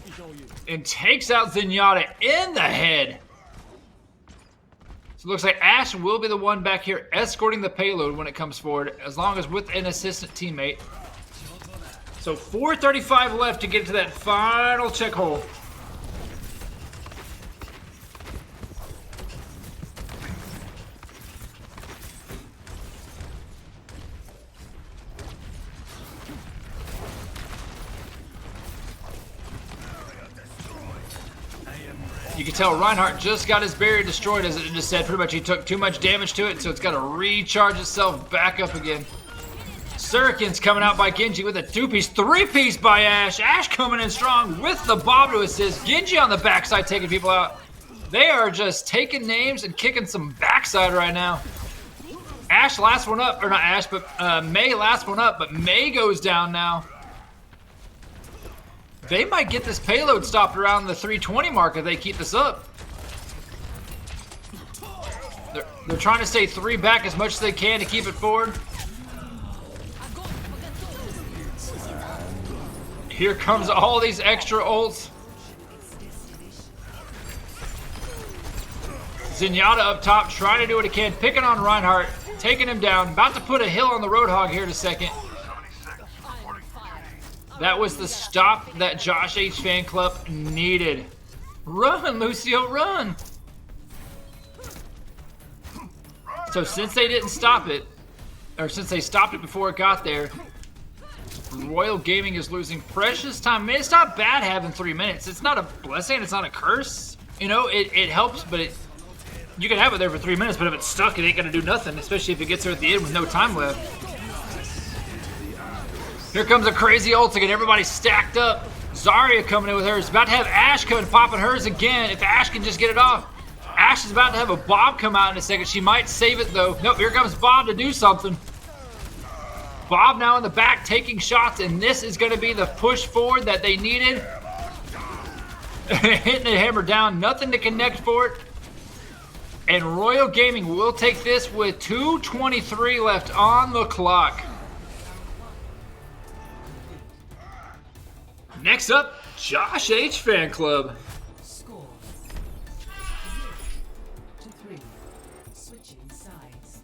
And takes out Zenyatta in the head. So it looks like Ashe will be the one back here escorting the payload when it comes forward, as long as with an assistant teammate. So 4:35 left to get to that final check hole. You can tell Reinhardt just got his barrier destroyed, as it just said. Pretty much he took too much damage to it, so it's got to recharge itself back up again. Suriken's coming out by Genji with a 2-piece, 3-piece by Ashe. Ashe coming in strong with the bomb to assist. Genji on the backside taking people out. They are just taking names and kicking some backside right now. Ashe last one up, or not Ashe, but Mei last one up, but Mei goes down now. They might get this payload stopped around the 320 mark if they keep this up. They're trying to stay 3 back as much as they can to keep it forward. Here comes all these extra ults. Zenyatta up top, trying to do what he can, picking on Reinhardt, taking him down, about to put a hill on the Roadhog here in a second. That was the stop that Josh H Fan Club needed. Run, Lucio, run! So since they didn't stop it, or since they stopped it before it got there, Royal Gaming is losing precious time. I mean, it's not bad having 3 minutes. It's not a blessing, it's not a curse. You know, it helps, but you can have it there for 3 minutes, but if it's stuck, it ain't gonna do nothing, especially if it gets there at the end with no time left. Here comes a crazy ult to get everybody stacked up. Zarya coming in with hers. About to have Ashe coming, popping hers again. If Ashe can just get it off. Ashe is about to have a Bob come out in a second. She might save it though. Nope, here comes Bob to do something. Bob now in the back taking shots, and this is going to be the push forward that they needed. Hitting the hammer down, nothing to connect for it. And Royal Gaming will take this with 2:23 left on the clock. Next up, Josh H Fan Club. Score 0-3. Switching sides.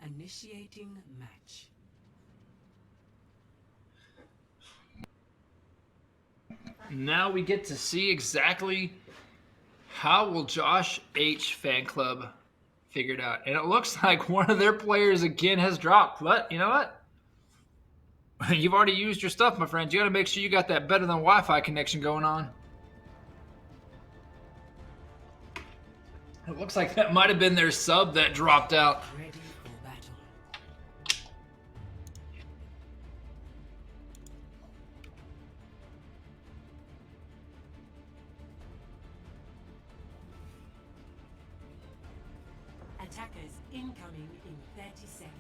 Initiating match. Now we get to see exactly how will Josh H Fan Club figure it out. And it looks like one of their players again has dropped. But you know what? You've already used your stuff, my friend. You got to make sure you got that better than Wi-Fi connection going on. It looks like that might have been their sub that dropped out. Ready for battle. Attackers incoming in 30 seconds.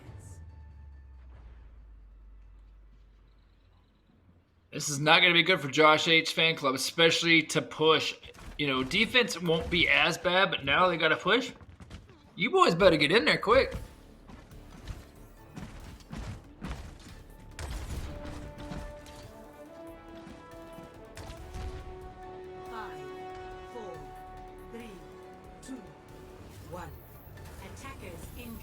This is not going to be good for Josh H Fan Club, especially to push. You know, defense won't be as bad, but now they got to push. You boys better get in there quick. Five, 4, 3, 2, 1. Attackers incoming.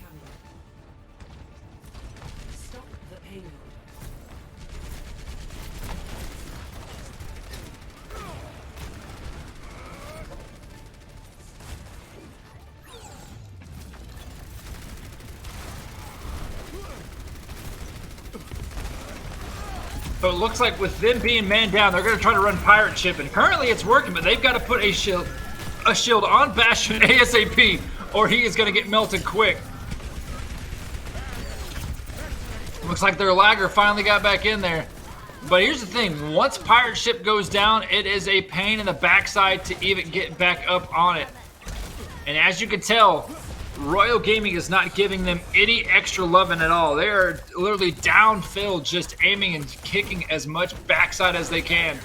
Stop the payload. So it looks like with them being man down, they're going to try to run pirate ship, and currently it's working, but they've got to put a shield on Bastion ASAP, or he is going to get melted quick. Looks like their lagger finally got back in there. But here's the thing, once pirate ship goes down, it is a pain in the backside to even get back up on it. And as you can tell, Royal Gaming is not giving them any extra loving at all. They are literally downfield, just aiming and kicking as much backside as they can.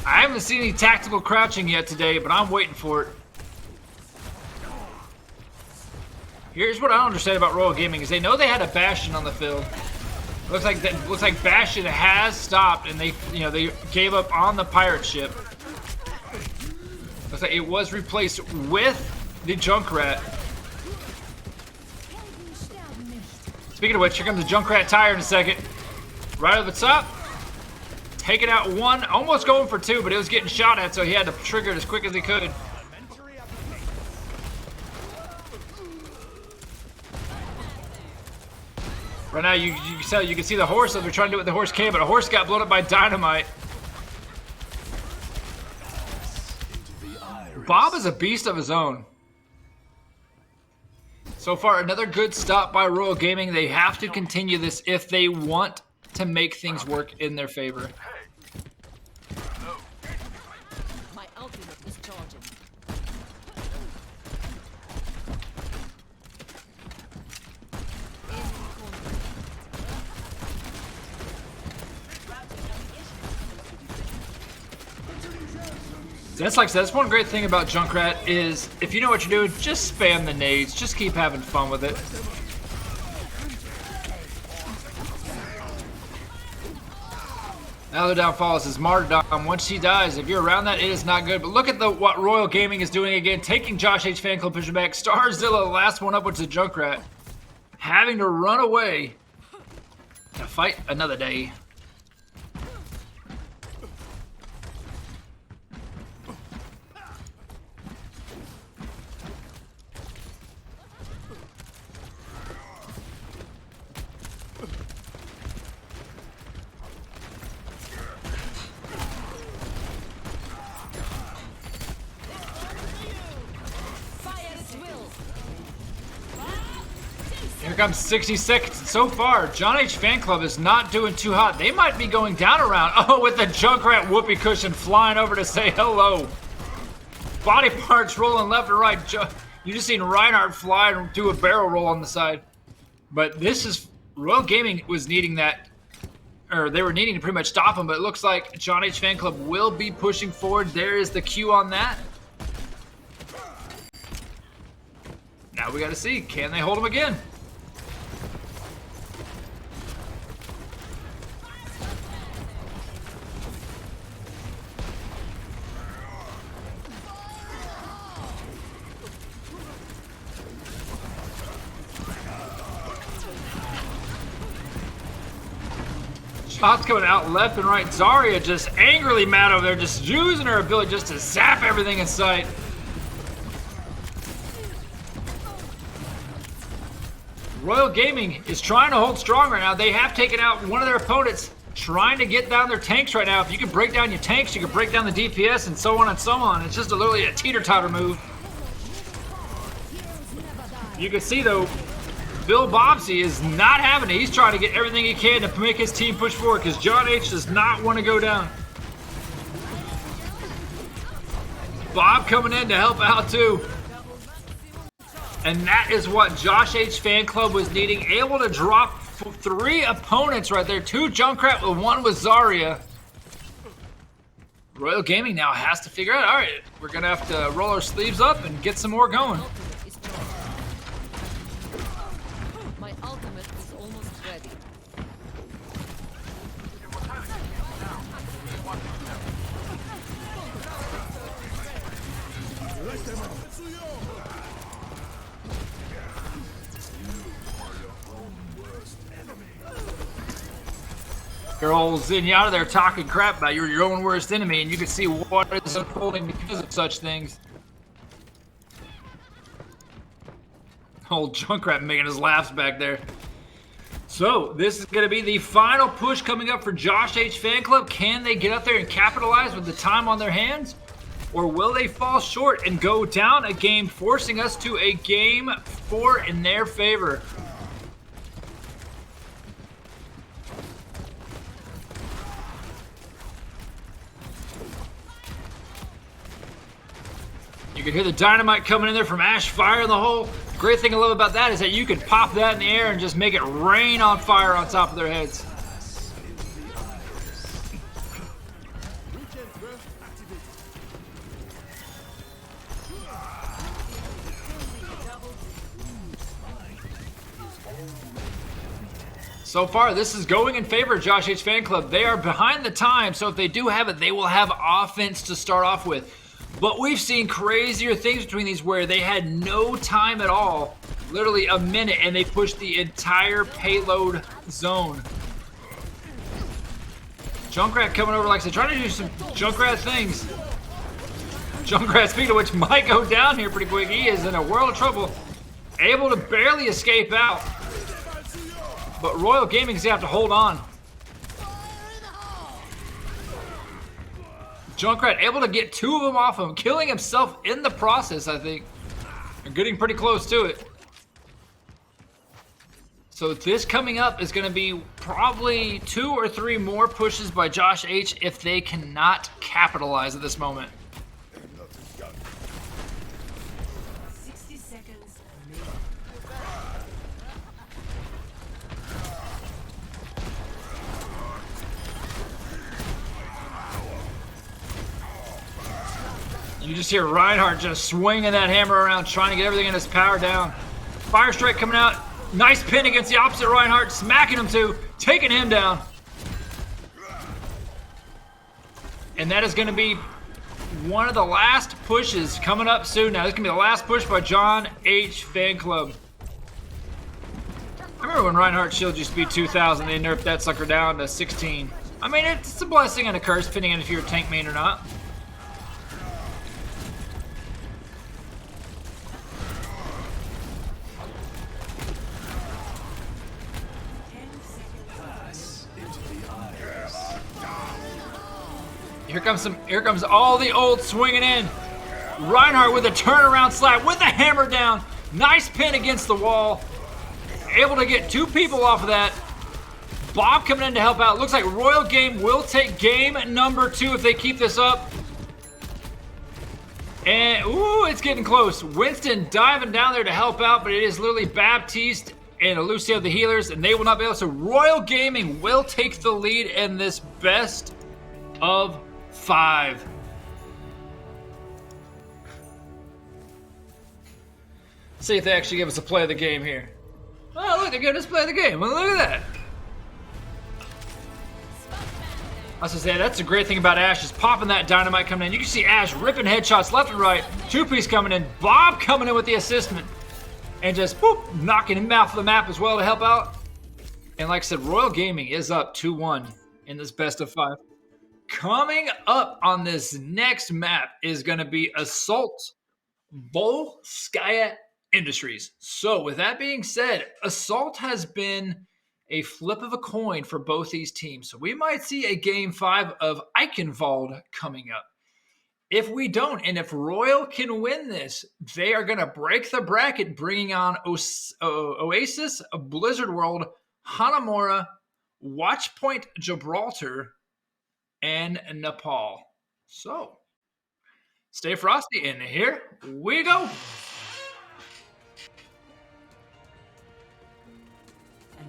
I haven't seen any tactical crouching yet today, but I'm waiting for it. Here's what I don't understand about Royal Gaming is they know they had a Bastion on the field. Looks like Bastion has stopped, and they gave up on the pirate ship. Looks like it was replaced with the Junkrat. Speaking of which, here comes the Junkrat tire in a second. Right over the top. Taking out one, almost going for two, but it was getting shot at, so he had to trigger it as quick as he could. Right now, you can see the horse, so they're trying to do what the horse can, but a horse got blown up by dynamite. Bob is a beast of his own. So far, another good stop by Royal Gaming. They have to continue this if they want to make things work in their favor. My ultimate is charging. That's one great thing about Junkrat is if you know what you're doing, just spam the nades. Just keep having fun with it. Now the downfall is his martyrdom. Once she dies, if you're around that, it is not good. But look at what Royal Gaming is doing again, taking Josh H Fan Club pushing back. Starzilla, the last one up, which is Junkrat, having to run away to fight another day. Here comes 60 seconds. So far, John H. Fan Club is not doing too hot. They might be going down a round. Oh, with the Junkrat whoopee cushion flying over to say hello. Body parts rolling left and right. You just seen Reinhardt fly and do a barrel roll on the side. But this is... Royal Gaming was needing that... Or they were needing to pretty much stop him, but it looks like John H. Fan Club will be pushing forward. There is the cue on that. Now we got to see, can they hold him again? Shots coming out left and right. Zarya just angrily mad over there, just using her ability just to zap everything in sight. Royal Gaming is trying to hold strong right now. They have taken out one of their opponents, trying to get down their tanks right now. If you can break down your tanks, you can break down the DPS and so on and so on. It's just literally a teeter-totter move. You can see, though, Bill Bobsey is not having it. He's trying to get everything he can to make his team push forward because John H. does not want to go down. Bob coming in to help out, too. And that is what Josh H. Fan Club was needing. Able to drop 3 opponents right there. 2 Junkrat with 1 with Zarya. Royal Gaming now has to figure out, all right, we're going to have to roll our sleeves up and get some more going. My ultimate is almost ready. Girl Zenyatta there talking crap about you're your own worst enemy, and you can see what is unfolding because of such things. Old Junkrat making his laughs back there. So, this is going to be the final push coming up for Josh H. Fan Club. Can they get up there and capitalize with the time on their hands? Or will they fall short and go down a game, forcing us to a game 4 in their favor? You can hear the dynamite coming in there from Ash Fire in the hole. Great thing I love about that is that you can pop that in the air and just make it rain on fire on top of their heads. So far, this is going in favor of Josh H. Fan Club. They are behind the time, so if they do have it, they will have offense to start off with. But we've seen crazier things between these where they had no time at all, literally a minute, and they pushed the entire payload zone. Junkrat coming over, like I said, trying to do some Junkrat things. Junkrat, speaking of which, might go down here pretty quick. He is in a world of trouble. Able to barely escape out. But Royal Gaming is going to have to hold on. Junkrat able to get 2 of them off him, killing himself in the process, I think. They're getting pretty close to it. So this coming up is going to be probably 2 or 3 more pushes by Josh H. if they cannot capitalize at this moment. 60 seconds. You just hear Reinhardt just swinging that hammer around, trying to get everything in his power down. Fire Strike coming out. Nice pin against the opposite Reinhardt, smacking him too, taking him down. And that is going to be one of the last pushes coming up soon. Now, this is going to be the last push by John H. Fan Club. I remember when Reinhardt Shield used to be 2,000, they nerfed that sucker down to 16. I mean, it's a blessing and a curse, depending on if you're a tank main or not. Here comes all the old swinging in. Reinhardt with a turnaround slap with the hammer down. Nice pin against the wall. able to get 2 people off of that. Bob coming in to help out. Looks like Royal Game will take game number 2 if they keep this up. And, ooh, it's getting close. Winston diving down there to help out, but it is literally Baptiste and Lucio the healers, and they will not be able to. So Royal Gaming will take the lead in this best of 5. See if they actually give us a play of the game here. Oh, look, they're giving us play of the game. Well, look at that. I was gonna say, that's a great thing about Ash, is popping that dynamite coming in. You can see Ash ripping headshots left and right. 2-piece coming in. Bob coming in with the assistant. And just, boop, knocking him off the map as well to help out. And like I said, Royal Gaming is up 2-1 in this best of 5. Coming up on this next map is going to be Assault Volskaya Industries. So with that being said, Assault has been a flip of a coin for both these teams. So we might see a game 5 of Eichenwald coming up. If we don't, and if Royal can win this, they are going to break the bracket, bringing on Oasis, Blizzard World, Hanamura, Watchpoint Gibraltar, and Nepal. So, stay frosty, and here we go.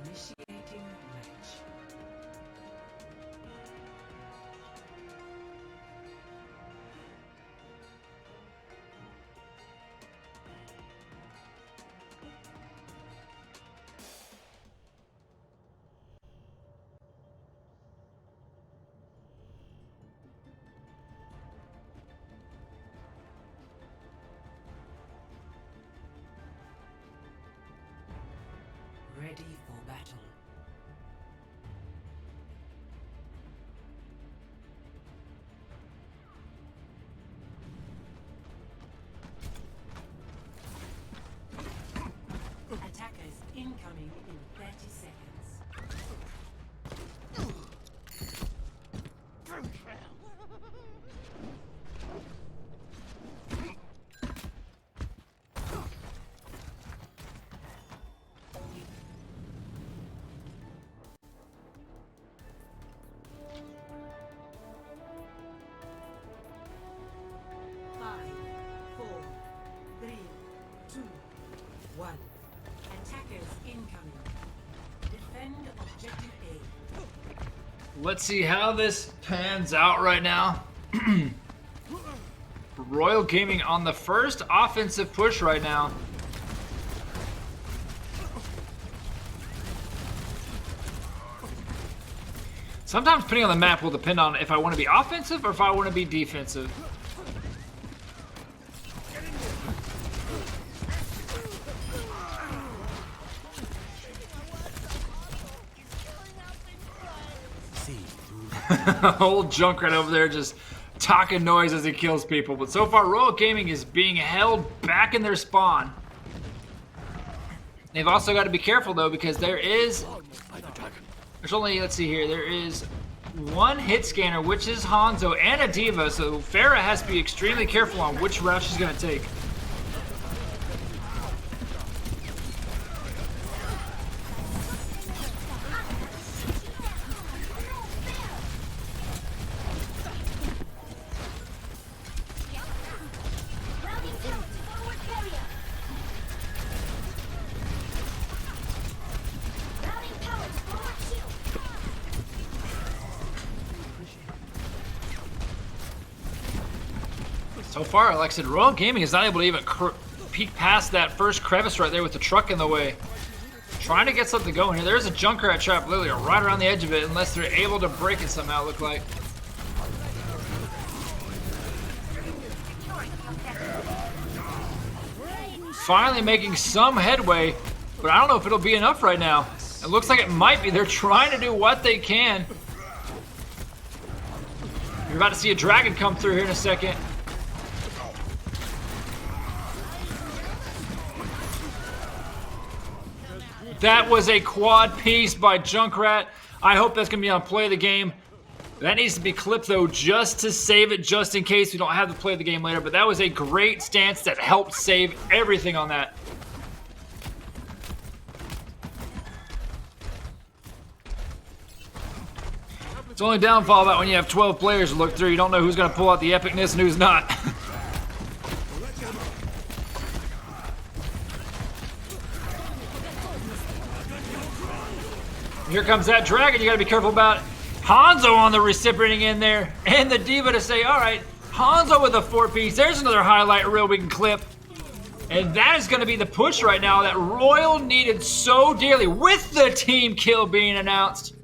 Initiating match. Ready for battle. Attackers incoming in 30 seconds. 5, 4, 3, 2, 1. Attackers incoming. Defend objective A. Let's see how this pans out right now. Royal Gaming on the first offensive push right now. Sometimes depending on the map will depend on if I want to be offensive or if I want to be defensive. Old Junkrat over there just talking noise as he kills people. But so far, Royal Gaming is being held back in their spawn. They've also got to be careful, though, because there's only, let's see here, there is one hit scanner, which is Hanzo, and a Diva, so Farah has to be extremely careful on which route she's going to take. So far, like I said, Royal Gaming is not able to even peek past that first crevice right there with the truck in the way. Trying to get something going here. There's a Junkrat trap literally right around the edge of it, unless they're able to break it somehow, it look like. Finally making some headway, but I don't know if it'll be enough right now. It looks like it might be. They're trying to do what they can. You're about to see a dragon come through here in a second. That was a quad piece by Junkrat. I hope that's going to be on play of the game. That needs to be clipped, though, just to save it, just in case we don't have to play the game later. But that was a great stance that helped save everything on that. It's only downfall about when you have 12 players to look through. You don't know who's going to pull out the epicness and who's not. Here comes that dragon. You got to be careful about it. Hanzo on the reciprocating in there. And the diva to say, all right, Hanzo with a 4-piece. There's another highlight reel we can clip. And that is going to be the push right now that Royal needed so dearly with the team kill being announced.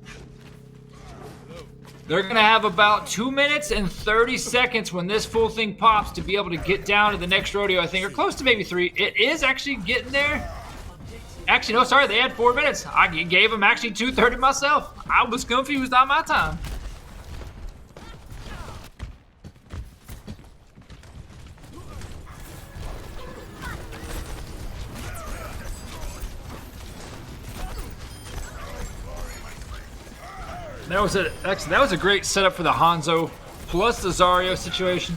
They're going to have about 2 minutes and 30 seconds when this full thing pops to be able to get down to the next rodeo, I think, or close to maybe 3. It is actually getting there. Actually, no, sorry, they had 4 minutes. I gave them actually 2:30 myself. I was confused on my time. That was a great setup for the Hanzo plus the Zarya situation.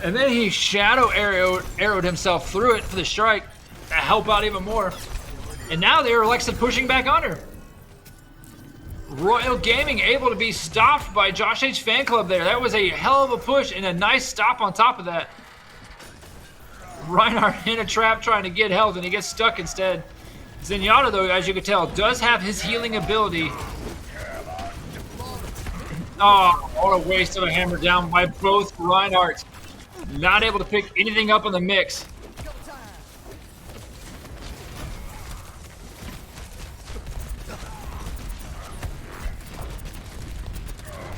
And then he shadow arrowed himself through it for the strike to help out even more. And now they're Alexa pushing back on her. Royal Gaming able to be stopped by Josh H fan club there. That was a hell of a push and a nice stop on top of that. Reinhardt in a trap trying to get health and he gets stuck instead. Zenyatta though, as you can tell, does have his healing ability. Oh, what a waste of a hammer down by both Reinhardt. Not able to pick anything up in the mix.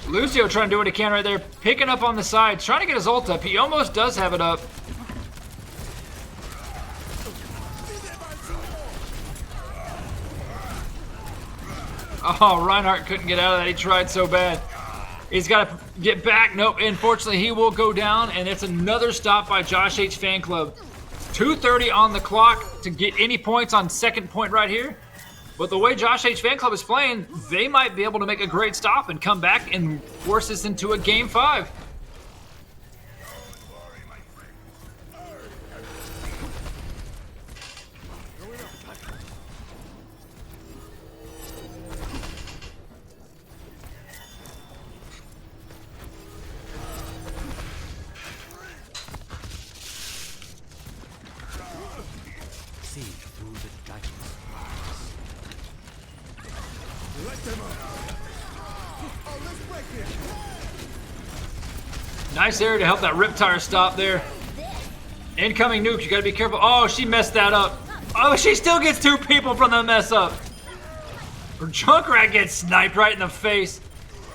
Lucio trying to do what he can right there, picking up on the side, trying to get his ult up. He almost does have it up. Oh, Reinhardt couldn't get out of that. He tried so bad. He's got to get back. Nope, unfortunately, he will go down, and it's another stop by Josh H fan club. 2:30 on the clock to get any points on second point right here. But the way Josh H fan club is playing, they might be able to make a great stop and come back and force this into a game 5. Nice area to help that Riptire stop there. Incoming nuke, you gotta be careful. Oh, she messed that up. Oh, she still gets 2 people from the mess up. Or Junkrat gets sniped right in the face.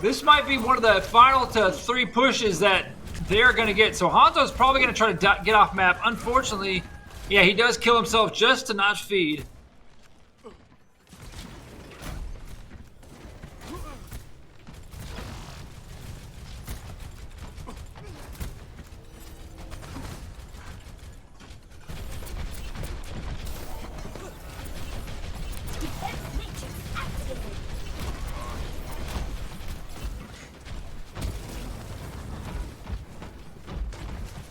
This might be one of the final to 3 pushes that they're gonna get. So Hanzo's probably gonna try to get off map. Unfortunately, yeah, he does kill himself just to not feed.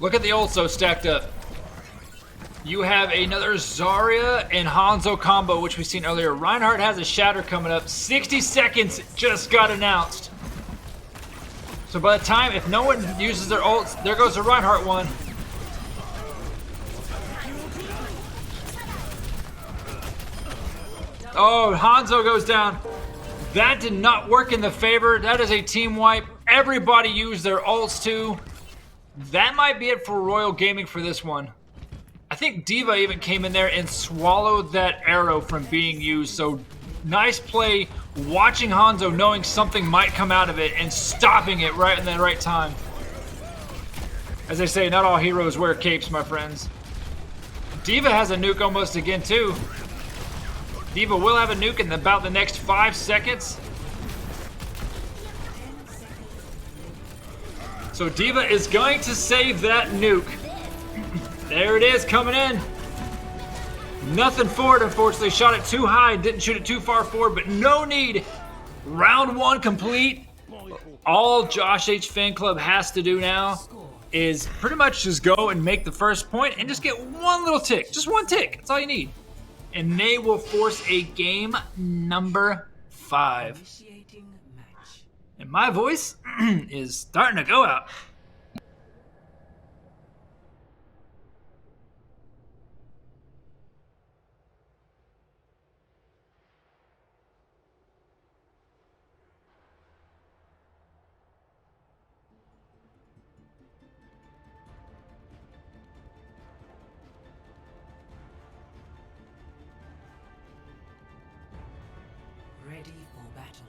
Look at the ults stacked up. You have another Zarya and Hanzo combo, which we've seen earlier. Reinhardt has a shatter coming up. 60 seconds just got announced. So by the time, if no one uses their ults, there goes the Reinhardt one. Oh, Hanzo goes down. That did not work in the favor. That is a team wipe. Everybody used their ults too. That might be it for Royal Gaming for this one. I think D.Va even came in there and swallowed that arrow from being used. So nice play, watching Hanzo knowing something might come out of it and stopping it right in the right time. As they say, not all heroes wear capes, my friends. D.Va has a nuke almost again too. D.Va will have a nuke in about the next 5 seconds. So D.Va is going to save that nuke. There it is coming in. Nothing for it, unfortunately. Shot it too high, didn't shoot it too far forward, but no need. Round 1 complete. All Josh H fan club has to do now is pretty much just go and make the first point and just get one little tick. Just one tick. That's all you need. And they will force a game number 5. Initiating match. And my voice is starting to go out. Ready for battle.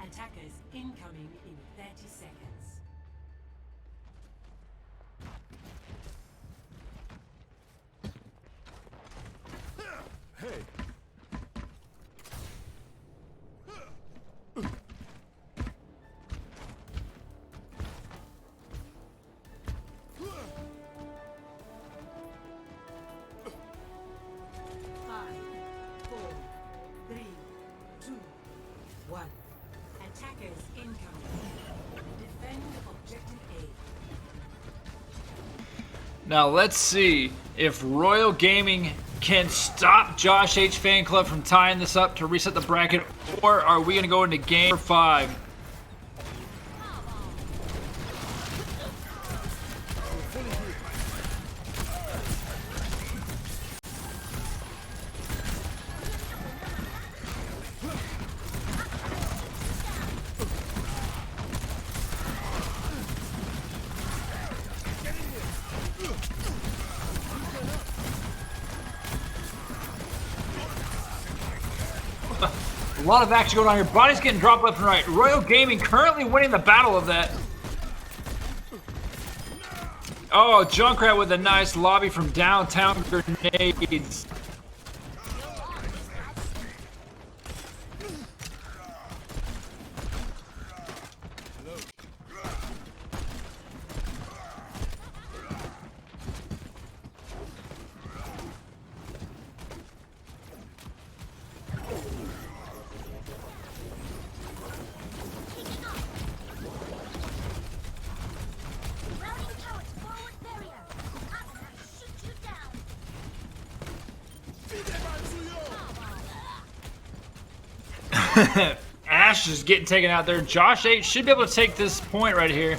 Attackers incoming in 30 seconds. Hey, 5, 4, 3, 2, 1. Attackers incoming. Defend objective A. Now let's see if Royal Gaming can stop Josh H Fan Club from tying this up to reset the bracket, or are we going to go into game 5? A lot of action going on here. Body's getting dropped left and right. Royal Gaming currently winning the battle of that. Oh, Junkrat with a nice lobby from downtown grenades. Routing towards forward barrier. I'm gonna shoot you down. Ash is getting taken out there. Josh H should be able to take this point right here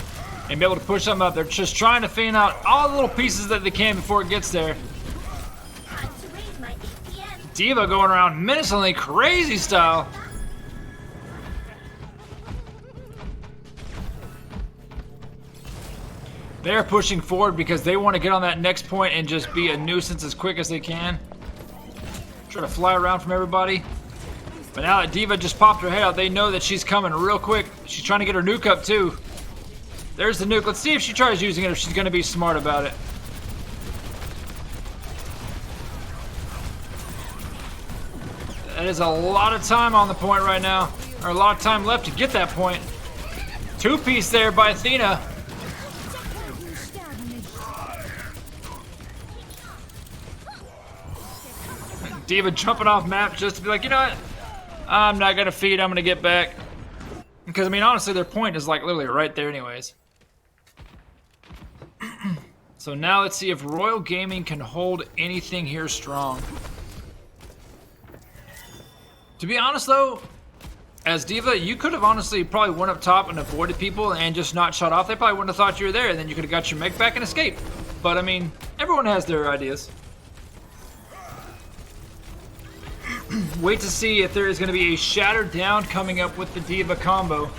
and be able to push something up. They're just trying to fan out all the little pieces that they can before it gets there. Time to raise my APM. Diva going around menacingly crazy style. They're pushing forward because they want to get on that next point and just be a nuisance as quick as they can. Try to fly around from everybody. But now that Diva just popped her head out, they know that she's coming real quick. She's trying to get her nuke up too. There's the nuke. Let's see if she tries using it, if she's going to be smart about it. That is a lot of time on the point right now. Or a lot of time left to get that point. Two-piece there by Athena. Diva jumping off map just to be like, you know what? I'm not going to feed, I'm going to get back. Because, I mean, honestly, their point is like literally right there anyways. So now let's see if Royal Gaming can hold anything here strong. To be honest though, as Diva, you could have honestly probably went up top and avoided people and just not shot off. They probably wouldn't have thought you were there, and then you could have got your mech back and escaped. But, I mean, everyone has their ideas. Wait to see if there is going to be a Shattered Down coming up with the Diva combo.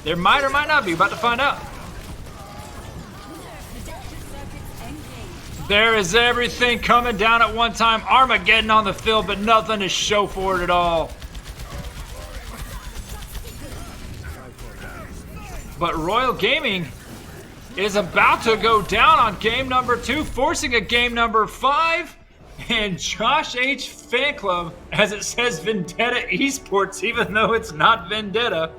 There might or might not be. About to find out. There is everything coming down at one time. Armageddon on the field, but nothing to show for it at all. But Royal Gaming is about to go down on game number 2, forcing a game number 5. And Josh H Fan Club, as it says Vendetta Esports, even though it's not Vendetta,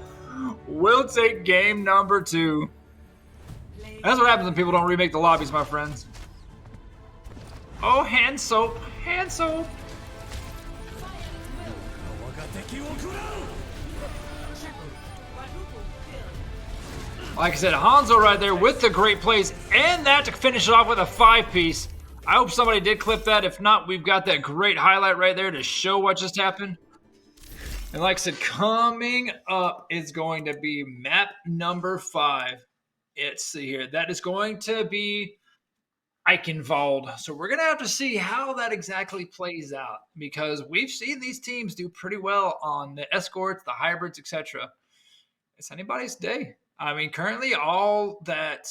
will take game number 2. That's what happens when people don't remake the lobbies, my friends. Oh, hand soap, hand soap. Like I said, Hanzo right there with the great plays, and that to finish it off with a 5-piece. I hope somebody did clip that. If not, we've got that great highlight right there to show what just happened. And like I said, coming up is going to be map number 5. Let's see here. That is going to be Eichenwald. So we're going to have to see how that exactly plays out because we've seen these teams do pretty well on the escorts, the hybrids, etc. It's anybody's day. I mean, currently all that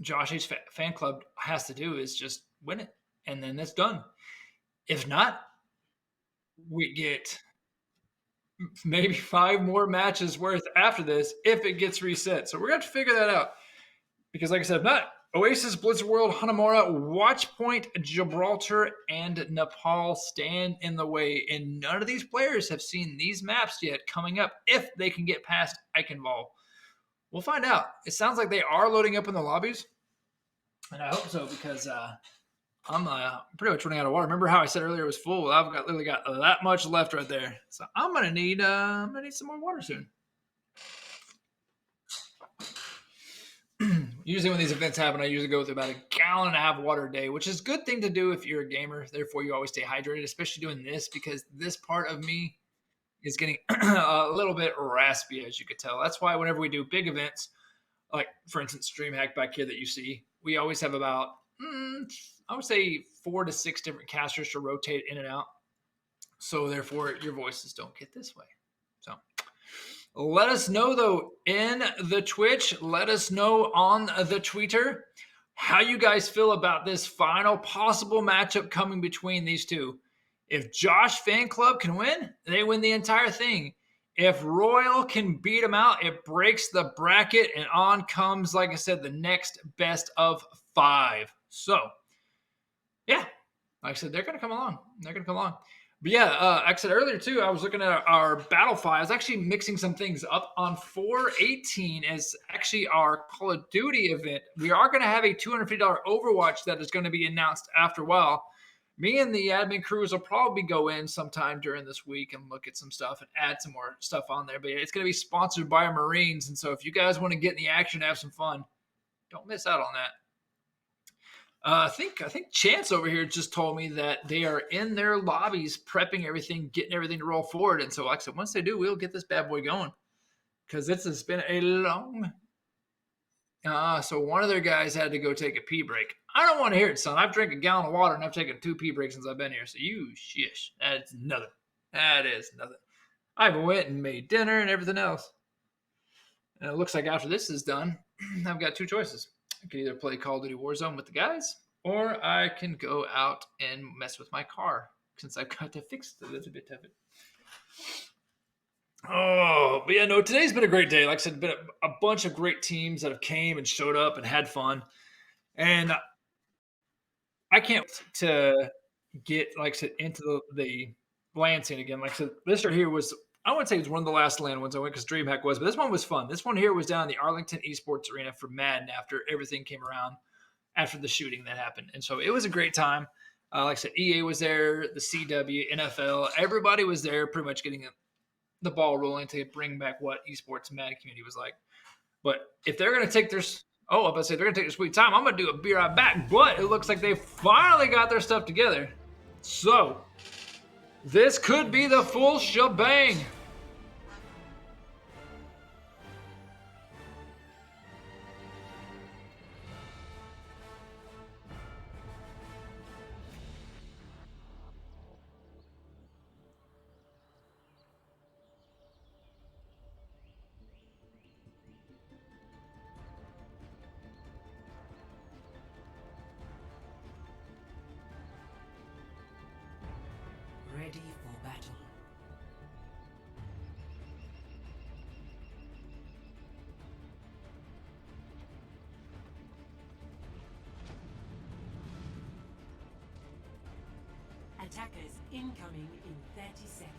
Josh H fan club has to do is just win it, and then it's done. If not, we get maybe 5 more matches worth after this if it gets reset. So we're going to have to figure that out. Because like I said, if not, Oasis, Blizzard World, Hanamura, Watchpoint, Gibraltar, and Nepal stand in the way. And none of these players have seen these maps yet coming up if they can get past Eichenwald. We'll find out. It sounds like they are loading up in the lobbies. And I hope so because I'm pretty much running out of water. Remember how I said earlier it was full? I've literally got that much left right there. So I'm gonna need some more water soon. Usually when these events happen, I usually go through about 1.5 gallons of water a day, which is a good thing to do if you're a gamer. Therefore, you always stay hydrated, especially doing this because this part of me is getting a little bit raspy, as you could tell. That's why whenever we do big events, like for instance, DreamHack back here that you see, we always have about, I would say 4 to 6 different casters to rotate in and out. So therefore, your voices don't get this way. So let us know, though, in the Twitch. Let us know on the Twitter how you guys feel about this final possible matchup coming between these two. If Josh Fan Club can win, they win the entire thing. If Royal can beat them out, it breaks the bracket, and on comes, like I said, the next best of 5. So, yeah, like I said, they're going to come along. They're going to come along. But yeah, like I said earlier too, I was looking at our battle file. I was actually mixing some things up. On 4/18 is actually our Call of Duty event. We are going to have a $250 Overwatch that is going to be announced after a while. Me and the admin crews will probably go in sometime during this week and look at some stuff and add some more stuff on there. But yeah, it's going to be sponsored by Marines. And so if you guys want to get in the action and have some fun, don't miss out on that. I think Chance over here just told me that they are in their lobbies prepping everything, getting everything to roll forward. And so like I said, once they do, we'll get this bad boy going because this has been a long. So one of their guys had to go take a pee break. I don't want to hear it, son. I've drank 1 gallon of water and I've taken 2 pee breaks since I've been here. So you shish. That's nothing. That is nothing. I went and made dinner and everything else. And it looks like after this is done, I've got 2 choices. I can either play Call of Duty Warzone with the guys, or I can go out and mess with my car since I've got to fix a little bit of it. Oh, but yeah, no, today's been a great day. Like I said, been a bunch of great teams that have came and showed up and had fun. And I can't wait to get, like I said, into the land scene again. Like I said, this right here was, I wouldn't say it was one of the last land ones I went because DreamHack was, but this one was fun. This one here was down in the Arlington Esports Arena for Madden after everything came around after the shooting that happened. And so it was a great time. Like I said, EA was there, the CW, NFL, everybody was there pretty much getting the ball rolling to bring back what esports Madden community was like. But if they're going to take their, I'm about to say they're going to take their sweet time, I'm going to do a be right back. But it looks like they finally got their stuff together. So this could be the full shebang. Ready for battle. Attackers incoming in 30 seconds.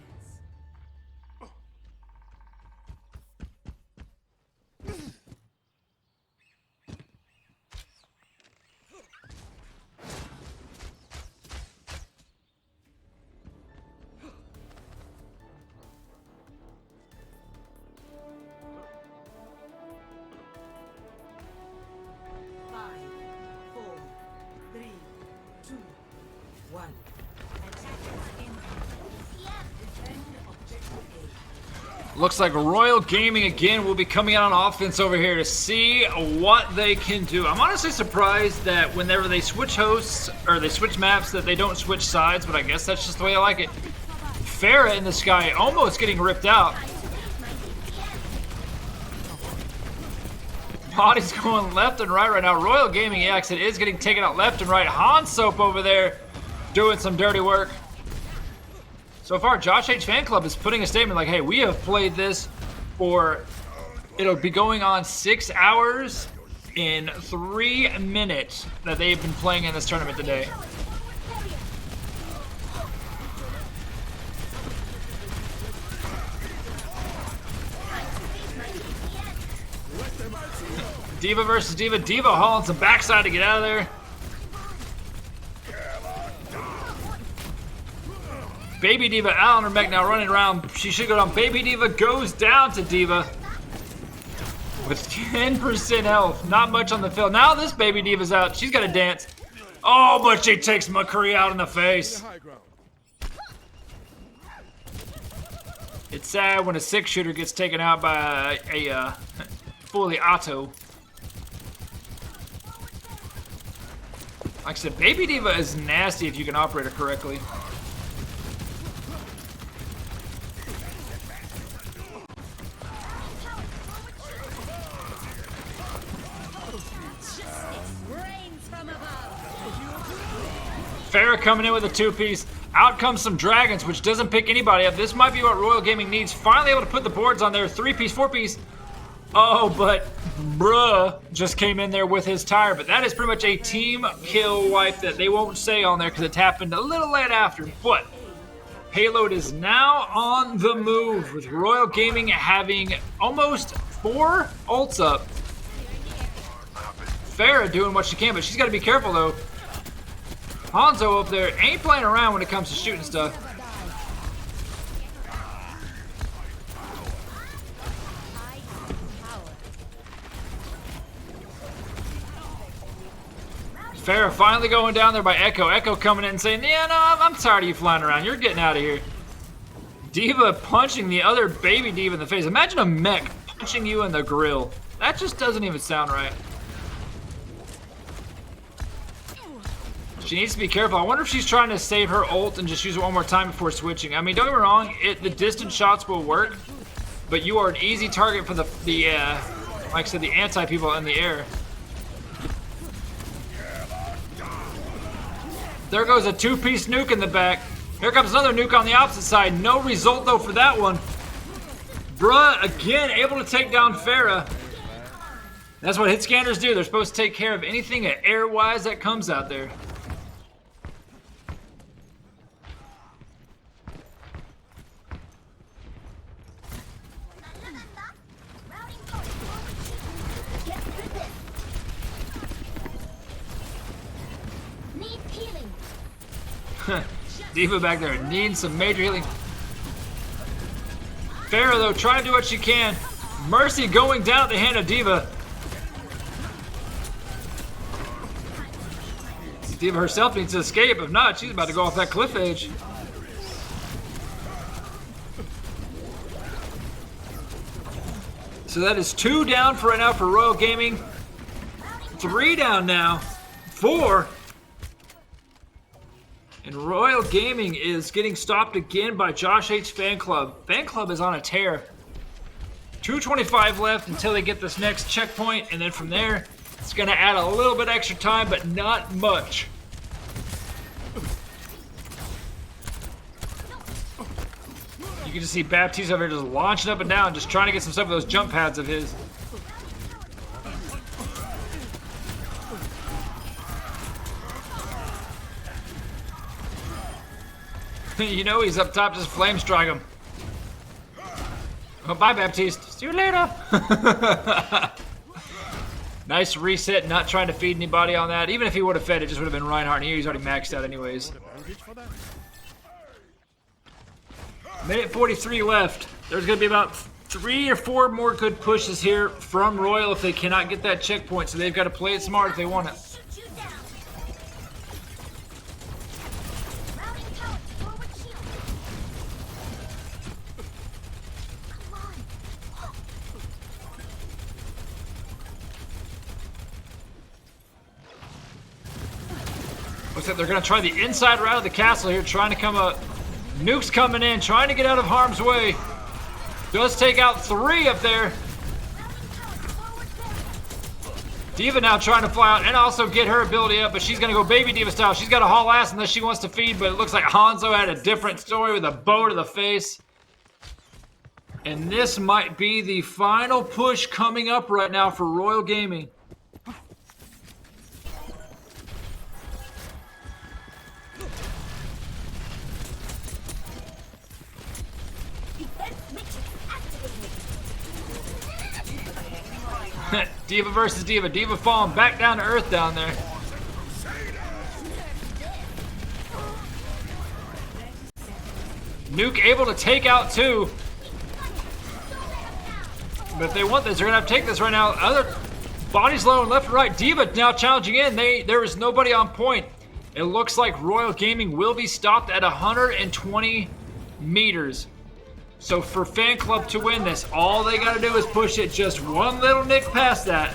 Looks like Royal Gaming again will be coming out on offense over here to see what they can do. I'm honestly surprised that whenever they switch hosts or they switch maps that they don't switch sides, but I guess that's just the way I like it. Farah in the sky almost getting ripped out. Body's going left and right now. Royal Gaming EX it is getting taken out left and right. Han Soap over there doing some dirty work. So far, Josh H Fan Club is putting a statement like, hey, we have played this for, it'll be going on 6 hours in 3 minutes that they've been playing in this tournament today. Diva versus Diva. Diva hauling some backside to get out of there. Baby Diva out on her mech now running around. She should go down. Baby Diva goes down to Diva with 10% health. Not much on the field. Now this Baby Diva's out. She's got to dance. Oh, but she takes McCree out in the face. It's sad when a 6-shooter gets taken out by a fully auto. Like I said, Baby Diva is nasty if you can operate her correctly. Farah coming in with a 2-piece. Out comes some dragons, which doesn't pick anybody up. This might be what Royal Gaming needs. Finally able to put the boards on there. 3-piece, 4-piece. Oh, but bruh just came in there with his tire. But that is pretty much a team kill wipe that they won't say on there because it happened a little late after. But Payload is now on the move with Royal Gaming having almost 4 ults up. Farah doing what she can, but she's got to be careful though. Hanzo up there ain't playing around when it comes to shooting stuff. Farah finally going down there by Echo. Echo coming in and saying, yeah, no, I'm tired of you flying around. You're getting out of here. Diva punching the other Baby Diva in the face. Imagine a mech punching you in the grill. That just doesn't even sound right. She needs to be careful. I wonder if she's trying to save her ult and just use it one more time before switching. I mean, don't get me wrong, the distance shots will work, but you are an easy target for the like I said, the anti-people in the air. There goes a 2-piece nuke in the back. Here comes another nuke on the opposite side. No result though for that one. Bruh, again, able to take down Farah. That's what hit scanners do. They're supposed to take care of anything air-wise that comes out there. Diva back there needs some major healing. Farah though trying to do what she can. Mercy going down at the hand of Diva. Diva herself needs to escape. If not, she's about to go off that cliff edge. So that is 2 down for right now for Royal Gaming. 3 down now. 4. And Royal Gaming is getting stopped again by Josh H Fan Club. Fan Club is on a tear. 2:25 left until they get this next checkpoint, and then from there, it's going to add a little bit extra time, but not much. You can just see Baptiste over here just launching up and down, just trying to get some stuff with those jump pads of his. You know he's up top, just flame strike him. Oh, bye, Baptiste. See you later. Nice reset, not trying to feed anybody on that. Even if he would have fed, it just would have been Reinhardt, and he's already maxed out anyways. Minute 43 left. There's going to be about 3 or 4 more good pushes here from Royal if they cannot get that checkpoint, so they've got to play it smart if they want it. Looks like they're going to try the inside route of the castle here, trying to come up. Nuke's coming in, trying to get out of harm's way. Does take out 3 up there. D.Va now trying to fly out and also get her ability up, but she's going to go Baby D.Va style. She's got to haul ass unless she wants to feed, but it looks like Hanzo had a different story with a bow to the face. And this might be the final push coming up right now for Royal Gaming. D.Va versus D.Va. D.Va falling back down to earth down there. Nuke able to take out 2. But if they want this, they're going to have to take this right now. Other bodies low and left and right. D.Va now challenging in. There is nobody on point. It looks like Royal Gaming will be stopped at 120 meters. So for Fan Club to win this, all they got to do is push it just one little nick past that.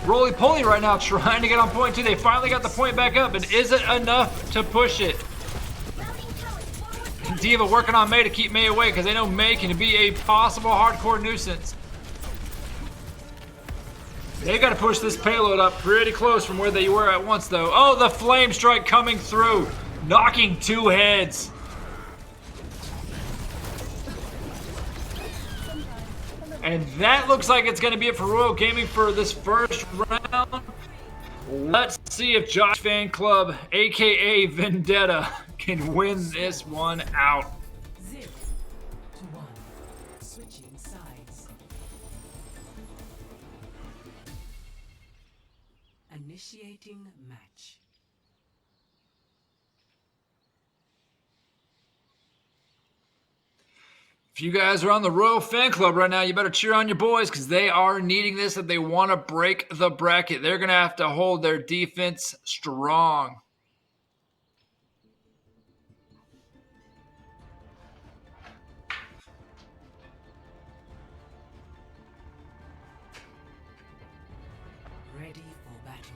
Roly-poly right now trying to get on point too. They finally got the point back up, but is it enough to push it? D.Va working on Mei to keep Mei away because they know Mei can be a possible hardcore nuisance. They've got to push this payload up pretty close from where they were at once though. Oh, the flame strike coming through. Knocking 2 heads. And that looks like it's going to be it for Royal Gaming for this first round. Let's see if Josh Fan Club, aka Vendetta, can win this one out. 0 to 1. Switching sides. Initiating match. If you guys are on the Royal Fan Club right now, you better cheer on your boys because they are needing this if they want to break the bracket. They're going to have to hold their defense strong. Ready for battle.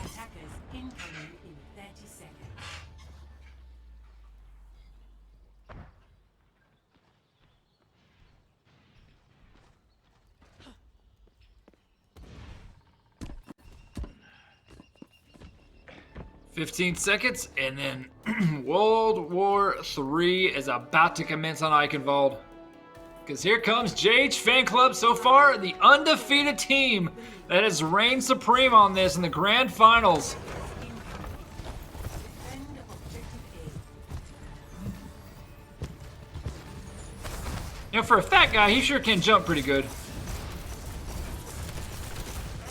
Attackers incoming in 30 seconds. $15 seconds, and then World War III is about to commence on Eichenwald. Because here comes JH Fan Club, so far the undefeated team that has reigned supreme on this in the grand finals. Defend objective You know, for a fat guy, he sure can jump pretty good.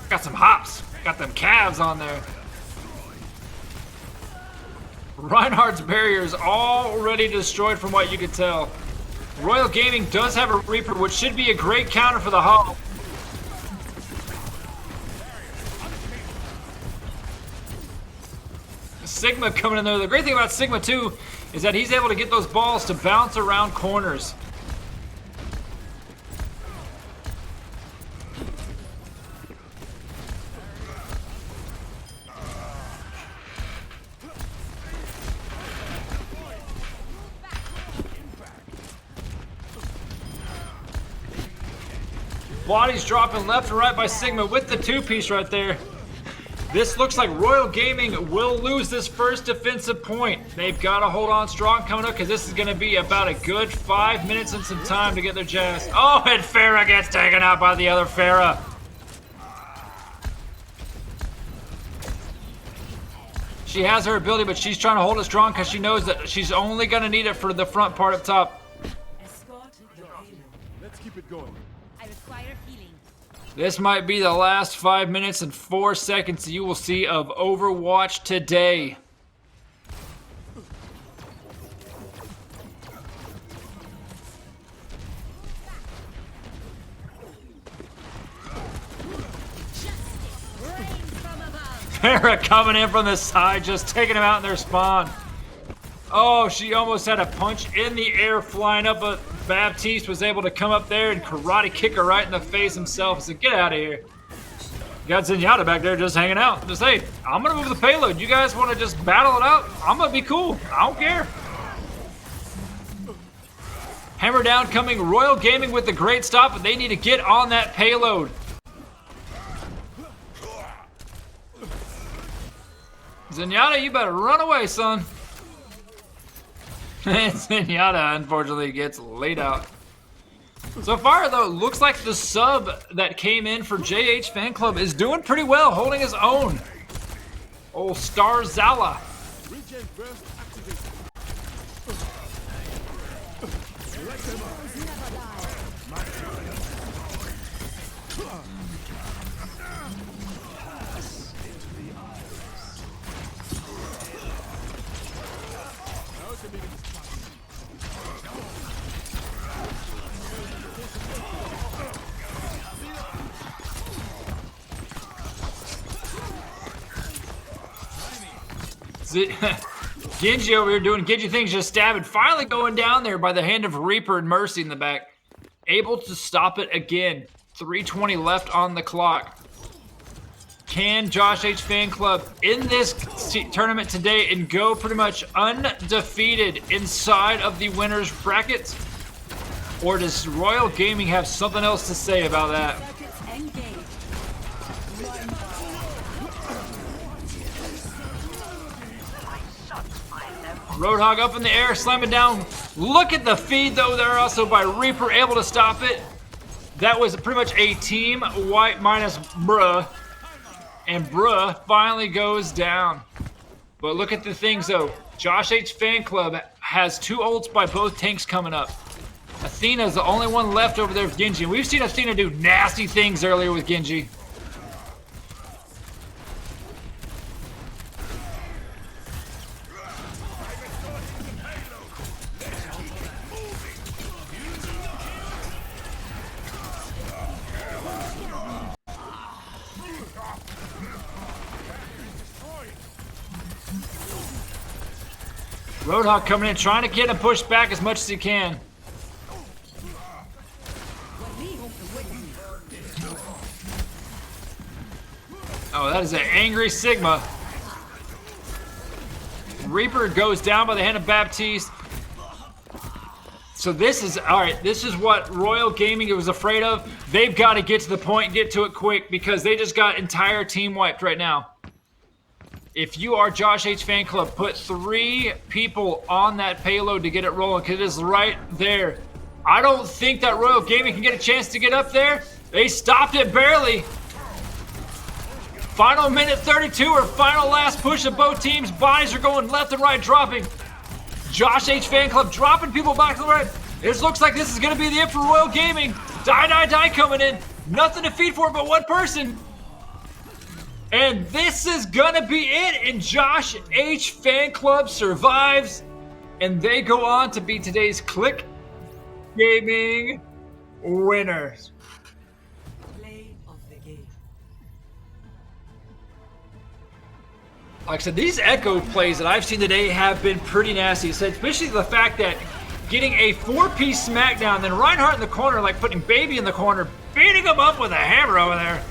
Got some hops, got them calves on there. Reinhardt's barrier is already destroyed from what you could tell. Royal Gaming does have a Reaper, which should be a great counter for the Hollow. Sigma coming in there. The great thing about Sigma too is that he's able to get those balls to bounce around corners. Bodies dropping left and right by Sigma with the 2-piece right there. This looks like Royal Gaming will lose this first defensive point. They've got to hold on strong coming up because this is going to be about a good 5 minutes and some time to get their jazz. Oh, and Farah gets taken out by the other Farah. She has her ability, but she's trying to hold it strong because she knows that she's only going to need it for the front part up top. Escort the payload. Let's keep it going. I require healing. This might be the last 5 minutes and 4 seconds you will see of Overwatch today. Pharah coming in from the side, just taking him out in their spawn. Oh, she almost had a punch in the air flying up, but Baptiste was able to come up there and karate kick her right in the face himself. So get out of here. Got Zenyatta back there just hanging out. Just, hey, I'm going to move the payload. You guys want to just battle it out? I'm going to be cool. I don't care. Hammer down coming. Royal Gaming with the great stop, but they need to get on that payload. Zenyatta, you better run away, son. And Zenyatta, unfortunately, gets laid out. So far, though, it looks like the sub that came in for JH Fan Club is doing pretty well, holding his own. Old Star Zala. Regen burst activated. Genji over here doing Genji things, just stabbing. Finally going down there by the hand of Reaper and Mercy in the back. Able to stop it again. 3:20 left on the clock. Can Josh H Fan Club in this tournament today and go pretty much undefeated inside of the winners brackets? Or does Royal Gaming have something else to say about that? Roadhog up in the air, slamming down. Look at the feed, though, there also by Reaper, able to stop it. That was pretty much a team wipe minus Bruh. And Bruh finally goes down. But look at the things, though. Josh H Fan Club has 2 ults by both tanks coming up. Athena's the only one left over there with Genji. We've seen Athena do nasty things earlier with Genji. Roadhog coming in, trying to get him pushed back as much as he can. Oh, that is an angry Sigma. Reaper goes down by the hand of Baptiste. So this is, all right, this is what Royal Gaming was afraid of. They've got to get to the point, get to it quick, because they just got entire team wiped right now. If you are Josh H Fan Club, put 3 people on that payload to get it rolling, because it is right there. I don't think that Royal Gaming can get a chance to get up there. They stopped it barely. Final minute 32, or final last push of both teams. Bodies are going left and right, dropping. Josh H Fan Club dropping people back to the right. It looks like this is going to be the it for Royal Gaming. Die coming in. Nothing to feed for but one person. And this is gonna be it, and Josh H Fan Club survives, and they go on to be today's Click Gaming winners. Play of the game. Like I said, these Echo plays that I've seen today have been pretty nasty, especially the fact that getting a 4-piece smackdown, then Reinhardt in the corner, like putting Baby in the corner, beating him up with a hammer over there.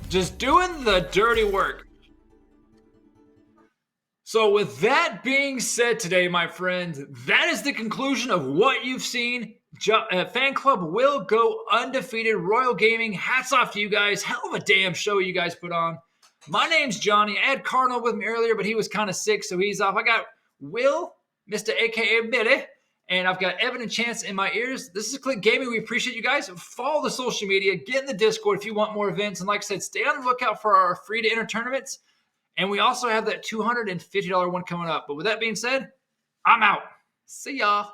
Just doing the dirty work. So with that being said today, my friends, that is the conclusion of what you've seen. Fan Club will go undefeated. Royal Gaming, hats off to you guys. Hell of a damn show you guys put on. My name's Johnny. I had Cardinal with me earlier, but he was kind of sick, so he's off. I got Will, Mr. AKA Billy, and I've got Evan and Chance in my ears. This is Click Gaming. We appreciate you guys. Follow the social media. Get in the Discord if you want more events. And like I said, stay on the lookout for our free-to-enter tournaments. And we also have that $250 one coming up. But with that being said, I'm out. See y'all.